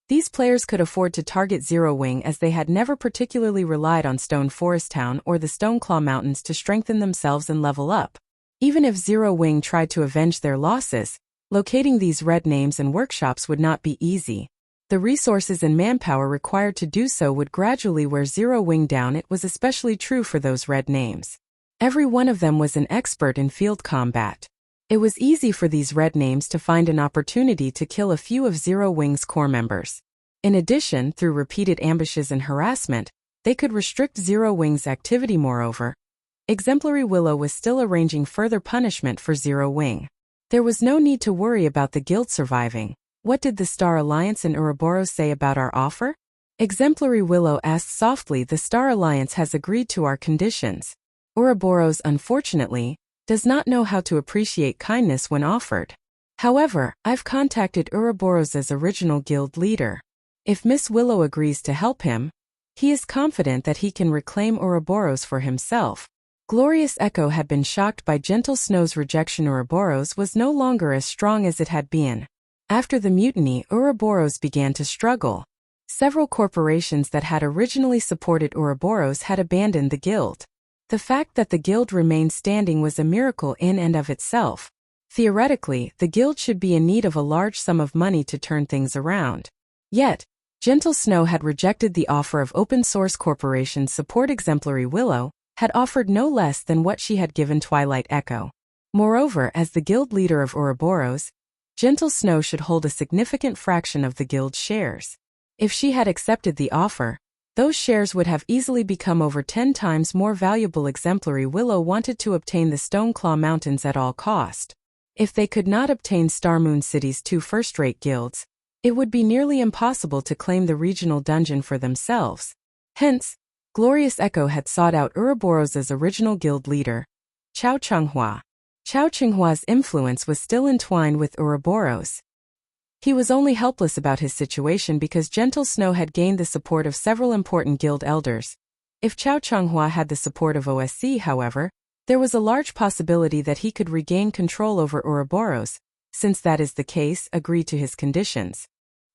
these players could afford to target Zero Wing as they had never particularly relied on Stone Forest Town or the Stoneclaw Mountains to strengthen themselves and level up. Even if Zero Wing tried to avenge their losses, locating these Red Names and workshops would not be easy. The resources and manpower required to do so would gradually wear Zero Wing down. It was especially true for those Red Names. Every one of them was an expert in field combat. It was easy for these Red Names to find an opportunity to kill a few of Zero Wing's core members. In addition, through repeated ambushes and harassment, they could restrict Zero Wing's activity. Moreover, Exemplary Willow was still arranging further punishment for Zero Wing. There was no need to worry about the guild surviving. What did the Star Alliance and Ouroboros say about our offer? Exemplary Willow asked softly. The Star Alliance has agreed to our conditions. Ouroboros, unfortunately, does not know how to appreciate kindness when offered. However, I've contacted Ouroboros' original guild leader. If Miss Willow agrees to help him, he is confident that he can reclaim Ouroboros for himself. Glorious Echo had been shocked by Gentle Snow's rejection. Ouroboros was no longer as strong as it had been. After the mutiny, Ouroboros began to struggle. Several corporations that had originally supported Ouroboros had abandoned the guild. The fact that the guild remained standing was a miracle in and of itself. Theoretically, the guild should be in need of a large sum of money to turn things around. Yet, Gentle Snow had rejected the offer of open source corporations support. Exemplary Willow had offered no less than what she had given Twilight Echo. Moreover, as the guild leader of Ouroboros, Gentle Snow should hold a significant fraction of the guild's shares. If she had accepted the offer, those shares would have easily become over 10 times more valuable. Exemplary Willow wanted to obtain the Stoneclaw Mountains at all cost. If they could not obtain Star Moon City's 2 first-rate guilds, it would be nearly impossible to claim the regional dungeon for themselves. Hence, Glorious Echo had sought out Ouroboros' original guild leader, Chao Chenghua. Chao Chenghua's influence was still entwined with Ouroboros. He was only helpless about his situation because Gentle Snow had gained the support of several important guild elders. If Chao Chenghua had the support of OSC, however, there was a large possibility that he could regain control over Ouroboros. Since that is the case, agree to his conditions.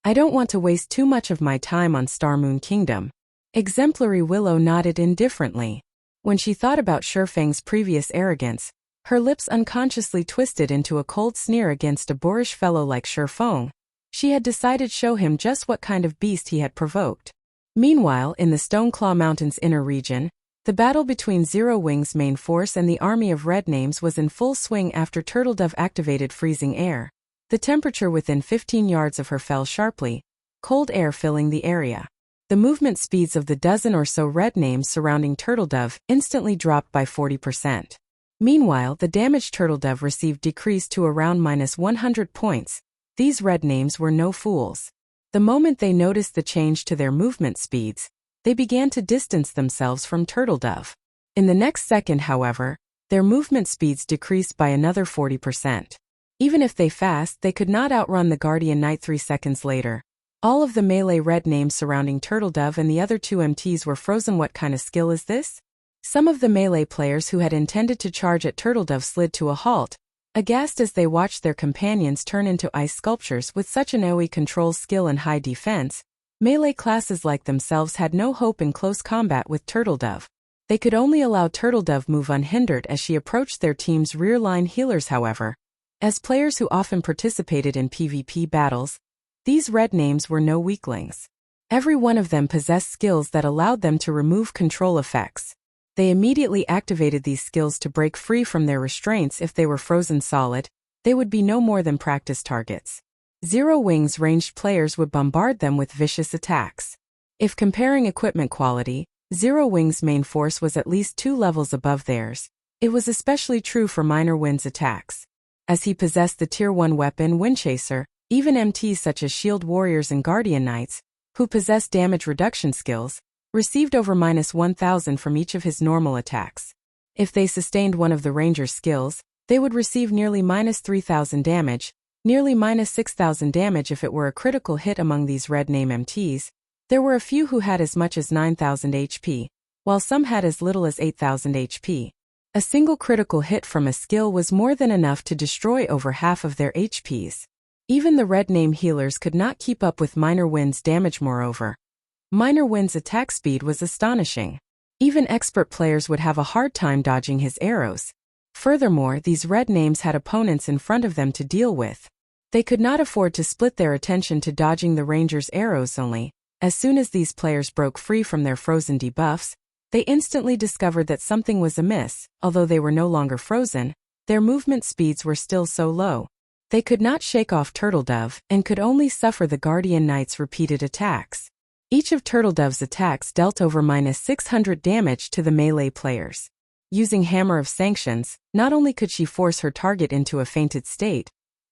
I don't want to waste too much of my time on Star Moon Kingdom. Exemplary Willow nodded indifferently. When she thought about Feng's previous arrogance, her lips unconsciously twisted into a cold sneer against a boorish fellow like Feng. She had decided to show him just what kind of beast he had provoked. Meanwhile, in the Stoneclaw Mountains inner region, the battle between Zero Wing's main force and the army of red names was in full swing after Turtledove activated freezing air. The temperature within 15 yards of her fell sharply, cold air filling the area. The movement speeds of the dozen or so red names surrounding Turtledove instantly dropped by 40%. Meanwhile, the damage Turtledove received decreased to around -100 points. These red names were no fools. The moment they noticed the change to their movement speeds, they began to distance themselves from Turtledove. In the next second, however, their movement speeds decreased by another 40%. Even if they fast, they could not outrun the Guardian Knight 3 seconds later. All of the melee red names surrounding Turtledove and the other two MTs were frozen. What kind of skill is this? Some of the melee players who had intended to charge at Turtledove slid to a halt, aghast as they watched their companions turn into ice sculptures with such an AoE control skill and high defense. Melee classes like themselves had no hope in close combat with Turtledove. They could only allow Turtledove move unhindered as she approached their team's rear-line healers. However, as players who often participated in PvP battles, these red names were no weaklings. Every one of them possessed skills that allowed them to remove control effects. They immediately activated these skills to break free from their restraints. If they were frozen solid, they would be no more than practice targets. Zero Wing's ranged players would bombard them with vicious attacks. If comparing equipment quality, Zero Wing's main force was at least 2 levels above theirs. It was especially true for Minor Wind's attacks. As he possessed the Tier 1 weapon Windchaser, even MTs such as Shield Warriors and Guardian Knights, who possessed damage reduction skills, received over -1000 from each of his normal attacks. If they sustained one of the Ranger's skills, they would receive nearly -3000 damage, nearly -6000 damage if it were a critical hit. Among these red name MTs, there were a few who had as much as 9000 HP, while some had as little as 8000 HP. A single critical hit from a skill was more than enough to destroy over half of their HPs. Even the red name healers could not keep up with Minor Wind's damage. Moreover, Minor Wind's attack speed was astonishing. Even expert players would have a hard time dodging his arrows. Furthermore, these red names had opponents in front of them to deal with. They could not afford to split their attention to dodging the Ranger's arrows only. As soon as these players broke free from their frozen debuffs, they instantly discovered that something was amiss. Although they were no longer frozen, their movement speeds were still so low. They could not shake off Turtledove and could only suffer the Guardian Knight's repeated attacks. Each of Turtledove's attacks dealt over -600 damage to the melee players. Using Hammer of Sanctions, not only could she force her target into a fainted state,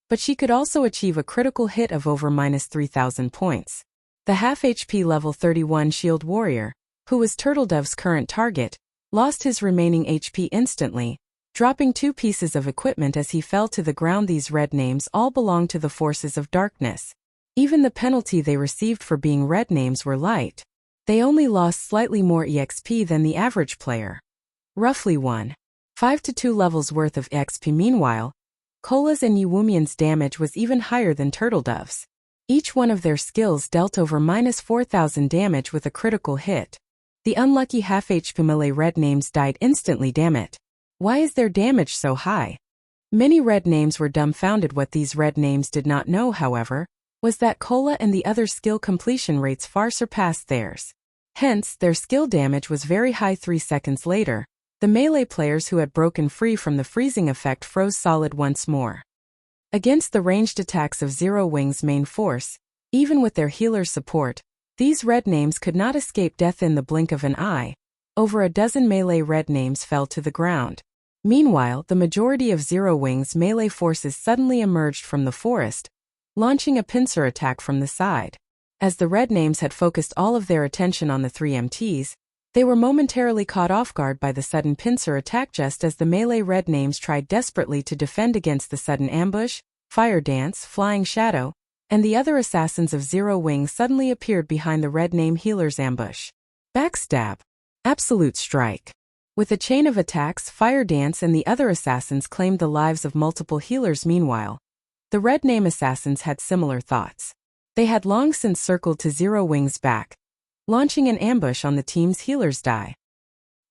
but she could also achieve a critical hit of over -3000 points. The half HP level 31 Shield Warrior, who was Turtledove's current target, lost his remaining HP instantly, dropping 2 pieces of equipment as he fell to the ground. These red names all belonged to the forces of darkness. Even the penalty they received for being red names were light. They only lost slightly more EXP than the average player. Roughly 1.5 to 2 levels worth of EXP. Meanwhile, Kola's and Yuwumian's damage was even higher than Turtledove's. Each one of their skills dealt over -4000 damage with a critical hit. The unlucky half HP melee red names died instantly. Damn it. Why is their damage so high? Many red names were dumbfounded. What these red names did not know, however, was that Kola and the other skill completion rates far surpassed theirs. Hence, their skill damage was very high. 3 seconds later, the melee players who had broken free from the freezing effect froze solid once more. Against the ranged attacks of Zero Wing's main force, even with their healer support, these red names could not escape death in the blink of an eye. Over a dozen melee red names fell to the ground. Meanwhile, the majority of Zero Wing's melee forces suddenly emerged from the forest, launching a pincer attack from the side. As the red names had focused all of their attention on the 3 MTs, they were momentarily caught off guard by the sudden pincer attack. Just as the melee red names tried desperately to defend against the sudden ambush, Fire Dance, Flying Shadow, and the other assassins of Zero Wing suddenly appeared behind the red name healer's ambush. Backstab. Absolute Strike. With a chain of attacks, Fire Dance and the other assassins claimed the lives of multiple healers. Meanwhile, the red name assassins had similar thoughts. They had long since circled to Zero Wing's back, launching an ambush on the team's healer's die.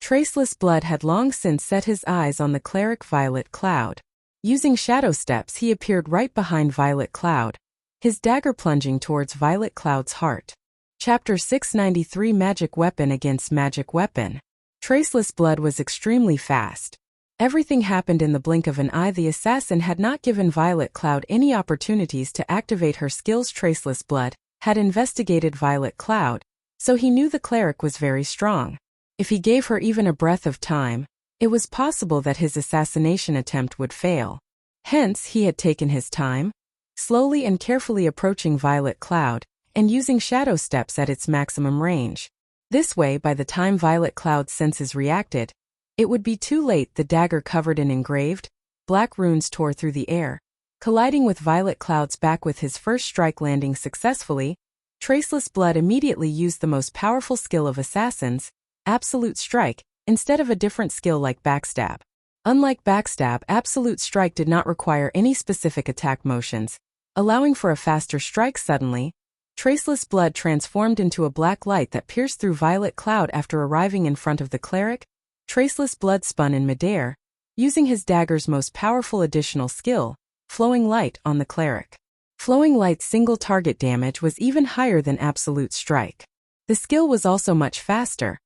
Traceless Blood had long since set his eyes on the cleric Violet Cloud. Using shadow steps, he appeared right behind Violet Cloud, his dagger plunging towards Violet Cloud's heart. Chapter 693 Magic Weapon Against Magic Weapon. Traceless blood was extremely fast. Everything happened in the blink of an eye. The assassin had not given Violet Cloud any opportunities to activate her skills. Traceless blood had investigated Violet Cloud, so he knew the cleric was very strong. If he gave her even a breath of time, it was possible that his assassination attempt would fail. Hence, he had taken his time, slowly and carefully approaching Violet Cloud, and using shadow steps at its maximum range. This way, by the time Violet Cloud's senses reacted, it would be too late. The dagger covered in engraved, black runes tore through the air, colliding with Violet Cloud's back. With his first strike landing successfully, Traceless blood immediately used the most powerful skill of assassins, Absolute Strike, instead of a different skill like Backstab. Unlike Backstab, Absolute Strike did not require any specific attack motions, allowing for a faster strike. Suddenly, Traceless blood transformed into a black light that pierced through Violet Cloud. After arriving in front of the cleric, Traceless blood spun in midair, using his dagger's most powerful additional skill, Flowing Light, on the cleric. Flowing Light's single target damage was even higher than Absolute Strike. The skill was also much faster,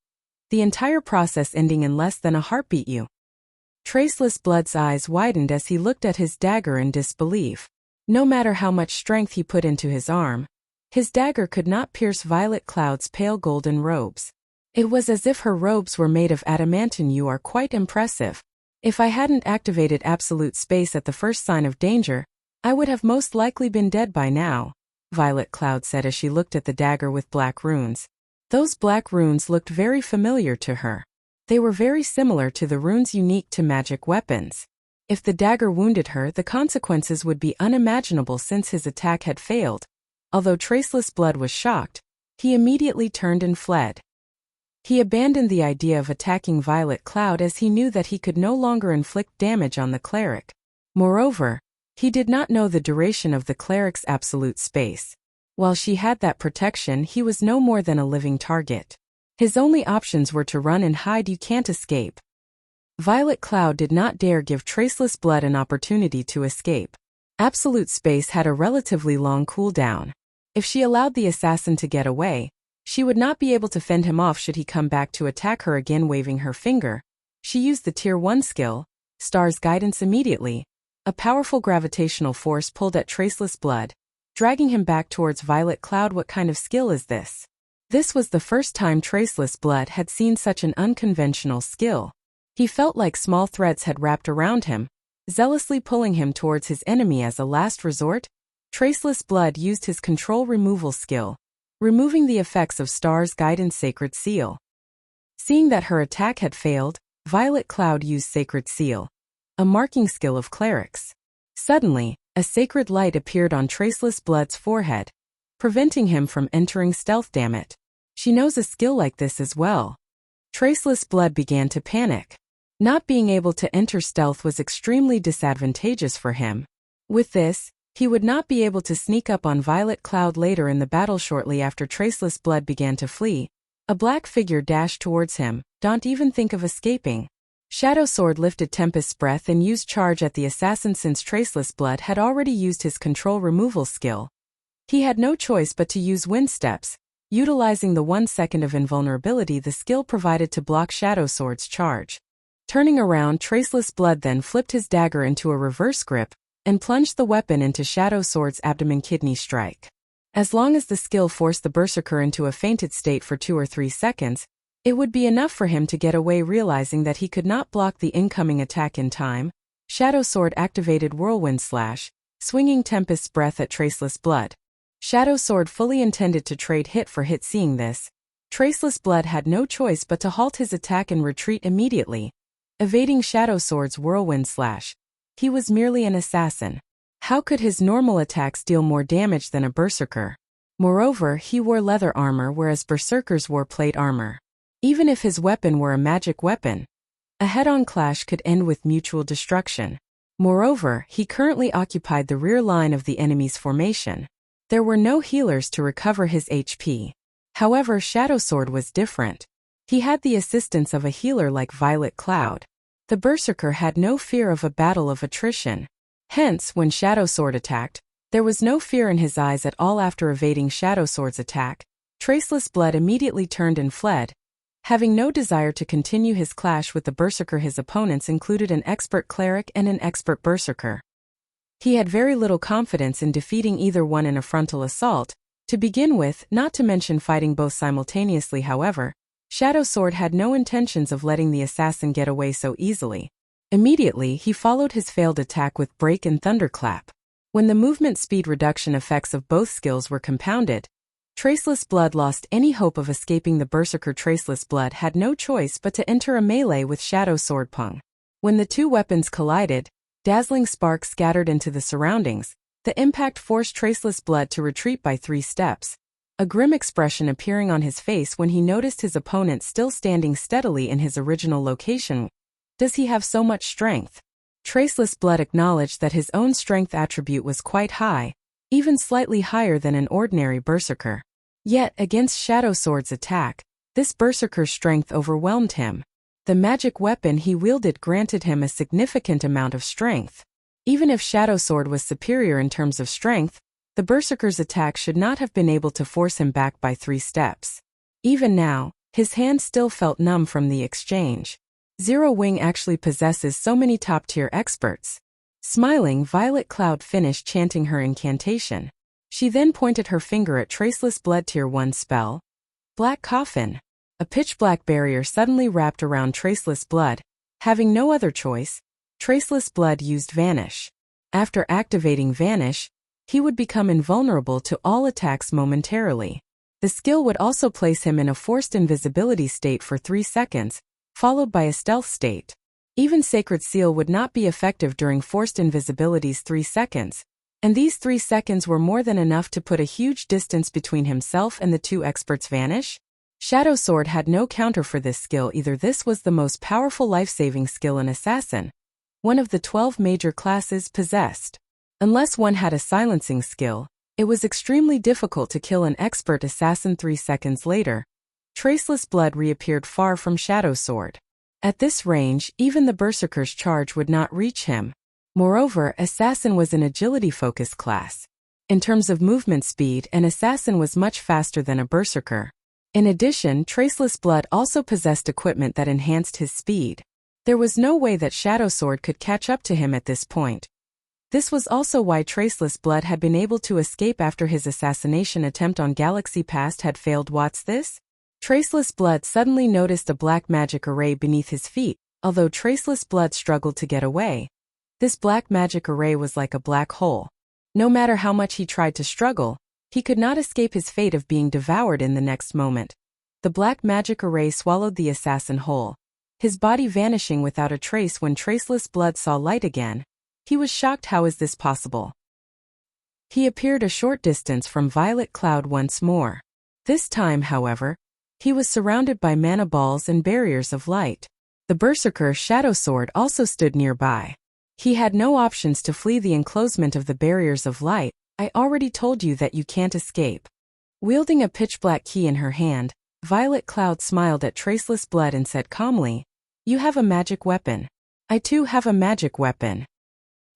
the entire process ending in less than a heartbeat. Traceless blood's eyes widened as he looked at his dagger in disbelief. No matter how much strength he put into his arm, his dagger could not pierce Violet Cloud's pale golden robes. It was as if her robes were made of adamantine. You are quite impressive. If I hadn't activated absolute space at the first sign of danger, I would have most likely been dead by now, Violet Cloud said as she looked at the dagger with black runes. Those black runes looked very familiar to her. They were very similar to the runes unique to magic weapons. If the dagger wounded her, the consequences would be unimaginable since his attack had failed. Although Traceless blood was shocked, he immediately turned and fled. He abandoned the idea of attacking Violet Cloud as he knew that he could no longer inflict damage on the cleric. Moreover, he did not know the duration of the cleric's absolute space. While she had that protection, he was no more than a living target. His only options were to run and hide. You can't escape. Violet Cloud did not dare give Traceless blood an opportunity to escape. Absolute space had a relatively long cooldown. If she allowed the assassin to get away, she would not be able to fend him off should he come back to attack her again. Waving her finger, she used the Tier 1 skill, Star's Guidance. Immediately, a powerful gravitational force pulled at Traceless blood, dragging him back towards Violet Cloud. What kind of skill is this? This was the first time Traceless blood had seen such an unconventional skill. He felt like small threads had wrapped around him, zealously pulling him towards his enemy. As a last resort, Traceless blood used his control removal skill, removing the effects of Star's Guidance Sacred Seal. Seeing that her attack had failed, Violet Cloud used Sacred Seal, a marking skill of clerics. Suddenly, a sacred light appeared on Traceless blood's forehead, preventing him from entering stealth. Damn it. She knows a skill like this as well. Traceless blood began to panic. Not being able to enter stealth was extremely disadvantageous for him. With this, he would not be able to sneak up on Violet Cloud later in the battle. Shortly after Traceless blood began to flee, a black figure dashed towards him. Don't even think of escaping. Shadow Sword lifted Tempest's breath and used charge at the assassin. Since Traceless blood had already used his control removal skill, he had no choice but to use wind steps, utilizing the 1 second of invulnerability the skill provided to block Shadow Sword's charge. Turning around, Traceless blood then flipped his dagger into a reverse grip and plunged the weapon into Shadow Sword's abdomen. Kidney strike. As long as the skill forced the berserker into a fainted state for 2 or 3 seconds, it would be enough for him to get away. Realizing that he could not block the incoming attack in time, Shadow Sword activated Whirlwind Slash, swinging Tempest's breath at Traceless blood. Shadow Sword fully intended to trade hit for hit. Seeing this, Traceless blood had no choice but to halt his attack and retreat immediately, evading Shadow Sword's Whirlwind Slash. He was merely an assassin. How could his normal attacks deal more damage than a berserker? Moreover, he wore leather armor whereas berserkers wore plate armor. Even if his weapon were a magic weapon, a head-on clash could end with mutual destruction. Moreover, he currently occupied the rear line of the enemy's formation. There were no healers to recover his HP. However, Shadow Sword was different. He had the assistance of a healer like Violet Cloud. The berserker had no fear of a battle of attrition. Hence, when Shadow Sword attacked, there was no fear in his eyes at all. After evading Shadow Sword's attack, Traceless Blood immediately turned and fled, having no desire to continue his clash with the berserker. His opponents included an expert cleric and an expert berserker. He had very little confidence in defeating either one in a frontal assault, to begin with, not to mention fighting both simultaneously. However, Shadow Sword had no intentions of letting the assassin get away so easily. Immediately, he followed his failed attack with Break and Thunderclap. When the movement speed reduction effects of both skills were compounded, Traceless Blood lost any hope of escaping the berserker. Traceless Blood had no choice but to enter a melee with Shadow Sword. Pung. When the two weapons collided, dazzling sparks scattered into the surroundings. The impact forced Traceless Blood to retreat by 3 steps, a grim expression appearing on his face when he noticed his opponent still standing steadily in his original location. Does he have so much strength? Traceless Blood acknowledged that his own strength attribute was quite high, even slightly higher than an ordinary berserker. Yet, against Shadow Sword's attack, this berserker's strength overwhelmed him. The magic weapon he wielded granted him a significant amount of strength. Even if Shadow Sword was superior in terms of strength, the berserker's attack should not have been able to force him back by 3 steps. Even now, his hand still felt numb from the exchange. Zero Wing actually possesses so many top-tier experts. Smiling, Violet Cloud finished chanting her incantation. She then pointed her finger at Traceless Blood Tier 1 spell. Black Coffin. A pitch-black barrier suddenly wrapped around Traceless Blood. Having no other choice, Traceless Blood used Vanish. After activating Vanish, he would become invulnerable to all attacks momentarily. The skill would also place him in a forced invisibility state for 3 seconds, followed by a stealth state. Even Sacred Seal would not be effective during forced invisibility's 3 seconds, and these 3 seconds were more than enough to put a huge distance between himself and the two experts. Vanish? Shadow Sword had no counter for this skill either. This was the most powerful life-saving skill an assassin, one of the 12 major classes, possessed. Unless one had a silencing skill, it was extremely difficult to kill an expert assassin. 3 seconds later, Traceless Blood reappeared far from Shadow Sword. At this range, even the berserker's charge would not reach him. Moreover, Assassin was an agility-focused class. In terms of movement speed, an assassin was much faster than a berserker. In addition, Traceless Blood also possessed equipment that enhanced his speed. There was no way that Shadow Sword could catch up to him at this point. This was also why Traceless Blood had been able to escape after his assassination attempt on Galaxy Past had failed. What's this? Traceless Blood suddenly noticed a black magic array beneath his feet. Although Traceless Blood struggled to get away, this black magic array was like a black hole. No matter how much he tried to struggle, he could not escape his fate of being devoured in the next moment. The black magic array swallowed the assassin whole, his body vanishing without a trace. When Traceless Blood saw light again, he was shocked. How is this possible? He appeared a short distance from Violet Cloud once more. This time, however, he was surrounded by mana balls and barriers of light. The berserker Shadow Sword also stood nearby. He had no options to flee the enclosement of the barriers of light. I already told you that you can't escape. Wielding a pitch-black key in her hand, Violet Cloud smiled at Traceless Blood and said calmly, "You have a magic weapon. I too have a magic weapon."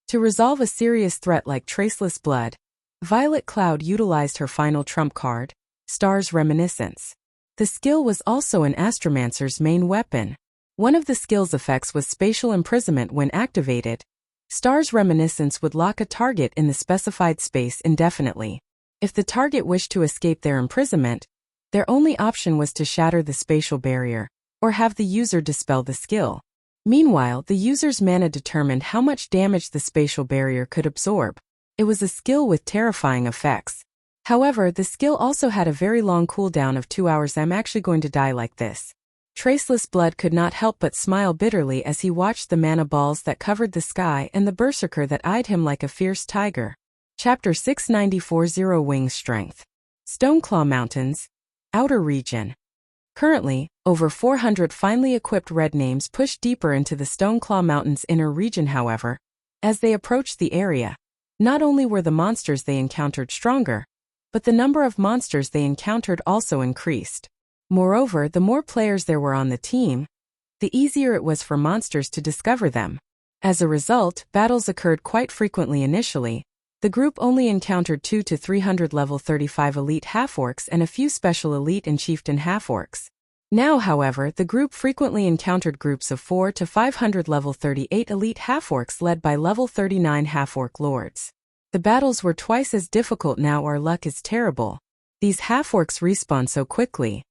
To resolve a serious threat like Traceless Blood, Violet Cloud utilized her final trump card, Star's Reminiscence. The skill was also an Astromancer's main weapon. One of the skill's effects was spatial imprisonment. When activated, Star's Reminiscence would lock a target in the specified space indefinitely. If the target wished to escape their imprisonment, their only option was to shatter the spatial barrier, or have the user dispel the skill. Meanwhile, the user's mana determined how much damage the spatial barrier could absorb. It was a skill with terrifying effects. However, the skill also had a very long cooldown of 2 hours. I'm actually going to die like this. Traceless Blood could not help but smile bitterly as he watched the mana balls that covered the sky and the berserker that eyed him like a fierce tiger. Chapter 694 Zero Wing Strength. Stoneclaw Mountains, Outer Region. Currently, over 400 finely equipped red names pushed deeper into the Stoneclaw Mountains inner region. However, as they approached the area, not only were the monsters they encountered stronger, but the number of monsters they encountered also increased. Moreover, the more players there were on the team, the easier it was for monsters to discover them. As a result, battles occurred quite frequently initially, The group only encountered 2 to 300 level 35 elite half-orcs and a few special elite and chieftain half-orcs. Now, however, the group frequently encountered groups of 4 to 500 level 38 elite half-orcs led by level 39 half-orc lords. The battles were twice as difficult now. Our luck is terrible. These half-orcs respawn so quickly.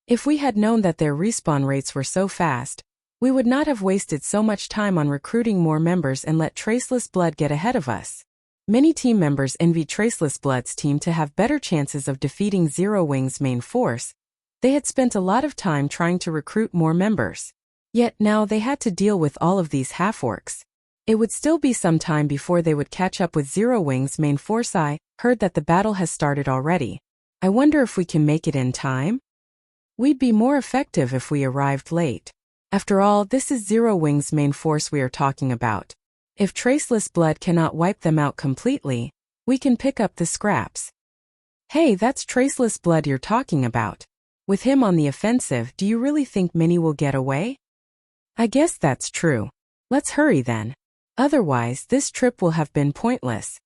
If we had known that their respawn rates were so fast, we would not have wasted so much time on recruiting more members and let Traceless Blood get ahead of us. Many team members envied Traceless Blood's team to have better chances of defeating Zero Wing's main force. They had spent a lot of time trying to recruit more members. Yet now they had to deal with all of these half-orcs. It would still be some time before they would catch up with Zero Wing's main force. I heard that the battle has started already. I wonder if we can make it in time? We'd be more effective if we arrived late. After all, this is Zero Wing's main force we are talking about. If Traceless Blood cannot wipe them out completely, we can pick up the scraps. Hey, that's Traceless Blood you're talking about. With him on the offensive, do you really think many will get away? I guess that's true. Let's hurry then. Otherwise, this trip will have been pointless.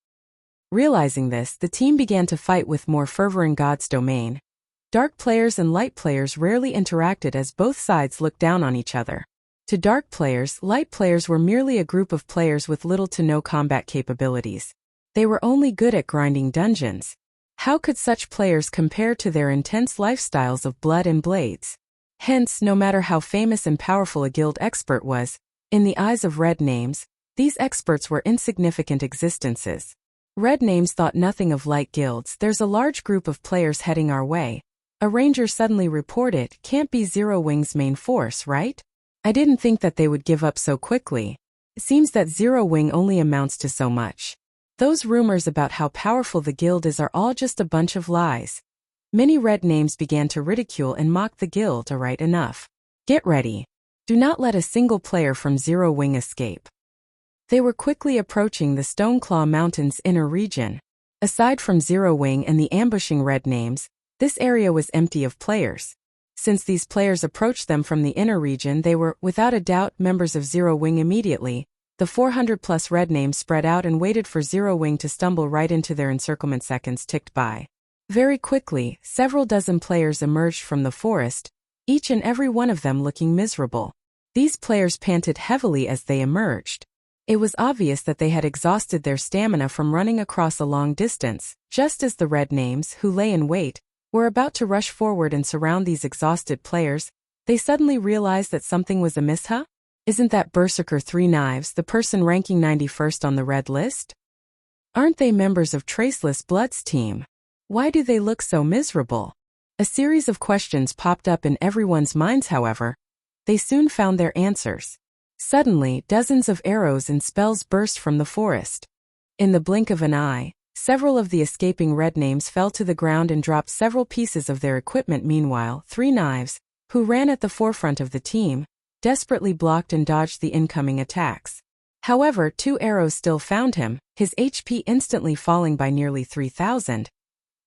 Realizing this, the team began to fight with more fervor in God's domain. Dark players and light players rarely interacted as both sides looked down on each other. To dark players, light players were merely a group of players with little to no combat capabilities. They were only good at grinding dungeons. How could such players compare to their intense lifestyles of blood and blades? Hence, no matter how famous and powerful a guild expert was, in the eyes of red names, these experts were insignificant existences. Red names thought nothing of light guilds. There's a large group of players heading our way. A ranger suddenly reported, can't be Zero Wing's main force, right? I didn't think that they would give up so quickly. It seems that Zero Wing only amounts to so much. Those rumors about how powerful the guild is are all just a bunch of lies. Many red names began to ridicule and mock the guild. Alright, enough. Get ready. Do not let a single player from Zero Wing escape. They were quickly approaching the Stoneclaw Mountains inner region. Aside from Zero Wing and the ambushing red names, this area was empty of players. Since these players approached them from the inner region, they were, without a doubt, members of Zero Wing immediately. The 400-plus red names spread out and waited for Zero Wing to stumble right into their encirclement. Seconds ticked by. Very quickly, several dozen players emerged from the forest, each and every one of them looking miserable. These players panted heavily as they emerged. It was obvious that they had exhausted their stamina from running across a long distance. Just as the red names, who lay in wait, were about to rush forward and surround these exhausted players, they suddenly realized that something was amiss. Isn't that Berserker Three Knives, the person ranking 91st on the red list? Aren't they members of Traceless Blood's team? Why do they look so miserable? A series of questions popped up in everyone's minds. However, they soon found their answers. Suddenly, dozens of arrows and spells burst from the forest. In the blink of an eye, several of the escaping red names fell to the ground and dropped several pieces of their equipment. Meanwhile, Three Knives, who ran at the forefront of the team, desperately blocked and dodged the incoming attacks. However, 2 arrows still found him, his HP instantly falling by nearly 3,000.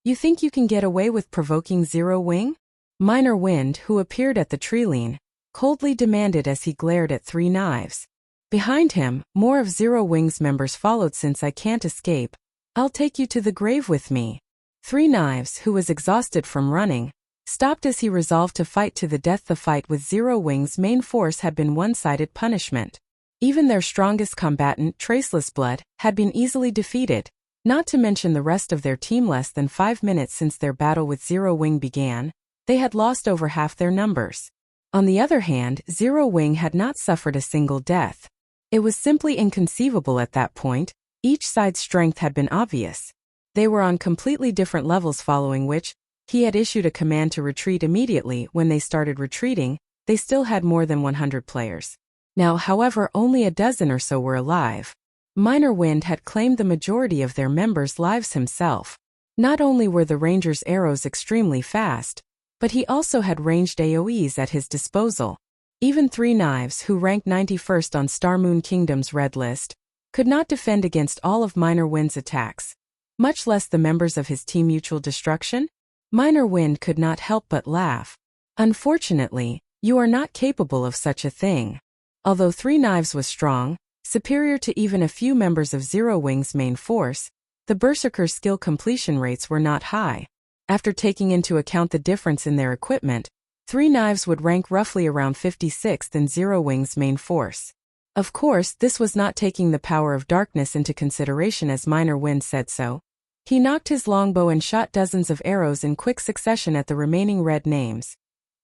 You think you can get away with provoking Zero Wing? Minor Wind, who appeared at the treeline, coldly demanded as he glared at Three Knives. Behind him, more of Zero Wing's members followed. Since I can't escape, I'll take you to the grave with me. Three Knives, who was exhausted from running, stopped as he resolved to fight to the death. The fight with Zero Wing's main force had been one-sided punishment. Even their strongest combatant, Traceless Blood, had been easily defeated, not to mention the rest of their team. Less than 5 minutes since their battle with Zero Wing began, they had lost over half their numbers. On the other hand, Zero Wing had not suffered a single death. It was simply inconceivable at that point. Each side's strength had been obvious. They were on completely different levels, following which, he had issued a command to retreat immediately. When they started retreating, they still had more than 100 players. Now, however, only a dozen or so were alive. Minor Wind had claimed the majority of their members' lives himself. Not only were the Ranger's arrows extremely fast, but he also had ranged AoEs at his disposal. Even Three Knives, who ranked 91st on Star Moon Kingdom's red list, could not defend against all of Minor Wind's attacks, much less the members of his team. Mutual destruction? Minor Wind could not help but laugh. Unfortunately, you are not capable of such a thing. Although Three Knives was strong, superior to even a few members of Zero Wing's main force, The Berserkers' skill completion rates were not high. After taking into account the difference in their equipment, Three Knives would rank roughly around 56th in Zero Wing's main force. Of course, this was not taking the power of darkness into consideration as Minor Wind said so. He knocked his longbow and shot dozens of arrows in quick succession at the remaining red names.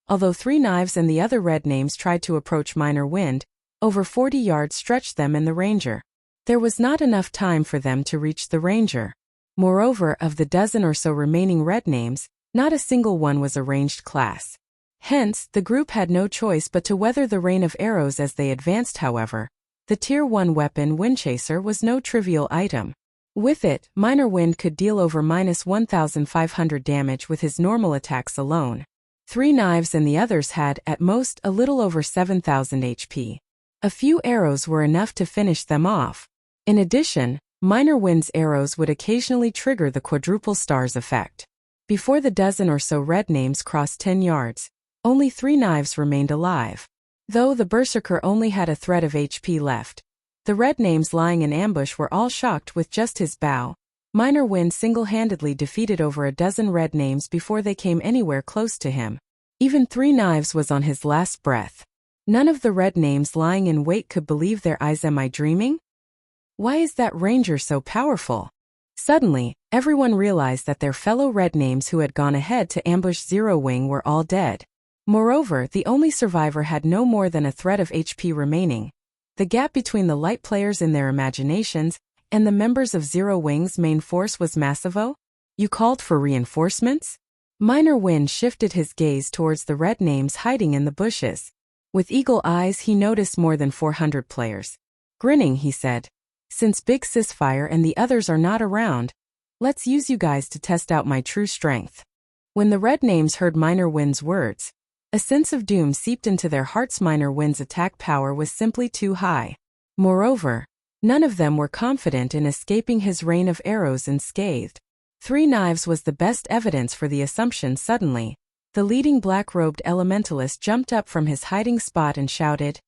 Although Three Knives and the other red names tried to approach Minor Wind, over 40 yards stretched them and the ranger. There was not enough time for them to reach the ranger. Moreover, of the dozen or so remaining red names, not a single one was a ranged class. Hence, the group had no choice but to weather the rain of arrows as they advanced. However, the Tier 1 weapon Windchaser was no trivial item. With it, Minor Wind could deal over -1,500 damage with his normal attacks alone. Three Knives and the others had, at most, a little over 7,000 HP. A few arrows were enough to finish them off. In addition, Minor Wind's arrows would occasionally trigger the quadruple stars effect. Before the dozen or so red names crossed 10 yards, only Three Knives remained alive. Though the Berserker only had a thread of HP left, the red names lying in ambush were all shocked. With just his bow, Minor Wind single-handedly defeated over a dozen red names before they came anywhere close to him. Even Three Knives was on his last breath. None of the red names lying in wait could believe their eyes. Am I dreaming? Why is that ranger so powerful? Suddenly, everyone realized that their fellow red names who had gone ahead to ambush Zero Wing were all dead. Moreover, the only survivor had no more than a thread of HP remaining. The gap between the light players in their imaginations and the members of Zero Wing's main force was massive. Oh? You called for reinforcements? Minor Wind shifted his gaze towards the red names hiding in the bushes. With eagle eyes he noticed more than 400 players. Grinning, he said, "Since Big Sisfire and the others are not around, let's use you guys to test out my true strength." When the red names heard Minor Wind's words, a sense of doom seeped into their hearts. Minor Wind's attack power was simply too high. Moreover, none of them were confident in escaping his rain of arrows unscathed. Three Knives was the best evidence for the assumption. Suddenly, the leading black-robed elementalist jumped up from his hiding spot and shouted,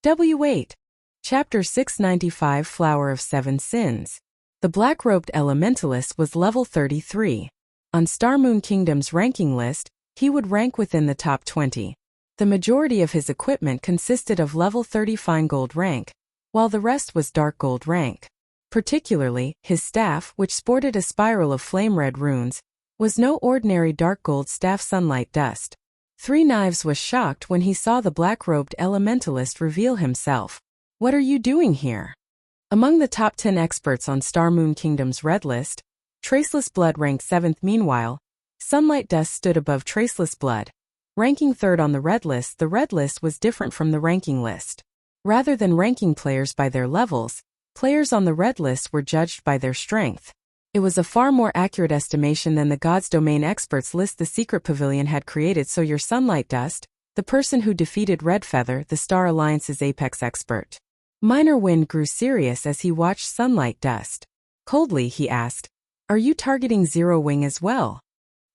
"W8! Chapter 695 Flower of Seven Sins." The black-robed elementalist was level 33. On Star Moon Kingdom's ranking list, he would rank within the top 20. The majority of his equipment consisted of level 30 fine gold rank, while the rest was dark gold rank. Particularly, his staff, which sported a spiral of flame-red runes, was no ordinary dark gold staff. Sunlight Dust. Three Knives was shocked when he saw the black-robed elementalist reveal himself. "What are you doing here?" Among the top 10 experts on Star Moon Kingdom's red list, Traceless Blood ranked 7th. Meanwhile, Sunlight Dust stood above Traceless Blood, ranking 3rd on the red list. The red list was different from the ranking list. Rather than ranking players by their levels, players on the red list were judged by their strength. It was a far more accurate estimation than the God's Domain experts list the Secret Pavilion had created. "So you're Sunlight Dust, the person who defeated Red Feather, the Star Alliance's apex expert." Minor Wind grew serious as he watched Sunlight Dust. Coldly, he asked, "Are you targeting Zero Wing as well?"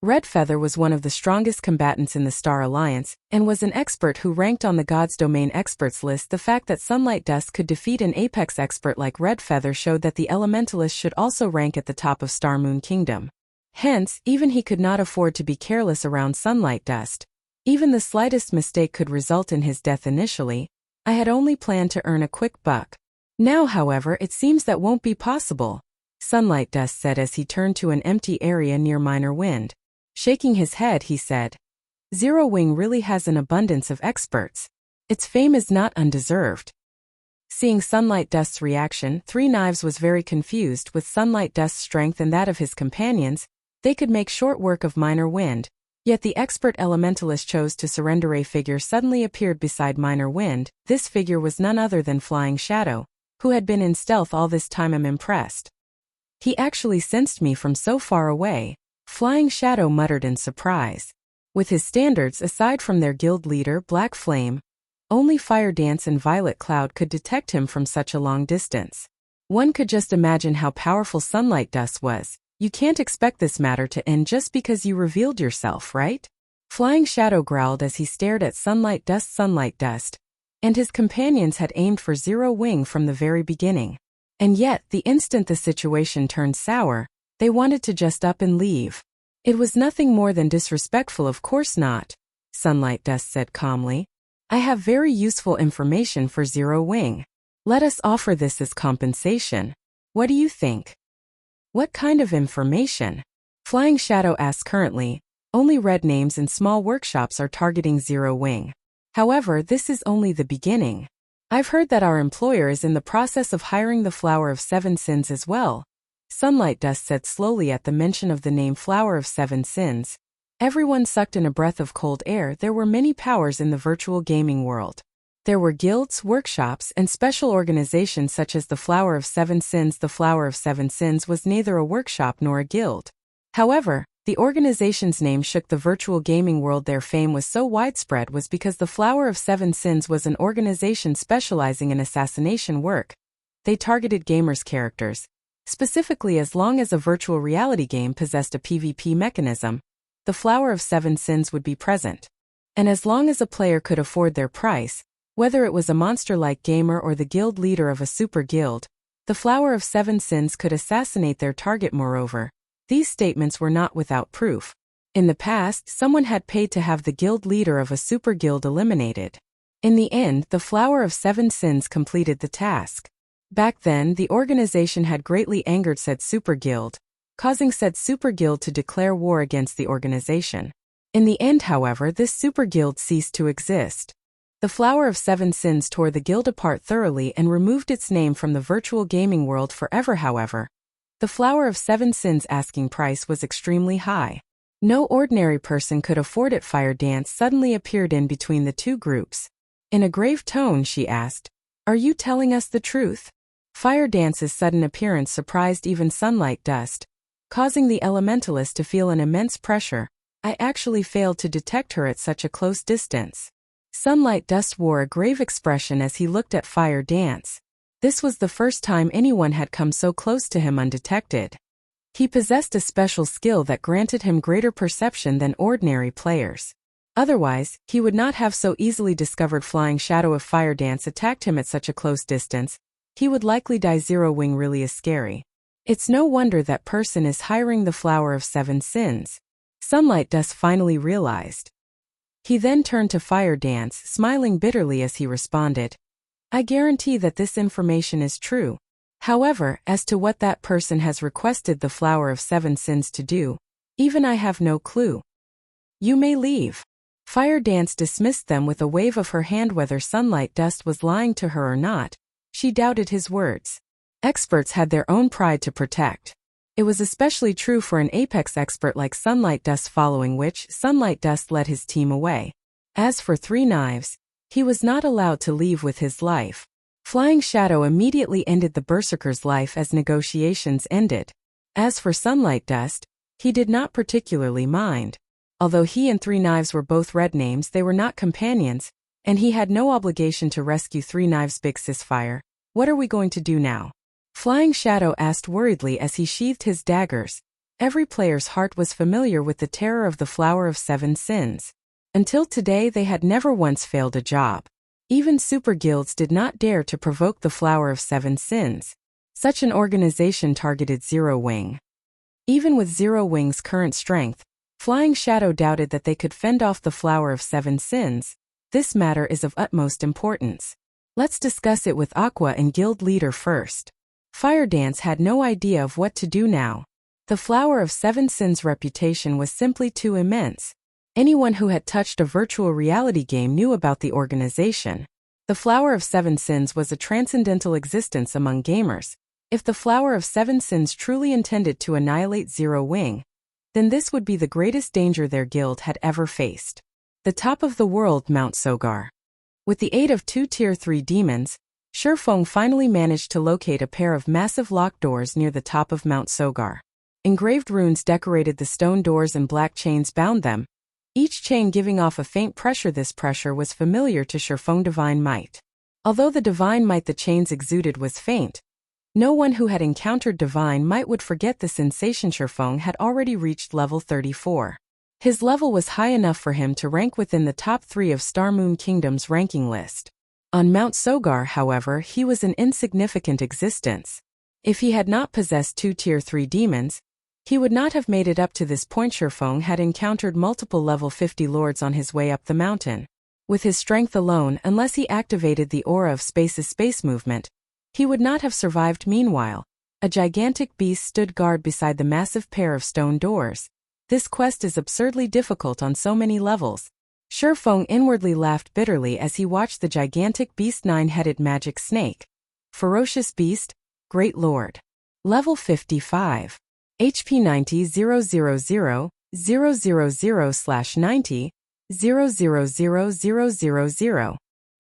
Red Feather was one of the strongest combatants in the Star Alliance, and was an expert who ranked on the God's Domain experts list. The fact that Sunlight Dust could defeat an apex expert like Red Feather showed that the Elementalist should also rank at the top of Star Moon Kingdom. Hence, even he could not afford to be careless around Sunlight Dust. Even the slightest mistake could result in his death. "Initially, I had only planned to earn a quick buck. Now, however, it seems that won't be possible," Sunlight Dust said as he turned to an empty area near Minor Wind. Shaking his head, he said, "Zero Wing really has an abundance of experts. Its fame is not undeserved." Seeing Sunlight Dust's reaction, Three Knives was very confused. With Sunlight Dust's strength and that of his companions, they could make short work of Minor Wind. Yet the expert elementalist chose to surrender. A figure suddenly appeared beside Minor Wind. This figure was none other than Flying Shadow, who had been in stealth all this time. "I'm impressed. He actually sensed me from so far away," Flying Shadow muttered in surprise. With his standards, aside from their guild leader, Black Flame, only Fire Dance and Violet Cloud could detect him from such a long distance. One could just imagine how powerful Sunlight Dust was. "You can't expect this matter to end just because you revealed yourself, right?" Flying Shadow growled as he stared at Sunlight Dust. Sunlight Dust and his companions had aimed for Zero Wing from the very beginning. And yet, the instant the situation turned sour, they wanted to just up and leave. It was nothing more than disrespectful, of course not, Sunlight Dust said calmly. I have very useful information for Zero Wing. Let us offer this as compensation. What do you think? What kind of information? Flying Shadow asks. Currently, only red names and small workshops are targeting Zero Wing. However, this is only the beginning. I've heard that our employer is in the process of hiring the Flower of Seven Sins as well, Sunlight Dust said slowly at the mention of the name Flower of Seven Sins. Everyone sucked in a breath of cold air. There were many powers in the virtual gaming world. There were guilds, workshops, and special organizations such as the Flower of Seven Sins. The Flower of Seven Sins was neither a workshop nor a guild. However, the organization's name shook the virtual gaming world. Their fame was so widespread was because the Flower of Seven Sins was an organization specializing in assassination work. They targeted gamers' characters. Specifically, as long as a virtual reality game possessed a PvP mechanism, the Flower of Seven Sins would be present. And as long as a player could afford their price, whether it was a monster-like gamer or the guild leader of a super guild, the Flower of Seven Sins could assassinate their target. Moreover, these statements were not without proof. In the past, someone had paid to have the guild leader of a super guild eliminated. In the end, the Flower of Seven Sins completed the task. Back then, the organization had greatly angered said super guild, causing said super guild to declare war against the organization. In the end, however, this super guild ceased to exist. The Flower of Seven Sins tore the guild apart thoroughly and removed its name from the virtual gaming world forever. However, the Flower of Seven Sins' asking price was extremely high. No ordinary person could afford it. Fire Dance suddenly appeared in between the two groups. In a grave tone, she asked, "Are you telling us the truth?" Fire Dance's sudden appearance surprised even Sunlight Dust, causing the elementalist to feel an immense pressure. I actually failed to detect her at such a close distance. Sunlight Dust wore a grave expression as he looked at Fire Dance. This was the first time anyone had come so close to him undetected. He possessed a special skill that granted him greater perception than ordinary players. Otherwise, he would not have so easily discovered Flying Shadow. If Fire Dance attacked him at such a close distance, he would likely die. Zero Wing really is scary. It's no wonder that person is hiring the Flower of Seven Sins, Sunlight Dust finally realized. He then turned to Fire Dance, smiling bitterly as he responded, I guarantee that this information is true. However, as to what that person has requested the Flower of Seven Sins to do, even I have no clue. You may leave. Fire Dance dismissed them with a wave of her hand. Whether Sunlight Dust was lying to her or not, she doubted his words. Experts had their own pride to protect. It was especially true for an apex expert like Sunlight Dust, following which Sunlight Dust led his team away. As for Three Knives, he was not allowed to leave with his life. Flying Shadow immediately ended the Berserker's life as negotiations ended. As for Sunlight Dust, he did not particularly mind. Although he and Three Knives were both red names, they were not companions, and he had no obligation to rescue Three Knives. Big Sis Fire, what are we going to do now? Flying Shadow asked worriedly as he sheathed his daggers. Every player's heart was familiar with the terror of the Flower of Seven Sins. Until today they had never once failed a job. Even super guilds did not dare to provoke the Flower of Seven Sins. Such an organization targeted Zero Wing. Even with Zero Wing's current strength, Flying Shadow doubted that they could fend off the Flower of Seven Sins. This matter is of utmost importance. Let's discuss it with Aqua and guild leader first. Fire Dance had no idea of what to do now. The Flower of Seven Sins' reputation was simply too immense. Anyone who had touched a virtual reality game knew about the organization. The Flower of Seven Sins was a transcendental existence among gamers. If the Flower of Seven Sins truly intended to annihilate Zero Wing, then this would be the greatest danger their guild had ever faced. The top of the world, Mount Sogar. With the aid of 2 Tier 3 demons, Feng finally managed to locate a pair of massive locked doors near the top of Mount Sogar. Engraved runes decorated the stone doors and black chains bound them, each chain giving off a faint pressure. This pressure was familiar to Feng divine might. Although the divine might the chains exuded was faint, no one who had encountered divine might would forget the sensation. Feng had already reached level 34. His level was high enough for him to rank within the top 3 of Star Moon Kingdom's ranking list. On Mount Sogar, however, he was an insignificant existence. If he had not possessed 2 Tier 3 demons, he would not have made it up to this point. Feng had encountered multiple level 50 lords on his way up the mountain. With his strength alone, unless he activated the aura of space movement, he would not have survived. Meanwhile, a gigantic beast stood guard beside the massive pair of stone doors. This quest is absurdly difficult on so many levels. Feng inwardly laughed bitterly as he watched the gigantic beast 9-headed magic snake. Ferocious beast, Great Lord. Level 55. HP 90 000 000/90 000.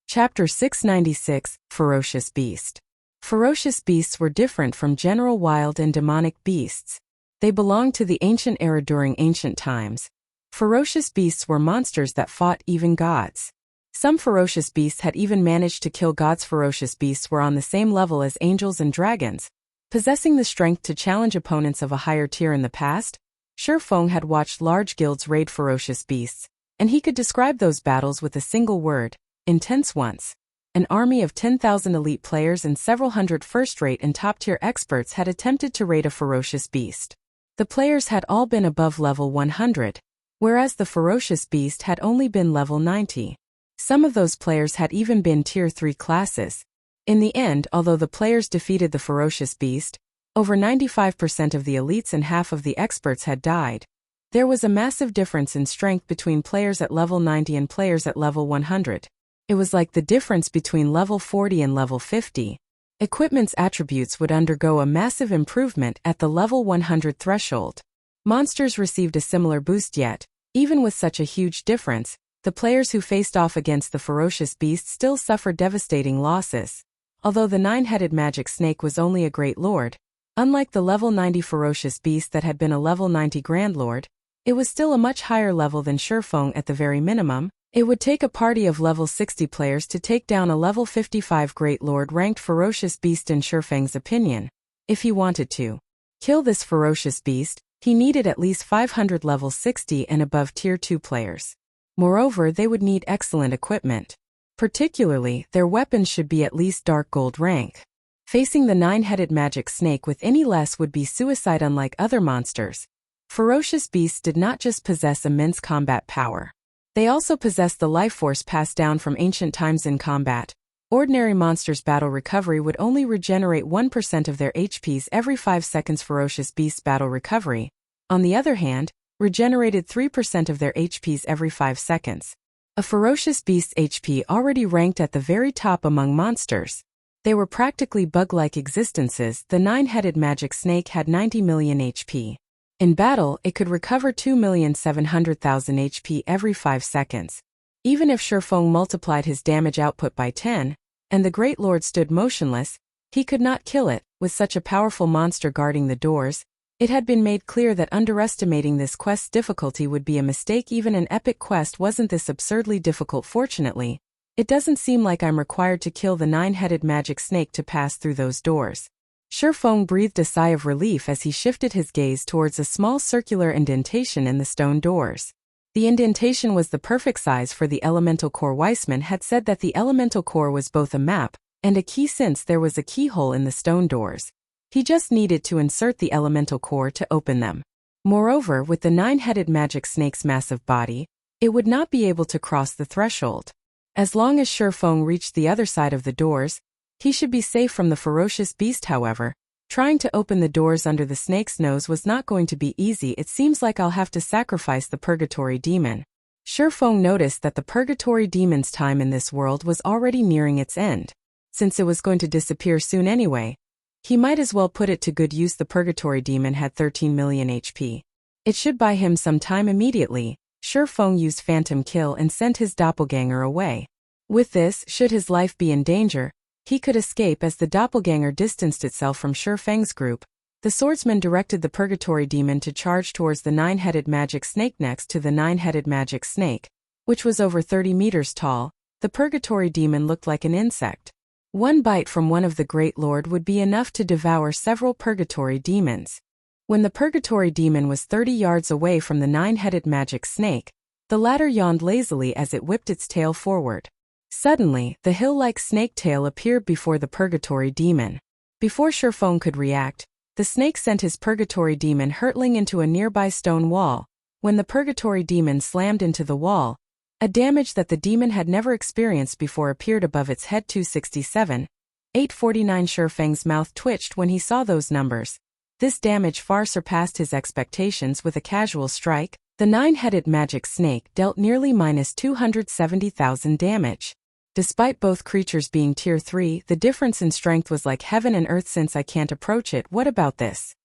Chapter 696, Ferocious Beast. Ferocious beasts were different from general wild and demonic beasts. They belonged to the ancient era. During ancient times, ferocious beasts were monsters that fought even gods. Some ferocious beasts had even managed to kill gods. Ferocious beasts were on the same level as angels and dragons, possessing the strength to challenge opponents of a higher tier. In the past, Feng had watched large guilds raid ferocious beasts, and he could describe those battles with a single word: intense. Once, an army of 10,000 elite players and several hundred first-rate and top-tier experts had attempted to raid a ferocious beast. The players had all been above level 100, whereas the ferocious beast had only been level 90. Some of those players had even been Tier 3 classes. In the end, although the players defeated the ferocious beast, over 95% of the elites and half of the experts had died. There was a massive difference in strength between players at level 90 and players at level 100. It was like the difference between level 40 and level 50. Equipment's attributes would undergo a massive improvement at the level 100 threshold. Monsters received a similar boost, yet, even with such a huge difference, the players who faced off against the ferocious beast still suffered devastating losses. Although the 9-headed magic snake was only a Great Lord, unlike the level 90 ferocious beast that had been a level 90 Grand Lord, it was still a much higher level than Feng. At the very minimum, it would take a party of level 60 players to take down a level 55 Great Lord ranked ferocious beast. In Feng's opinion, if he wanted to kill this ferocious beast, he needed at least 500 level 60 and above Tier 2 players. Moreover, they would need excellent equipment. Particularly, their weapons should be at least dark gold rank. Facing the 9-headed magic snake with any less would be suicide. Unlike other monsters, ferocious beasts did not just possess immense combat power. They also possessed the life force passed down from ancient times. In combat, ordinary monsters' battle recovery would only regenerate 1% of their HPs every 5 seconds. Ferocious beasts' battle recovery, on the other hand, regenerated 3% of their HPs every 5 seconds. A ferocious beast's HP already ranked at the very top among monsters. They were practically bug-like existences. The 9-headed magic snake had 90 million HP. In battle, it could recover 2,700,000 HP every 5 seconds. Even if Feng multiplied his damage output by 10, and the Great Lord stood motionless, he could not kill it. With such a powerful monster guarding the doors, it had been made clear that underestimating this quest's difficulty would be a mistake. Even an epic quest wasn't this absurdly difficult. Fortunately, it doesn't seem like I'm required to kill the 9-headed magic snake to pass through those doors. Feng breathed a sigh of relief as he shifted his gaze towards a small circular indentation in the stone doors. The indentation was the perfect size for the elemental core. Weissman had said that the elemental core was both a map and a key. Since there was a keyhole in the stone doors, he just needed to insert the elemental core to open them. Moreover, with the 9-headed magic snake's massive body, it would not be able to cross the threshold. As long as Feng reached the other side of the doors, he should be safe from the ferocious beast. However, trying to open the doors under the snake's nose was not going to be easy. It seems like I'll have to sacrifice the purgatory demon. Feng noticed that the purgatory demon's time in this world was already nearing its end. Since it was going to disappear soon anyway, he might as well put it to good use. The purgatory demon had 13 million HP. It should buy him some time. Immediately, Feng used Phantom Kill and sent his doppelganger away. With this, should his life be in danger, he could escape. As the doppelganger distanced itself from Feng's group, the swordsman directed the purgatory demon to charge towards the 9-headed magic snake. Next to the 9-headed magic snake, which was over 30 meters tall, the purgatory demon looked like an insect. One bite from one of the Great Lord would be enough to devour several purgatory demons. When the purgatory demon was 30 yards away from the 9-headed magic snake, the latter yawned lazily as it whipped its tail forward. Suddenly, the hill-like snake tail appeared before the purgatory demon. Before Feng could react, the snake sent his purgatory demon hurtling into a nearby stone wall. When the purgatory demon slammed into the wall, a damage that the demon had never experienced before appeared above its head. 267, 849. Feng's mouth twitched when he saw those numbers. This damage far surpassed his expectations. With a casual strike, the nine-headed magic snake dealt nearly -270,000 damage. Despite both creatures being tier 3, the difference in strength was like heaven and earth. Since I can't approach it, what about this?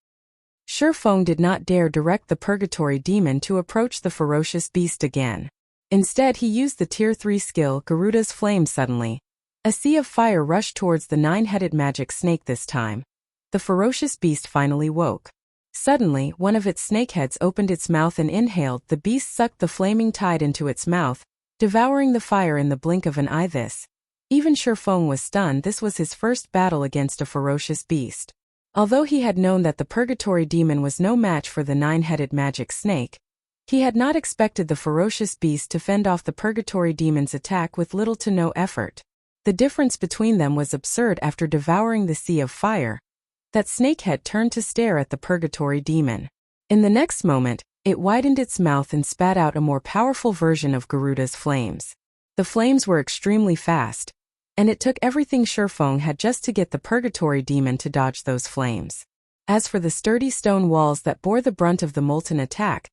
Feng did not dare direct the purgatory demon to approach the ferocious beast again. Instead, he used the tier 3 skill Garuda's Flame. Suddenly, a sea of fire rushed towards the nine-headed magic snake. This time, the ferocious beast finally woke. Suddenly, one of its snakeheads opened its mouth and inhaled. The beast sucked the flaming tide into its mouth, devouring the fire in the blink of an eye. Even Feng was stunned. This was his first battle against a ferocious beast. Although he had known that the purgatory demon was no match for the nine-headed magic snake, he had not expected the ferocious beast to fend off the purgatory demon's attack with little to no effort. The difference between them was absurd. After devouring the sea of fire, that snakehead turned to stare at the purgatory demon. In the next moment, it widened its mouth and spat out a more powerful version of Garuda's flames. The flames were extremely fast, and it took everything Feng had just to get the purgatory demon to dodge those flames. As for the sturdy stone walls that bore the brunt of the molten attack,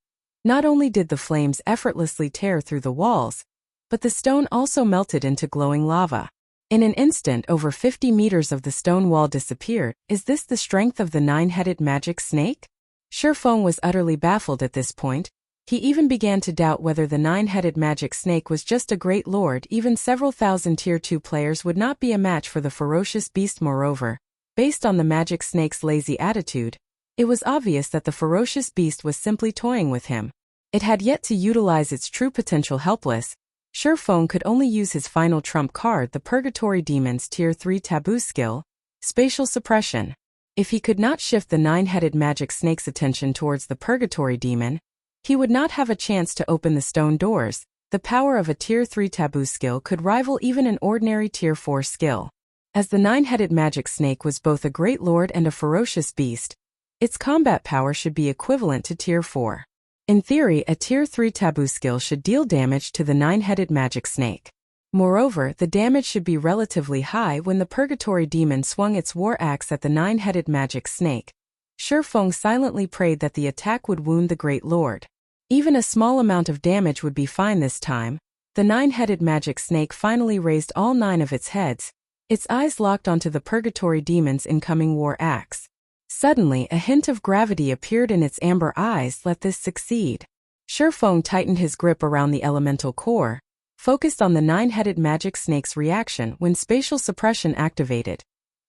not only did the flames effortlessly tear through the walls, but the stone also melted into glowing lava. In an instant, over 50 meters of the stone wall disappeared. Is this the strength of the nine-headed magic snake? Feng was utterly baffled at this point. He even began to doubt whether the nine-headed magic snake was just a great lord. Even several thousand tier 2 players would not be a match for the ferocious beast. Moreover, based on the magic snake's lazy attitude, it was obvious that the ferocious beast was simply toying with him. It had yet to utilize its true potential. Helpless, Feng could only use his final trump card, the purgatory demon's tier 3 taboo skill, Spatial Suppression. If he could not shift the nine-headed magic snake's attention towards the purgatory demon, he would not have a chance to open the stone doors. The power of a tier 3 taboo skill could rival even an ordinary tier 4 skill. As the nine-headed magic snake was both a great lord and a ferocious beast, its combat power should be equivalent to tier 4. In theory, a tier 3 taboo skill should deal damage to the nine-headed magic snake. Moreover, the damage should be relatively high. When the purgatory demon swung its war axe at the nine-headed magic snake, Feng silently prayed that the attack would wound the great lord. Even a small amount of damage would be fine this time. The nine-headed magic snake finally raised all 9 of its heads. Its eyes locked onto the purgatory demon's incoming war axe. Suddenly, a hint of gravity appeared in its amber eyes. Let this succeed. Feng tightened his grip around the elemental core, focused on the nine-headed magic snake's reaction. When spatial suppression activated,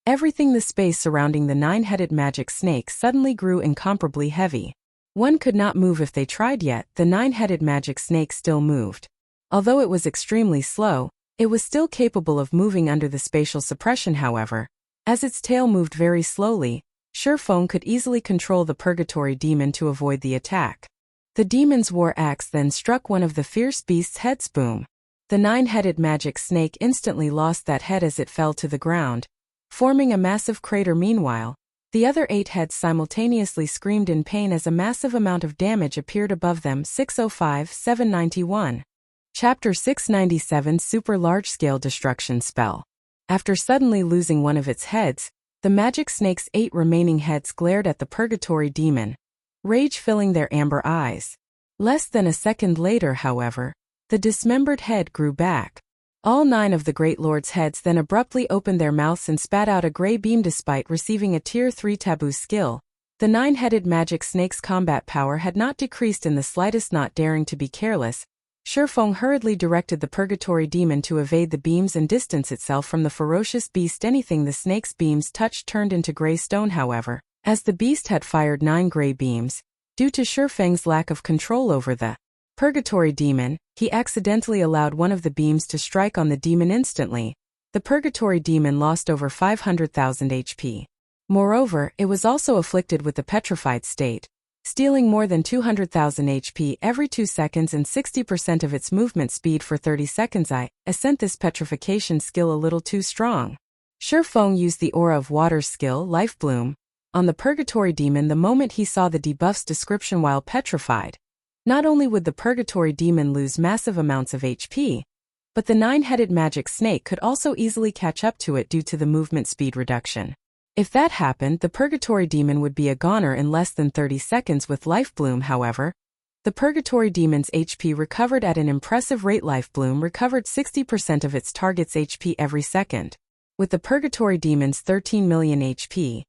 everything the space surrounding the nine-headed magic snake suddenly grew incomparably heavy. One could not move if they tried, yet the nine-headed magic snake still moved. Although it was extremely slow, it was still capable of moving under the spatial suppression. However, as its tail moved very slowly, Feng could easily control the purgatory demon to avoid the attack. The demon's war axe then struck one of the fierce beast's heads. Boom! The nine-headed magic snake instantly lost that head as it fell to the ground, forming a massive crater. Meanwhile, the other 8 heads simultaneously screamed in pain as a massive amount of damage appeared above them. 605-791. Chapter 697, Super Large-Scale Destruction Spell. After suddenly losing one of its heads, the magic snake's 8 remaining heads glared at the purgatory demon, rage filling their amber eyes. Less than a second later, however, the dismembered head grew back. All 9 of the Great Lord's heads then abruptly opened their mouths and spat out a gray beam. Despite receiving a tier 3 taboo skill, the nine-headed magic snake's combat power had not decreased in the slightest. Not daring to be careless, Feng hurriedly directed the purgatory demon to evade the beams and distance itself from the ferocious beast. Anything the snake's beams touched turned into gray stone. However, as the beast had fired 9 gray beams, due to Feng's lack of control over the purgatory demon, he accidentally allowed one of the beams to strike on the demon. Instantly, the purgatory demon lost over 500,000 HP. Moreover, it was also afflicted with the petrified state, stealing more than 200,000 HP every 2 seconds and 60% of its movement speed for 30 seconds. I sent this petrification skill a little too strong. Feng used the Aura of Water's skill, Life Bloom, on the Purgatory Demon the moment he saw the debuff's description while petrified. Not only would the Purgatory Demon lose massive amounts of HP, but the nine-headed magic snake could also easily catch up to it due to the movement speed reduction. If that happened, the Purgatory Demon would be a goner in less than 30 seconds with Life Bloom. However, the Purgatory Demon's HP recovered at an impressive rate. Life Bloom recovered 60% of its target's HP every second. With the Purgatory Demon's 13 million HP,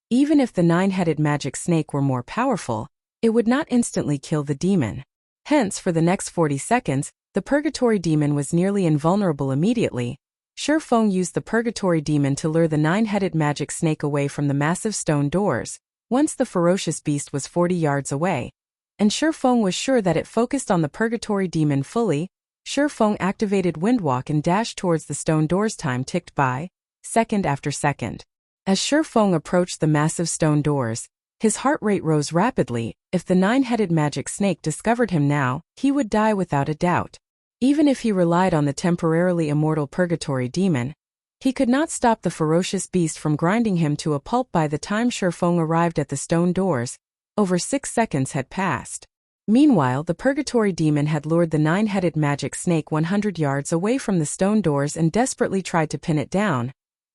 even if the nine-headed magic snake were more powerful, it would not instantly kill the demon. Hence, for the next 40 seconds, the Purgatory Demon was nearly invulnerable. Immediately, Feng used the Purgatory Demon to lure the nine-headed magic snake away from the massive stone doors, once the ferocious beast was 40 yards away, and Feng was sure that it focused on the Purgatory Demon fully. Feng activated Windwalk and dashed towards the stone doors. Time ticked by, second after second. As Feng approached the massive stone doors, his heart rate rose rapidly. If the nine-headed magic snake discovered him now, he would die without a doubt. Even if he relied on the temporarily immortal Purgatory Demon, he could not stop the ferocious beast from grinding him to a pulp. By the time Feng arrived at the stone doors, over 6 seconds had passed. Meanwhile, the Purgatory Demon had lured the nine-headed magic snake 100 yards away from the stone doors and desperately tried to pin it down,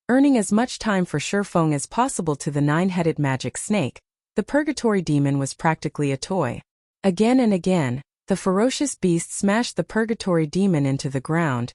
earning as much time for Feng as possible. To the nine-headed magic snake, the Purgatory Demon was practically a toy. Again and again, the ferocious beast smashed the Purgatory Demon into the ground,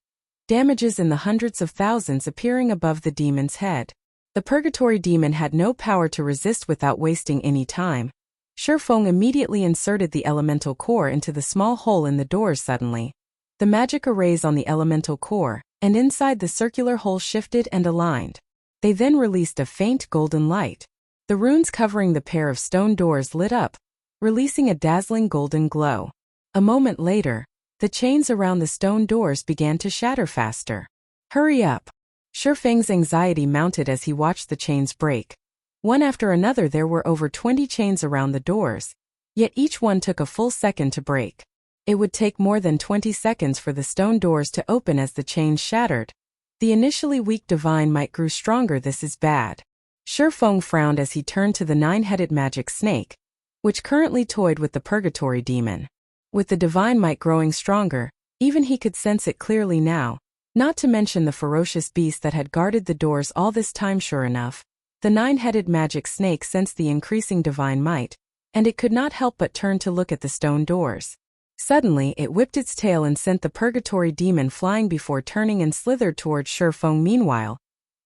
damages in the hundreds of thousands appearing above the demon's head. The Purgatory Demon had no power to resist. Without wasting any time, Feng immediately inserted the elemental core into the small hole in the doors. Suddenly, the magic arrays on the elemental core and inside the circular hole shifted and aligned. They then released a faint golden light. The runes covering the pair of stone doors lit up, releasing a dazzling golden glow. A moment later, the chains around the stone doors began to shatter faster. Hurry up! Feng's anxiety mounted as he watched the chains break. One after another, there were over 20 chains around the doors, yet each one took a full second to break. It would take more than 20 seconds for the stone doors to open as the chains shattered. The initially weak divine might grew stronger. This is bad. Feng frowned as he turned to the nine-headed magic snake, which currently toyed with the Purgatory Demon. With the divine might growing stronger, even he could sense it clearly now, not to mention the ferocious beast that had guarded the doors all this time. Sure enough, the nine-headed magic snake sensed the increasing divine might, and it could not help but turn to look at the stone doors. Suddenly, it whipped its tail and sent the Purgatory Demon flying before turning and slithered towards Feng. Meanwhile,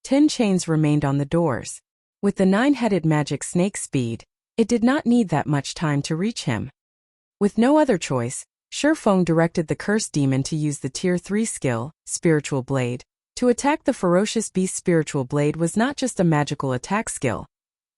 10 chains remained on the doors. With the nine-headed magic snake's speed, it did not need that much time to reach him. With no other choice, Feng directed the cursed demon to use the Tier 3 skill, Spiritual Blade, to attack the ferocious beast. Spiritual Blade was not just a magical attack skill.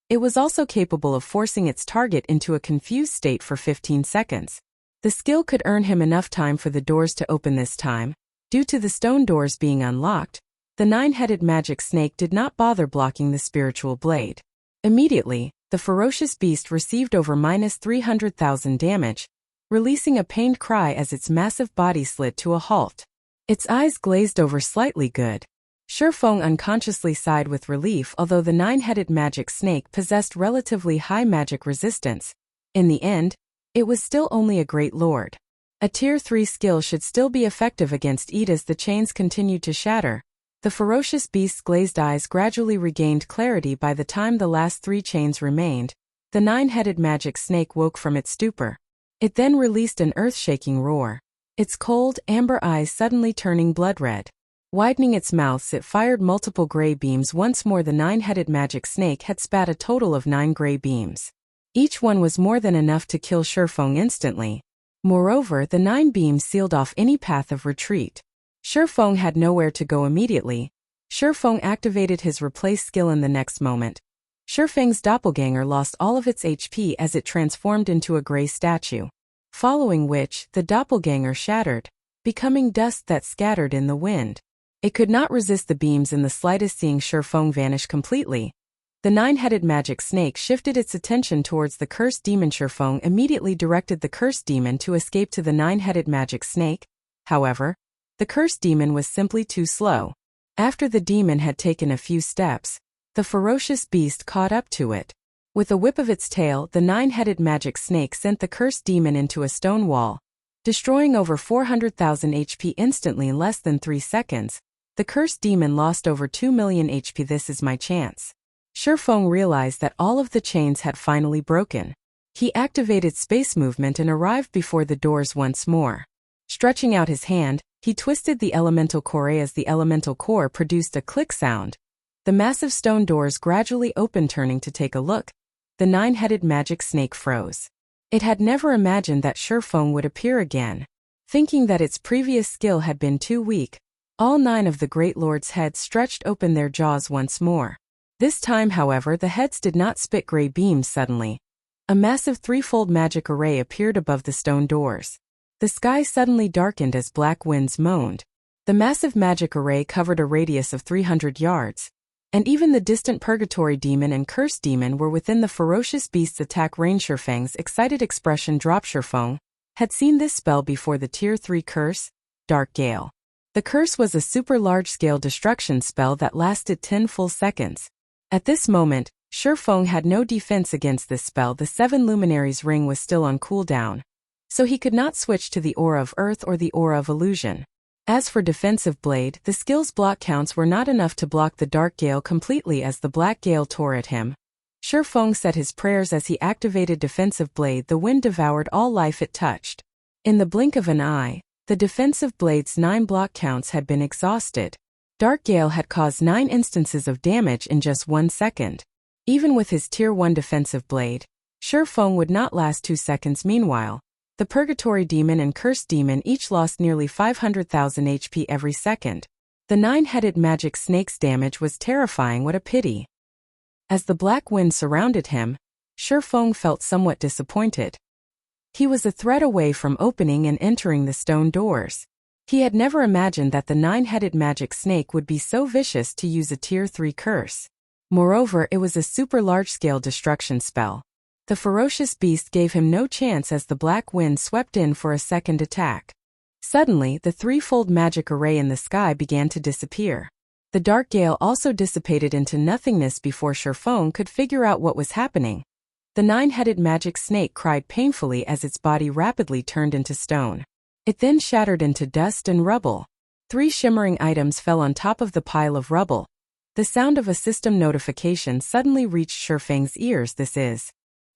It was also capable of forcing its target into a confused state for 15 seconds. The skill could earn him enough time for the doors to open this time. Due to the stone doors being unlocked, the nine-headed magic snake did not bother blocking the Spiritual Blade. Immediately, the ferocious beast received over -300,000 damage, releasing a pained cry as its massive body slid to a halt. Its eyes glazed over slightly. Good. Feng unconsciously sighed with relief. Although the nine-headed magic snake possessed relatively high magic resistance, in the end, it was still only a great lord. A Tier 3 skill should still be effective against it. As the chains continued to shatter, the ferocious beast's glazed eyes gradually regained clarity. By the time the last 3 chains remained, the nine-headed magic snake woke from its stupor. It then released an earth-shaking roar, its cold, amber eyes suddenly turning blood red. Widening its mouth, it fired multiple gray beams. Once more, the nine-headed magic snake had spat a total of 9 gray beams. Each one was more than enough to kill Feng instantly. Moreover, the 9 beams sealed off any path of retreat. Feng had nowhere to go immediately. Feng activated his replace skill in the next moment. Feng's doppelganger lost all of its HP as it transformed into a gray statue, following which, the doppelganger shattered, becoming dust that scattered in the wind. It could not resist the beams in the slightest. Seeing Feng vanish completely, the nine-headed magic snake shifted its attention towards the cursed demon. Feng immediately directed the cursed demon to escape to the nine-headed magic snake. However, the cursed demon was simply too slow. After the demon had taken a few steps, the ferocious beast caught up to it. With a whip of its tail, the nine-headed magic snake sent the cursed demon into a stone wall, destroying over 400,000 HP instantly in less than 3 seconds. The cursed demon lost over 2 million HP. This is my chance. Feng realized that all of the chains had finally broken. He activated space movement and arrived before the doors once more. Stretching out his hand, he twisted the elemental core as the elemental core produced a click sound. The massive stone doors gradually opened. Turning to take a look, the nine-headed magic snake froze. It had never imagined that Feng would appear again. Thinking that its previous skill had been too weak, all 9 of the Great Lord's heads stretched open their jaws once more. This time, however, the heads did not spit gray beams suddenly. A massive threefold magic array appeared above the stone doors. The sky suddenly darkened as black winds moaned. The massive magic array covered a radius of 300 yards. And even the distant purgatory demon and cursed demon were within the ferocious beast's attack range. Feng's excited expression dropped. Feng had seen this spell before, the Tier 3 curse, Dark Gale. The curse was a super large-scale destruction spell that lasted 10 full seconds. At this moment, Feng had no defense against this spell. The 7 Luminaries ring was still on cooldown, so he could not switch to the Aura of Earth or the Aura of Illusion. As for Defensive Blade, the skill's block counts were not enough to block the Dark Gale completely as the Black Gale tore at him. Feng said his prayers as he activated Defensive Blade. The wind devoured all life it touched. In the blink of an eye, the Defensive Blade's 9 block counts had been exhausted. Dark Gale had caused 9 instances of damage in just 1 second. Even with his Tier 1 Defensive Blade, Feng would not last 2 seconds. Meanwhile, the Purgatory Demon and Cursed Demon each lost nearly 500,000 HP every second. The nine-headed magic snake's damage was terrifying. What a pity. As the black wind surrounded him, Feng felt somewhat disappointed. He was a thread away from opening and entering the stone doors. He had never imagined that the nine-headed magic snake would be so vicious to use a Tier 3 curse. Moreover, it was a super large-scale destruction spell. The ferocious beast gave him no chance as the black wind swept in for a second attack. Suddenly, the threefold magic array in the sky began to disappear. The Dark Gale also dissipated into nothingness before Feng could figure out what was happening. The nine-headed magic snake cried painfully as its body rapidly turned into stone. It then shattered into dust and rubble. 3 shimmering items fell on top of the pile of rubble. The sound of a system notification suddenly reached Feng's ears. This is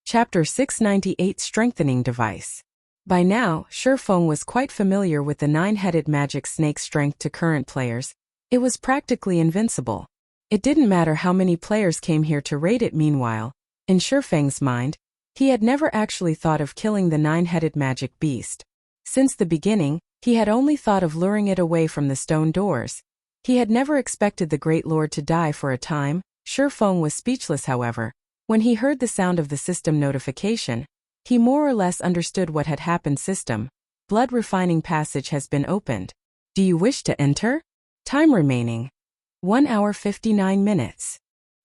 Chapter 698, Strengthening Device. By now, Feng was quite familiar with the nine-headed magic snake's strength. To current players, it was practically invincible. It didn't matter how many players came here to raid it. Meanwhile, in Feng's mind, he had never actually thought of killing the nine-headed magic beast. Since the beginning, he had only thought of luring it away from the stone doors. He had never expected the Great Lord to die. For a time, Feng was speechless. However, when he heard the sound of the system notification, he more or less understood what had happened. System, Blood Refining Passage has been opened. Do you wish to enter? Time remaining 1 hour 59 minutes.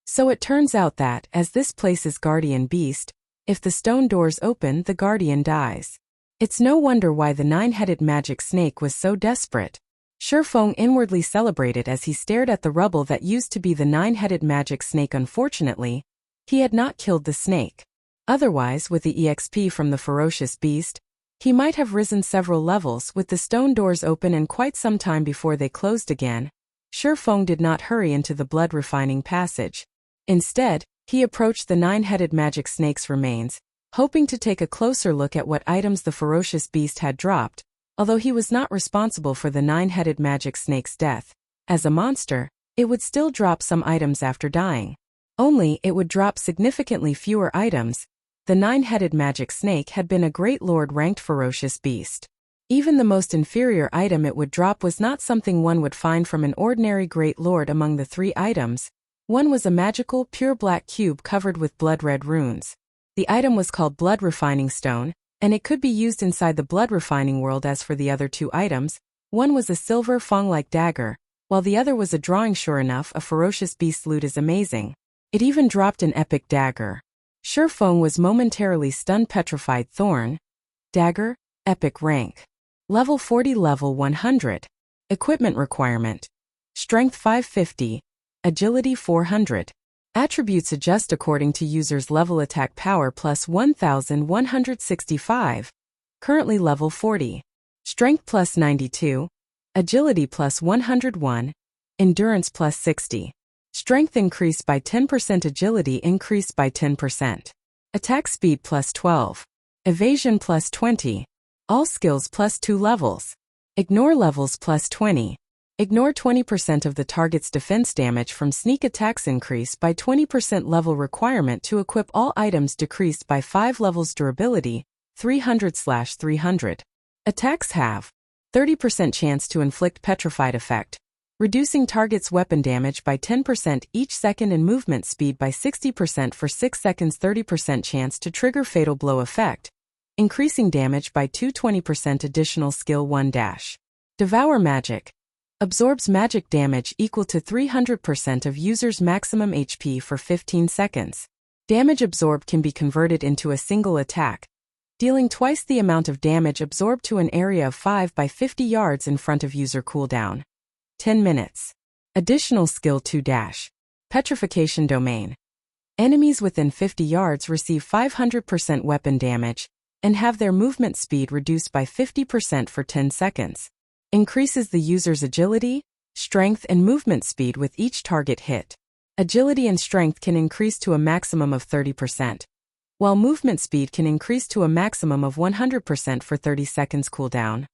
So it turns out that, as this place's guardian beast, if the stone doors open, the guardian dies. It's no wonder why the nine-headed magic snake was so desperate. Feng inwardly celebrated as he stared at the rubble that used to be the nine-headed magic snake. Unfortunately, he had not killed the snake. Otherwise, with the EXP from the ferocious beast, he might have risen several levels. With the stone doors open and quite some time before they closed again, Feng did not hurry into the blood refining passage. Instead, he approached the nine-headed magic snake's remains, hoping to take a closer look at what items the ferocious beast had dropped. Although he was not responsible for the nine-headed magic snake's death, as a monster, it would still drop some items after dying. Only, it would drop significantly fewer items. The nine-headed magic snake had been a Great Lord-ranked ferocious beast. Even the most inferior item it would drop was not something one would find from an ordinary Great Lord. Among the 3 items, one was a magical, pure black cube covered with blood-red runes. The item was called Blood Refining Stone, and it could be used inside the blood refining world. As for the other 2 items, one was a silver Feng-like dagger, while the other was a drawing. Sure enough, a ferocious beast's loot is amazing. It even dropped an epic dagger. Feng was momentarily stunned. Petrified Thorn. Dagger, epic rank. Level 40, level 100. Equipment requirement. Strength 550, Agility 400. Attributes adjust according to user's level. Attack power plus 1165. Currently level 40. Strength plus 92. Agility plus 101. Endurance plus 60. Strength increased by 10%. Agility increased by 10%. Attack speed plus 12. Evasion plus 20. All skills plus 2 levels. Ignore levels plus 20. Ignore 20% of the target's defense damage from sneak attacks. Increase by 20%. Level requirement to equip all items decreased by 5 levels. Durability 300/300. Attacks have 30% chance to inflict petrified effect, reducing target's weapon damage by 10% each second and movement speed by 60% for 6 seconds. 30% chance to trigger fatal blow effect, increasing damage by 220%. Additional skill 1 dash. Devour magic. Absorbs magic damage equal to 300% of user's maximum HP for 15 seconds. Damage absorbed can be converted into a single attack, dealing twice the amount of damage absorbed to an area of 5 by 50 yards in front of user. Cooldown 10 minutes. Additional skill 2 dash. Petrification domain. Enemies within 50 yards receive 500% weapon damage and have their movement speed reduced by 50% for 10 seconds. Increases the user's agility, strength, and movement speed with each target hit. Agility and strength can increase to a maximum of 30%, while movement speed can increase to a maximum of 100% for 30 seconds. Cooldown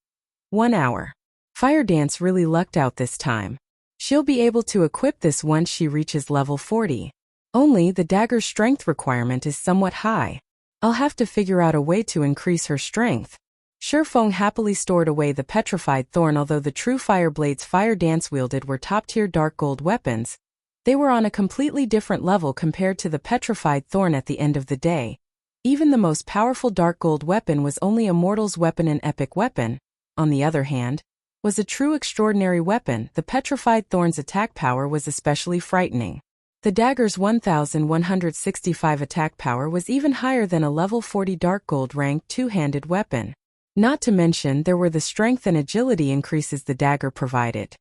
1 hour. Fire Dance really lucked out this time. She'll be able to equip this once she reaches level 40. Only the dagger's strength requirement is somewhat high. I'll have to figure out a way to increase her strength. Feng happily stored away the petrified thorn. Although the true fire blades Fire Dance wielded were top-tier dark gold weapons, they were on a completely different level compared to the petrified thorn. At the end of the day, even the most powerful dark gold weapon was only a mortal's weapon. An epic weapon, on the other hand, was a true extraordinary weapon. The petrified thorn's attack power was especially frightening. The dagger's 1165 attack power was even higher than a level 40 dark gold ranked two-handed weapon. Not to mention there were the strength and agility increases the dagger provided.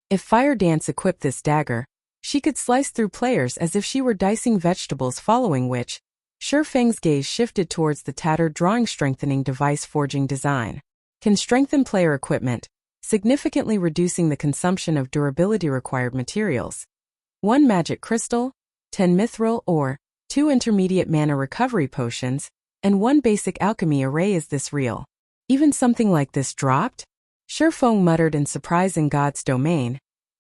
If Fire Dance equipped this dagger, she could slice through players as if she were dicing vegetables, following which, Feng's gaze shifted towards the Tattered drawing strengthening device forging design. Can strengthen player equipment, significantly reducing the consumption of durability required materials. 1 magic crystal, 10 mithril ore, 2 intermediate mana recovery potions, and 1 basic alchemy array. Is this real? Even something like this dropped? Feng muttered in surprise. In God's domain,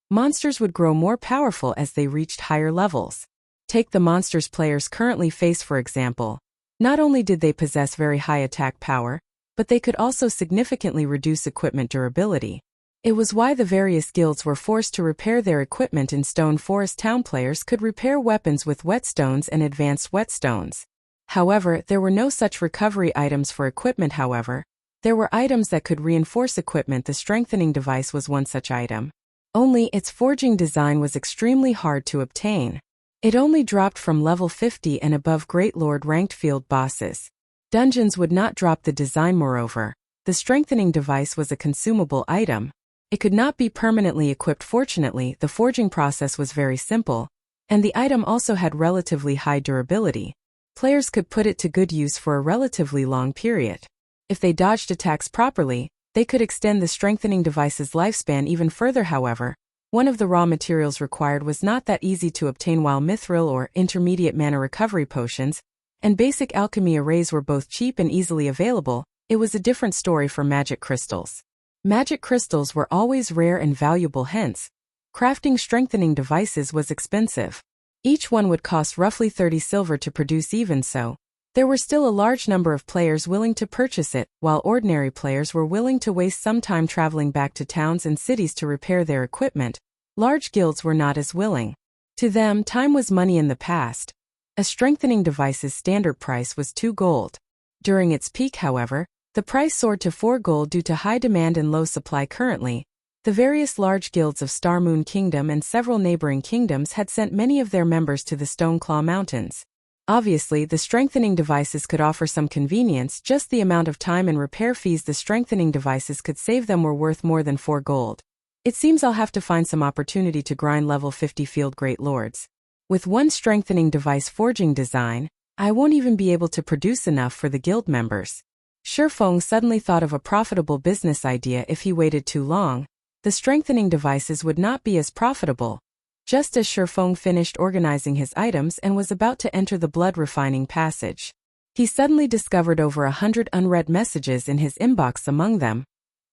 monsters would grow more powerful as they reached higher levels. Take the monsters players currently face for example. Not only did they possess very high attack power, but they could also significantly reduce equipment durability. It was why the various guilds were forced to repair their equipment in Stone Forest. Town players could repair weapons with whetstones and advanced whetstones. However, there were no such recovery items for equipment. However, there were items that could reinforce equipment. The strengthening device was one such item. Only its forging design was extremely hard to obtain. It only dropped from level 50 and above Great Lord ranked field bosses. Dungeons would not drop the design. Moreover, the strengthening device was a consumable item. It could not be permanently equipped. Fortunately, the forging process was very simple, and the item also had relatively high durability. Players could put it to good use for a relatively long period. If they dodged attacks properly, they could extend the strengthening device's lifespan even further. However, one of the raw materials required was not that easy to obtain. While mithril or intermediate mana recovery potions and basic alchemy arrays were both cheap and easily available, it was a different story for magic crystals. Magic crystals were always rare and valuable, hence, crafting strengthening devices was expensive. Each one would cost roughly 30 silver to produce. Even so, there were still a large number of players willing to purchase it, while ordinary players were willing to waste some time traveling back to towns and cities to repair their equipment. Large guilds were not as willing. To them, time was money. In the past, a strengthening device's standard price was 2 gold. During its peak, however, the price soared to 4 gold due to high demand and low supply. Currently, the various large guilds of Star Moon Kingdom and several neighboring kingdoms had sent many of their members to the Stoneclaw Mountains. Obviously, the strengthening devices could offer some convenience. Just the amount of time and repair fees the strengthening devices could save them were worth more than 4 gold. It seems I'll have to find some opportunity to grind level 50 field great lords. With one strengthening device forging design, I won't even be able to produce enough for the guild members. Feng suddenly thought of a profitable business idea. If he waited too long, the strengthening devices would not be as profitable. Just as Feng finished organizing his items and was about to enter the blood refining passage, he suddenly discovered over 100 unread messages in his inbox. Among them,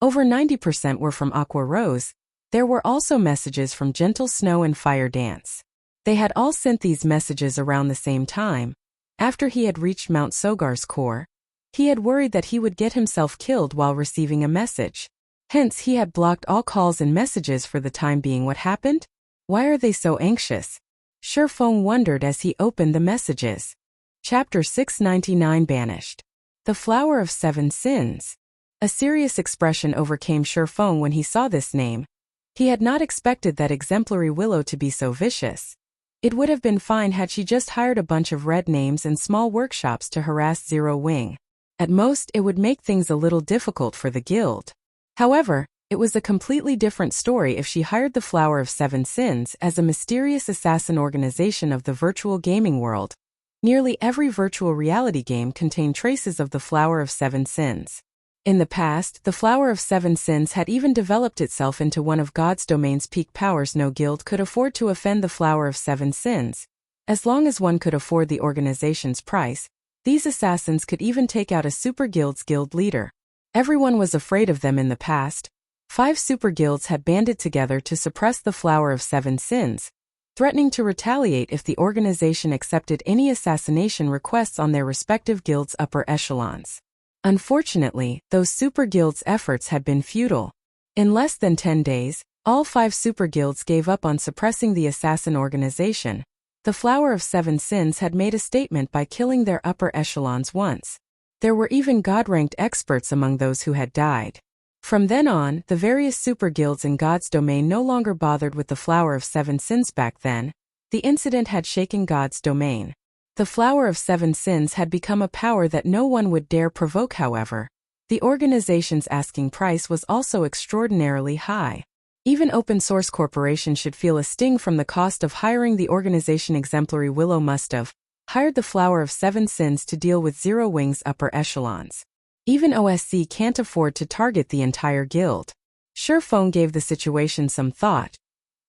over 90% were from Aqua Rose. There were also messages from Gentle Snow and Fire Dance. They had all sent these messages around the same time. After he had reached Mount Sogar's core, he had worried that he would get himself killed while receiving a message. Hence he had blocked all calls and messages for the time being. What happened? Why are they so anxious? Feng wondered as he opened the messages. Chapter 699 Banished. The Flower of Seven Sins. A serious expression overcame Feng when he saw this name. He had not expected that exemplary Willow to be so vicious. It would have been fine had she just hired a bunch of red names and small workshops to harass Zero Wing. At most, it would make things a little difficult for the guild. However, it was a completely different story if she hired the Flower of Seven Sins as a mysterious assassin organization of the virtual gaming world. Nearly every virtual reality game contained traces of the Flower of Seven Sins. In the past, the Flower of Seven Sins had even developed itself into one of God's domain's peak powers. No guild could afford to offend the Flower of Seven Sins. As long as one could afford the organization's price, these assassins could even take out a super guild's guild leader. Everyone was afraid of them in the past. 5 super guilds had banded together to suppress the Flower of Seven Sins, threatening to retaliate if the organization accepted any assassination requests on their respective guilds' upper echelons. Unfortunately, those super guilds' efforts had been futile. In less than 10 days, all 5 super guilds gave up on suppressing the assassin organization. The Flower of Seven Sins had made a statement by killing their upper echelons once. There were even god-ranked experts among those who had died. From then on, the various super guilds in God's domain no longer bothered with the Flower of Seven Sins. Back then, the incident had shaken God's domain. The Flower of Seven Sins had become a power that no one would dare provoke. However, the organization's asking price was also extraordinarily high. Even open-source corporations should feel a sting from the cost of hiring the organization. Exemplary Willow must have hired the Flower of Seven Sins to deal with Zero Wing's upper echelons. Even OSC can't afford to target the entire guild. Feng gave the situation some thought.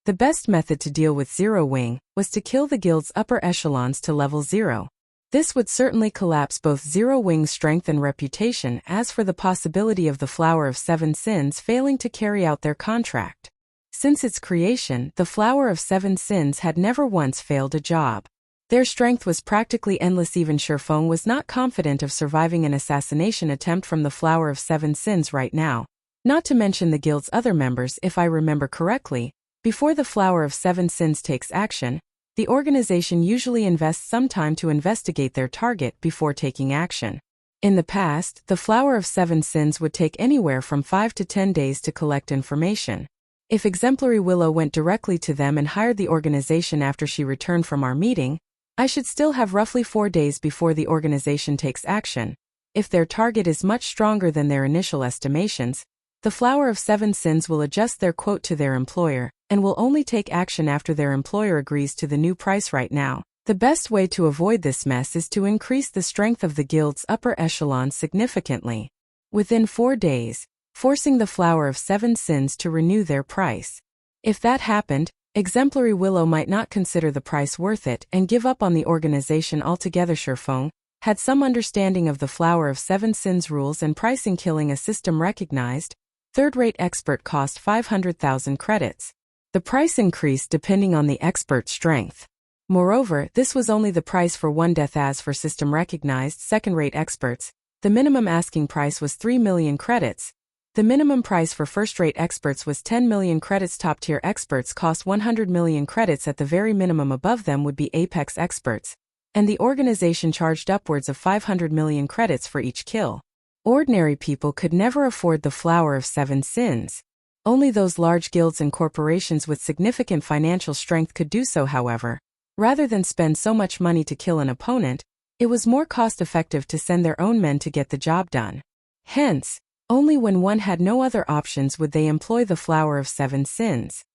The best method to deal with Zero Wing was to kill the guild's upper echelons to level 0. This would certainly collapse both Zero Wing's strength and reputation. As for the possibility of the Flower of Seven Sins failing to carry out their contract, since its creation, the Flower of Seven Sins had never once failed a job. Their strength was practically endless. Even Feng was not confident of surviving an assassination attempt from the Flower of Seven Sins right now. Not to mention the guild's other members. If I remember correctly, before the Flower of Seven Sins takes action, the organization usually invests some time to investigate their target before taking action. In the past, the Flower of Seven Sins would take anywhere from 5 to 10 days to collect information. If Exemplary Willow went directly to them and hired the organization after she returned from our meeting, I should still have roughly 4 days before the organization takes action. If their target is much stronger than their initial estimations, the Flower of Seven Sins will adjust their quote to their employer, and will only take action after their employer agrees to the new price. Right now, the best way to avoid this mess is to increase the strength of the guild's upper echelons significantly. Within 4 days, forcing the Flower of Seven Sins to renew their price. If that happened, Exemplary Willow might not consider the price worth it and give up on the organization altogether. Feng had some understanding of the Flower of Seven Sins rules and pricing. Killing a system recognized third-rate expert cost 500,000 credits. The price increased depending on the expert's strength. Moreover, this was only the price for one death. As for system recognized second-rate experts, the minimum asking price was 3 million credits. The minimum price for first-rate experts was 10 million credits. Top-tier experts cost 100 million credits. At the very minimum above them would be apex experts, and the organization charged upwards of 500 million credits for each kill. Ordinary people could never afford the Flower of Seven Sins. Only those large guilds and corporations with significant financial strength could do so. However, rather than spend so much money to kill an opponent, it was more cost-effective to send their own men to get the job done. Hence, Only when one had no other options would they employ the Flower of Seven Sins.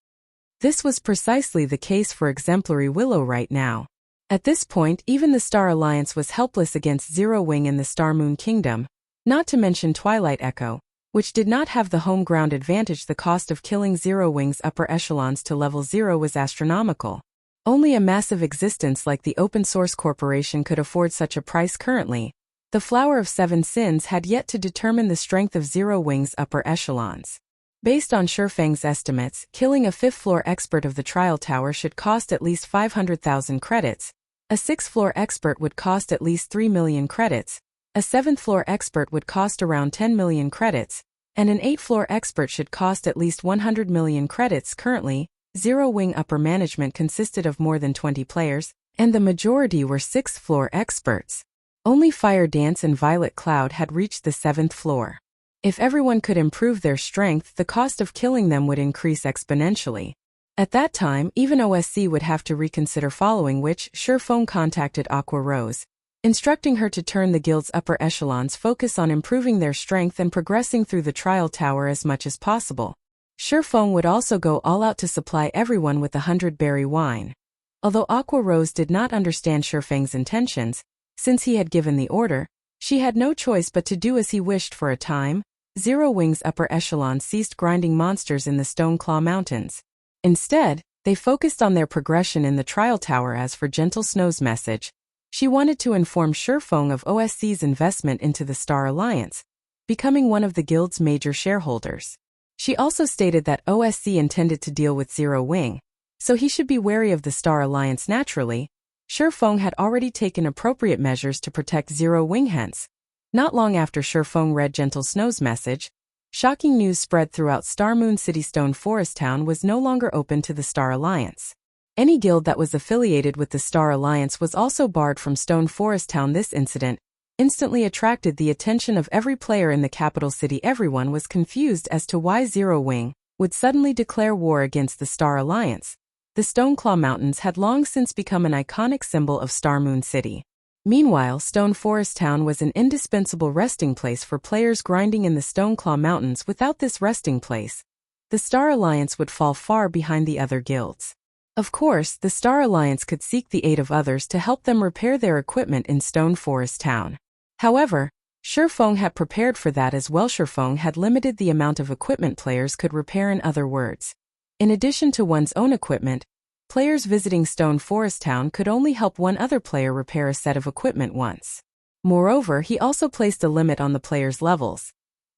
This was precisely the case for exemplary Willow right now. At this point, even the Star Alliance was helpless against Zero Wing in the Star Moon Kingdom, not to mention Twilight Echo, which did not have the home ground advantage. The cost of killing Zero Wing's upper echelons to level 0 was astronomical. Only a massive existence like the Open Source Corporation could afford such a price currently. The Flower of Seven Sins had yet to determine the strength of Zero Wing's upper echelons. Based on Feng's estimates, killing a 5th-floor expert of the Trial Tower should cost at least 500,000 credits, a 6th-floor expert would cost at least 3 million credits, a 7th-floor expert would cost around 10 million credits, and an 8th-floor expert should cost at least 100 million credits. Currently, Zero Wing upper management consisted of more than 20 players, and the majority were 6th-floor experts. Only Fire Dance and Violet Cloud had reached the 7th floor. If everyone could improve their strength, the cost of killing them would increase exponentially. At that time, even OSC would have to reconsider, following which, Feng contacted Aqua Rose, instructing her to turn the guild's upper echelons focus on improving their strength and progressing through the Trial Tower as much as possible. Feng would also go all out to supply everyone with the 100-berry wine. Although Aqua Rose did not understand Feng's intentions, since he had given the order, she had no choice but to do as he wished. For a time, Zero Wing's upper echelon ceased grinding monsters in the Stone Claw Mountains. Instead, they focused on their progression in the Trial Tower. As for Gentle Snow's message, she wanted to inform Feng of OSC's investment into the Star Alliance, becoming one of the guild's major shareholders. She also stated that OSC intended to deal with Zero Wing, so he should be wary of the Star Alliance. Naturally, Feng had already taken appropriate measures to protect Zero Wing. Hence, not long after Feng read Gentle Snow's message, shocking news spread throughout Star Moon City. Stone Forest Town was no longer open to the Star Alliance. Any guild that was affiliated with the Star Alliance was also barred from Stone Forest Town. This incident instantly attracted the attention of every player in the capital city. Everyone was confused as to why Zero Wing would suddenly declare war against the Star Alliance. The Stoneclaw Mountains had long since become an iconic symbol of Star Moon City. Meanwhile, Stone Forest Town was an indispensable resting place for players grinding in the Stoneclaw Mountains. Without this resting place, the Star Alliance would fall far behind the other guilds. Of course, the Star Alliance could seek the aid of others to help them repair their equipment in Stone Forest Town. However, Feng had prepared for that as well. Feng had limited the amount of equipment players could repair. In other words, in addition to one's own equipment, players visiting Stone Forest Town could only help one other player repair a set of equipment once. Moreover, he also placed a limit on the players' levels.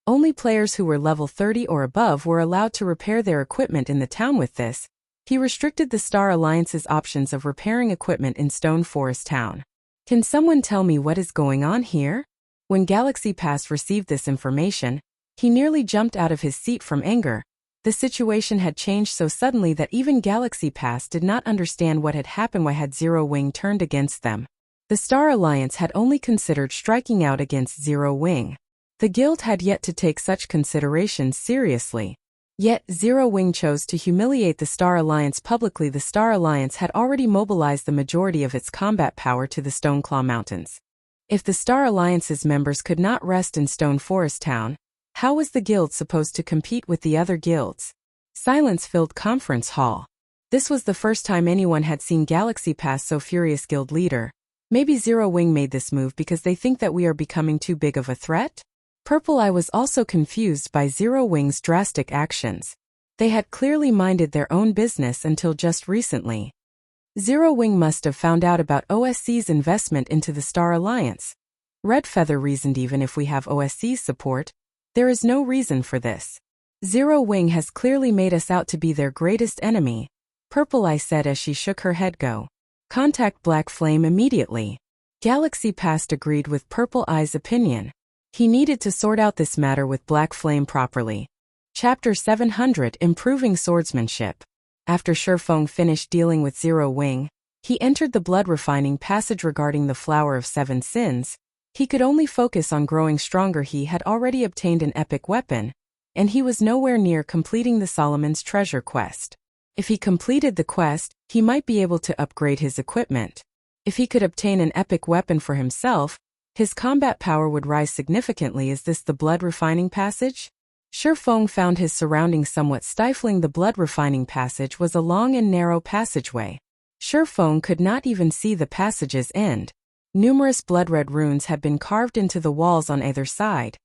Only players who were level 30 or above were allowed to repair their equipment in the town. With this, he restricted the Star Alliance's options of repairing equipment in Stone Forest Town. Can someone tell me what is going on here? When Galaxy Pass received this information, he nearly jumped out of his seat from anger. The situation had changed so suddenly that even Galaxy Pass did not understand what had happened. Why had Zero Wing turned against them? The Star Alliance had only considered striking out against Zero Wing. The guild had yet to take such considerations seriously. Yet, Zero Wing chose to humiliate the Star Alliance publicly. The Star Alliance had already mobilized the majority of its combat power to the Stoneclaw Mountains. If the Star Alliance's members could not rest in Stone Forest Town, how was the guild supposed to compete with the other guilds? Silence filled conference hall. This was the first time anyone had seen Galaxy Pass so furious. Guild leader, maybe Zero Wing made this move because they think that we are becoming too big of a threat? Purple Eye was also confused by Zero Wing's drastic actions. They had clearly minded their own business until just recently. Zero Wing must have found out about OSC's investment into the Star Alliance. Red Feather reasoned, even if we have OSC's support, there is no reason for this. Zero Wing has clearly made us out to be their greatest enemy, Purple Eye said as she shook her head. Go. Contact Black Flame immediately. Galaxy Past agreed with Purple Eye's opinion. He needed to sort out this matter with Black Flame properly. Chapter 700, Improving Swordsmanship. After Feng finished dealing with Zero Wing, he entered the blood refining passage. Regarding the Flower of Seven Sins, he could only focus on growing stronger. He had already obtained an epic weapon, and he was nowhere near completing the Solomon's Treasure quest. If he completed the quest, he might be able to upgrade his equipment. If he could obtain an epic weapon for himself, His combat power would rise significantly. Is this the blood refining passage? Feng found his surroundings somewhat stifling. The blood refining passage was a long and narrow passageway. Feng could not even see the passage's end. Numerous blood-red runes had been carved into the walls on either side,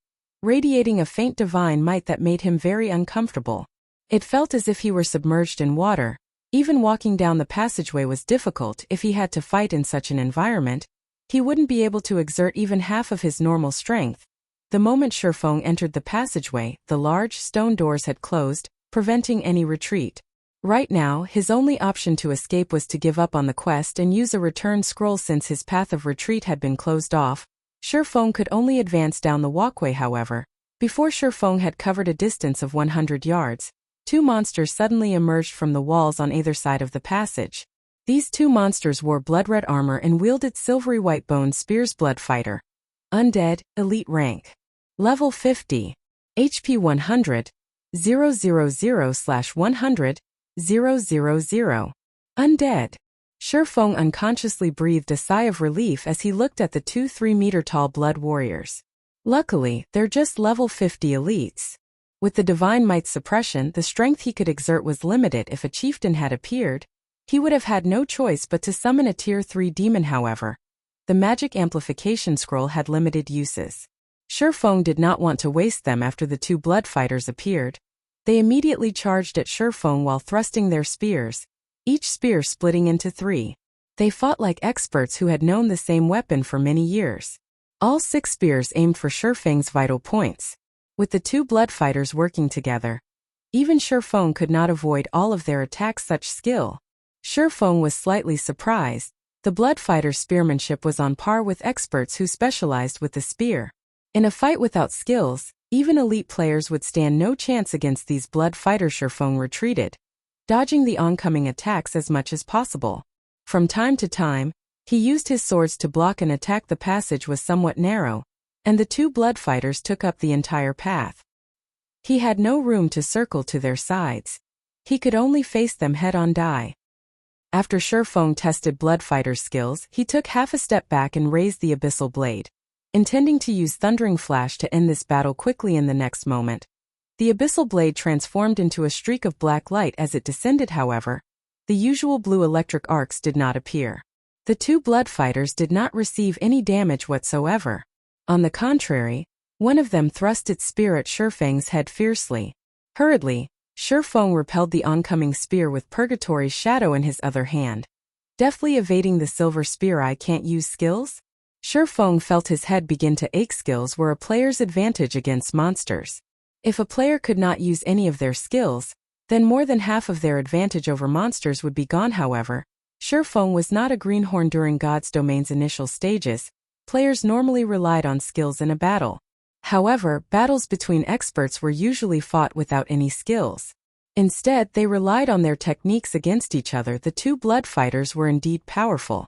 radiating a faint divine might that made him very uncomfortable. It felt as if he were submerged in water. Even walking down the passageway was difficult. If he had to fight in such an environment, he wouldn't be able to exert even half of his normal strength. The moment Feng entered the passageway, the large stone doors had closed, preventing any retreat. Right now, his only option to escape was to give up on the quest and use a return scroll since his path of retreat had been closed off. Feng could only advance down the walkway. However, before Feng had covered a distance of 100 yards, two monsters suddenly emerged from the walls on either side of the passage. These two monsters wore blood-red armor and wielded silvery white bone spears. Blood fighter. Undead, elite rank. Level 50. HP 100. 000/100. 000. Undead. Feng unconsciously breathed a sigh of relief as he looked at the two 3-meter-tall blood warriors. Luckily, they're just level 50 elites. With the divine might suppression, the strength he could exert was limited. If a chieftain had appeared, he would have had no choice but to summon a tier 3 demon. However, the magic amplification scroll had limited uses. Feng did not want to waste them after the two blood fighters appeared. They immediately charged at Feng while thrusting their spears, each spear splitting into 3. They fought like experts who had known the same weapon for many years. All 6 spears aimed for Feng's vital points. With the two blood fighters working together, even Feng could not avoid all of their attacks. Such skill. Feng was slightly surprised. The blood fighter's spearmanship was on par with experts who specialized with the spear. In a fight without skills, even elite players would stand no chance against these blood fighters. Feng retreated, dodging the oncoming attacks as much as possible. From time to time, he used his swords to block an attack. The passage was somewhat narrow, and the two blood fighters took up the entire path. He had no room to circle to their sides. He could only face them head-on. Die. After Feng tested blood fighter's skills, he took half a step back and raised the Abyssal blade, intending to use Thundering Flash to end this battle quickly. In the next moment, the Abyssal blade transformed into a streak of black light as it descended. However, the usual blue electric arcs did not appear. The two blood fighters did not receive any damage whatsoever. On the contrary, one of them thrust its spear at Feng's head fiercely. Hurriedly, Feng repelled the oncoming spear with Purgatory's shadow in his other hand, deftly evading the silver spear. I can't use skills? Feng felt his head begin to ache. Skills were a player's advantage against monsters. If a player could not use any of their skills, then more than half of their advantage over monsters would be gone. However, Feng was not a greenhorn. During God's Domain's initial stages, players normally relied on skills in a battle. However, battles between experts were usually fought without any skills. Instead, they relied on their techniques against each other. The two blood fighters were indeed powerful.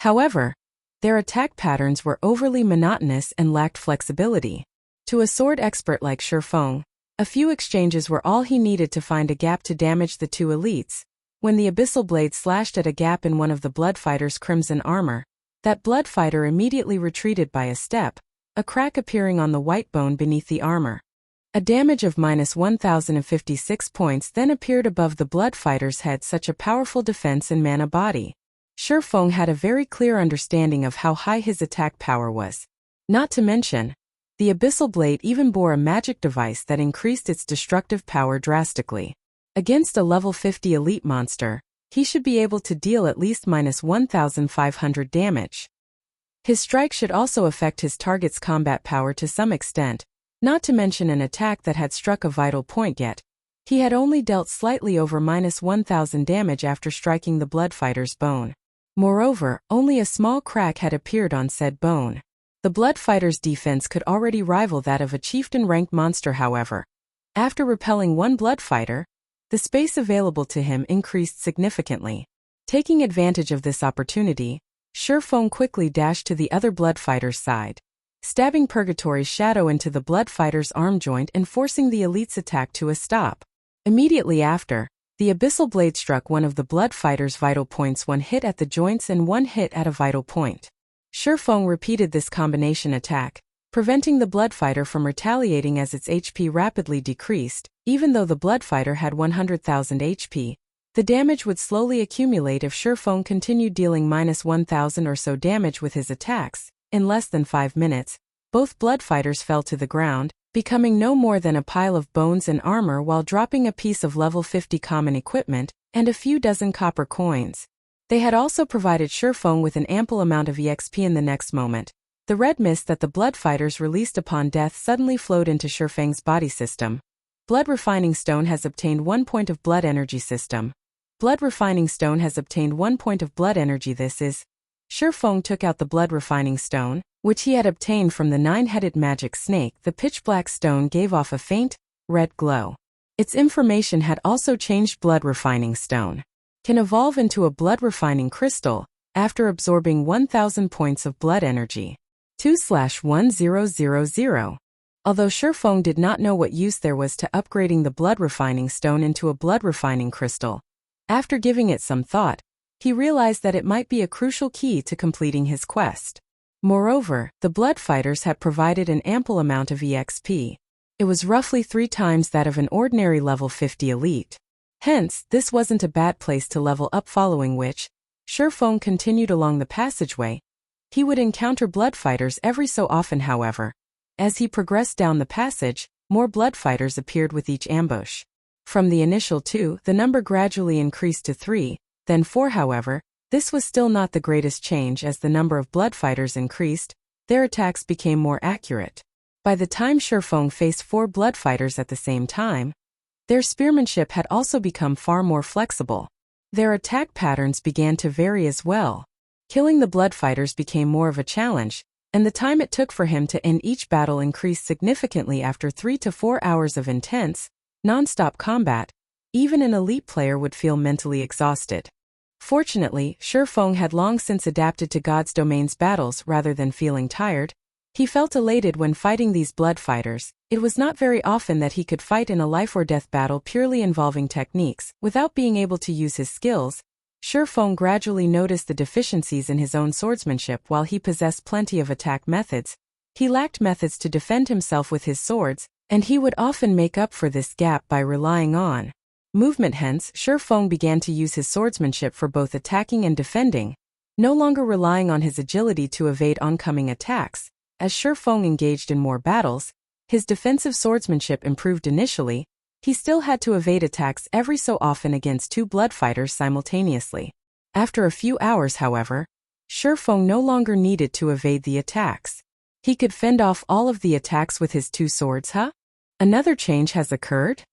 However, their attack patterns were overly monotonous and lacked flexibility. To a sword expert like Feng, a few exchanges were all he needed to find a gap to damage the two elites. When the Abyssal blade slashed at a gap in one of the blood fighter's crimson armor, that blood fighter immediately retreated by a step, a crack appearing on the white bone beneath the armor. A damage of -1056 points then appeared above the blood fighter's head. Such a powerful defense and mana body. Feng had a very clear understanding of how high his attack power was. Not to mention, the Abyssal blade even bore a magic device that increased its destructive power drastically. Against a level 50 elite monster, he should be able to deal at least -1500 damage. His strike should also affect his target's combat power to some extent, not to mention an attack that had struck a vital point. Yet he had only dealt slightly over -1000 damage after striking the blood fighter's bone. Moreover, only a small crack had appeared on said bone. The blood fighter's defense could already rival that of a chieftain-ranked monster. However, after repelling one blood fighter, the space available to him increased significantly. Taking advantage of this opportunity, Feng quickly dashed to the other blood fighter's side, stabbing Purgatory's shadow into the blood fighter's arm joint and forcing the elite's attack to a stop. Immediately after, the Abyssal blade struck one of the blood fighter's vital points, one hit at the joints and one hit at a vital point. Feng repeated this combination attack, preventing the Bloodfighter from retaliating as its HP rapidly decreased. Even though the Bloodfighter had 100,000 HP, the damage would slowly accumulate if Feng continued dealing -1,000 or so damage with his attacks. In less than 5 minutes, both Bloodfighters fell to the ground, becoming no more than a pile of bones and armor while dropping a piece of level 50 common equipment and a few dozen copper coins. They had also provided Feng with an ample amount of EXP in the next moment. The red mist that the Bloodfighters released upon death suddenly flowed into Feng's body system. Blood Refining Stone has obtained 1 point of blood energy system. Blood Refining Stone has obtained 1 point of blood energy. This is. Feng took out the Blood Refining Stone, which he had obtained from the 9-headed magic snake. The pitch-black stone gave off a faint, red glow. Its information had also changed. Blood Refining Stone can evolve into a blood refining crystal after absorbing 1,000 points of blood energy. 2/1000. Although Feng did not know what use there was to upgrading the Blood Refining Stone into a blood refining crystal, after giving it some thought, he realized that it might be a crucial key to completing his quest. Moreover, the Bloodfighters had provided an ample amount of EXP. It was roughly 3 times that of an ordinary level 50 elite. Hence, this wasn't a bad place to level up, following which, Feng continued along the passageway. He would encounter Bloodfighters every so often, however. As he progressed down the passage, more Bloodfighters appeared with each ambush. From the initial 2, the number gradually increased to 3, then 4. However, this was still not the greatest change. As the number of Bloodfighters increased, their attacks became more accurate. By the time Feng faced 4 Bloodfighters at the same time, their spearmanship had also become far more flexible. Their attack patterns began to vary as well. Killing the Bloodfighters became more of a challenge, and the time it took for him to end each battle increased significantly. After 3 to 4 hours of intense, non-stop combat, even an elite player would feel mentally exhausted. Fortunately, Feng had long since adapted to God's Domain's battles. Rather than feeling tired, he felt elated when fighting these Bloodfighters. It was not very often that he could fight in a life-or-death battle purely involving techniques, without being able to use his skills. Feng gradually noticed the deficiencies in his own swordsmanship. While he possessed plenty of attack methods, he lacked methods to defend himself with his swords, and he would often make up for this gap by relying on movement. Hence, Feng began to use his swordsmanship for both attacking and defending, no longer relying on his agility to evade oncoming attacks. As Feng engaged in more battles, his defensive swordsmanship improved. Initially, he still had to evade attacks every so often against 2 Bloodfighters simultaneously. After a few hours, however, Feng no longer needed to evade the attacks. He could fend off all of the attacks with his 2 swords. Another change has occurred?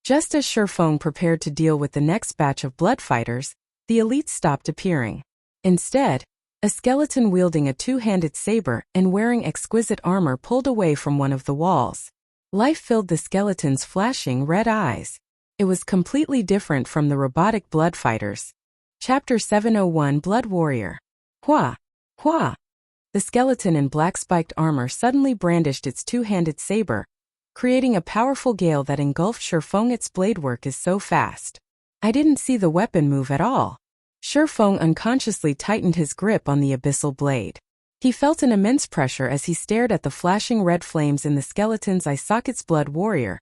Just as Feng prepared to deal with the next batch of Bloodfighters, the elites stopped appearing. Instead, a skeleton wielding a 2-handed saber and wearing exquisite armor pulled away from one of the walls. Life filled the skeleton's flashing red eyes. It was completely different from the robotic Bloodfighters. Chapter 701 Blood Warrior. Hua! Hua! The skeleton in black-spiked armor suddenly brandished its 2-handed saber, creating a powerful gale that engulfed Feng. Its blade work is so fast. I didn't see the weapon move at all. Feng unconsciously tightened his grip on the abyssal blade. He felt an immense pressure as he stared at the flashing red flames in the skeleton's eye sockets. Blood Warrior.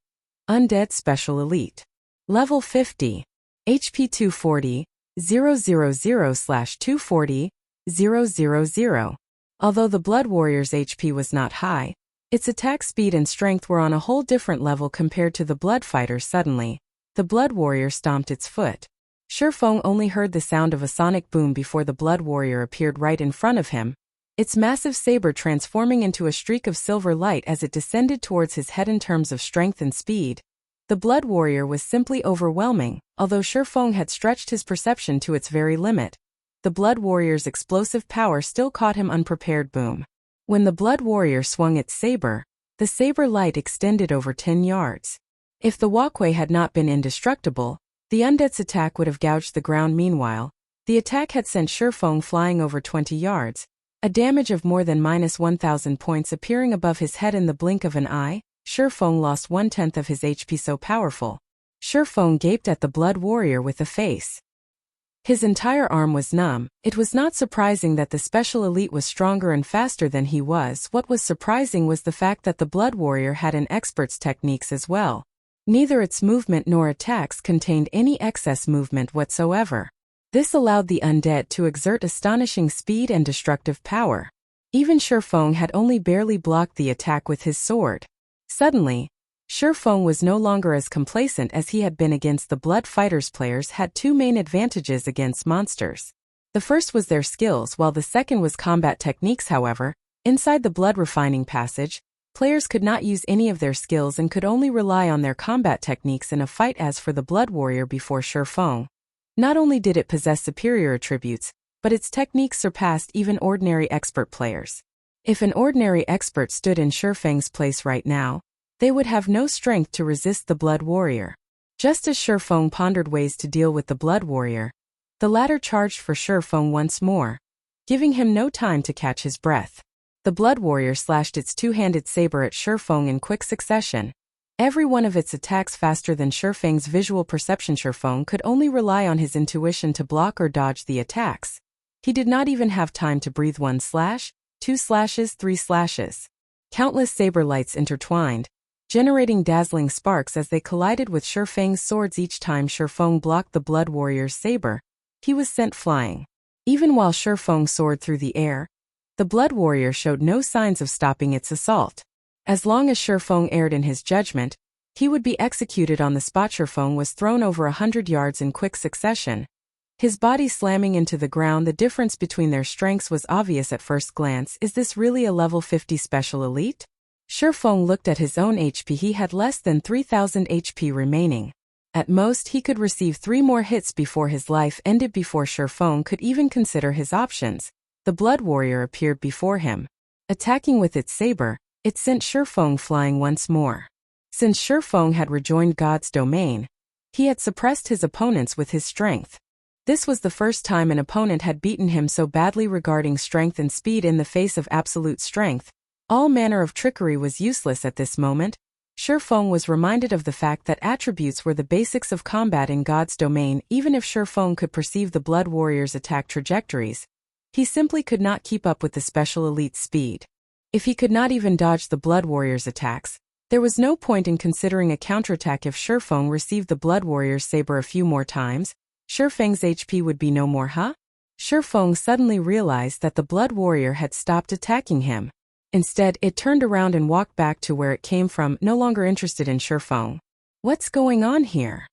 Undead Special Elite. Level 50. HP 240, 000/240, 000. Although the Blood Warrior's HP was not high, its attack speed and strength were on a whole different level compared to the Bloodfighter. Suddenly, the Blood Warrior stomped its foot. Feng only heard the sound of a sonic boom before the Blood Warrior appeared right in front of him, its massive saber transforming into a streak of silver light as it descended towards his head. In terms of strength and speed, the Blood Warrior was simply overwhelming. Although Feng had stretched his perception to its very limit, the Blood Warrior's explosive power still caught him unprepared. Boom. When the Blood Warrior swung its saber, the saber light extended over 10 yards. If the walkway had not been indestructible, the undead's attack would have gouged the ground. Meanwhile, the attack had sent Feng flying over 20 yards, a damage of more than -1,000 points appearing above his head in the blink of an eye. Feng lost 1/10 of his HP. So powerful. Feng gaped at the Blood Warrior with a face His entire arm was numb. It was not surprising that the special elite was stronger and faster than he was. What was surprising was the fact that the Blood Warrior had an expert's techniques as well. Neither its movement nor attacks contained any excess movement whatsoever. This allowed the undead to exert astonishing speed and destructive power. Even Feng had only barely blocked the attack with his sword. Suddenly, Feng was no longer as complacent as he had been against the Blood Fighters. Players had two main advantages against monsters. The first was their skills, while the second was combat techniques. However, inside the Blood Refining Passage, players could not use any of their skills and could only rely on their combat techniques in a fight. As for the Blood Warrior before Feng, not only did it possess superior attributes, but its techniques surpassed even ordinary expert players. If an ordinary expert stood in Feng's place right now, they would have no strength to resist the Blood Warrior. Just as Feng pondered ways to deal with the Blood Warrior, the latter charged for Feng once more, giving him no time to catch his breath. The Blood Warrior slashed its two-handed saber at Feng in quick succession. Every one of its attacks faster than Feng's visual perception. Feng could only rely on his intuition to block or dodge the attacks. He did not even have time to breathe. 1 slash, 2 slashes, 3 slashes. Countless saber lights intertwined, generating dazzling sparks as they collided with Feng's swords. Each time Feng blocked the Blood Warrior's saber, he was sent flying. Even while Feng soared through the air, the Blood Warrior showed no signs of stopping its assault. As long as Feng erred in his judgment, he would be executed on the spot. Feng was thrown over 100 yards in quick succession, his body slamming into the ground. The difference between their strengths was obvious at first glance. Is this really a level 50 special elite? Feng looked at his own HP. He had less than 3,000 HP remaining. At most, he could receive 3 more hits before his life ended. Before Feng could even consider his options, the Blood Warrior appeared before him. Attacking with its saber, it sent Feng flying once more. Since Feng had rejoined God's domain, he had suppressed his opponents with his strength. This was the first time an opponent had beaten him so badly. Regarding strength and speed in the face of absolute strength, all manner of trickery was useless at this moment. Feng was reminded of the fact that attributes were the basics of combat in God's domain. Even if Feng could perceive the Blood Warrior's attack trajectories, he simply could not keep up with the special elite's speed. If he could not even dodge the Blood Warrior's attacks, there was no point in considering a counterattack. If Feng received the Blood Warrior's saber a few more times, Feng's HP would be no more. Feng suddenly realized that the Blood Warrior had stopped attacking him. Instead, it turned around and walked back to where it came from, no longer interested in Feng. What's going on here?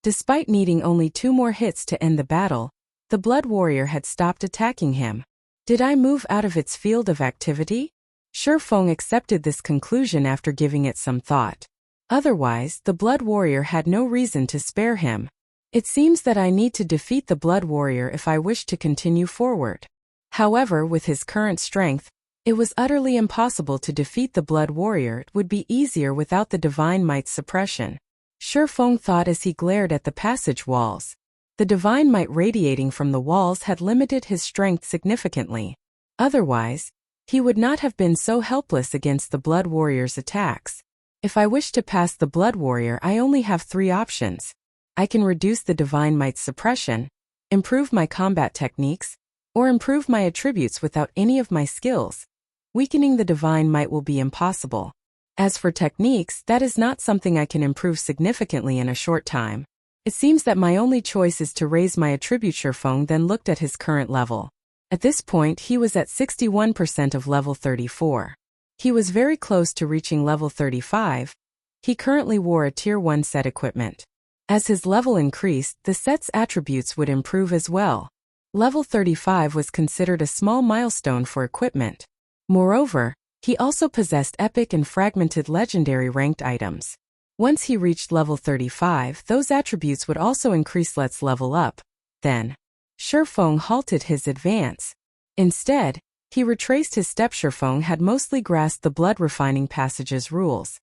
Despite needing only 2 more hits to end the battle, the Blood Warrior had stopped attacking him. Did I move out of its field of activity? Feng accepted this conclusion after giving it some thought. Otherwise, the Blood Warrior had no reason to spare him. It seems that I need to defeat the Blood Warrior if I wish to continue forward. However, with his current strength, it was utterly impossible to defeat the Blood Warrior. It would be easier without the Divine Might's suppression. Feng thought as he glared at the passage walls. The Divine Might radiating from the walls had limited his strength significantly. Otherwise, he would not have been so helpless against the Blood Warrior's attacks. If I wish to pass the Blood Warrior, I only have 3 options. I can reduce the Divine Might's suppression, improve my combat techniques, or improve my attributes without any of my skills. Weakening the Divine Might will be impossible. As for techniques, that is not something I can improve significantly in a short time. It seems that my only choice is to raise my attribute. Feng then looked at his current level. At this point, he was at 61% of level 34. He was very close to reaching level 35. He currently wore a tier 1 set equipment. As his level increased, the set's attributes would improve as well. Level 35 was considered a small milestone for equipment. Moreover, he also possessed epic and fragmented legendary ranked items. Once he reached level 35, those attributes would also increase. Let's level up. Then, Feng halted his advance. Instead, he retraced his steps. Feng had mostly grasped the Blood Refining Passage's rules.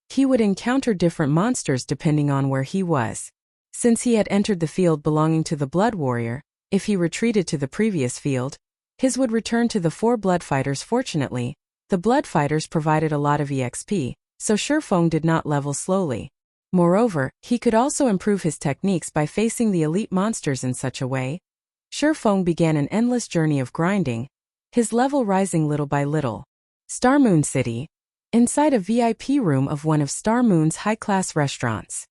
He would encounter different monsters depending on where he was. Since he had entered the field belonging to the Blood Warrior, if he retreated to the previous field, his would return to the 4 Blood Fighters. Fortunately, the Blood Fighters provided a lot of EXP, so Feng did not level slowly. Moreover, he could also improve his techniques by facing the elite monsters in such a way Feng began an endless journey of grinding, his level rising little by little. Star Moon City, inside a VIP room of one of Star Moon's high-class restaurants.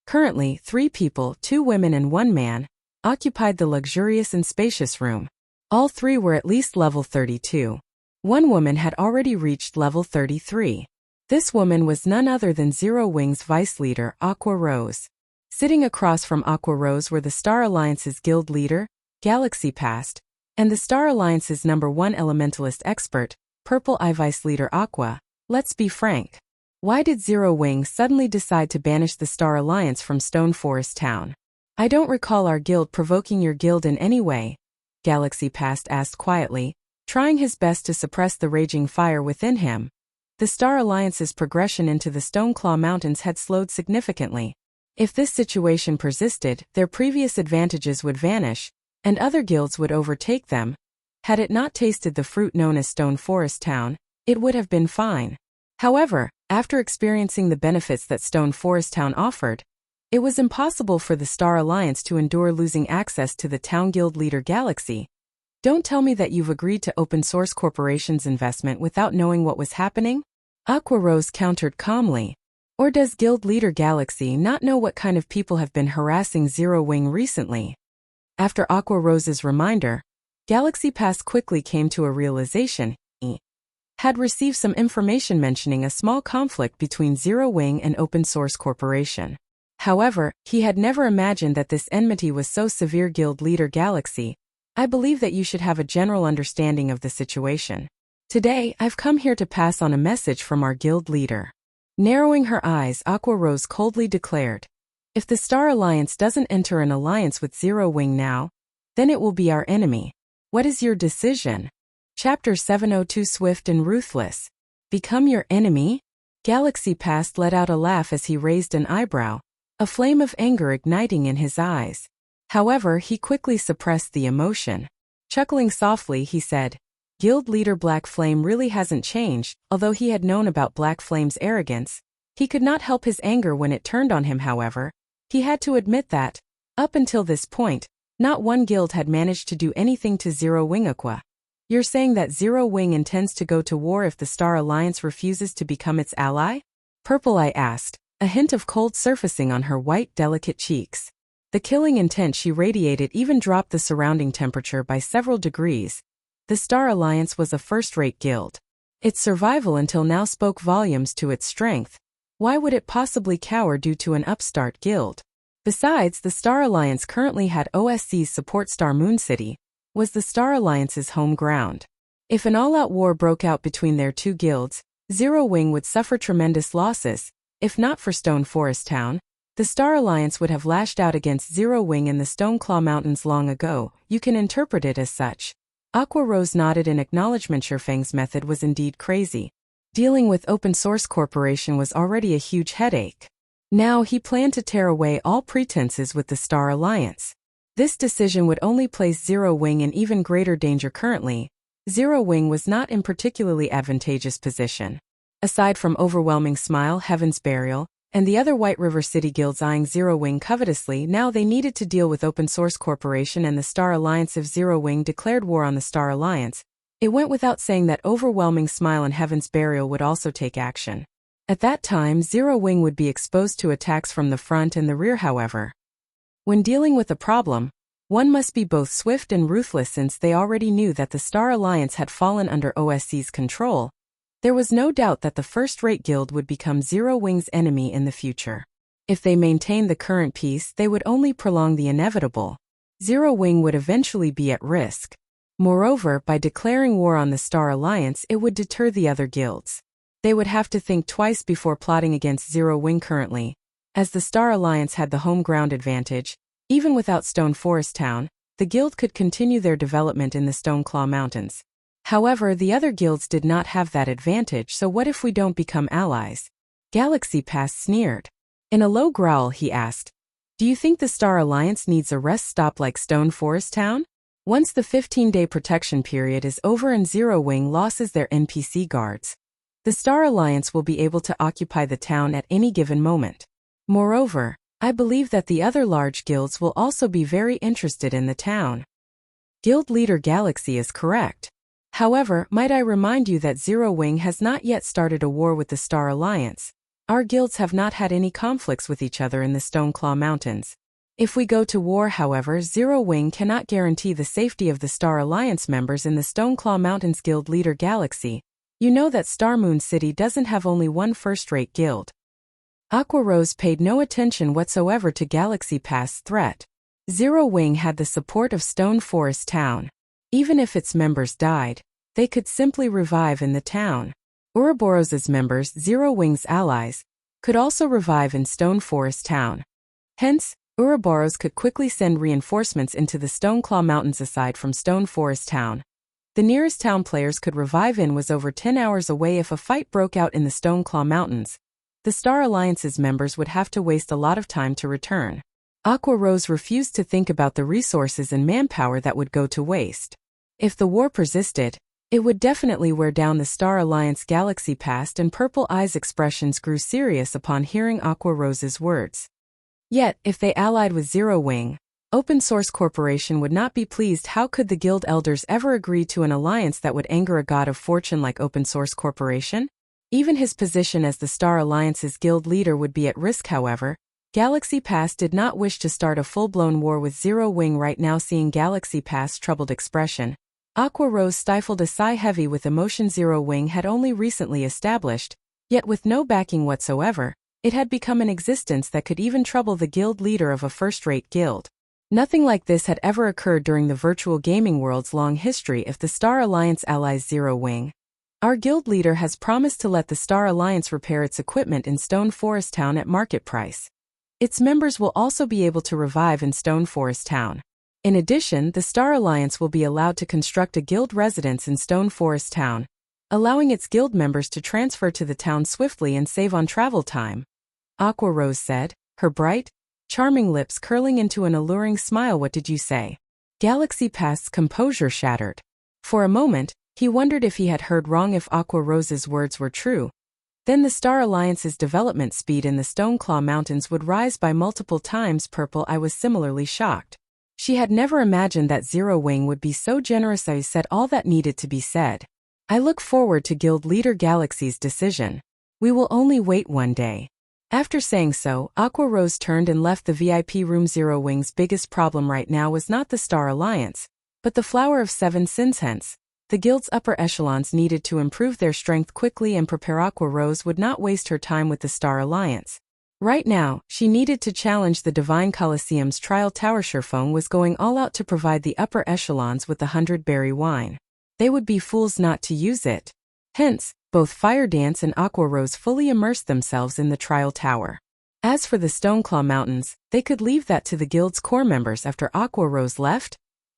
Currently, 3 people, 2 women and 1 man, occupied the luxurious and spacious room. All 3 were at least level 32. One woman had already reached level 33. This woman was none other than Zero Wing's vice leader, Aqua Rose. Sitting across from Aqua Rose were the Star Alliance's guild leader, Galaxy Past, and the Star Alliance's #1 elementalist expert, Purple Eye vice leader Aqua. Let's be frank. Why did Zero Wing suddenly decide to banish the Star Alliance from Stone Forest Town? I don't recall our guild provoking your guild in any way, Galaxy Past asked quietly, trying his best to suppress the raging fire within him. The Star Alliance's progression into the Stoneclaw Mountains had slowed significantly. If this situation persisted, their previous advantages would vanish, and other guilds would overtake them. Had it not tasted the fruit known as Stone Forest Town, it would have been fine. However, after experiencing the benefits that Stone Forest Town offered, it was impossible for the Star Alliance to endure losing access to the town guild leader Galaxy. Don't tell me that you've agreed to Open Source Corporation's investment without knowing what was happening? Aqua Rose countered calmly. Or does guild leader Galaxy not know what kind of people have been harassing Zero Wing recently? After Aqua Rose's reminder, Galaxy Pass quickly came to a realization. He had received some information mentioning a small conflict between Zero Wing and Open Source Corporation. However, he had never imagined that this enmity was so severe. Guild leader Galaxy, I believe that you should have a general understanding of the situation. Today, I've come here to pass on a message from our guild leader. Narrowing her eyes, Aqua Rose coldly declared, if the Star Alliance doesn't enter an alliance with Zero Wing now, then it will be our enemy. What is your decision? Chapter 702 Swift and Ruthless. Become your enemy? Galaxy Past let out a laugh as he raised an eyebrow, a flame of anger igniting in his eyes. However, he quickly suppressed the emotion. Chuckling softly, he said, Guild leader Black Flame really hasn't changed. Although he had known about Black Flame's arrogance, he could not help his anger when it turned on him. However, he had to admit that, up until this point, not one guild had managed to do anything to Zero Wing. Aqua. You're saying that Zero Wing intends to go to war if the Star Alliance refuses to become its ally? Purple Eye asked, a hint of cold surfacing on her white, delicate cheeks. The killing intent she radiated even dropped the surrounding temperature by several degrees. The Star Alliance was a first-rate guild. Its survival until now spoke volumes to its strength. Why would it possibly cower due to an upstart guild? Besides, the Star Alliance currently had OSC's support. Star Moon City was the Star Alliance's home ground. If an all-out war broke out between their 2 guilds, Zero Wing would suffer tremendous losses. If not for Stone Forest Town, the Star Alliance would have lashed out against Zero Wing in the Stoneclaw Mountains long ago. You can interpret it as such. Aqua Rose nodded in acknowledgement. Feng's method was indeed crazy. Dealing with Open Source Corporation was already a huge headache. Now he planned to tear away all pretenses with the Star Alliance. This decision would only place Zero Wing in even greater danger. Currently, Zero Wing was not in particularly advantageous position. Aside from Overwhelming Smile, Heaven's Burial, and the other White River City guilds eyeing Zero Wing covetously, now they needed to deal with Open Source Corporation and the Star Alliance. If Zero Wing declared war on the Star Alliance, it went without saying that Overwhelming Smile and Heaven's Burial would also take action. At that time, Zero Wing would be exposed to attacks from the front and the rear. However, when dealing with a problem, one must be both swift and ruthless. Since they already knew that the Star Alliance had fallen under OSC's control, there was no doubt that the first-rate guild would become Zero Wing's enemy in the future. If they maintained the current peace, they would only prolong the inevitable. Zero Wing would eventually be at risk. Moreover, by declaring war on the Star Alliance, it would deter the other guilds. They would have to think twice before plotting against Zero Wing. Currently, as the Star Alliance had the home ground advantage, even without Stone Forest Town, the guild could continue their development in the Stoneclaw Mountains. However, the other guilds did not have that advantage. So what if we don't become allies? Galaxy Pass sneered. In a low growl, he asked, do you think the Star Alliance needs a rest stop like Stone Forest Town? Once the 15-day protection period is over and Zero Wing loses their NPC guards, the Star Alliance will be able to occupy the town at any given moment. Moreover, I believe that the other large guilds will also be very interested in the town. Guild Leader Galaxy is correct. However, might I remind you that Zero Wing has not yet started a war with the Star Alliance. Our guilds have not had any conflicts with each other in the Stoneclaw Mountains. If we go to war, however, Zero Wing cannot guarantee the safety of the Star Alliance members in the Stoneclaw Mountains. Guild Leader Galaxy, you know that Star Moon City doesn't have only one first-rate guild. Aqua Rose paid no attention whatsoever to Galaxy Pass's threat. Zero Wing had the support of Stone Forest Town. Even if its members died, they could simply revive in the town. Ouroboros's members, Zero Wing's allies, could also revive in Stone Forest Town. Hence, Ouroboros could quickly send reinforcements into the Stoneclaw Mountains. Aside from Stone Forest Town, the nearest town players could revive in was over 10 hours away. If a fight broke out in the Stoneclaw Mountains, the Star Alliance's members would have to waste a lot of time to return. Aqua Rose refused to think about the resources and manpower that would go to waste. If the war persisted, it would definitely wear down the Star Alliance. Galaxy Passed and Purple Eye's expressions grew serious upon hearing Aqua Rose's words. Yet, if they allied with Zero Wing, Open Source Corporation would not be pleased. How could the guild elders ever agree to an alliance that would anger a god of fortune like Open Source Corporation? Even his position as the Star Alliance's guild leader would be at risk. However, Galaxy Pass did not wish to start a full-blown war with Zero Wing right now. Seeing Galaxy Pass's troubled expression, Aqua Rose stifled a sigh. Heavy with emotion, Zero Wing had only recently established, yet with no backing whatsoever, it had become an existence that could even trouble the guild leader of a first-rate guild. Nothing like this had ever occurred during the virtual gaming world's long history. If the Star Alliance allies Zero Wing, our guild leader has promised to let the Star Alliance repair its equipment in Stone Forest Town at market price. Its members will also be able to revive in Stone Forest Town. In addition, the Star Alliance will be allowed to construct a guild residence in Stone Forest Town, allowing its guild members to transfer to the town swiftly and save on travel time. Aqua Rose said, her bright, charming lips curling into an alluring smile. What did you say? Galaxy Pass's composure shattered. For a moment, he wondered if he had heard wrong. If Aqua Rose's words were true, then the Star Alliance's development speed in the Stoneclaw Mountains would rise by multiple times. Purple Eye was similarly shocked. She had never imagined that Zero Wing would be so generous. I said all that needed to be said. I look forward to Guild Leader Galaxy's decision. We will only wait one day. After saying so, Aqua Rose turned and left the VIP room. Zero Wing's biggest problem right now was not the Star Alliance, but the Flower of Seven Sins. Hence, the guild's upper echelons needed to improve their strength quickly and prepare. Aqua Rose would not waste her time with the Star Alliance. Right now, she needed to challenge the Divine Colosseum's trial tower. Feng was going all out to provide the upper echelons with the 100-berry wine. They would be fools not to use it. Hence, both Fire Dance and Aqua Rose fully immersed themselves in the trial tower. As for the Stoneclaw Mountains, they could leave that to the guild's core members. After Aqua Rose left,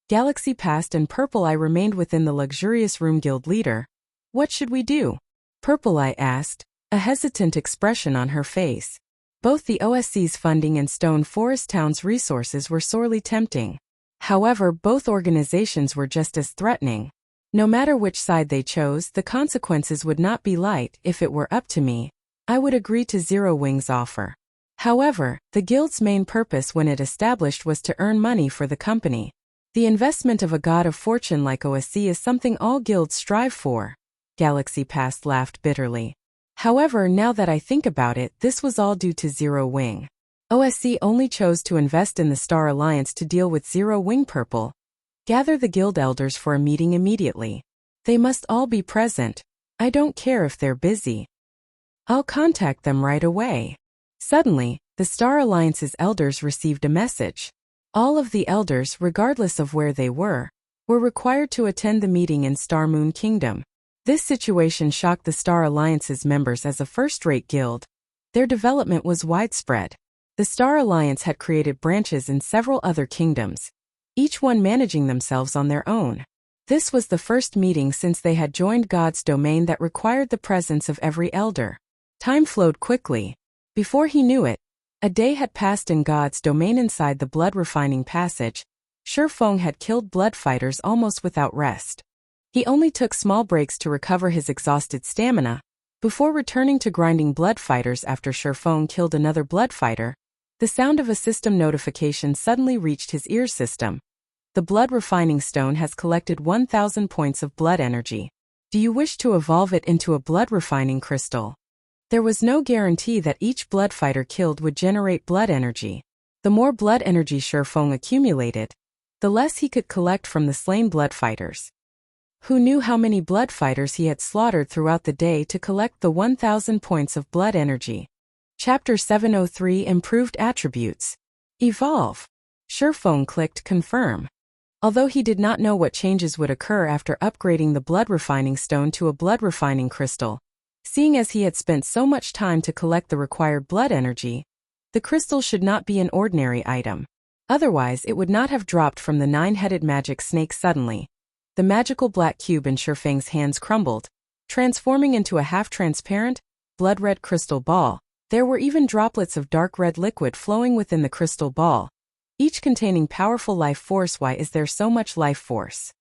Galaxy Passed and Purple Eye remained within the luxurious room. Guild leader, what should we do? Purple Eye asked, a hesitant expression on her face. Both the OSC's funding and Stone Forest Town's resources were sorely tempting. However, both organizations were just as threatening. No matter which side they chose, the consequences would not be light. If it were up to me, I would agree to Zero Wing's offer. However, the guild's main purpose when it established was to earn money for the company. The investment of a god of fortune like OSC is something all guilds strive for. Galaxy Past laughed bitterly. However, now that I think about it, this was all due to Zero Wing. OSC only chose to invest in the Star Alliance to deal with Zero Wing. Purple, gather the guild elders for a meeting immediately. They must all be present. I don't care if they're busy. I'll contact them right away. Suddenly, the Star Alliance's elders received a message. All of the elders, regardless of where they were required to attend the meeting in Star Moon Kingdom. This situation shocked the Star Alliance's members. As a first-rate guild, their development was widespread. The Star Alliance had created branches in several other kingdoms, each one managing themselves on their own. This was the first meeting since they had joined God's domain that required the presence of every elder. Time flowed quickly. Before he knew it, a day had passed in God's domain. Inside the blood refining passage, Feng had killed blood fighters almost without rest. He only took small breaks to recover his exhausted stamina, before returning to grinding blood fighters. After Feng killed another blood fighter, the sound of a system notification suddenly reached his ear system. The blood refining stone has collected 1,000 points of blood energy. Do you wish to evolve it into a blood refining crystal? There was no guarantee that each blood fighter killed would generate blood energy. The more blood energy Feng accumulated, the less he could collect from the slain blood fighters. Who knew how many blood fighters he had slaughtered throughout the day to collect the 1,000 points of blood energy? Chapter 703 Improved Attributes. Evolve. Feng clicked Confirm. Although he did not know what changes would occur after upgrading the blood refining stone to a blood refining crystal, seeing as he had spent so much time to collect the required blood energy, the crystal should not be an ordinary item. Otherwise, it would not have dropped from the 9-headed magic snake suddenly. The magical black cube in Feng's hands crumbled, transforming into a half-transparent, blood-red crystal ball. There were even droplets of dark red liquid flowing within the crystal ball, each containing powerful life force. Why is there so much life force?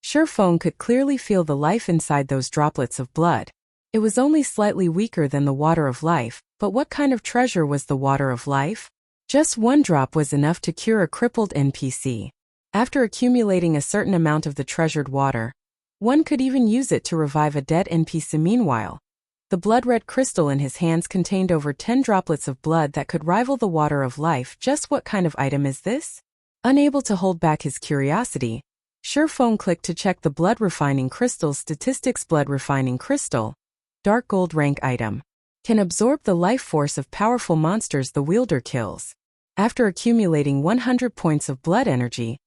Feng could clearly feel the life inside those droplets of blood. It was only slightly weaker than the water of life, but what kind of treasure was the water of life? Just one drop was enough to cure a crippled NPC. After accumulating a certain amount of the treasured water, one could even use it to revive a dead NPC. Meanwhile, the blood-red crystal in his hands contained over 10 droplets of blood that could rival the water of life. Just what kind of item is this? Unable to hold back his curiosity, Feng clicked to check the blood refining crystal's statistics. Blood refining crystal. Dark gold rank item. Can absorb the life force of powerful monsters the wielder kills. After accumulating 100 points of blood energy,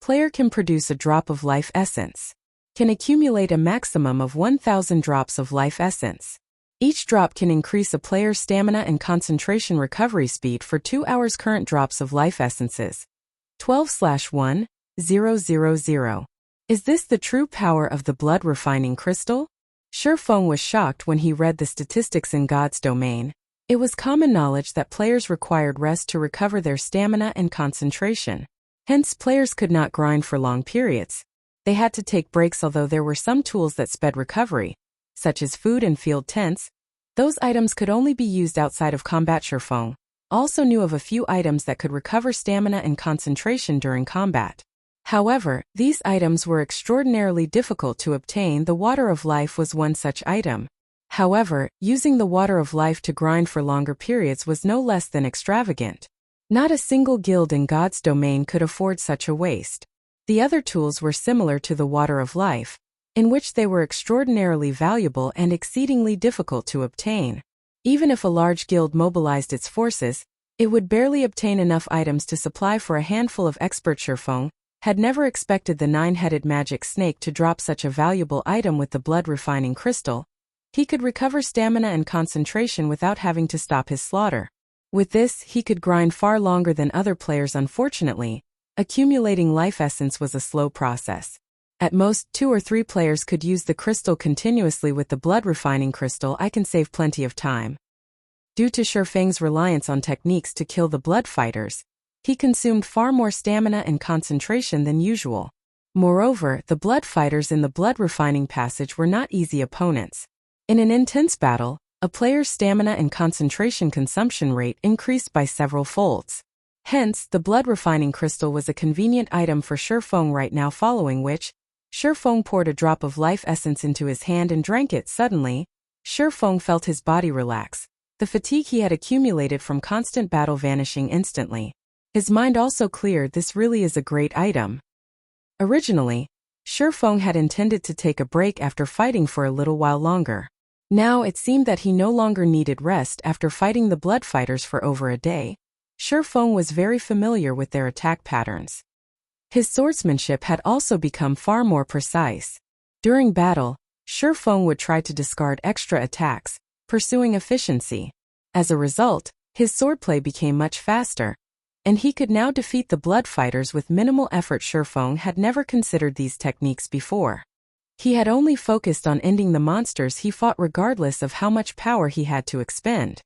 player can produce a drop of life essence. Can accumulate a maximum of 1,000 drops of life essence. Each drop can increase a player's stamina and concentration recovery speed for 2 hours. Current drops of life essences. 12/1,000. Is this the true power of the blood refining crystal? Feng was shocked when he read the statistics in God's domain. It was common knowledge that players required rest to recover their stamina and concentration. Hence, players could not grind for long periods. They had to take breaks. Although there were some tools that sped recovery, such as food and field tents, those items could only be used outside of combat. Feng also knew of a few items that could recover stamina and concentration during combat. However, these items were extraordinarily difficult to obtain. The water of life was one such item. However, using the water of life to grind for longer periods was no less than extravagant. Not a single guild in God's domain could afford such a waste. The other tools were similar to the water of life, in which they were extraordinarily valuable and exceedingly difficult to obtain. Even if a large guild mobilized its forces, it would barely obtain enough items to supply for a handful of experts. Feng had never expected the 9-headed magic snake to drop such a valuable item. With the blood refining crystal, he could recover stamina and concentration without having to stop his slaughter. With this, he could grind far longer than other players. Unfortunately, accumulating life essence was a slow process. At most, 2 or 3 players could use the crystal continuously. With the blood refining crystal, I can save plenty of time. Due to Feng's reliance on techniques to kill the blood fighters, he consumed far more stamina and concentration than usual. Moreover, the blood fighters in the blood refining passage were not easy opponents. In an intense battle, a player's stamina and concentration consumption rate increased by several folds. Hence, the blood refining crystal was a convenient item for Feng right now. Following which, Feng poured a drop of life essence into his hand and drank it. Suddenly, Feng felt his body relax, the fatigue he had accumulated from constant battle vanishing instantly. His mind also cleared. This really is a great item. Originally, Feng had intended to take a break after fighting for a little while longer. Now it seemed that he no longer needed rest after fighting the blood fighters for over a day. Feng was very familiar with their attack patterns. His swordsmanship had also become far more precise. During battle, Feng would try to discard extra attacks, pursuing efficiency. As a result, his swordplay became much faster, and he could now defeat the blood fighters with minimal effort. Feng had never considered these techniques before. He had only focused on ending the monsters he fought regardless of how much power he had to expend.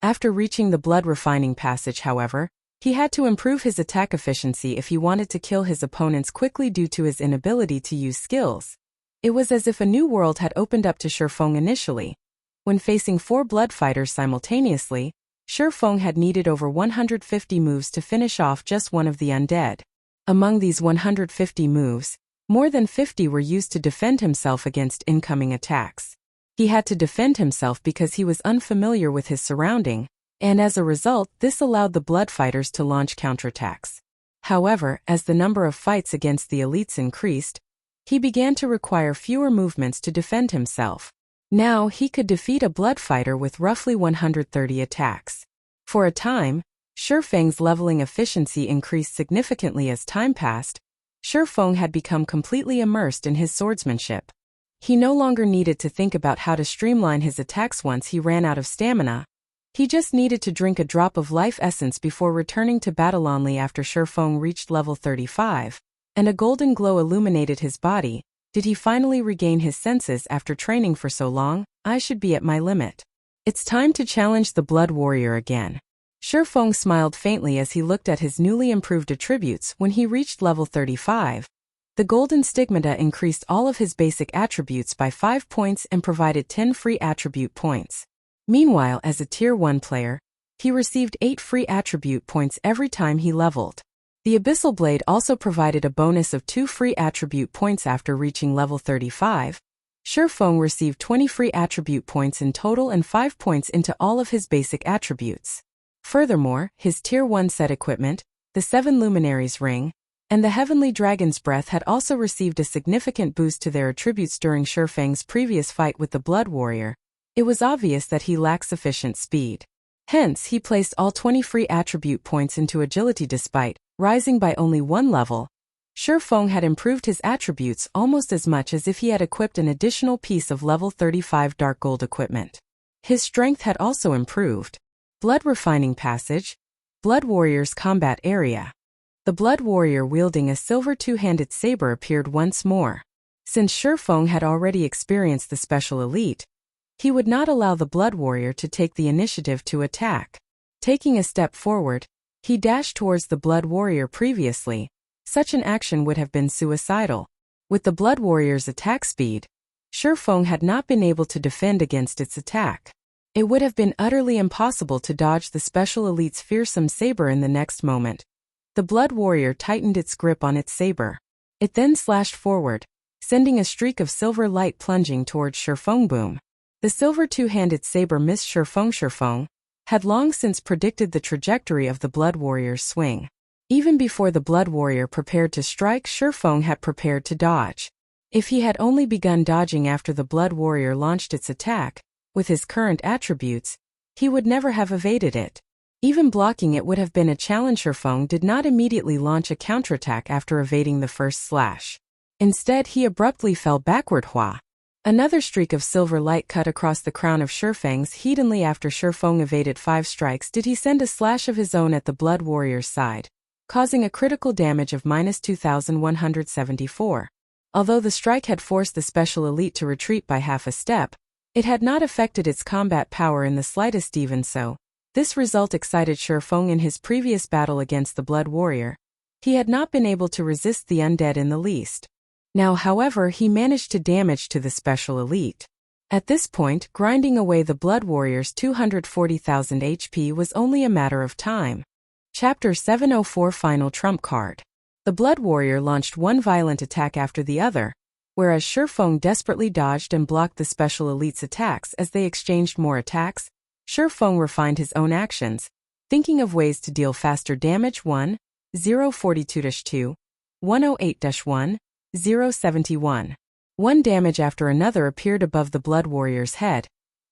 After reaching the blood refining passage, however, he had to improve his attack efficiency if he wanted to kill his opponents quickly due to his inability to use skills. It was as if a new world had opened up to Feng initially. When facing 4 blood fighters simultaneously, Feng had needed over 150 moves to finish off just one of the undead. Among these 150 moves, more than 50 were used to defend himself against incoming attacks. He had to defend himself because he was unfamiliar with his surrounding, and as a result, this allowed the blood fighters to launch counterattacks. However, as the number of fights against the elites increased, he began to require fewer movements to defend himself. Now he could defeat a blood fighter with roughly 130 attacks. For a time, Feng's leveling efficiency increased significantly as time passed. Feng had become completely immersed in his swordsmanship. He no longer needed to think about how to streamline his attacks once he ran out of stamina. He just needed to drink a drop of life essence before returning to battle only after Feng reached level 35, and a golden glow illuminated his body. Did he finally regain his senses after training for so long? I should be at my limit. It's time to challenge the Blood Warrior again. Feng smiled faintly as he looked at his newly improved attributes when he reached level 35. The golden stigmata increased all of his basic attributes by 5 points and provided 10 free attribute points. Meanwhile, as a Tier 1 player, he received 8 free attribute points every time he leveled. The Abyssal Blade also provided a bonus of 2 free attribute points after reaching level 35. Feng received 20 free attribute points in total and 5 points into all of his basic attributes. Furthermore, his Tier 1 set equipment, the 7 Luminaries Ring, and the Heavenly Dragon's Breath had also received a significant boost to their attributes during Feng's previous fight with the Blood Warrior. It was obvious that he lacked sufficient speed. Hence, he placed all 20 free attribute points into agility despite rising by only 1 level. Feng had improved his attributes almost as much as if he had equipped an additional piece of level 35 dark gold equipment. His strength had also improved. Blood Refining Passage, Blood Warrior's Combat Area. The Blood Warrior wielding a silver two-handed saber appeared once more. Since Feng had already experienced the special elite, he would not allow the Blood Warrior to take the initiative to attack. Taking a step forward, he dashed towards the Blood Warrior previously. Such an action would have been suicidal. With the Blood Warrior's attack speed, Feng had not been able to defend against its attack. It would have been utterly impossible to dodge the special elite's fearsome saber in the next moment. The Blood Warrior tightened its grip on its saber. It then slashed forward, sending a streak of silver light plunging towards Feng. Boom. The silver two-handed saber missed Feng had long since predicted the trajectory of the Blood Warrior's swing. Even before the Blood Warrior prepared to strike, Feng had prepared to dodge. If he had only begun dodging after the Blood Warrior launched its attack, with his current attributes, he would never have evaded it. Even blocking it would have been a challenge. Feng did not immediately launch a counterattack after evading the first slash. Instead, he abruptly fell backward. Another streak of silver light cut across the crown of Feng's heatenly after Feng evaded 5 strikes. Did he send a slash of his own at the Blood Warrior's side, causing a critical damage of -2174. Although the strike had forced the special elite to retreat by half a step, it had not affected its combat power in the slightest. Even so, this result excited Feng in his previous battle against the Blood Warrior. He had not been able to resist the undead in the least. Now, however, he managed to damage to the special elite. At this point, grinding away the Blood Warrior's 240,000 HP was only a matter of time. Chapter 704 Final Trump Card. The Blood Warrior launched one violent attack after the other, whereas Feng desperately dodged and blocked the special elite's attacks. As they exchanged more attacks, Feng refined his own actions, thinking of ways to deal faster damage. 1042-2, 108-1, 071. One damage after another appeared above the Blood Warrior's head,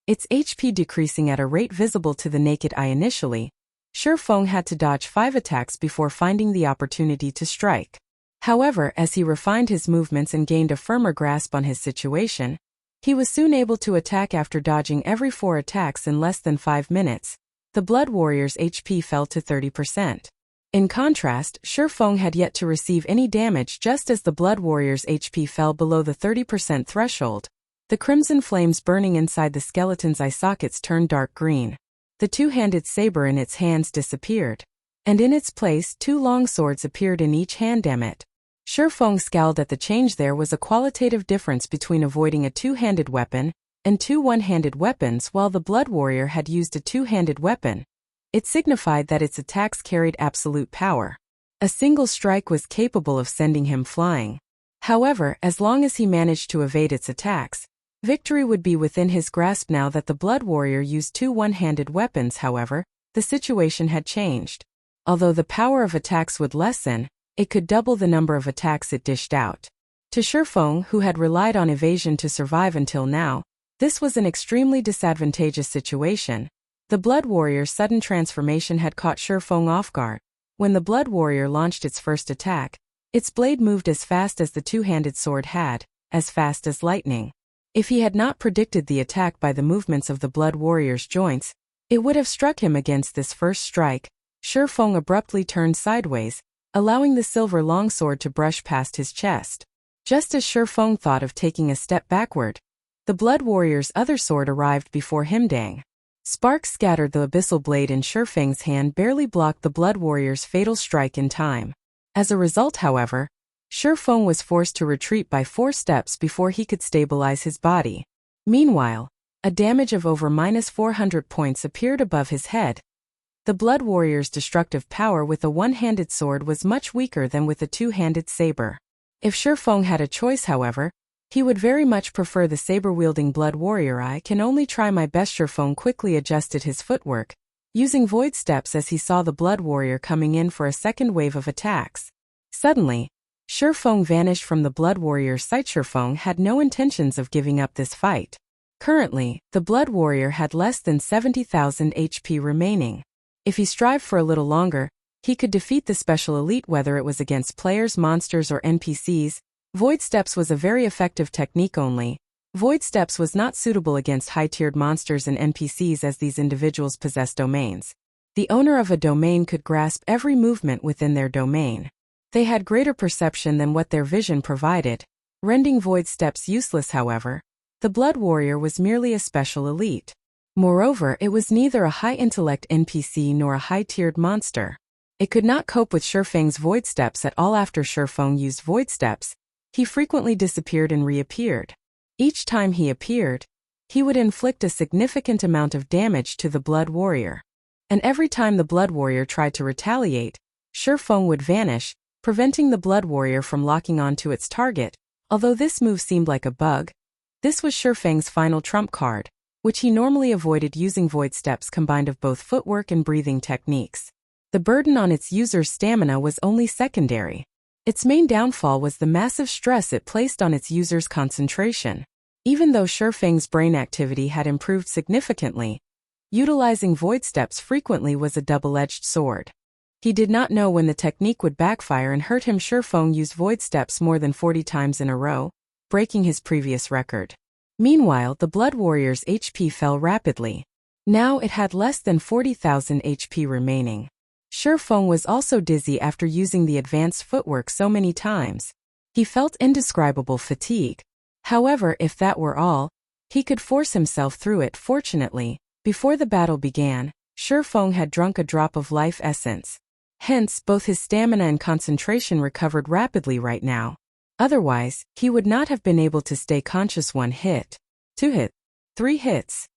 its HP decreasing at a rate visible to the naked eye initially. Feng had to dodge 5 attacks before finding the opportunity to strike. However, as he refined his movements and gained a firmer grasp on his situation, he was soon able to attack after dodging every 4 attacks in less than 5 minutes. The Blood Warrior's HP fell to 30%. In contrast, Feng had yet to receive any damage. Just as the Blood Warrior's HP fell below the 30% threshold, the crimson flames burning inside the skeleton's eye sockets turned dark green. The two-handed saber in its hands disappeared, and in its place 2 long swords appeared in each hand. Damn it. Feng scowled at the change. There was a qualitative difference between avoiding a two-handed weapon and 2 one-handed weapons. While the Blood Warrior had used a two-handed weapon, it signified that its attacks carried absolute power. A single strike was capable of sending him flying. However, as long as he managed to evade its attacks, victory would be within his grasp. Now that the Blood Warrior used 2 one-handed weapons, however, the situation had changed. Although the power of attacks would lessen, it could double the number of attacks it dished out. To Feng, who had relied on evasion to survive until now, this was an extremely disadvantageous situation. The Blood Warrior's sudden transformation had caught Feng off guard. When the Blood Warrior launched its first attack, its blade moved as fast as the two-handed sword had, as fast as lightning. If he had not predicted the attack by the movements of the Blood Warrior's joints, it would have struck him against this first strike. Feng abruptly turned sideways, allowing the silver longsword to brush past his chest. Just as Feng thought of taking a step backward, the Blood Warrior's other sword arrived before him. Dang! Sparks scattered. The abyssal blade in Feng's hand barely blocked the Blood Warrior's fatal strike in time. As a result, however, Feng was forced to retreat by 4 steps before he could stabilize his body. Meanwhile, a damage of over -400 points appeared above his head. The Blood Warrior's destructive power with a one-handed sword was much weaker than with a two-handed saber. If Feng had a choice, however, he would very much prefer the saber-wielding Blood Warrior. I can only try my best. Feng quickly adjusted his footwork, using void steps as he saw the Blood Warrior coming in for a second wave of attacks. Suddenly, Feng vanished from the Blood Warrior's sight. Feng had no intentions of giving up this fight. Currently, the Blood Warrior had less than 70,000 HP remaining. If he strived for a little longer, he could defeat the special elite, whether it was against players, monsters, or NPCs. Void Steps was a very effective technique. Only Void Steps was not suitable against high-tiered monsters and NPCs, as these individuals possessed domains. The owner of a domain could grasp every movement within their domain. They had greater perception than what their vision provided, rendering Void Steps useless. However, the Blood Warrior was merely a special elite. Moreover, it was neither a high-intellect NPC nor a high-tiered monster. It could not cope with Feng's Void Steps at all. After Feng used Void Steps, he frequently disappeared and reappeared. Each time he appeared, he would inflict a significant amount of damage to the Blood Warrior. And every time the Blood Warrior tried to retaliate, Feng would vanish, preventing the Blood Warrior from locking onto its target. Although this move seemed like a bug, this was Feng's final trump card, which he normally avoided using Void Steps combined of both footwork and breathing techniques. The burden on its user's stamina was only secondary. Its main downfall was the massive stress it placed on its user's concentration. Even though Feng's brain activity had improved significantly, utilizing Void Steps frequently was a double-edged sword. He did not know when the technique would backfire and hurt him. Feng used Void Steps more than 40 times in a row, breaking his previous record. Meanwhile, the Blood Warrior's HP fell rapidly. Now it had less than 40,000 HP remaining. Feng was also dizzy after using the advanced footwork so many times. He felt indescribable fatigue. However, if that were all, he could force himself through it. Fortunately, before the battle began, Feng had drunk a drop of life essence. Hence, both his stamina and concentration recovered rapidly right now. Otherwise, he would not have been able to stay conscious. 1 hit, 2 hits, 3 hits.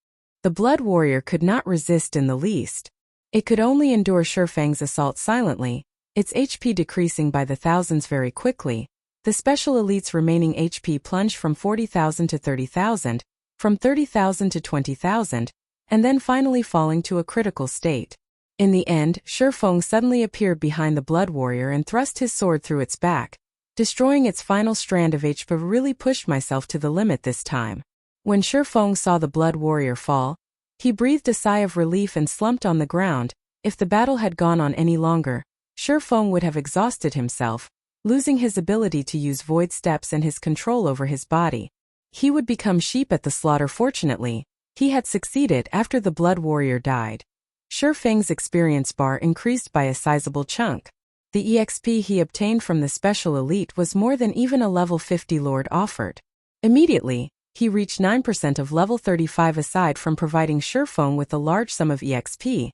The Blood Warrior could not resist in the least. It could only endure Feng's assault silently, its HP decreasing by the thousands very quickly. The special elite's remaining HP plunged from 40,000 to 30,000, from 30,000 to 20,000, and then finally falling to a critical state. In the end, Feng suddenly appeared behind the Blood Warrior and thrust his sword through its back, destroying its final strand of HP. Really pushed myself to the limit this time. When Feng saw the Blood Warrior fall, he breathed a sigh of relief and slumped on the ground. If the battle had gone on any longer, Feng would have exhausted himself, losing his ability to use Void Steps and his control over his body. He would become sheep at the slaughter. Fortunately, he had succeeded after the Blood Warrior died. Feng's experience bar increased by a sizable chunk. The EXP he obtained from the special elite was more than even a level 50 Lord offered. Immediately, he reached 9% of level 35. Aside from providing Feng with a large sum of EXP,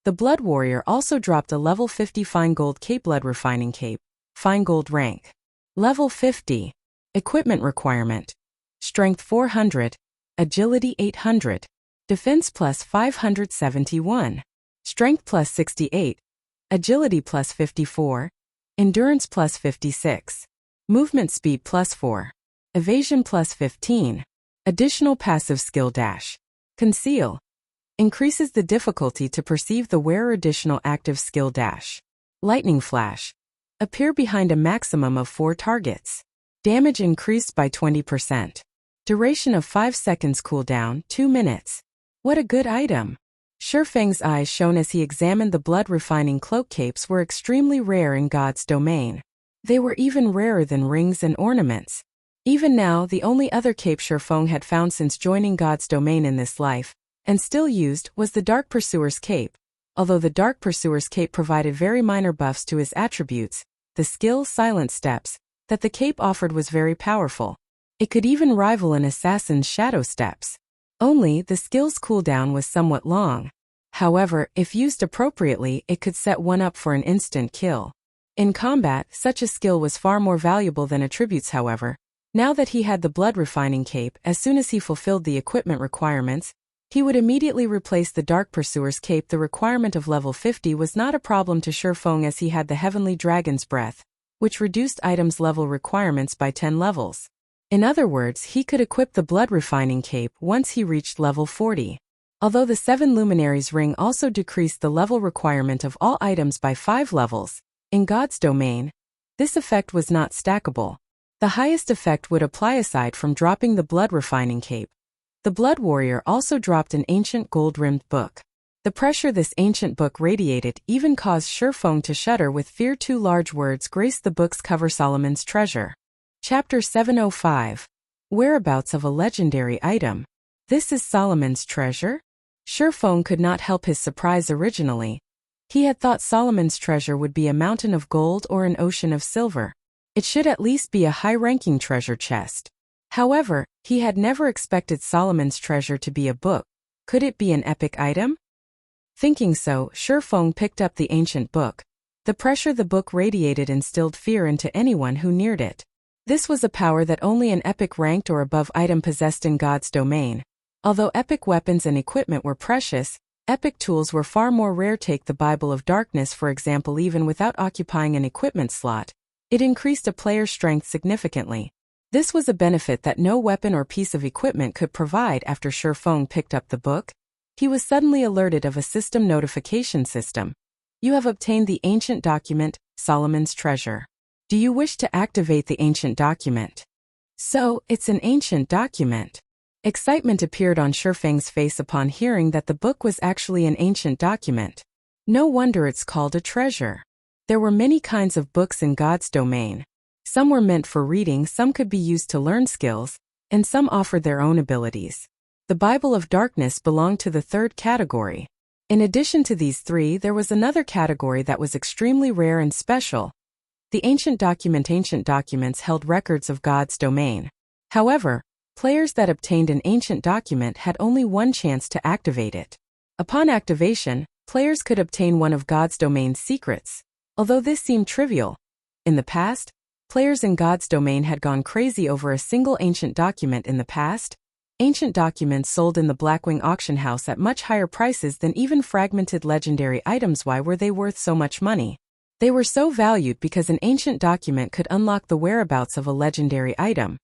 the Blood Warrior also dropped a level 50 Fine Gold Cape. Blood Refining Cape, Fine Gold rank. Level 50. Equipment requirement: Strength 400, Agility 800, Defense plus 571, Strength plus 68, Agility plus 54, Endurance plus 56. Movement speed plus 4. Evasion plus 15. Additional passive skill dash. Conceal. Increases the difficulty to perceive the wearer. Additional active skill dash. Lightning flash. Appear behind a maximum of 4 targets. Damage increased by 20%. Duration of 5 seconds. Cooldown 2 minutes. What a good item. Feng's eyes shone as he examined the blood-refining cloak capes were extremely rare in God's domain. They were even rarer than rings and ornaments. Even now, the only other cape Feng had found since joining God's domain in this life, and still used, was the Dark Pursuer's cape. Although the Dark Pursuer's cape provided very minor buffs to his attributes, the skill Silent Steps that the cape offered was very powerful. It could even rival an assassin's Shadow Steps. Only, the skill's cooldown was somewhat long. However, if used appropriately, it could set one up for an instant kill. In combat, such a skill was far more valuable than attributes. However, now that he had the blood-refining cape, as soon as he fulfilled the equipment requirements, he would immediately replace the Dark Pursuer's cape. The requirement of level 50 was not a problem to Feng as he had the Heavenly Dragon's Breath, which reduced items' level requirements by 10 levels. In other words, he could equip the blood-refining cape once he reached level 40. Although the 7 Luminaries ring also decreased the level requirement of all items by 5 levels, in God's domain, this effect was not stackable. The highest effect would apply aside from dropping the blood-refining cape. The Blood Warrior also dropped an ancient gold-rimmed book. The pressure this ancient book radiated even caused Feng to shudder with fear. 2 large words graced the book's cover: Solomon's Treasure. Chapter 705. Whereabouts of a legendary item. This is Solomon's treasure? Feng could not help his surprise. Originally, he had thought Solomon's treasure would be a mountain of gold or an ocean of silver. It should at least be a high-ranking treasure chest. However, he had never expected Solomon's treasure to be a book. Could it be an epic item? Thinking so, Feng picked up the ancient book. The pressure the book radiated instilled fear into anyone who neared it. This was a power that only an epic ranked or above item possessed in God's domain. Although epic weapons and equipment were precious, epic tools were far more rare. Take the Bible of Darkness for example. Even without occupying an equipment slot, it increased a player's strength significantly. This was a benefit that no weapon or piece of equipment could provide. After Feng picked up the book, he was suddenly alerted of a system notification system. You have obtained the ancient document, Solomon's Treasure. Do you wish to activate the ancient document? So, it's an ancient document. Excitement appeared on Feng's face upon hearing that the book was actually an ancient document. No wonder it's called a treasure. There were many kinds of books in God's domain. Some were meant for reading, some could be used to learn skills, and some offered their own abilities. The Bible of Darkness belonged to the 3rd category. In addition to these 3, there was another category that was extremely rare and special. The ancient document. Ancient documents held records of God's domain. However, players that obtained an ancient document had only one chance to activate it. Upon activation, players could obtain one of God's domain's secrets. Although this seemed trivial, in the past, players in God's domain had gone crazy over a single ancient document. In the past, ancient documents sold in the Blackwing auction house at much higher prices than even fragmented legendary items. Why were they worth so much money? They were so valued because an ancient document could unlock the whereabouts of a legendary item,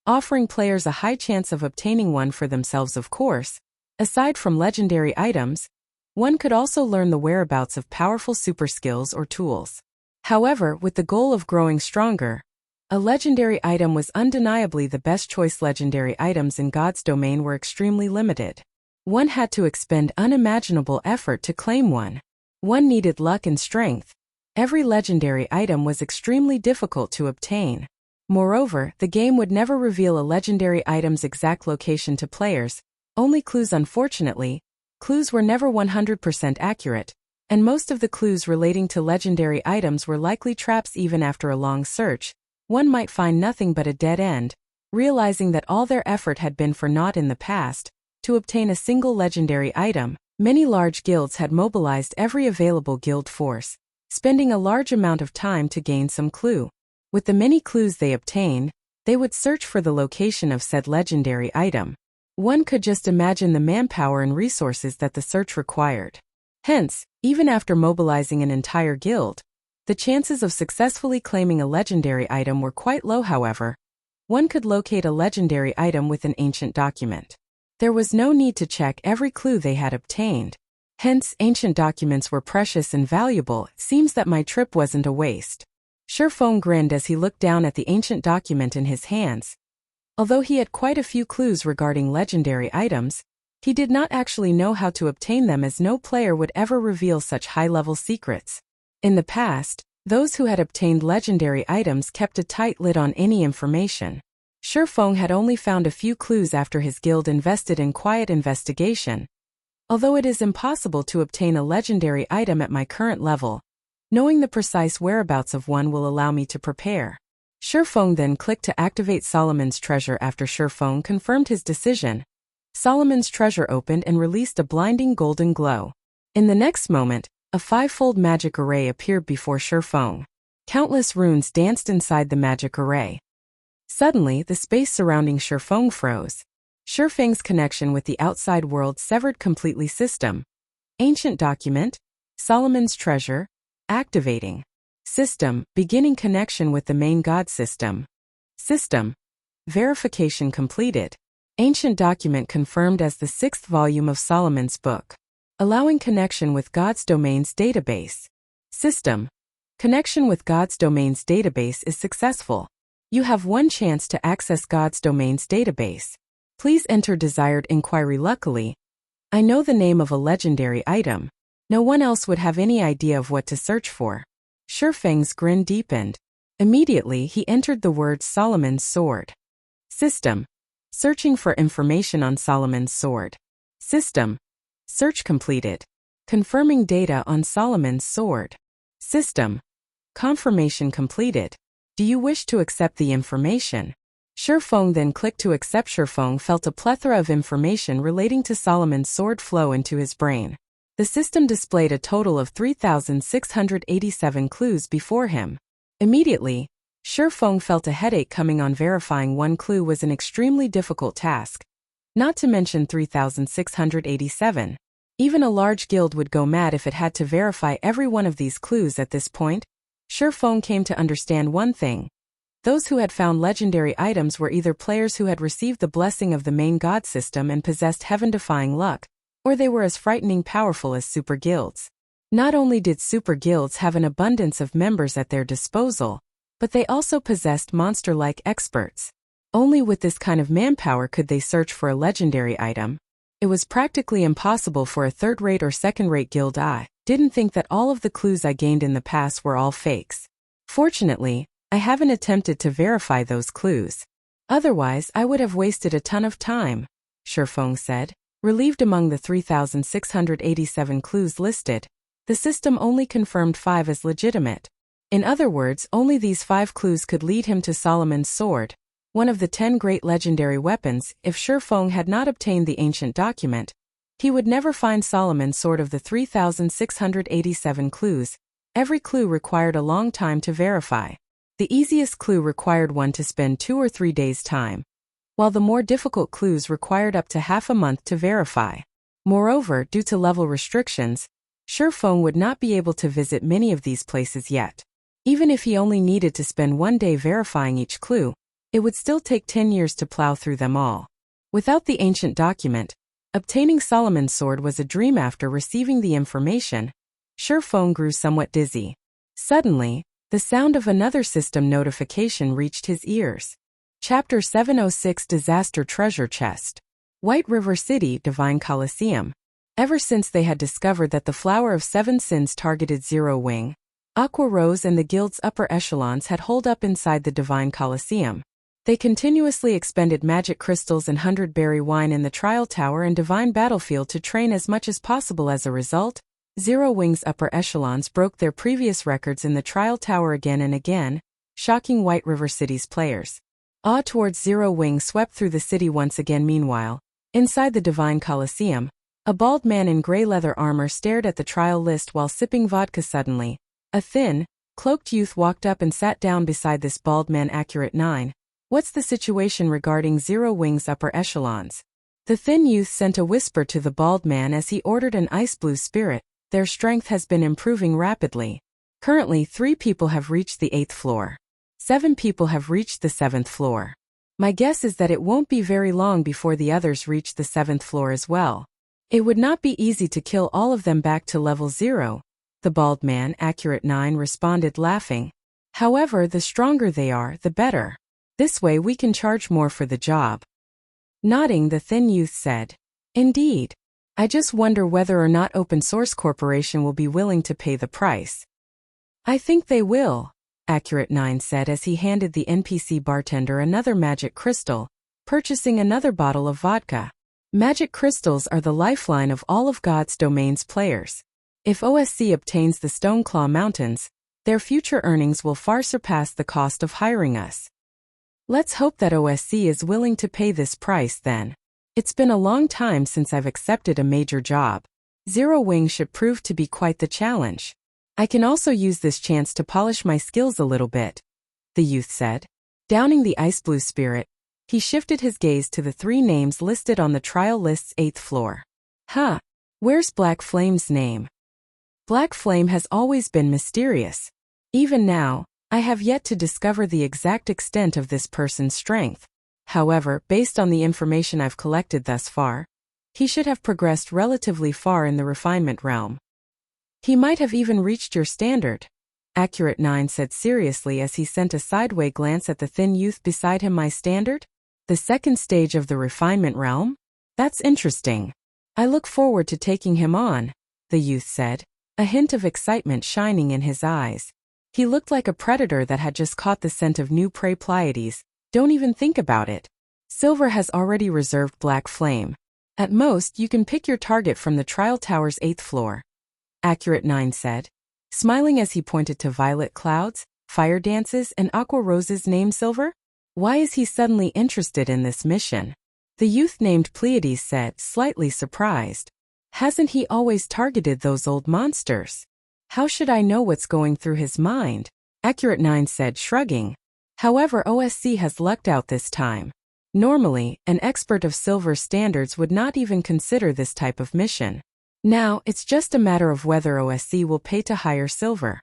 offering players a high chance of obtaining one for themselves. Of course, aside from legendary items, one could also learn the whereabouts of powerful super skills or tools. However, with the goal of growing stronger, a legendary item was undeniably the best choice. Legendary items in God's domain were extremely limited. One had to expend unimaginable effort to claim one. One needed luck and strength. Every legendary item was extremely difficult to obtain. Moreover, the game would never reveal a legendary item's exact location to players, only clues. Unfortunately, clues were never 100% accurate, and most of the clues relating to legendary items were likely traps. Even after a long search, one might find nothing but a dead end. Realizing that all their effort had been for naught in the past, to obtain a single legendary item, many large guilds had mobilized every available guild force, spending a large amount of time to gain some clue. With the many clues they obtained, they would search for the location of said legendary item. One could just imagine the manpower and resources that the search required. Hence, even after mobilizing an entire guild, The chances of successfully claiming a legendary item were quite low, however. One could locate a legendary item with an ancient document. There was no need to check every clue they had obtained. Hence, ancient documents were precious and valuable. It seems that my trip wasn't a waste. Feng grinned as he looked down at the ancient document in his hands. Although he had quite a few clues regarding legendary items, he did not actually know how to obtain them, as no player would ever reveal such high-level secrets. In the past, those who had obtained legendary items kept a tight lid on any information. Feng had only found a few clues after his guild invested in quiet investigation. Although it is impossible to obtain a legendary item at my current level, knowing the precise whereabouts of one will allow me to prepare. Feng then clicked to activate Solomon's treasure. After Feng confirmed his decision, Solomon's treasure opened and released a blinding golden glow. In the next moment, a five-fold magic array appeared before Feng. Countless runes danced inside the magic array. Suddenly, the space surrounding Feng froze. Feng's connection with the outside world severed completely. System. Ancient document. Solomon's treasure. Activating. System. Beginning connection with the main god system. System. Verification completed. Ancient document confirmed as the 6th volume of Solomon's book. Allowing connection with God's domains database. System. Connection with God's domains database is successful. You have one chance to access God's domains database. Please enter desired inquiry. Luckily, I know the name of a legendary item. No one else would have any idea of what to search for. Feng's grin deepened. Immediately, he entered the word Solomon's sword. System. Searching for information on Solomon's sword. System. Search completed. Confirming data on Solomon's sword. System. Confirmation completed. Do you wish to accept the information? Feng then clicked to accept. Feng felt a plethora of information relating to Solomon's sword flow into his brain. The system displayed a total of 3,687 clues before him. Immediately, Feng felt a headache coming on. Verifying one clue was an extremely difficult task. Not to mention 3,687. Even a large guild would go mad if it had to verify every one of these clues at this point. Feng came to understand one thing. Those who had found legendary items were either players who had received the blessing of the main god system and possessed heaven-defying luck, or they were as frightening powerful as super guilds. Not only did super guilds have an abundance of members at their disposal, but they also possessed monster-like experts. Only with this kind of manpower could they search for a legendary item. It was practically impossible for a third-rate or second-rate guild. I didn't think that all of the clues I gained in the past were all fakes. Fortunately, I haven't attempted to verify those clues. Otherwise, I would have wasted a ton of time, Feng said. Relieved. Among the 3,687 clues listed, the system only confirmed 5 as legitimate. In other words, only these 5 clues could lead him to Solomon's sword, one of the 10 great legendary weapons. If Feng had not obtained the ancient document, he would never find Solomon's sword. Of the 3,687 clues, every clue required a long time to verify. The easiest clue required one to spend 2 or 3 days' time, while the more difficult clues required up to half a month to verify. Moreover, due to level restrictions, Feng would not be able to visit many of these places yet. Even if he only needed to spend 1 day verifying each clue, it would still take 10 years to plow through them all. Without the ancient document, obtaining Solomon's sword was a dream. After receiving the information, Feng grew somewhat dizzy. Suddenly, the sound of another system notification reached his ears. Chapter 706 Disaster Treasure Chest. White River City, Divine Coliseum. Ever since they had discovered that the Flower of Seven Sins targeted Zero Wing, Aqua Rose and the guild's upper echelons had holed up inside the Divine Coliseum. They continuously expended magic crystals and 100-berry wine in the Trial Tower and Divine Battlefield to train as much as possible. As a result, Zero Wing's upper echelons broke their previous records in the Trial Tower again and again, shocking White River City's players. Awe towards Zero Wing swept through the city once again. Meanwhile, inside the Divine Coliseum, a bald man in gray leather armor stared at the trial list while sipping vodka. Suddenly, a thin, cloaked youth walked up and sat down beside this bald man. Accurate 9. What's the situation regarding Zero Wing's upper echelons? The thin youth sent a whisper to the bald man as he ordered an ice blue spirit. Their strength has been improving rapidly. Currently, 3 people have reached the 8th floor. 7 people have reached the 7th floor. My guess is that it won't be very long before the others reach the 7th floor as well. It would not be easy to kill all of them back to level 0, the bald man, Accurate 9, responded, laughing. However, the stronger they are, the better. This way we can charge more for the job. Nodding, the thin youth said, Indeed. I just wonder whether or not Open Source Corporation will be willing to pay the price. I think they will, Accurate 9 said as he handed the NPC bartender another magic crystal, purchasing another bottle of vodka. Magic crystals are the lifeline of all of God's Domain's players. If OSC obtains the Stoneclaw Mountains, their future earnings will far surpass the cost of hiring us. Let's hope that OSC is willing to pay this price then. It's been a long time since I've accepted a major job. Zero Wing should prove to be quite the challenge. I can also use this chance to polish my skills a little bit, the youth said. Downing the ice blue spirit, he shifted his gaze to the 3 names listed on the trial list's 8th floor. Where's Black Flame's name? Black Flame has always been mysterious. Even now, I have yet to discover the exact extent of this person's strength. However, based on the information I've collected thus far, he should have progressed relatively far in the refinement realm. He might have even reached your standard, Accurate 9 said seriously as he sent a sideway glance at the thin youth beside him. My standard? The 2nd stage of the refinement realm? That's interesting. I look forward to taking him on, the youth said, a hint of excitement shining in his eyes. He looked like a predator that had just caught the scent of new prey. Pleiades, don't even think about it. Silver has already reserved Black Flame. At most, you can pick your target from the trial tower's 8th floor, Accurate 9 said, smiling as he pointed to violet clouds, fire dances, and aqua roses. Name Silver? Why is he suddenly interested in this mission? The youth named Pleiades said, slightly surprised. Hasn't he always targeted those old monsters? How should I know what's going through his mind? Accurate 9 said, shrugging. However, OSC has lucked out this time. Normally, an expert of Silver's standards would not even consider this type of mission. Now, it's just a matter of whether OSC will pay to hire Silver.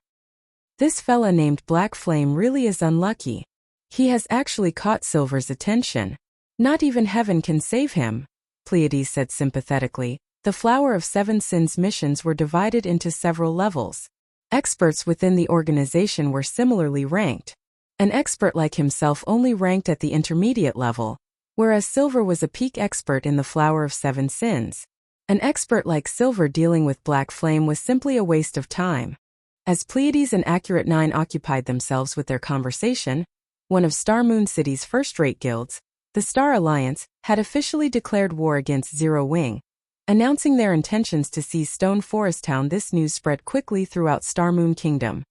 This fella named Black Flame really is unlucky. He has actually caught Silver's attention. Not even heaven can save him, Pleiades said sympathetically. The Flower of 7 Sins missions were divided into several levels. Experts within the organization were similarly ranked. An expert like himself only ranked at the intermediate level, whereas Silver was a peak expert in the Flower of 7 Sins. An expert like Silver dealing with Black Flame was simply a waste of time. As Pleiades and Accurate 9 occupied themselves with their conversation, one of Star Moon City's first-rate guilds, the Star Alliance, had officially declared war against Zero Wing, announcing their intentions to seize Stone Forest Town. This news spread quickly throughout Star Moon Kingdom.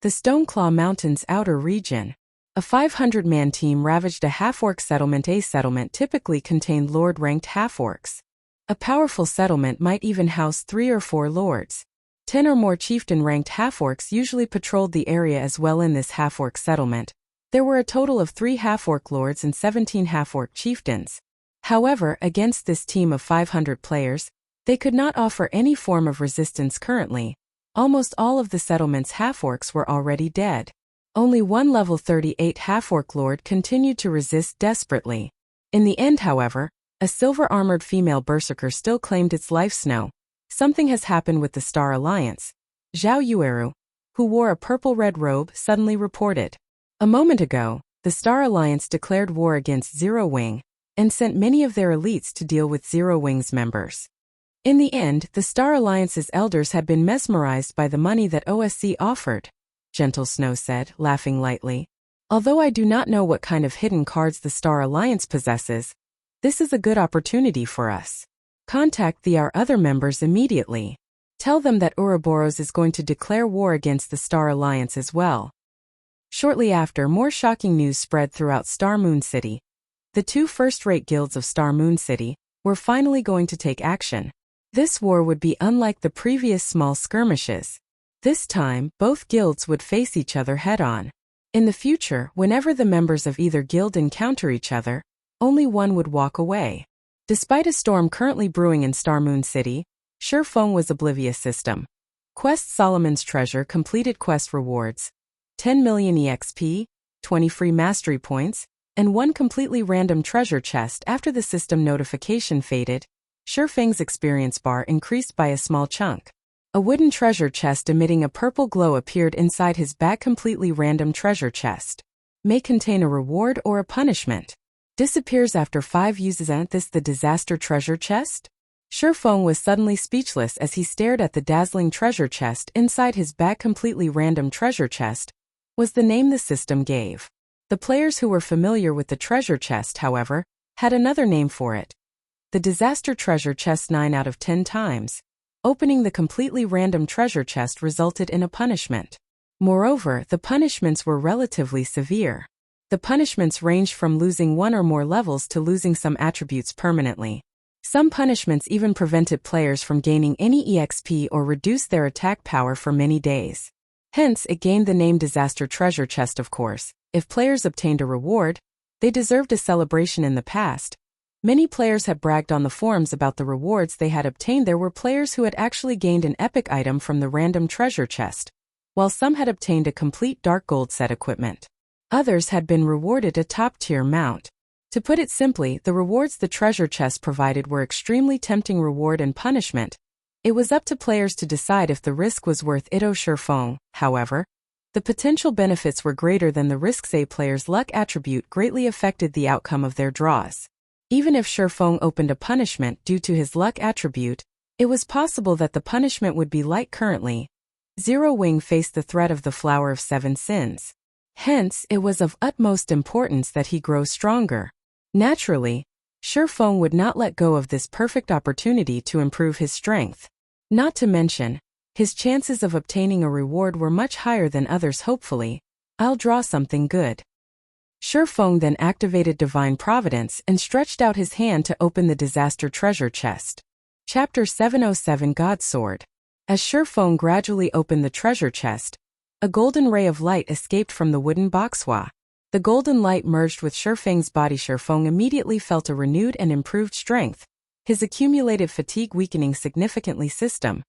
The Stoneclaw Mountains outer region. A 500-man team ravaged a half-orc settlement. A settlement typically contained lord-ranked half-orcs. A powerful settlement might even house 3 or 4 lords. 10 or more chieftain-ranked half-orcs usually patrolled the area as well. In this half-orc settlement, there were a total of 3 half-orc lords and 17 half-orc chieftains. However, against this team of 500 players, they could not offer any form of resistance currently. Almost all of the settlement's half-orcs were already dead. Only one level 38 half-orc lord continued to resist desperately. In the end, however, a silver-armored female berserker still claimed its life. Snow. Something has happened with the Star Alliance, Zhao Yueru, who wore a purple-red robe, suddenly reported. A moment ago, the Star Alliance declared war against Zero Wing and sent many of their elites to deal with Zero Wing's members. In the end, the Star Alliance's elders had been mesmerized by the money that OSC offered, Gentle Snow said, laughing lightly. Although I do not know what kind of hidden cards the Star Alliance possesses, this is a good opportunity for us. Contact our other members immediately. Tell them that Ouroboros is going to declare war against the Star Alliance as well. Shortly after, more shocking news spread throughout Star Moon City. The 2 first-rate guilds of Star Moon City were finally going to take action. This war would be unlike the previous small skirmishes. This time, both guilds would face each other head-on. In the future, whenever the members of either guild encounter each other, only one would walk away. Despite a storm currently brewing in Star Moon City, Feng was oblivious. Quest Solomon's Treasure completed quest rewards: 10 million EXP, 20 free mastery points, and 1 completely random treasure chest. After the system notification faded, Feng's experience bar increased by a small chunk. A wooden treasure chest emitting a purple glow appeared inside his bag. Completely random treasure chest. May contain a reward or a punishment. Disappears after 5 uses. Isn't this the disaster treasure chest? Feng was suddenly speechless as he stared at the dazzling treasure chest inside his bag. Completely random treasure chest was the name the system gave. The players who were familiar with the treasure chest, however, had another name for it: the disaster treasure chest. 9 out of 10 times, opening the completely random treasure chest resulted in a punishment. Moreover, the punishments were relatively severe. The punishments ranged from losing 1 or more levels to losing some attributes permanently. Some punishments even prevented players from gaining any EXP or reduced their attack power for many days. Hence, it gained the name Disaster Treasure Chest. Of course, if players obtained a reward, they deserved a celebration. In the past, many players had bragged on the forums about the rewards they had obtained. There were players who had actually gained an epic item from the random treasure chest, while some had obtained a complete dark gold set equipment. Others had been rewarded a top-tier mount. To put it simply, the rewards the treasure chest provided were extremely tempting. Reward and punishment. It was up to players to decide if the risk was worth it. Feng, however, the potential benefits were greater than the risks. A player's luck attribute greatly affected the outcome of their draws. Even if Feng opened a punishment due to his luck attribute, it was possible that the punishment would be light. Currently, Zero Wing faced the threat of the Flower of 7 Sins. Hence, it was of utmost importance that he grow stronger. Naturally, Feng would not let go of this perfect opportunity to improve his strength. Not to mention, his chances of obtaining a reward were much higher than others. Hopefully, I'll draw something good. Feng then activated Divine Providence and stretched out his hand to open the Disaster Treasure Chest. Chapter 707 God Sword. As Feng gradually opened the treasure chest, a golden ray of light escaped from the wooden boxwa. The golden light merged with Feng's body. Feng immediately felt a renewed and improved strength. His accumulated fatigue weakening significantly. System.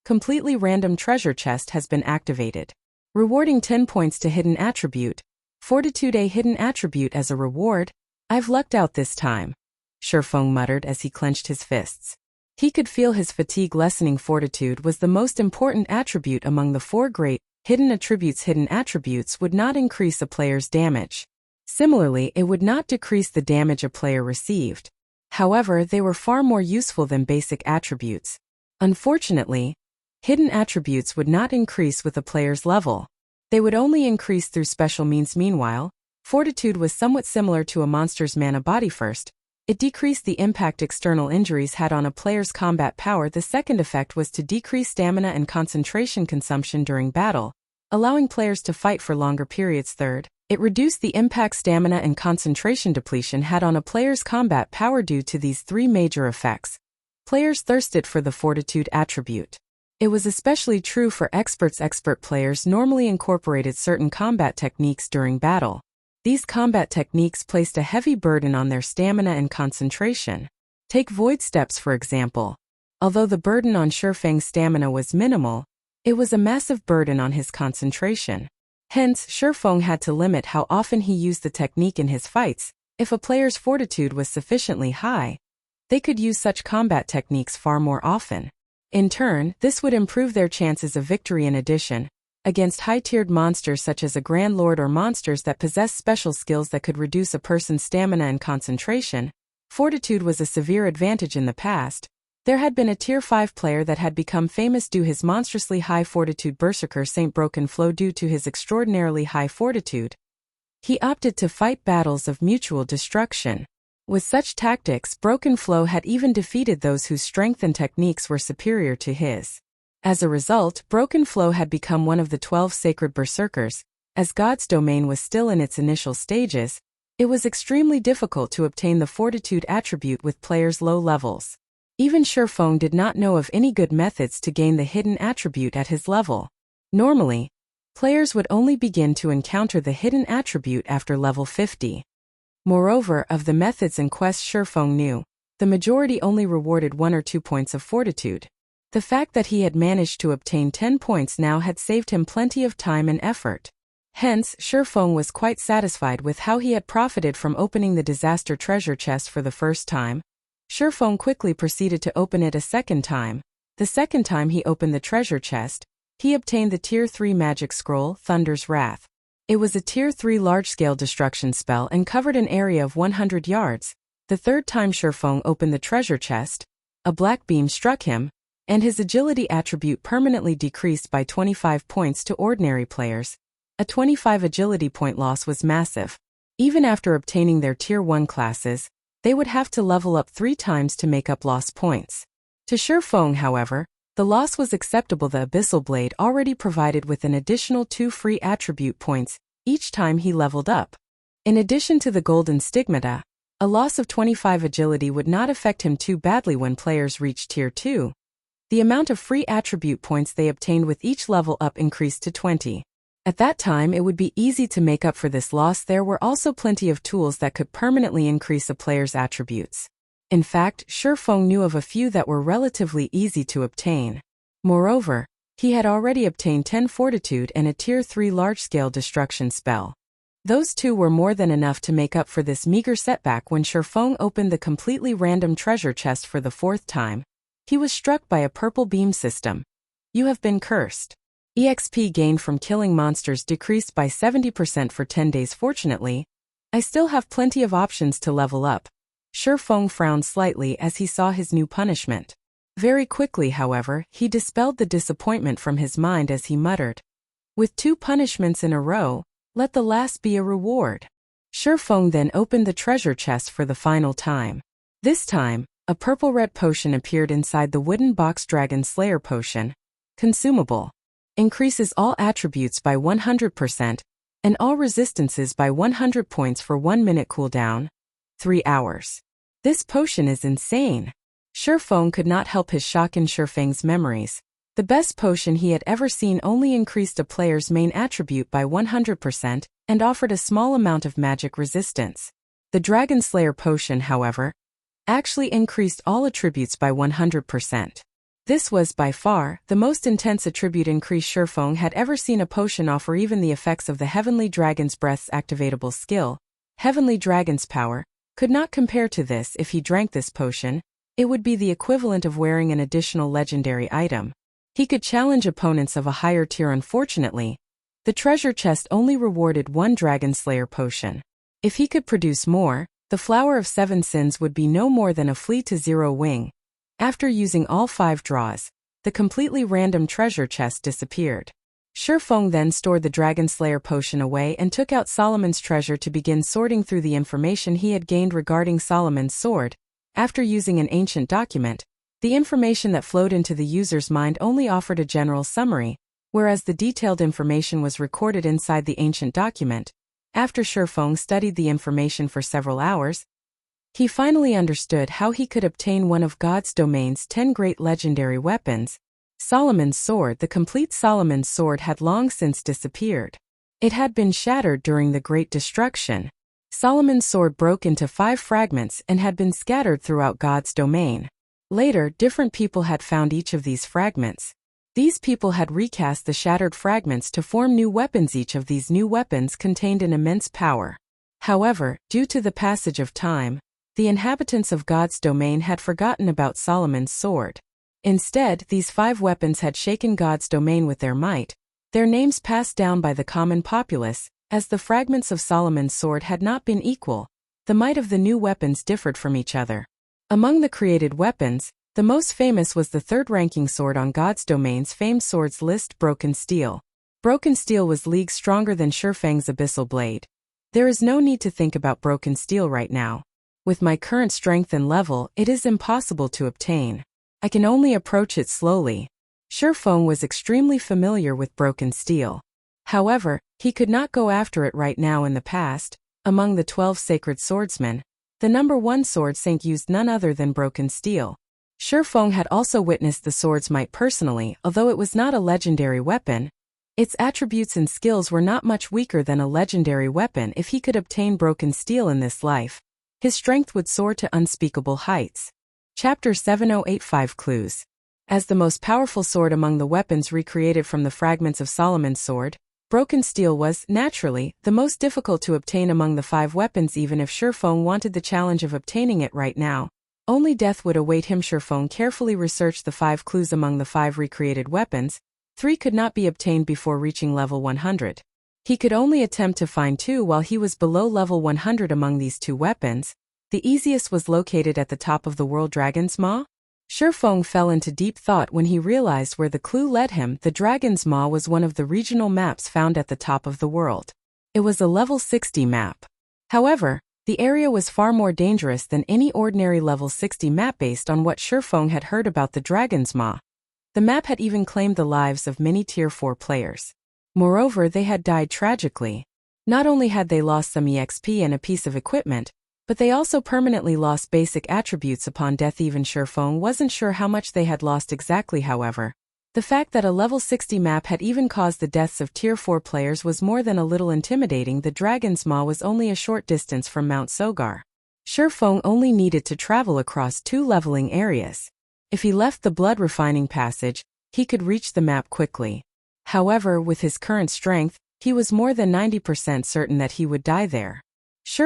Completely random treasure chest has been activated. Rewarding 10 points to hidden attribute. Fortitude. A hidden attribute as a reward? I've lucked out this time, Feng muttered as he clenched his fists. He could feel his fatigue lessening. Fortitude was the most important attribute among the 4 great hidden attributes. Hidden attributes would not increase a player's damage. Similarly, it would not decrease the damage a player received. However, they were far more useful than basic attributes. Unfortunately, hidden attributes would not increase with a player's level. They would only increase through special means. Meanwhile, Fortitude was somewhat similar to a monster's mana body. First, it decreased the impact external injuries had on a player's combat power. The second effect was to decrease stamina and concentration consumption during battle, allowing players to fight for longer periods. Third, it reduced the impact stamina and concentration depletion had on a player's combat power. Due to these 3 major effects, players thirsted for the Fortitude attribute. It was especially true for experts. Expert players normally incorporated certain combat techniques during battle. These combat techniques placed a heavy burden on their stamina and concentration. Take void steps for example. Although the burden on Feng's stamina was minimal, it was a massive burden on his concentration. Hence, Feng had to limit how often he used the technique in his fights. If a player's fortitude was sufficiently high, they could use such combat techniques far more often. In turn, this would improve their chances of victory. In addition, against high-tiered monsters such as a Grand Lord or monsters that possess special skills that could reduce a person's stamina and concentration, fortitude was a severe advantage. In the past, there had been a Tier 5 player that had become famous due his monstrously high fortitude, Berserker Saint Broken Flow. Due to his extraordinarily high fortitude, he opted to fight battles of mutual destruction. With such tactics, Broken Flow had even defeated those whose strength and techniques were superior to his. As a result, Broken Flow had become one of the 12 sacred berserkers. As God's domain was still in its initial stages, it was extremely difficult to obtain the fortitude attribute with players' low levels. Even Feng did not know of any good methods to gain the hidden attribute at his level. Normally, players would only begin to encounter the hidden attribute after level 50. Moreover, of the methods and quests Feng knew, the majority only rewarded 1 or 2 points of fortitude. The fact that he had managed to obtain 10 points now had saved him plenty of time and effort. Hence, Feng was quite satisfied with how he had profited from opening the disaster treasure chest for the first time. Feng quickly proceeded to open it a second time. The second time he opened the treasure chest, he obtained the Tier 3 magic scroll, Thunder's Wrath. It was a Tier 3 large-scale destruction spell and covered an area of 100 yards. The third time Feng opened the treasure chest, a black beam struck him, and his agility attribute permanently decreased by 25 points to ordinary players. A 25 agility point loss was massive. Even after obtaining their Tier 1 classes, they would have to level up 3 times to make up lost points. To Feng, however, the loss was acceptable. The Abyssal Blade already provided with an additional 2 free attribute points each time he leveled up. In addition to the Golden Stigmata, a loss of 25 agility would not affect him too badly when players reached Tier 2. The amount of free attribute points they obtained with each level up increased to 20. At that time it would be easy to make up for this loss. There were also plenty of tools that could permanently increase a player's attributes. In fact, Feng knew of a few that were relatively easy to obtain. Moreover, he had already obtained 10 Fortitude and a Tier 3 large-scale destruction spell. Those two were more than enough to make up for this meager setback. When Feng opened the completely random treasure chest for the 4th time, he was struck by a purple beam system. You have been cursed. EXP gained from killing monsters decreased by 70% for 10 days. Fortunately, I still have plenty of options to level up. Feng frowned slightly as he saw his new punishment. Very quickly, however, he dispelled the disappointment from his mind as he muttered, "With 2 punishments in a row, let the last be a reward." Feng then opened the treasure chest for the final time. This time, a purple-red potion appeared inside the wooden box. Dragon Slayer Potion. Consumable. Increases all attributes by 100%, and all resistances by 100 points for 1 minute cooldown. 3 hours. This potion is insane. Feng could not help his shock in Feng's memories. The best potion he had ever seen only increased a player's main attribute by 100% and offered a small amount of magic resistance. The Dragon Slayer Potion, however, actually increased all attributes by 100%. This was, by far, the most intense attribute increase Feng had ever seen a potion offer. Even the effects of the Heavenly Dragon's Breath's activatable skill, Heavenly Dragon's Power, could not compare to this. If he drank this potion, it would be the equivalent of wearing an additional legendary item. He could challenge opponents of a higher tier. Unfortunately, the treasure chest only rewarded 1 Dragon Slayer potion. If he could produce more, the Flower of 7 Sins would be no more than a flea to 0 wing. After using all 5 draws, the completely random treasure chest disappeared. Feng then stored the Dragon Slayer potion away and took out Solomon's treasure to begin sorting through the information he had gained regarding Solomon's sword. After using an ancient document, the information that flowed into the user's mind only offered a general summary, whereas the detailed information was recorded inside the ancient document. After Feng studied the information for several hours, he finally understood how he could obtain one of God's domain's 10 great legendary weapons. Solomon's sword. The complete Solomon's sword had long since disappeared. It had been shattered during the Great Destruction. Solomon's sword broke into 5 fragments and had been scattered throughout God's domain. Later, different people had found each of these fragments. These people had recast the shattered fragments to form new weapons. Each of these new weapons contained an immense power. However, due to the passage of time, the inhabitants of God's domain had forgotten about Solomon's sword. Instead, these 5 weapons had shaken God's domain with their might, their names passed down by the common populace. As the fragments of Solomon's sword had not been equal, the might of the new weapons differed from each other. Among the created weapons, the most famous was the 3rd-ranking sword on God's domain's famed swords list, Broken Steel. Broken Steel was leagues stronger than Feng's Abyssal Blade. There is no need to think about Broken Steel right now. With my current strength and level, it is impossible to obtain. I can only approach it slowly. Feng was extremely familiar with Broken Steel. However, he could not go after it right now. In the past, among the 12 sacred swordsmen, the number 1 sword saint used none other than Broken Steel. Feng had also witnessed the sword's might personally. Although it was not a legendary weapon, its attributes and skills were not much weaker than a legendary weapon. If he could obtain Broken Steel in this life, his strength would soar to unspeakable heights. Chapter 7085 Clues. As the most powerful sword among the weapons recreated from the fragments of Solomon's sword, broken steel was, naturally, the most difficult to obtain among the 5 weapons. Even if Feng wanted the challenge of obtaining it right now, only death would await him. Feng carefully researched the 5 clues among the 5 recreated weapons. 3 could not be obtained before reaching level 100. He could only attempt to find 2 while he was below level 100 among these 2 weapons. The easiest was located at the top of the world Dragon's Maw. Feng fell into deep thought when he realized where the clue led him. The Dragon's Maw was one of the regional maps found at the top of the world. It was a level 60 map. However, the area was far more dangerous than any ordinary level 60 map based on what Feng had heard about the Dragon's Maw. The map had even claimed the lives of many Tier 4 players. Moreover, they had died tragically. Not only had they lost some EXP and a piece of equipment, but they also permanently lost basic attributes upon death. Even Feng wasn't sure how much they had lost exactly. However, the fact that a level 60 map had even caused the deaths of Tier 4 players was more than a little intimidating. The Dragon's Maw was only a short distance from Mount Sogar. Feng only needed to travel across 2 leveling areas. If he left the blood refining passage, he could reach the map quickly. However, with his current strength, he was more than 90% certain that he would die there.